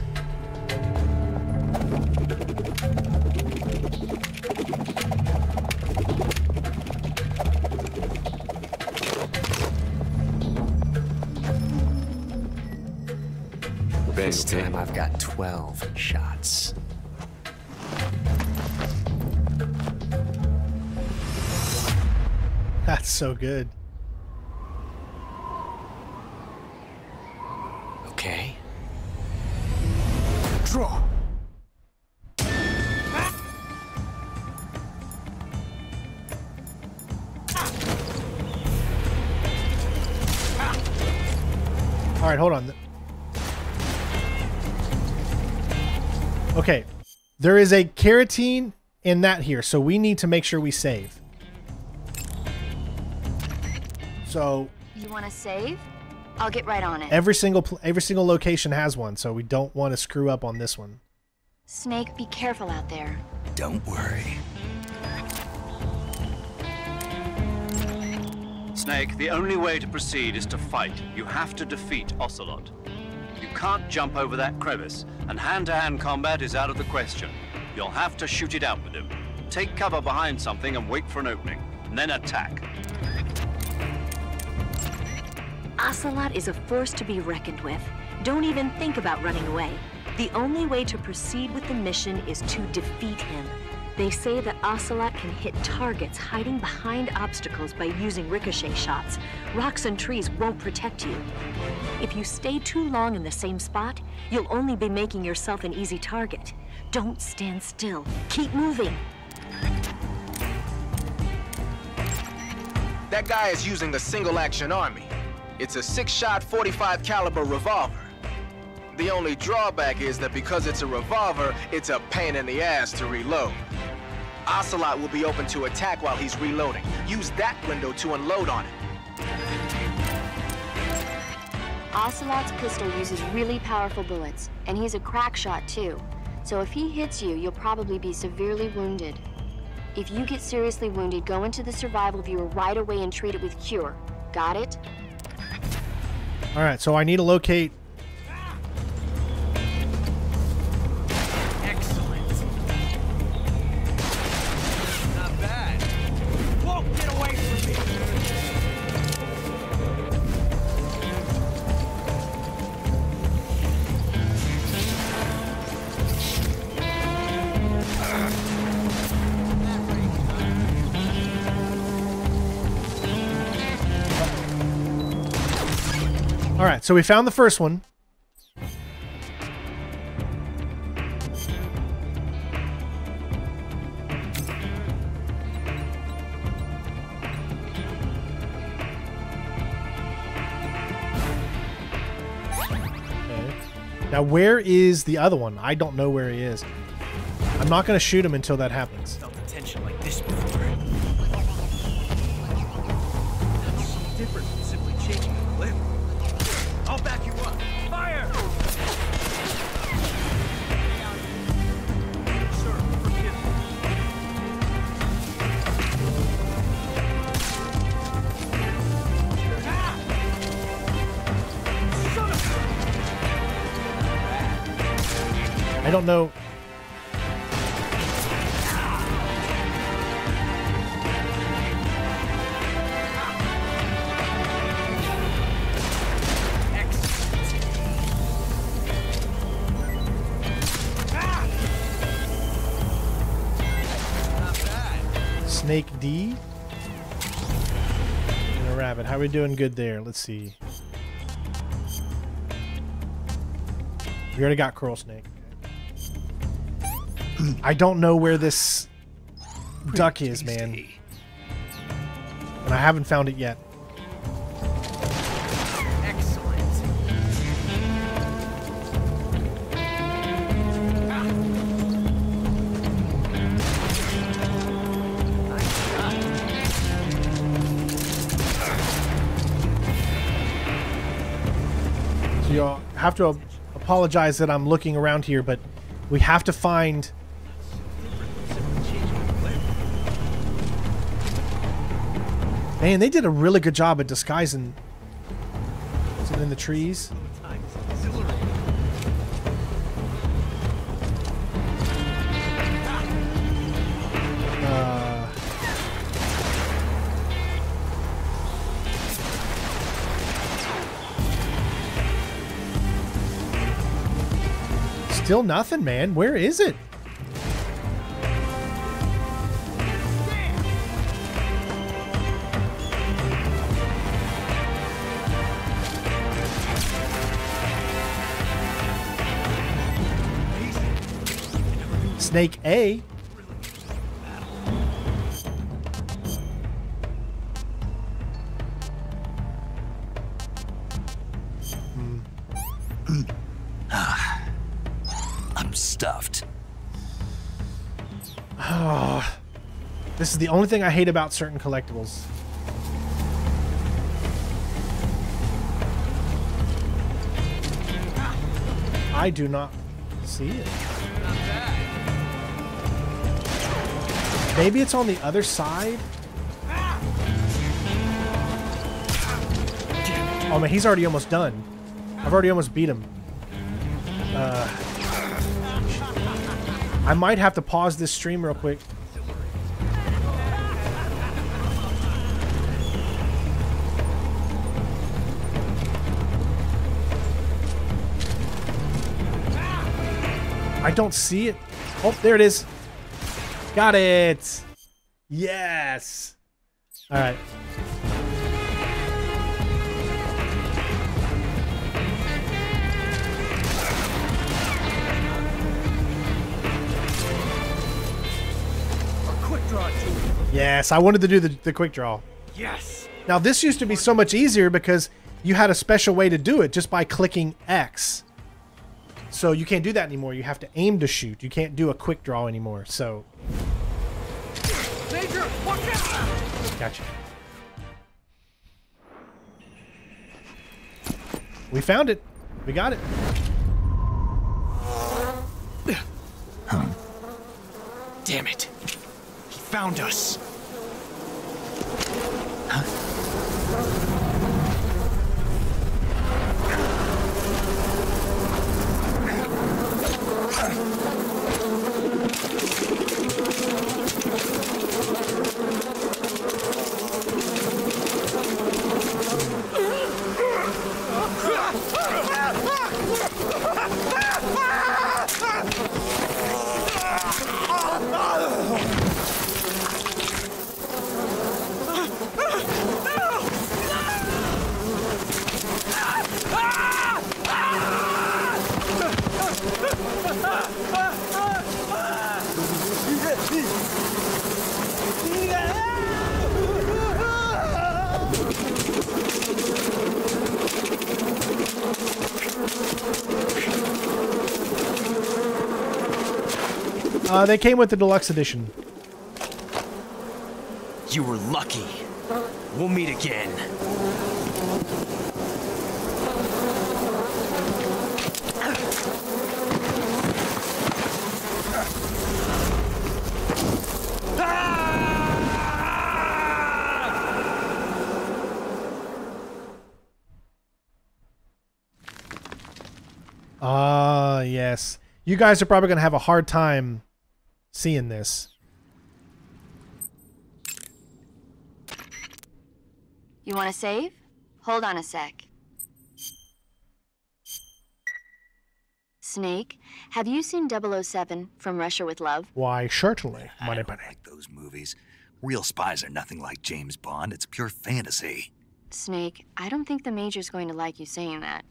This time I've got 12 shots. That's so good. Okay. Draw. All right, hold on. Okay, there is a carotene in that here, so we need to make sure we save. So you want to save? I'll get right on it. Every single location has one, so we don't want to screw up on this one. Snake, be careful out there. Don't worry. Snake, the only way to proceed is to fight. You have to defeat Ocelot. You can't jump over that crevice, and hand-to-hand combat is out of the question. You'll have to shoot it out with him. Take cover behind something and wait for an opening, and then attack. Ocelot is a force to be reckoned with. Don't even think about running away. The only way to proceed with the mission is to defeat him. They say that Ocelot can hit targets hiding behind obstacles by using ricochet shots. Rocks and trees won't protect you. If you stay too long in the same spot, you'll only be making yourself an easy target. Don't stand still. Keep moving. That guy is using a single-action army. It's a 6-shot 45 caliber revolver. The only drawback is that because it's a revolver, it's a pain in the ass to reload. Ocelot will be open to attack while he's reloading. Use that window to unload on it. Ocelot's pistol uses really powerful bullets, and he's a crack shot too. So if he hits you, you'll probably be severely wounded. If you get seriously wounded, go into the survival viewer right away and treat it with cure. Got it? All right, so I need to locate. Excellent. Not bad. Won't get away from me. All right, so we found the first one. Okay. Now, where is the other one? I don't know where he is. I'm not going to shoot him until that happens. Felt a tension like this before. That's so different from simply changing the clip. I'll back you up. Fire! Sir, forgive me. I don't know. Snake D and a rabbit. How are we doing? Good there. Let's see. We already got Coral Snake. Okay. I don't know where this duck is, man. And I haven't found it yet. You'll have to apologize that I'm looking around here, but we have to find... Man, they did a really good job at disguising... Is it in the trees? Still nothing, man. Where is it? Snake A. I'm stuffed. Oh, this is the only thing I hate about certain collectibles. I do not see it. Maybe it's on the other side? Oh man, he's already almost done. I've already almost beat him. I might have to pause this stream real quick. I don't see it. Oh, there it is. Got it. Yes. All right. quick draw too. Yes, I wanted to do the quick draw. Yes. Now this used to be so much easier because you had a special way to do it just by clicking X. So you can't do that anymore. You have to aim to shoot. You can't do a quick draw anymore. So. Major, watch out! Gotcha. We found it. We got it. Damn it. He found us. They came with the deluxe edition. You were lucky. We'll meet again. Ah, yes. You guys are probably going to have a hard time seeing this. You want to save? Hold on a sec. Snake, have you seen 007 From Russia with Love? Why, certainly. I don't like those movies. Real spies are nothing like James Bond. It's pure fantasy. Snake, I don't think the Major's going to like you saying that.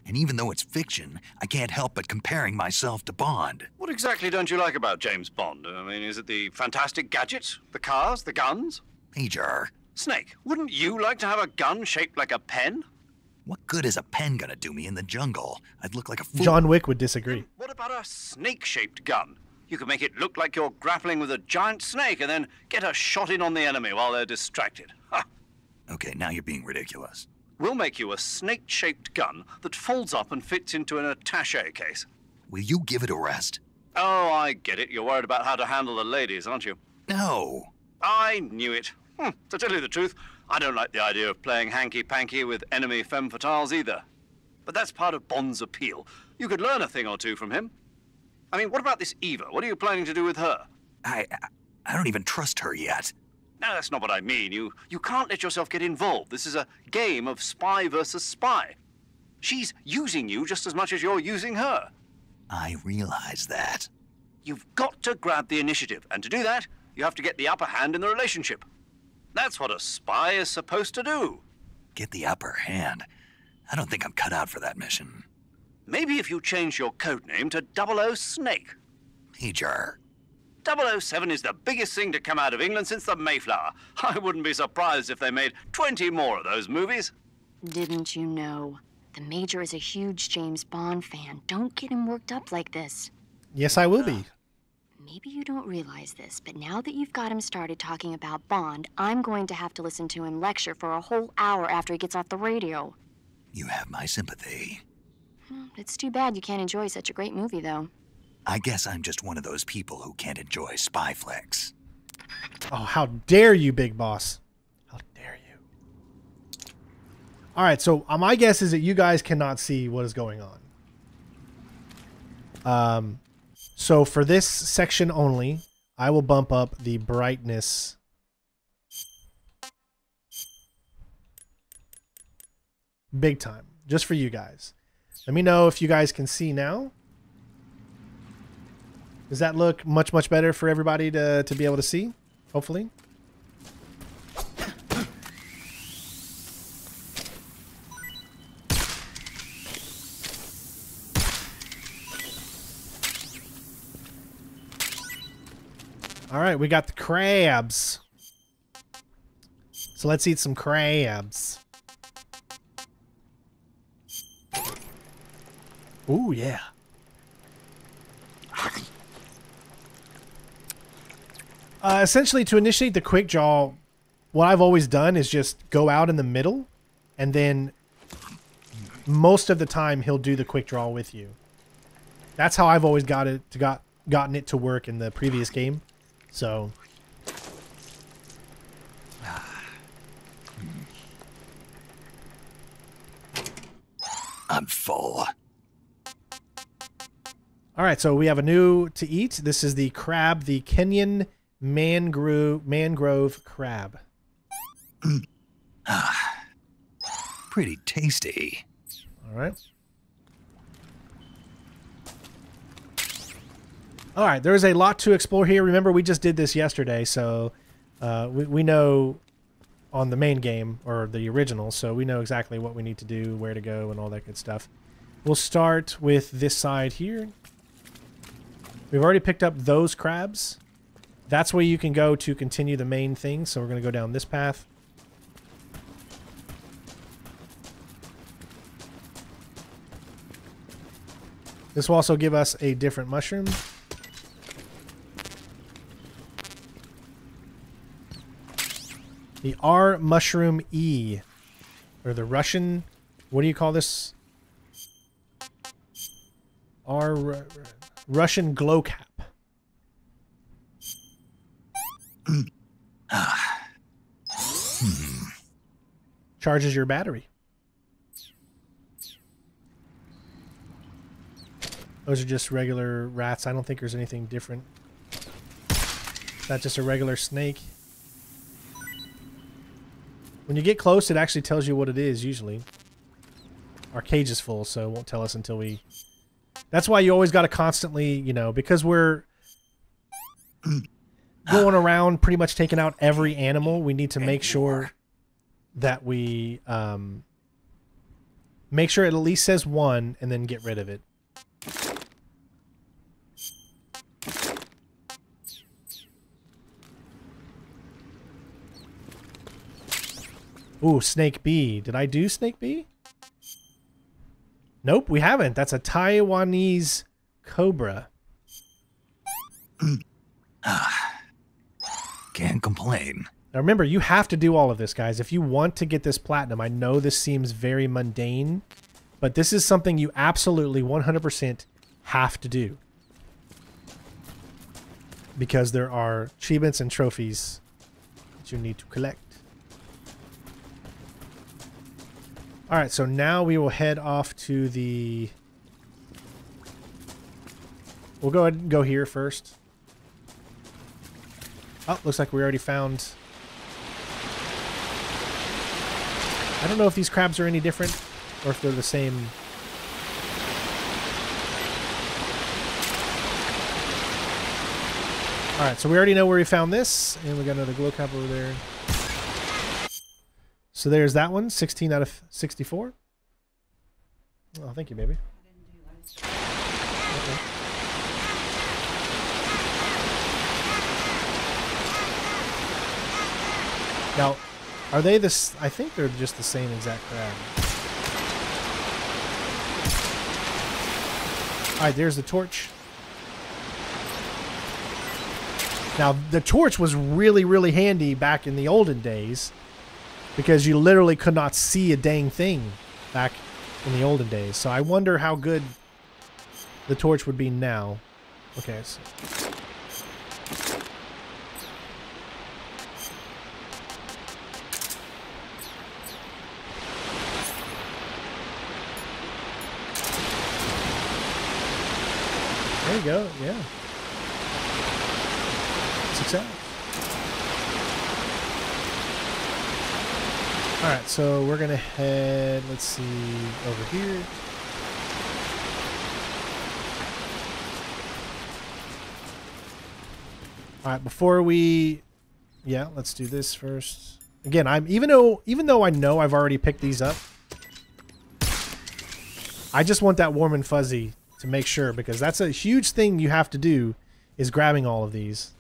And even though it's fiction, I can't help but comparing myself to Bond. What exactly don't you like about James Bond? I mean, is it the fantastic gadgets? The cars? The guns? Major. Snake, wouldn't you like to have a gun shaped like a pen? What good is a pen gonna do me in the jungle? I'd look like a fool. John Wick would disagree. What about a snake-shaped gun? You could make it look like you're grappling with a giant snake and then get a shot in on the enemy while they're distracted. Ha! Okay, now you're being ridiculous. We'll make you a snake-shaped gun that folds up and fits into an attaché case. Will you give it a rest? Oh, I get it. You're worried about how to handle the ladies, aren't you? No. I knew it. To tell you the truth, I don't like the idea of playing hanky-panky with enemy femme fatales either. But that's part of Bond's appeal. You could learn a thing or two from him. I mean, what about this Eva? What are you planning to do with her? I don't even trust her yet. No, that's not what I mean. You can't let yourself get involved. This is a game of spy versus spy. She's using you just as much as you're using her. I realize that. You've got to grab the initiative, and to do that, you have to get the upper hand in the relationship. That's what a spy is supposed to do. Get the upper hand? I don't think I'm cut out for that mission. Maybe if you change your codename to 00 Snake. Major. 007 is the biggest thing to come out of England since the Mayflower. I wouldn't be surprised if they made 20 more of those movies. Didn't you know? The Major is a huge James Bond fan. Don't get him worked up like this. Yes, I will be. Maybe you don't realize this, but now that you've got him started talking about Bond, I'm going to have to listen to him lecture for a whole hour after he gets off the radio. You have my sympathy. It's too bad you can't enjoy such a great movie, though. I guess I'm just one of those people who can't enjoy spy flicks. Oh, how dare you, Big Boss. How dare you. All right, so my guess is that you guys cannot see what is going on. So for this section only, I will bump up the brightness. Big time, just for you guys. Let me know if you guys can see now. Does that look much, much better for everybody to be able to see? Hopefully. All right, we got the crabs. So let's eat some crabs. Ooh, yeah. Essentially, to initiate the quick draw, what I've always done is just go out in the middle, and then most of the time he'll do the quick draw with you. That's how I've always gotten it to work in the previous game. So I'm full. all right, so we have a new to eat. This is the crab, the Kenyan mangrove crab. Pretty tasty. All right. All right, there's a lot to explore here. Remember, we just did this yesterday, so we know on the main game, or the original, so we know exactly what we need to do, where to go, and all that good stuff. We'll start with this side here. We've already picked up those crabs. That's where you can go to continue the main thing, so we're going to go down this path. This will also give us a different mushroom. The R mushroom E, or the Russian, what do you call this? Russian glow cap. Charges your battery. Those are just regular rats. I don't think there's anything different. That's just a regular snake. When you get close, it actually tells you what it is, usually. Our cage is full, so it won't tell us until we... That's why you always got to constantly, you know, because we're going around pretty much taking out every animal, we need to make sure that we make sure it at least says one and then get rid of it. Ooh, Snake Bee. Did I do Snake Bee? Nope, we haven't. That's a Taiwanese cobra. Can't complain. Now remember, you have to do all of this, guys. If you want to get this platinum, I know this seems very mundane, but this is something you absolutely 100% have to do. Because there are achievements and trophies that you need to collect. Alright, so now we will head off to the... We'll go ahead and go here first. Oh, looks like we already found... I don't know if these crabs are any different, or if they're the same... Alright, so we already know where we found this, and we got another glow cap over there. So there's that one, 16 out of 64. Oh, thank you, baby. Okay. Now, are they this? I think they're just the same exact crab. Alright, there's the torch. Now, the torch was really, really handy back in the olden days, because you literally could not see a dang thing back in the olden days. So I wonder how good the torch would be now. Okay, so... There you go, yeah. Success. Alright, so we're gonna head, let's see, over here. Alright, before we... Yeah, let's do this first. Again, even though I know I've already picked these up, I just want that warm and fuzzy to make sure, because that's a huge thing you have to do, is grabbing all of these.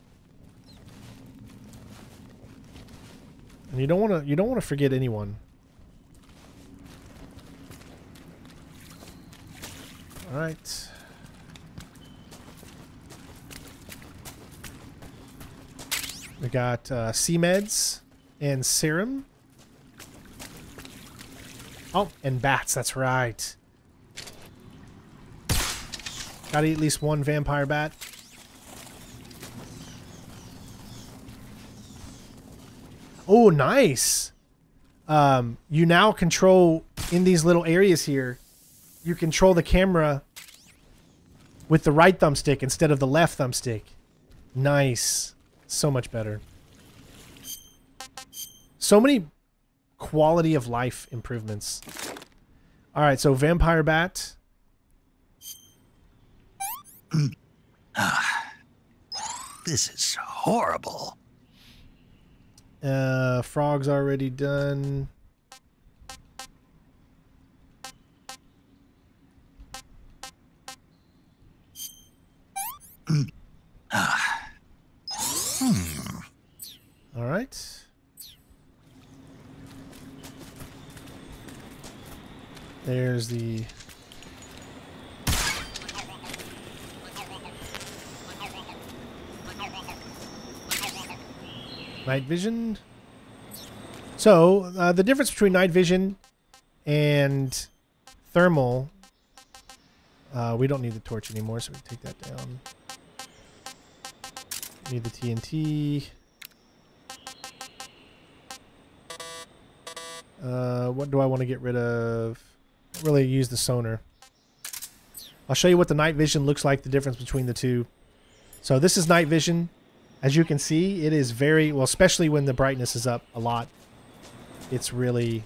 And you don't want to forget anyone. All right. We got C-meds and serum. Oh, and bats, that's right. Gotta eat at least one vampire bat. Oh, nice. You now control, in these little areas here, you control the camera with the right thumbstick instead of the left thumbstick. Nice. So much better. So many quality of life improvements. All right, so vampire bat. This is horrible. Frog's already done. All right. There's the night vision. So the difference between night vision and thermal, we don't need the torch anymore, so we take that down. Need the TNT. What do I want to get rid of? Don't really use the sonar. I'll show you what the night vision looks like, the difference between the two. So this is night vision. As you can see, it is very, well, especially when the brightness is up a lot. It's really...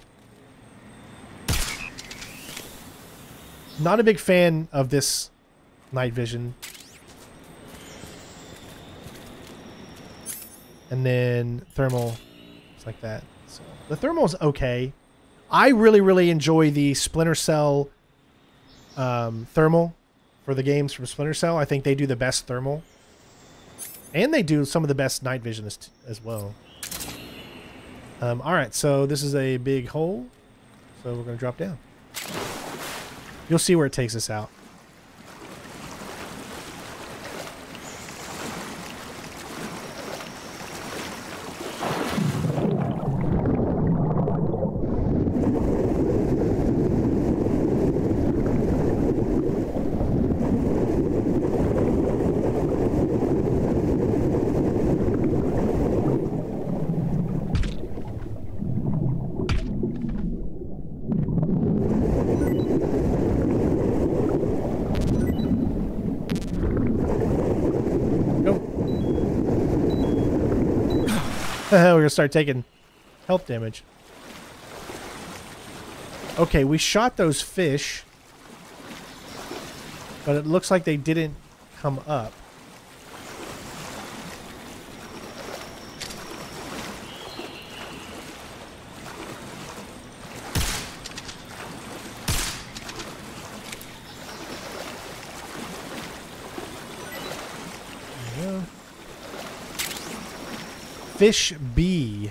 Not a big fan of this night vision. And then thermal, it's like that. So the thermal's okay. I really enjoy the Splinter Cell thermal for the games from Splinter Cell. I think they do the best thermal. And they do some of the best night vision as well. Alright, so this is a big hole. So we're going to drop down. You'll see where it takes us out. We're gonna start taking health damage. Okay, we shot those fish, but it looks like they didn't come up. Fish B.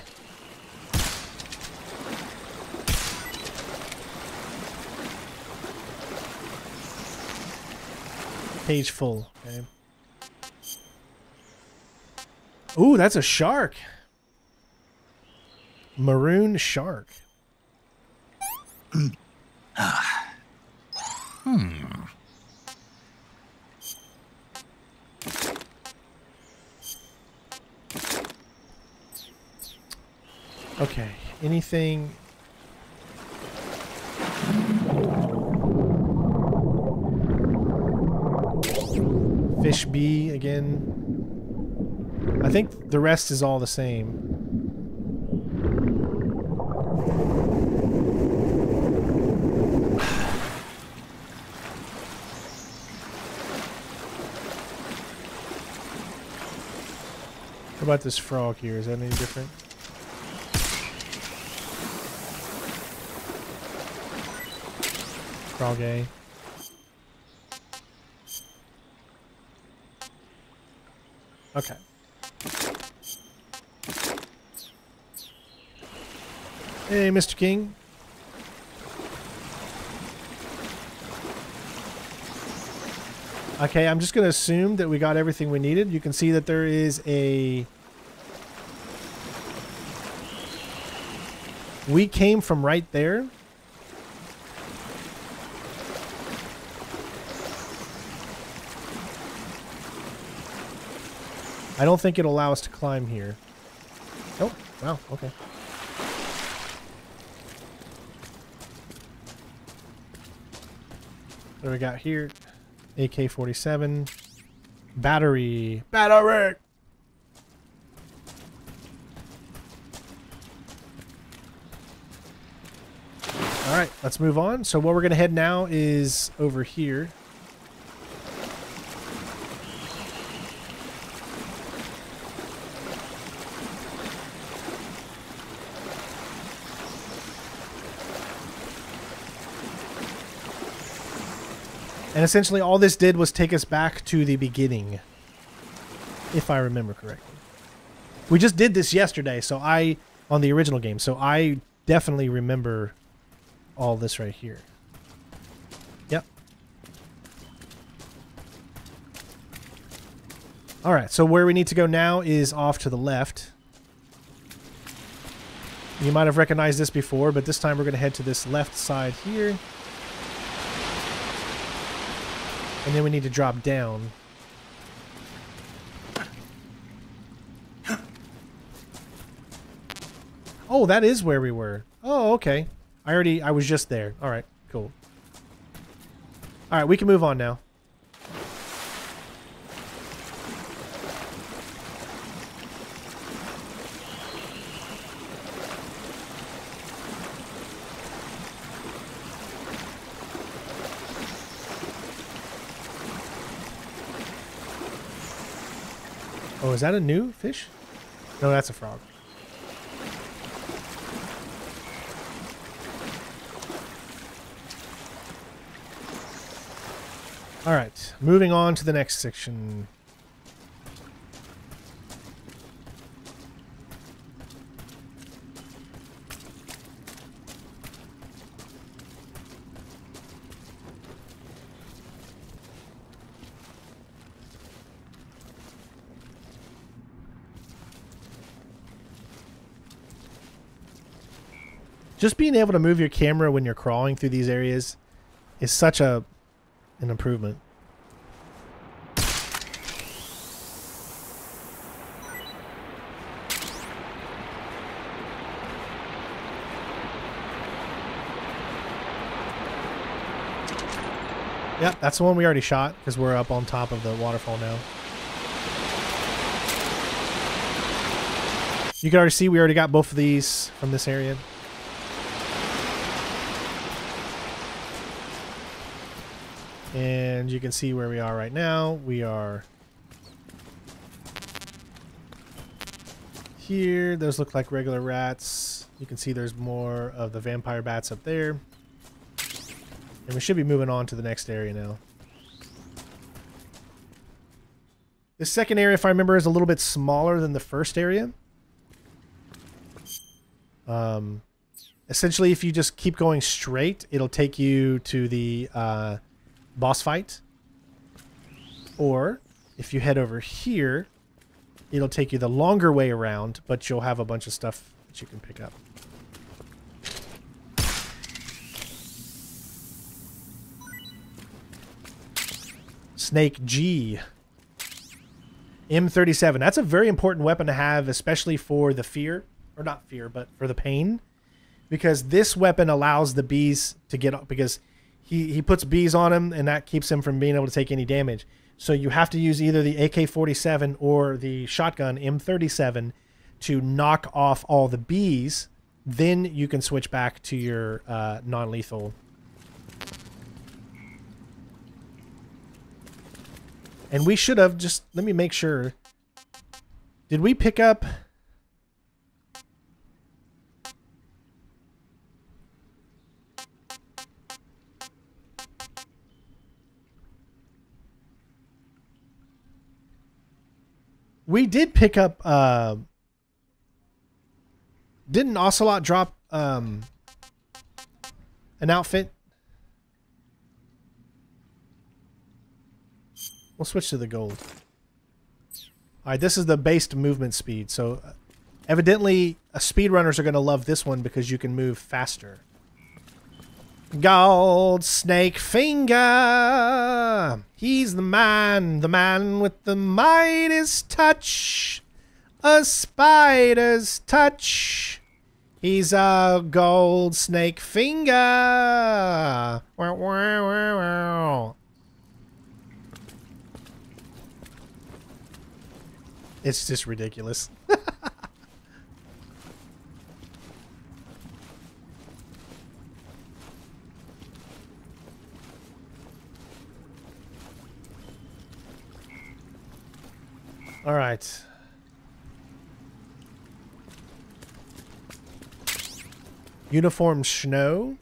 Page full. Okay. Ooh, that's a shark. Maroon shark. Okay, anything... Fish B again. I think the rest is all the same. What about this frog here? Is that any different? Frog A. Okay. Hey, Mr. King. Okay, I'm just going to assume that we got everything we needed. You can see that there is a... We came from right there. I don't think it'll allow us to climb here. Oh, wow, okay. What do we got here? AK-47. Battery. Battery! Alright, let's move on. So where we're going to head now is over here. And essentially all this did was take us back to the beginning, if I remember correctly. We just did this yesterday, so on the original game, so I definitely remember all this right here. Yep. Alright, so where we need to go now is off to the left. You might have recognized this before, but this time we're going to head to this left side here. And then we need to drop down. Oh, that is where we were. Oh, okay. I was just there. All right, cool. All right, we can move on now. Oh, is that a new fish? No, that's a frog. All right, moving on to the next section. Just being able to move your camera when you're crawling through these areas is such an improvement. Yep, that's the one we already shot because we're up on top of the waterfall now. You can already see we already got both of these from this area. And you can see where we are right now. We are here. Those look like regular rats. You can see there's more of the vampire bats up there. And we should be moving on to the next area now. This second area, if I remember, is a little bit smaller than the first area. Essentially, if you just keep going straight, it'll take you to the boss fight. Or if you head over here, it'll take you the longer way around, but you'll have a bunch of stuff that you can pick up. Snake G. M37. That's a very important weapon to have, especially for the fear. Or not fear, but for the pain. Because this weapon allows the bees to get up. Because he puts bees on him, and that keeps him from being able to take any damage. So you have to use either the AK-47 or the shotgun M37 to knock off all the bees. Then you can switch back to your non-lethal. And we should have just... Let me make sure. Did we pick up... We did pick up... Didn't Ocelot drop an outfit. We'll switch to the gold. All right, this is the based movement speed. So evidently, speedrunners are going to love this one because you can move faster. Gold snake finger. He's the man with the Midas touch. A spider's touch. He's a gold snake finger. Wow, wow, wow, wow. It's just ridiculous. All right. Uniform snow.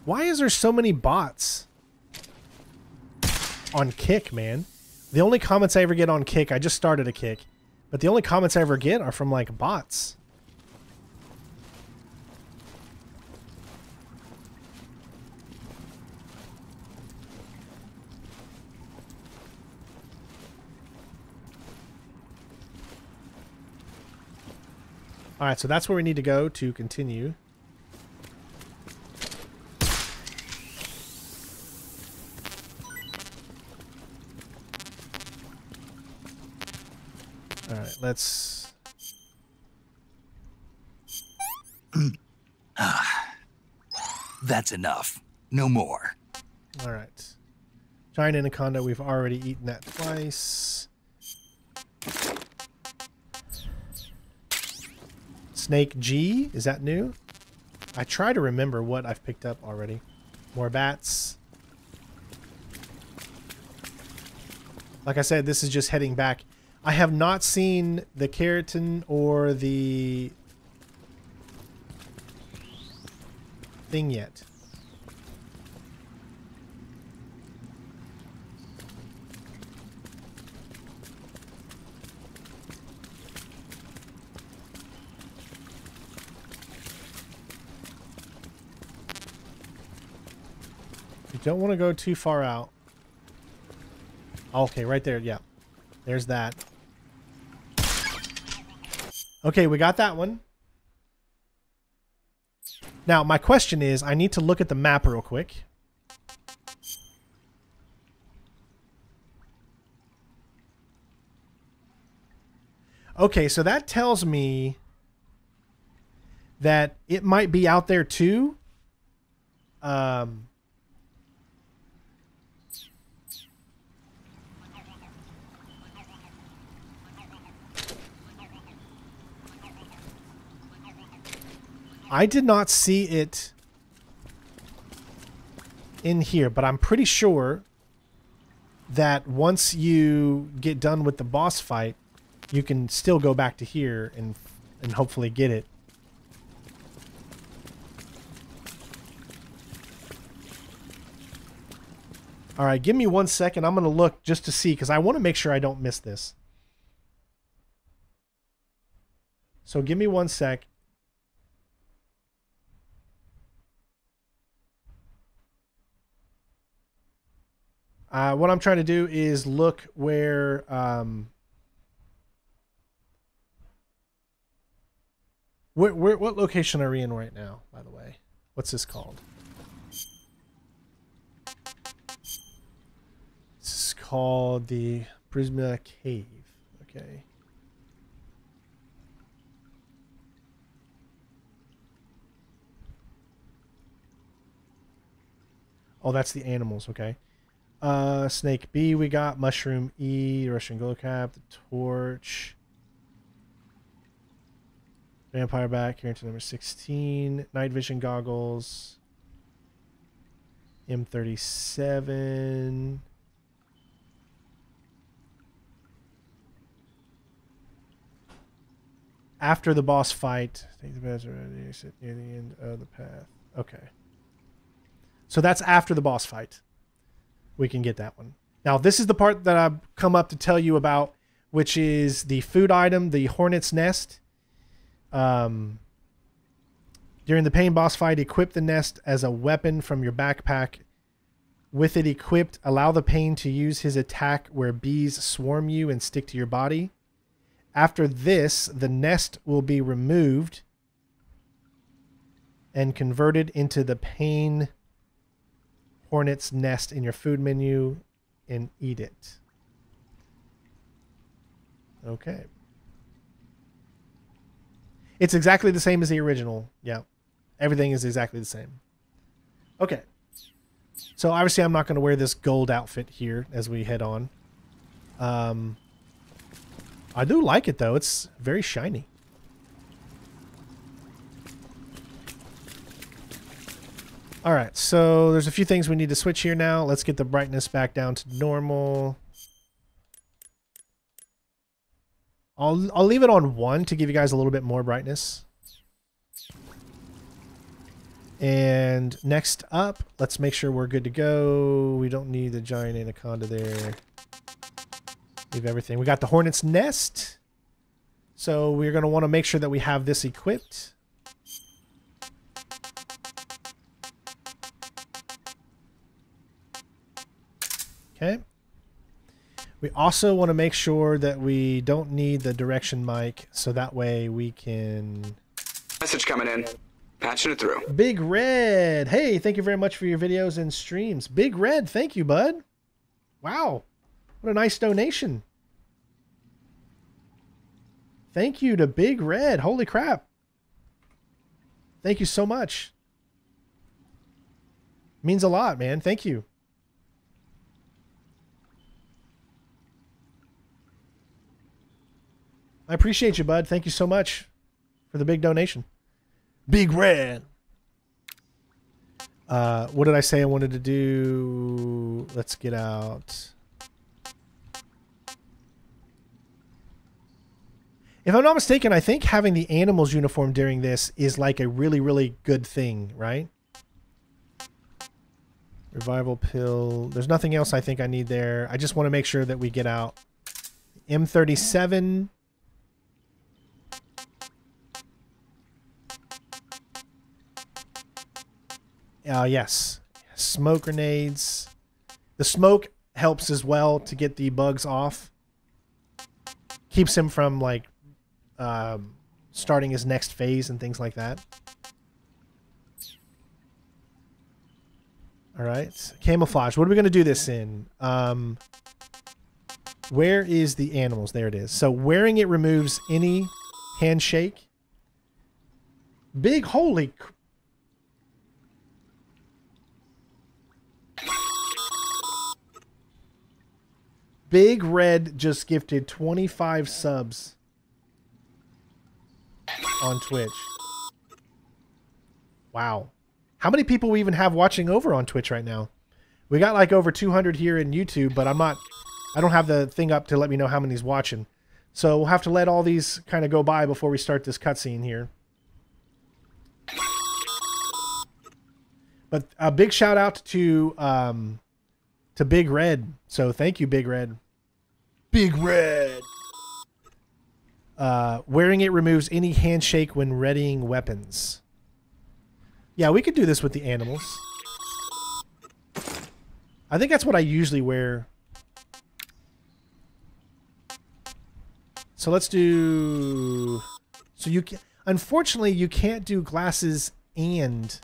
Why is there so many bots on Kick, man? The only comments I ever get on Kick, I just started a Kick, but the only comments I ever get are from like bots. All right, so that's where we need to go to continue. All right, let's... That's enough. No more. All right. Giant anaconda, we've already eaten that twice. Snake G, is that new? I try to remember what I've picked up already. More bats. Like I said, this is just heading back. I have not seen the keratin or the thing yet. You don't want to go too far out. Okay, right there. Yeah. There's that. Okay, we got that one. Now, my question is, I need to look at the map real quick. Okay, so that tells me that it might be out there too. I did not see it in here, but I'm pretty sure that once you get done with the boss fight, you can still go back to here and hopefully get it. All right, give me 1 second. I'm going to look just to see because I want to make sure I don't miss this. So give me 1 sec. What I'm trying to do is look where what location are we in right now, by the way? What's this called? This is called the Prisma Cave. Okay. Oh, that's the animals, okay. Snake B we got, Mushroom E, Russian Glow Cap, the Torch, Vampire Bat, character number 16, Night Vision Goggles, M37, after the boss fight. Take the beds ready, sit near the end of the path. Okay. So that's after the boss fight. We can get that one. Now, this is the part that I've come up to tell you about, which is the food item, the Hornet's Nest. During the pain boss fight, equip the nest as a weapon from your backpack. With it equipped, allow the pain to use his attack where bees swarm you and stick to your body. After this, the nest will be removed and converted into the pain Hornet's Nest in your food menu and eat it. Okay. It's exactly the same as the original. Yeah. Everything is exactly the same. Okay. So obviously I'm not going to wear this gold outfit here as we head on. I do like it though. It's very shiny. All right, so there's a few things we need to switch here now. Let's get the brightness back down to normal. I'll leave it on 1 to give you guys a little bit more brightness. And next up, let's make sure we're good to go. We don't need the giant anaconda there. Leave everything. We got the Hornet's Nest. So we're going to want to make sure that we have this equipped. Okay. We also want to make sure that we don't need the direction mic, so that way we can... Message coming in. Patching it through. Big Red. Hey, thank you very much for your videos and streams. Big Red, thank you, bud. Wow. What a nice donation. Thank you to Big Red. Holy crap. Thank you so much. Means a lot, man. Thank you. I appreciate you, bud. Thank you so much for the big donation. Big Red. What did I say I wanted to do? Let's get out. If I'm not mistaken, I think having the animals uniform during this is like a really, really good thing, right? Revival pill. There's nothing else I think I need there. I just want to make sure that we get out. M37. Yes. Smoke grenades. The smoke helps as well to get the bugs off. Keeps him from, like, starting his next phase and things like that. Alright. Camouflage. What are we going to do this in? Where is the animals? There it is. So wearing it removes any handshake. Big holy... Big Red just gifted 25 subs on Twitch. Wow. How many people we even have watching over on Twitch right now? We got like over 200 here in YouTube, but I don't have the thing up to let me know how many's watching. So we'll have to let all these kind of go by before we start this cutscene here. But a big shout out to Big Red. So thank you, Big Red. Big Red. Wearing it removes any handshake when readying weapons. Yeah, we could do this with the animals. I think that's what I usually wear. So let's do... So you can... Unfortunately, you can't do glasses and...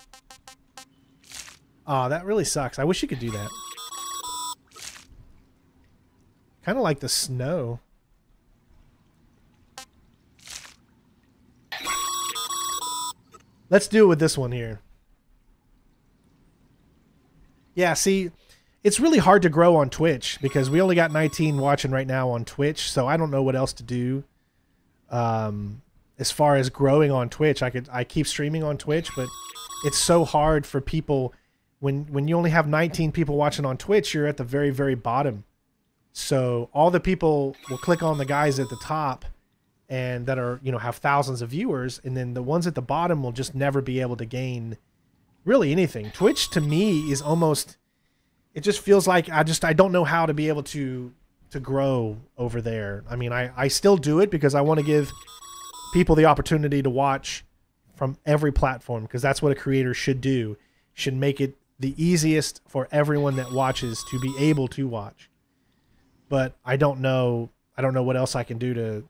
Oh, that really sucks. I wish you could do that. Kind of like the snow. Let's do it with this one here. Yeah, see, it's really hard to grow on Twitch because we only got 19 watching right now on Twitch, so I don't know what else to do. As far as growing on Twitch, I keep streaming on Twitch, but it's so hard for people when you only have 19 people watching on Twitch, you're at the very, very bottom. So all the people will click on the guys at the top and that are, you know, have thousands of viewers, and then the ones at the bottom will just never be able to gain really anything. Twitch to me is almost, it just feels like I don't know how to be able to grow over there. I mean, I still do it because I want to give people the opportunity to watch from every platform, because that's what a creator should do. Should make it the easiest for everyone that watches to be able to watch. But I don't know what else I can do to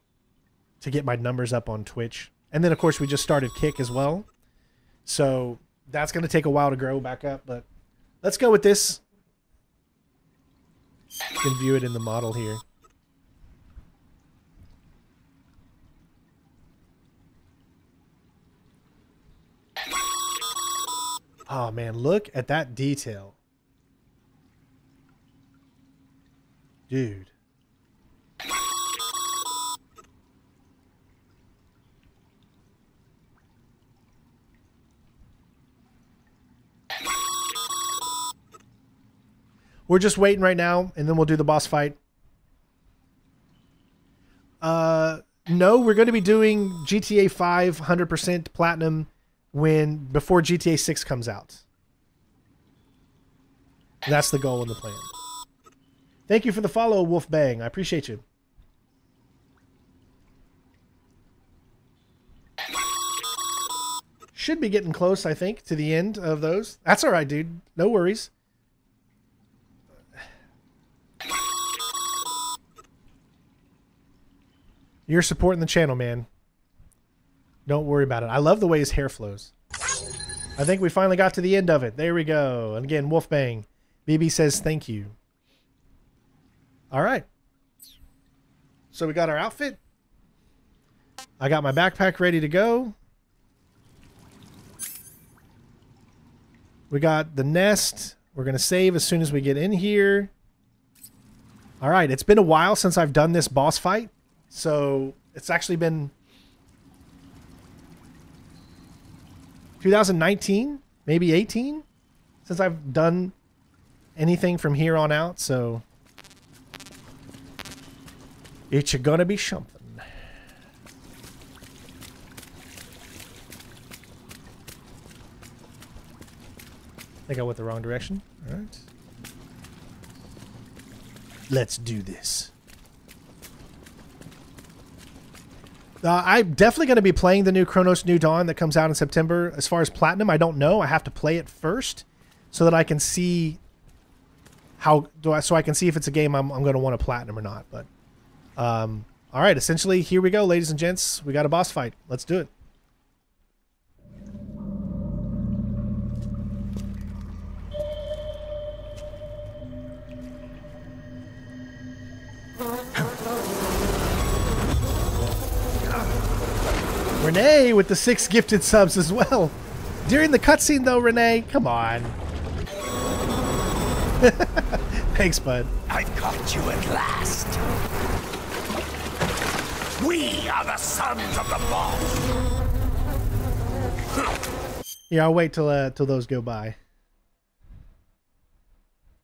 get my numbers up on Twitch. And then of course we just started Kick as well, so that's going to take a while to grow back up. But let's go with this. You can view it in the model here. Oh man, look at that detail. Dude. We're just waiting right now, and then we'll do the boss fight. No, we're going to be doing GTA 5 100% platinum before GTA 6 comes out. That's the goal and the plan. Thank you for the follow, Wolfbang. I appreciate you. Should be getting close, I think, to the end of those. That's all right, dude. No worries. You're supporting the channel, man. Don't worry about it. I love the way his hair flows. I think we finally got to the end of it. There we go. And again, Wolfbang. BB says thank you. All right. So we got our outfit. I got my backpack ready to go. We got the nest. We're going to save as soon as we get in here. All right. It's been a while since I've done this boss fight. So it's actually been 2019, maybe 18, since I've done anything from here on out. So it's gonna be something. I think I went the wrong direction. All right. Let's do this. I'm definitely going to be playing the new Chronos New Dawn that comes out in September. As far as Platinum, I don't know. I have to play it first so that I can see so I can see if it's a game I'm going to want to Platinum or not. But all right, essentially, here we go, ladies and gents. We got a boss fight. Let's do it. Renee with the 6 gifted subs as well. During the cutscene though, Renee, come on. Thanks, bud. I caught you at last. We are the sons of the boss. Yeah, I'll wait till those go by.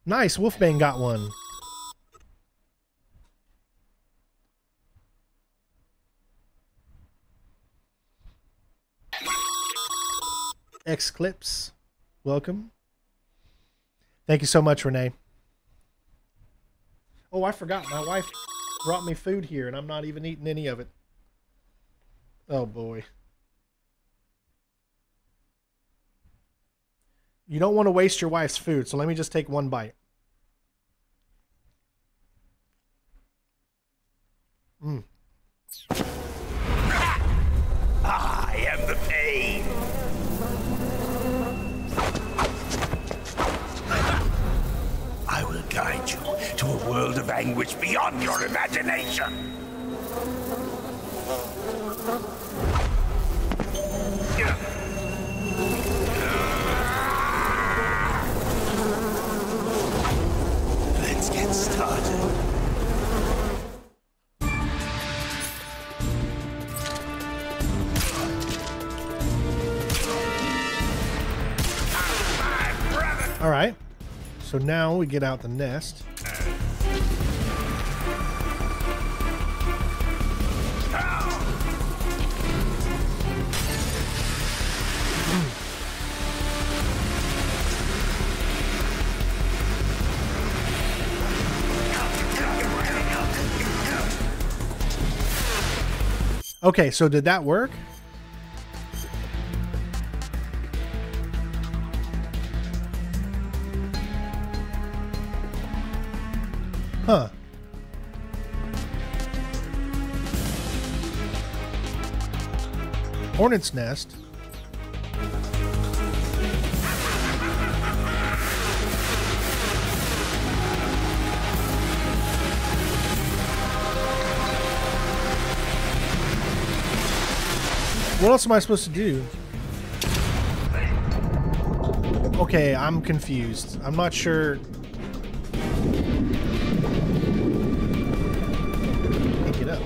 Nice, Wolfbang got one. X-Clips, welcome. Thank you so much, Renee. Oh, I forgot. My wife brought me food here, and I'm not even eating any of it. Oh, boy. You don't want to waste your wife's food, so let me just take one bite. Mm. I am the pain. I will guide you to a world of anguish beyond your imagination. Let's get started. All right. So now we get out the nest. Okay, so did that work? Huh. Hornet's nest. What else am I supposed to do? Okay, I'm confused. I'm not sure. Can't get up.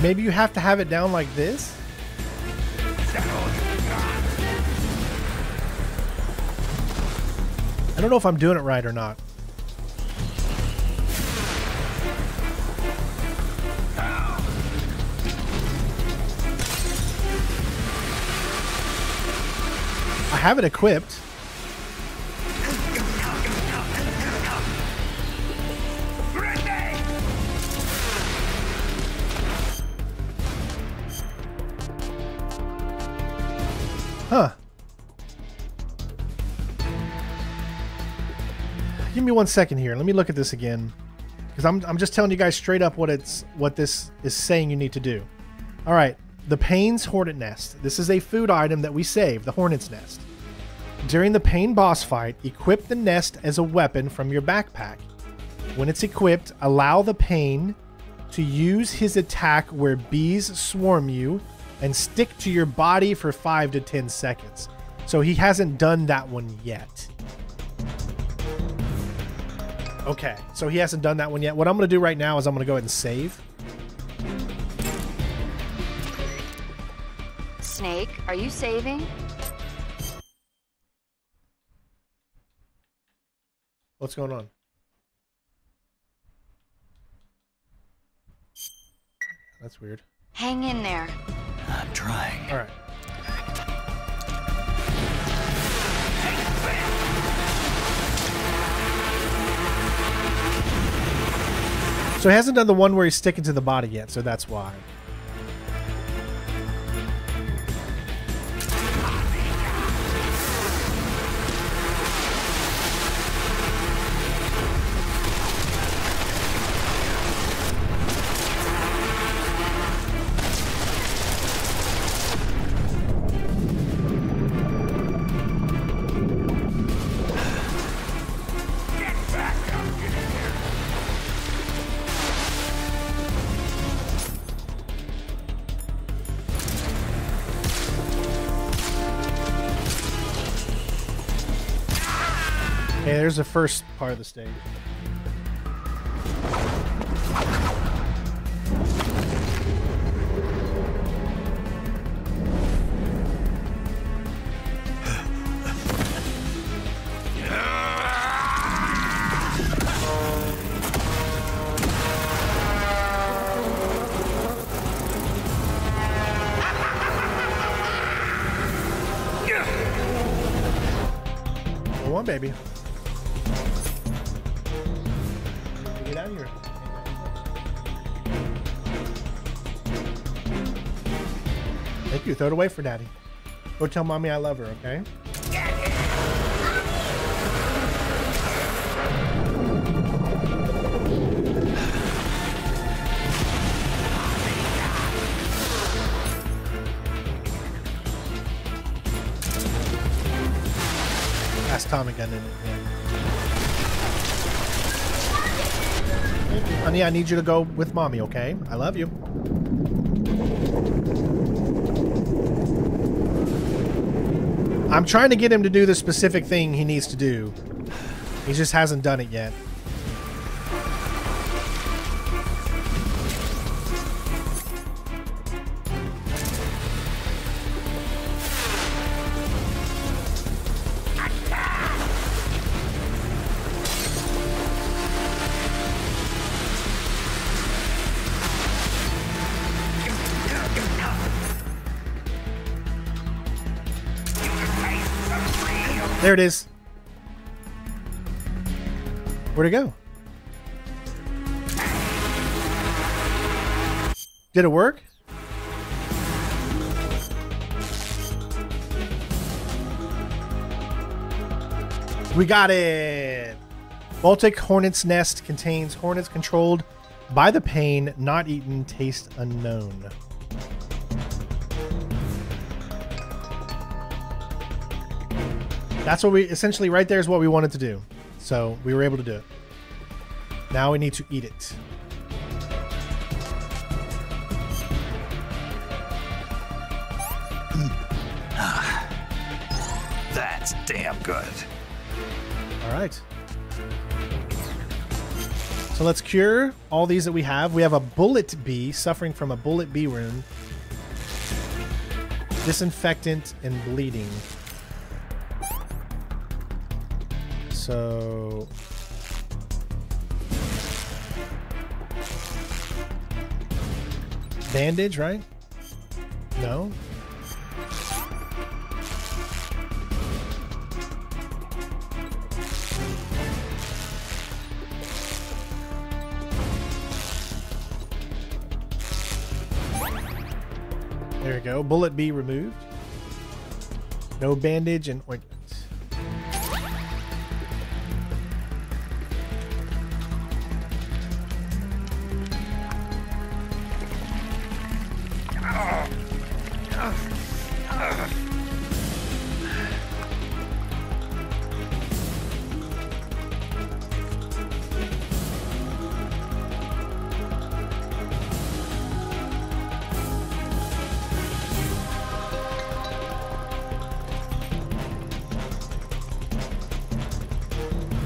Maybe you have to have it down like this? I don't know if I'm doing it right or not. I have it equipped. Huh. Give me 1 second here. Let me look at this again, because I'm just telling you guys straight up what this is saying you need to do. All right, the Pain's Hornet Nest. This is a food item that we saved, the Hornet's Nest. During the Pain boss fight, equip the nest as a weapon from your backpack. When it's equipped, allow the Pain to use his attack where bees swarm you and stick to your body for 5 to 10 seconds. So he hasn't done that one yet. Okay, so he hasn't done that one yet. What I'm going to do right now is I'm going to go ahead and save. Snake, are you saving? What's going on? That's weird. Hang in there. I'm trying. All right. So he hasn't done the one where he's sticking to the body yet, so that's why. Okay, there's the first part of the stage. Go on, baby. Get out of here. Thank you. Throw it away for Daddy. Go tell Mommy I love her, okay? That's Tommy gun in it, yeah. Honey, I need you to go with Mommy, okay? I love you. I'm trying to get him to do the specific thing he needs to do. He just hasn't done it yet. There it is. Where'd it go? Did it work? We got it! Baltic Hornet's Nest contains hornets controlled by the pain, not eaten, taste unknown. That's what we, essentially right there is what we wanted to do. So we were able to do it. Now we need to eat it. That's damn good. All right. So let's cure all these that we have. We have a bullet bee suffering from a bullet bee wound. Disinfectant and bleeding. So bandage, right? No. There we go. Bullet bee removed. No bandage and ointment.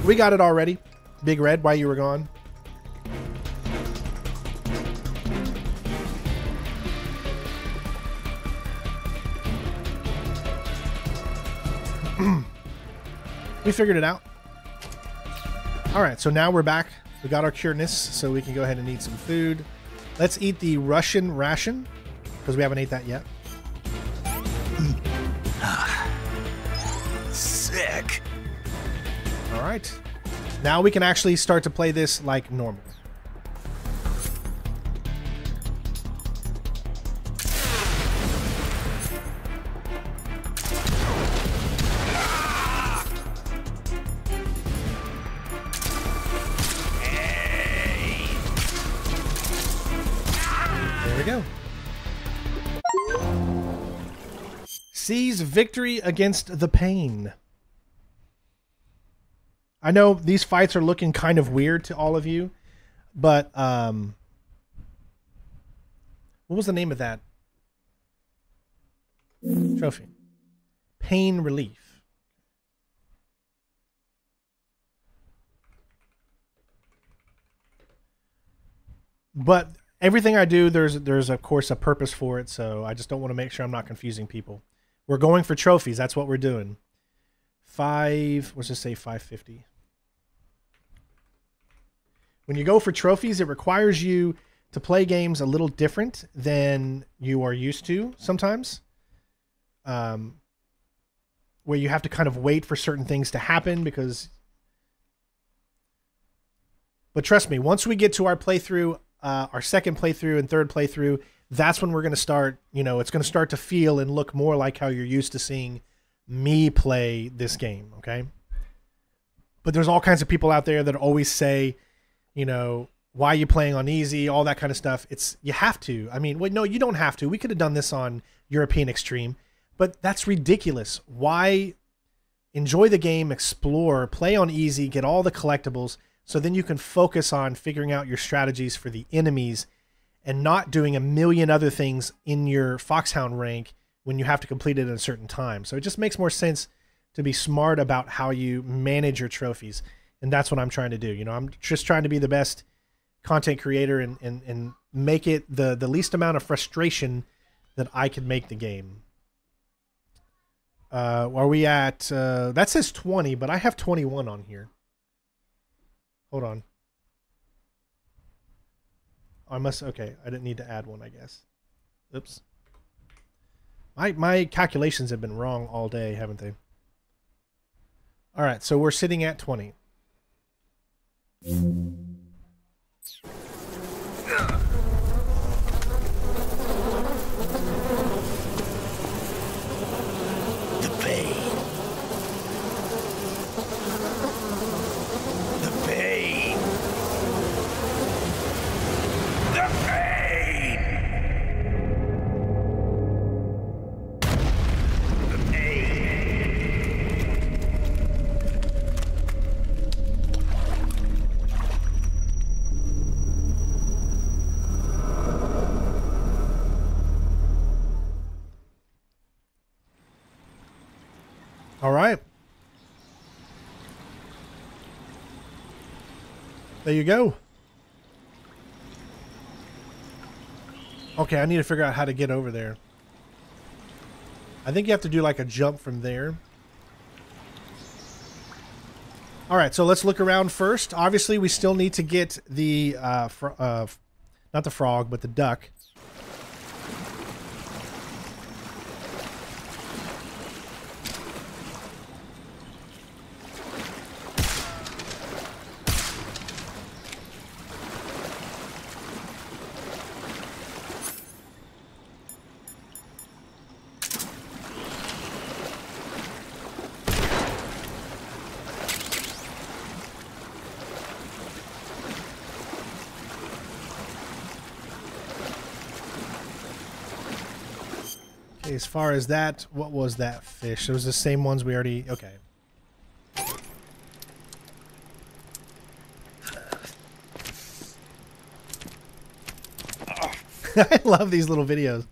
We got it already. Big Red, while you were gone. We figured it out. All right, so now we're back. We got our cureness, so we can go ahead and eat some food. Let's eat the Russian ration, because we haven't ate that yet. Sick. All right. Now we can actually start to play this like normal. There we go. Seize victory against the pain. I know these fights are looking kind of weird to all of you, but what was the name of that trophy? Pain relief. But everything I do, there's of course a purpose for it, so I just don't want to make sure I'm not confusing people. We're going for trophies. That's what we're doing. Let's just say 550. When you go for trophies, it requires you to play games a little different than you are used to sometimes. Where you have to kind of wait for certain things to happen because... But trust me, once we get to our playthrough, our second playthrough and third playthrough, that's when we're going to start, it's going to start to feel and look more like how you're used to seeing me play this game, okay? But there's all kinds of people out there that always say, why are you playing on easy, all that kind of stuff. You have to. I mean, wait, no, you don't have to. We could have done this on European Extreme, but that's ridiculous. Why enjoy the game, explore, play on easy, get all the collectibles, so then you can focus on figuring out your strategies for the enemies and not doing a million other things in your Foxhound rank when you have to complete it in a certain time. So it just makes more sense to be smart about how you manage your trophies. And that's what I'm trying to do. I'm just trying to be the best content creator and make it the least amount of frustration that I can make the game. Are we at... that says 20, but I have 21 on here. Hold on. Okay, I didn't need to add one, I guess. Oops. My calculations have been wrong all day, haven't they? All right, so we're sitting at 20. All right. There you go. Okay, I need to figure out how to get over there. I think you have to do like a jump from there. All right, so let's look around first. Obviously, we still need to get the, not the frog, but the duck. As far as that, what was that fish? It was the same ones we already... Okay. I love these little videos.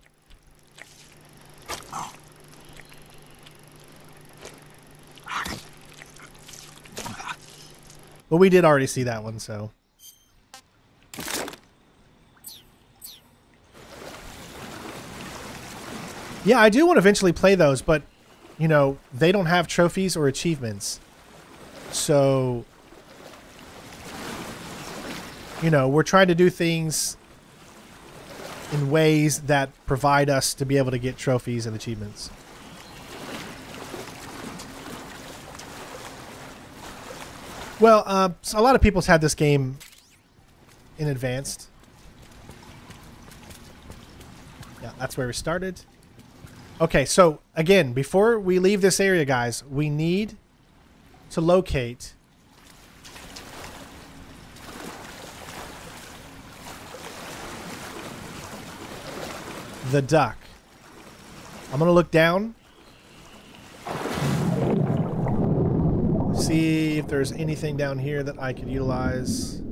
Well, we did already see that one, so... Yeah, I do want to eventually play those, but, you know, they don't have trophies or achievements. So, you know, we're trying to do things in ways that provide us to be able to get trophies and achievements. Well, a lot of people's had this game in advanced. Yeah, that's where we started. Okay, so again, before we leave this area, guys, we need to locate the duck. I'm going to look down. See if there's anything down here that I could utilize.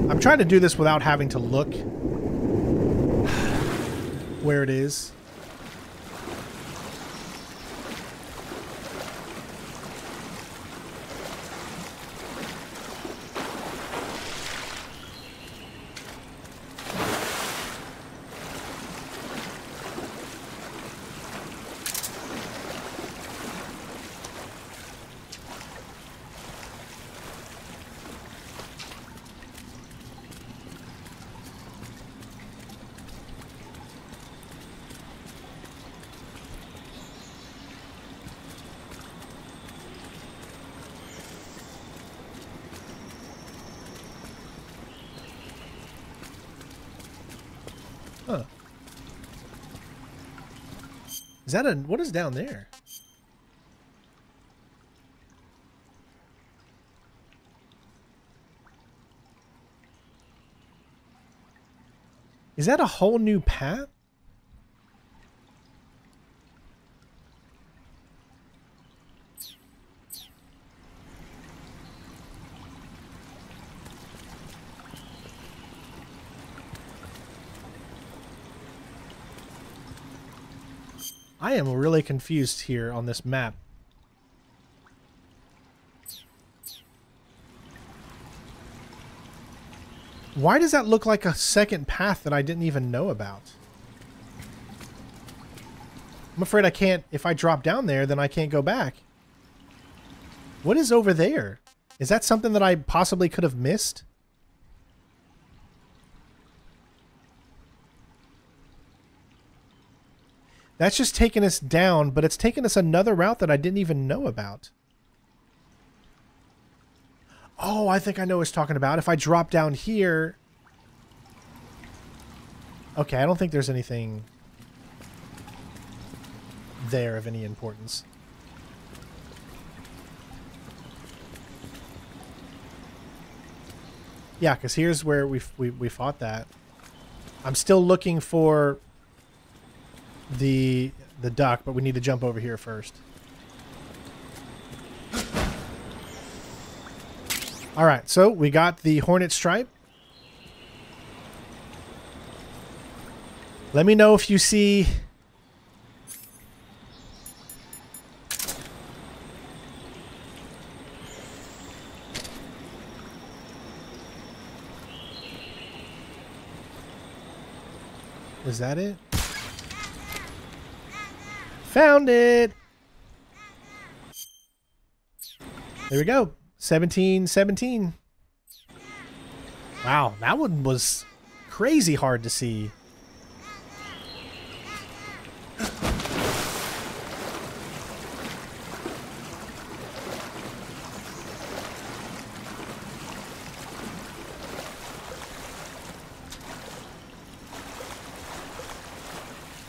I'm trying to do this without having to look where it is. Huh. Is that what is down there? Is that a whole new path? I am really confused here on this map. Why does that look like a second path that I didn't even know about? I'm afraid I can't, if I drop down there, then I can't go back. What is over there? Is that something that I possibly could have missed? That's just taking us down, but it's taking us another route that I didn't even know about. Oh, I think I know what it's talking about. If I drop down here... Okay, I don't think there's anything there of any importance. Yeah, because here's where we fought that. I'm still looking for the duck, but we need to jump over here first. All right, so we got the hornet stripe. Let me know if you see... Is that it? Found it! There we go. 1717. Wow, that one was crazy hard to see.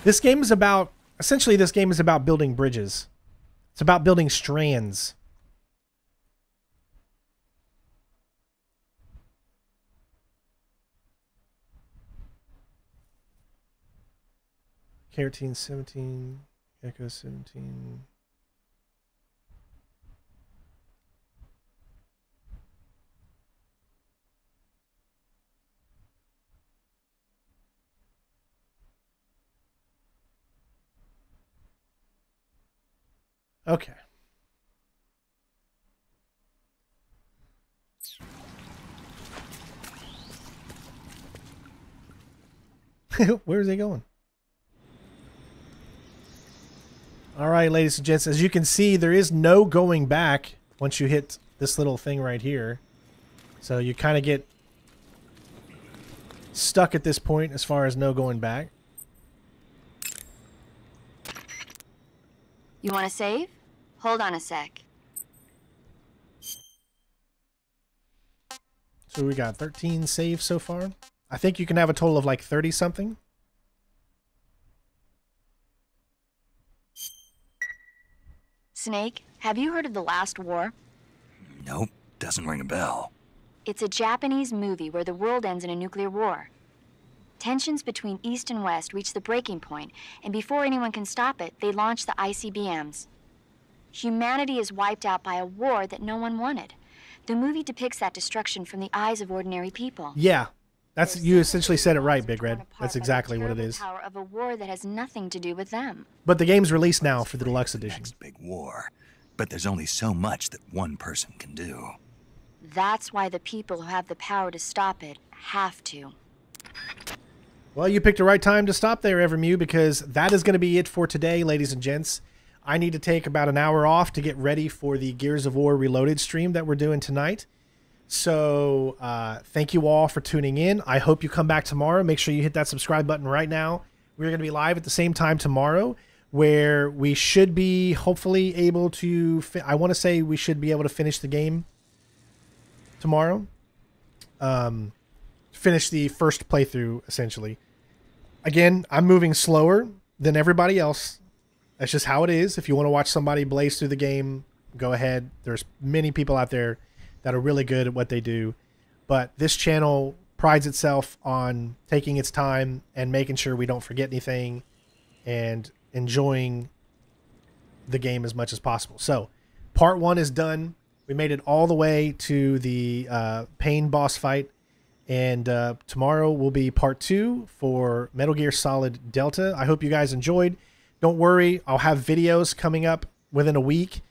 This game is about, essentially this game is about building bridges. It's about building strands. Carotene 17, Echo 17. Okay. Where is he going? All right, ladies and gents, as you can see, there is no going back once you hit this little thing right here. So you kind of get stuck at this point as far as no going back. You want to save? Hold on a sec. So we got 13 saves so far. I think you can have a total of like 30 something. Snake, have you heard of The Last War? Nope, doesn't ring a bell. It's a Japanese movie where the world ends in a nuclear war. Tensions between East and West reach the breaking point, and before anyone can stop it, they launch the ICBMs. Humanity is wiped out by a war that no one wanted. The movie depicts that destruction from the eyes of ordinary people. Yeah, that's, you essentially said it right, Big Red. That's exactly what it is. Power of a war that has nothing to do with them. But the game's released now for the deluxe edition. Next big war, but there's only so much that one person can do. That's why the people who have the power to stop it have to. Well, you picked the right time to stop there, Evermew, because that is going to be it for today, ladies and gents. I need to take about an hour off to get ready for the Gears of War Reloaded stream that we're doing tonight. So thank you all for tuning in. I hope you come back tomorrow. Make sure you hit that subscribe button right now. We're going to be live at the same time tomorrow, where we should be hopefully able to... I want to say we should be able to finish the game tomorrow. Finish the first playthrough, essentially. Again, I'm moving slower than everybody else. That's just how it is. If you want to watch somebody blaze through the game, go ahead. There's many people out there that are really good at what they do. But this channel prides itself on taking its time and making sure we don't forget anything and enjoying the game as much as possible. So, part 1 is done. We made it all the way to the Pain boss fight. And tomorrow will be part 2 for Metal Gear Solid Delta. I hope you guys enjoyed. Don't worry, I'll have videos coming up within a week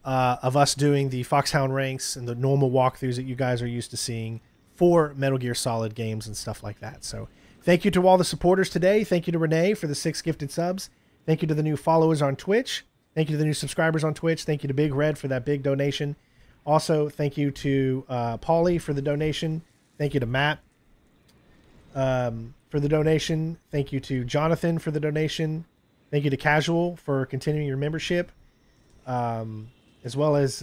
of us doing the Foxhound ranks and the normal walkthroughs that you guys are used to seeing for Metal Gear Solid games and stuff like that. So thank you to all the supporters today. Thank you to Renee for the 6 gifted subs. Thank you to the new followers on Twitch. Thank you to the new subscribers on Twitch. Thank you to Big Red for that big donation. Also, thank you to Paulie for the donation. Thank you to Matt for the donation. Thank you to Jonathan for the donation. Thank you to Casual for continuing your membership, as well as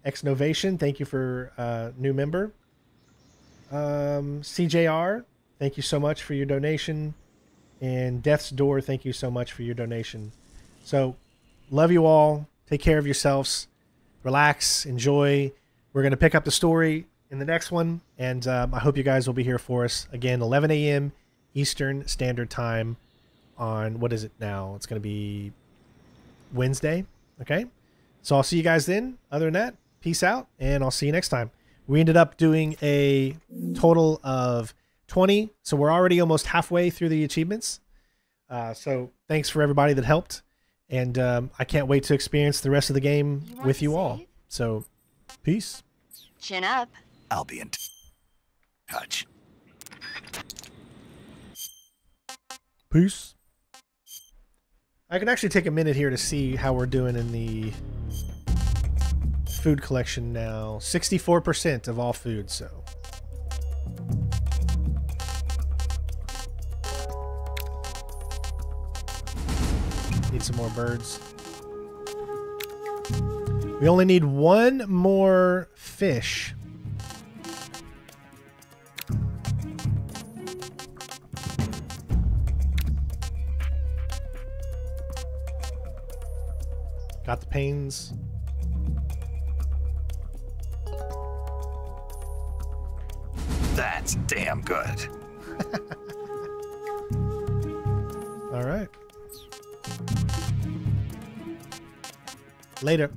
Exnovation. Thank you for new member. CJR, thank you so much for your donation. And Death's Door, thank you so much for your donation. So, love you all. Take care of yourselves. Relax. Enjoy. We're going to pick up the story in the next one. And I hope you guys will be here for us. Again, 11 a.m. Eastern Standard Time on, what is it now? It's going to be Wednesday. Okay? So, I'll see you guys then. Other than that, peace out. And I'll see you next time. We ended up doing a total of 20. So we're already almost halfway through the achievements. So thanks for everybody that helped. And I can't wait to experience the rest of the game with you all. So peace. Chin up. I'll be in touch. Peace. I can actually take a minute here to see how we're doing in the food collection now. 64% of all food, so. Need some more birds. We only need one more fish. Got the pains. That's damn good. All right. Later.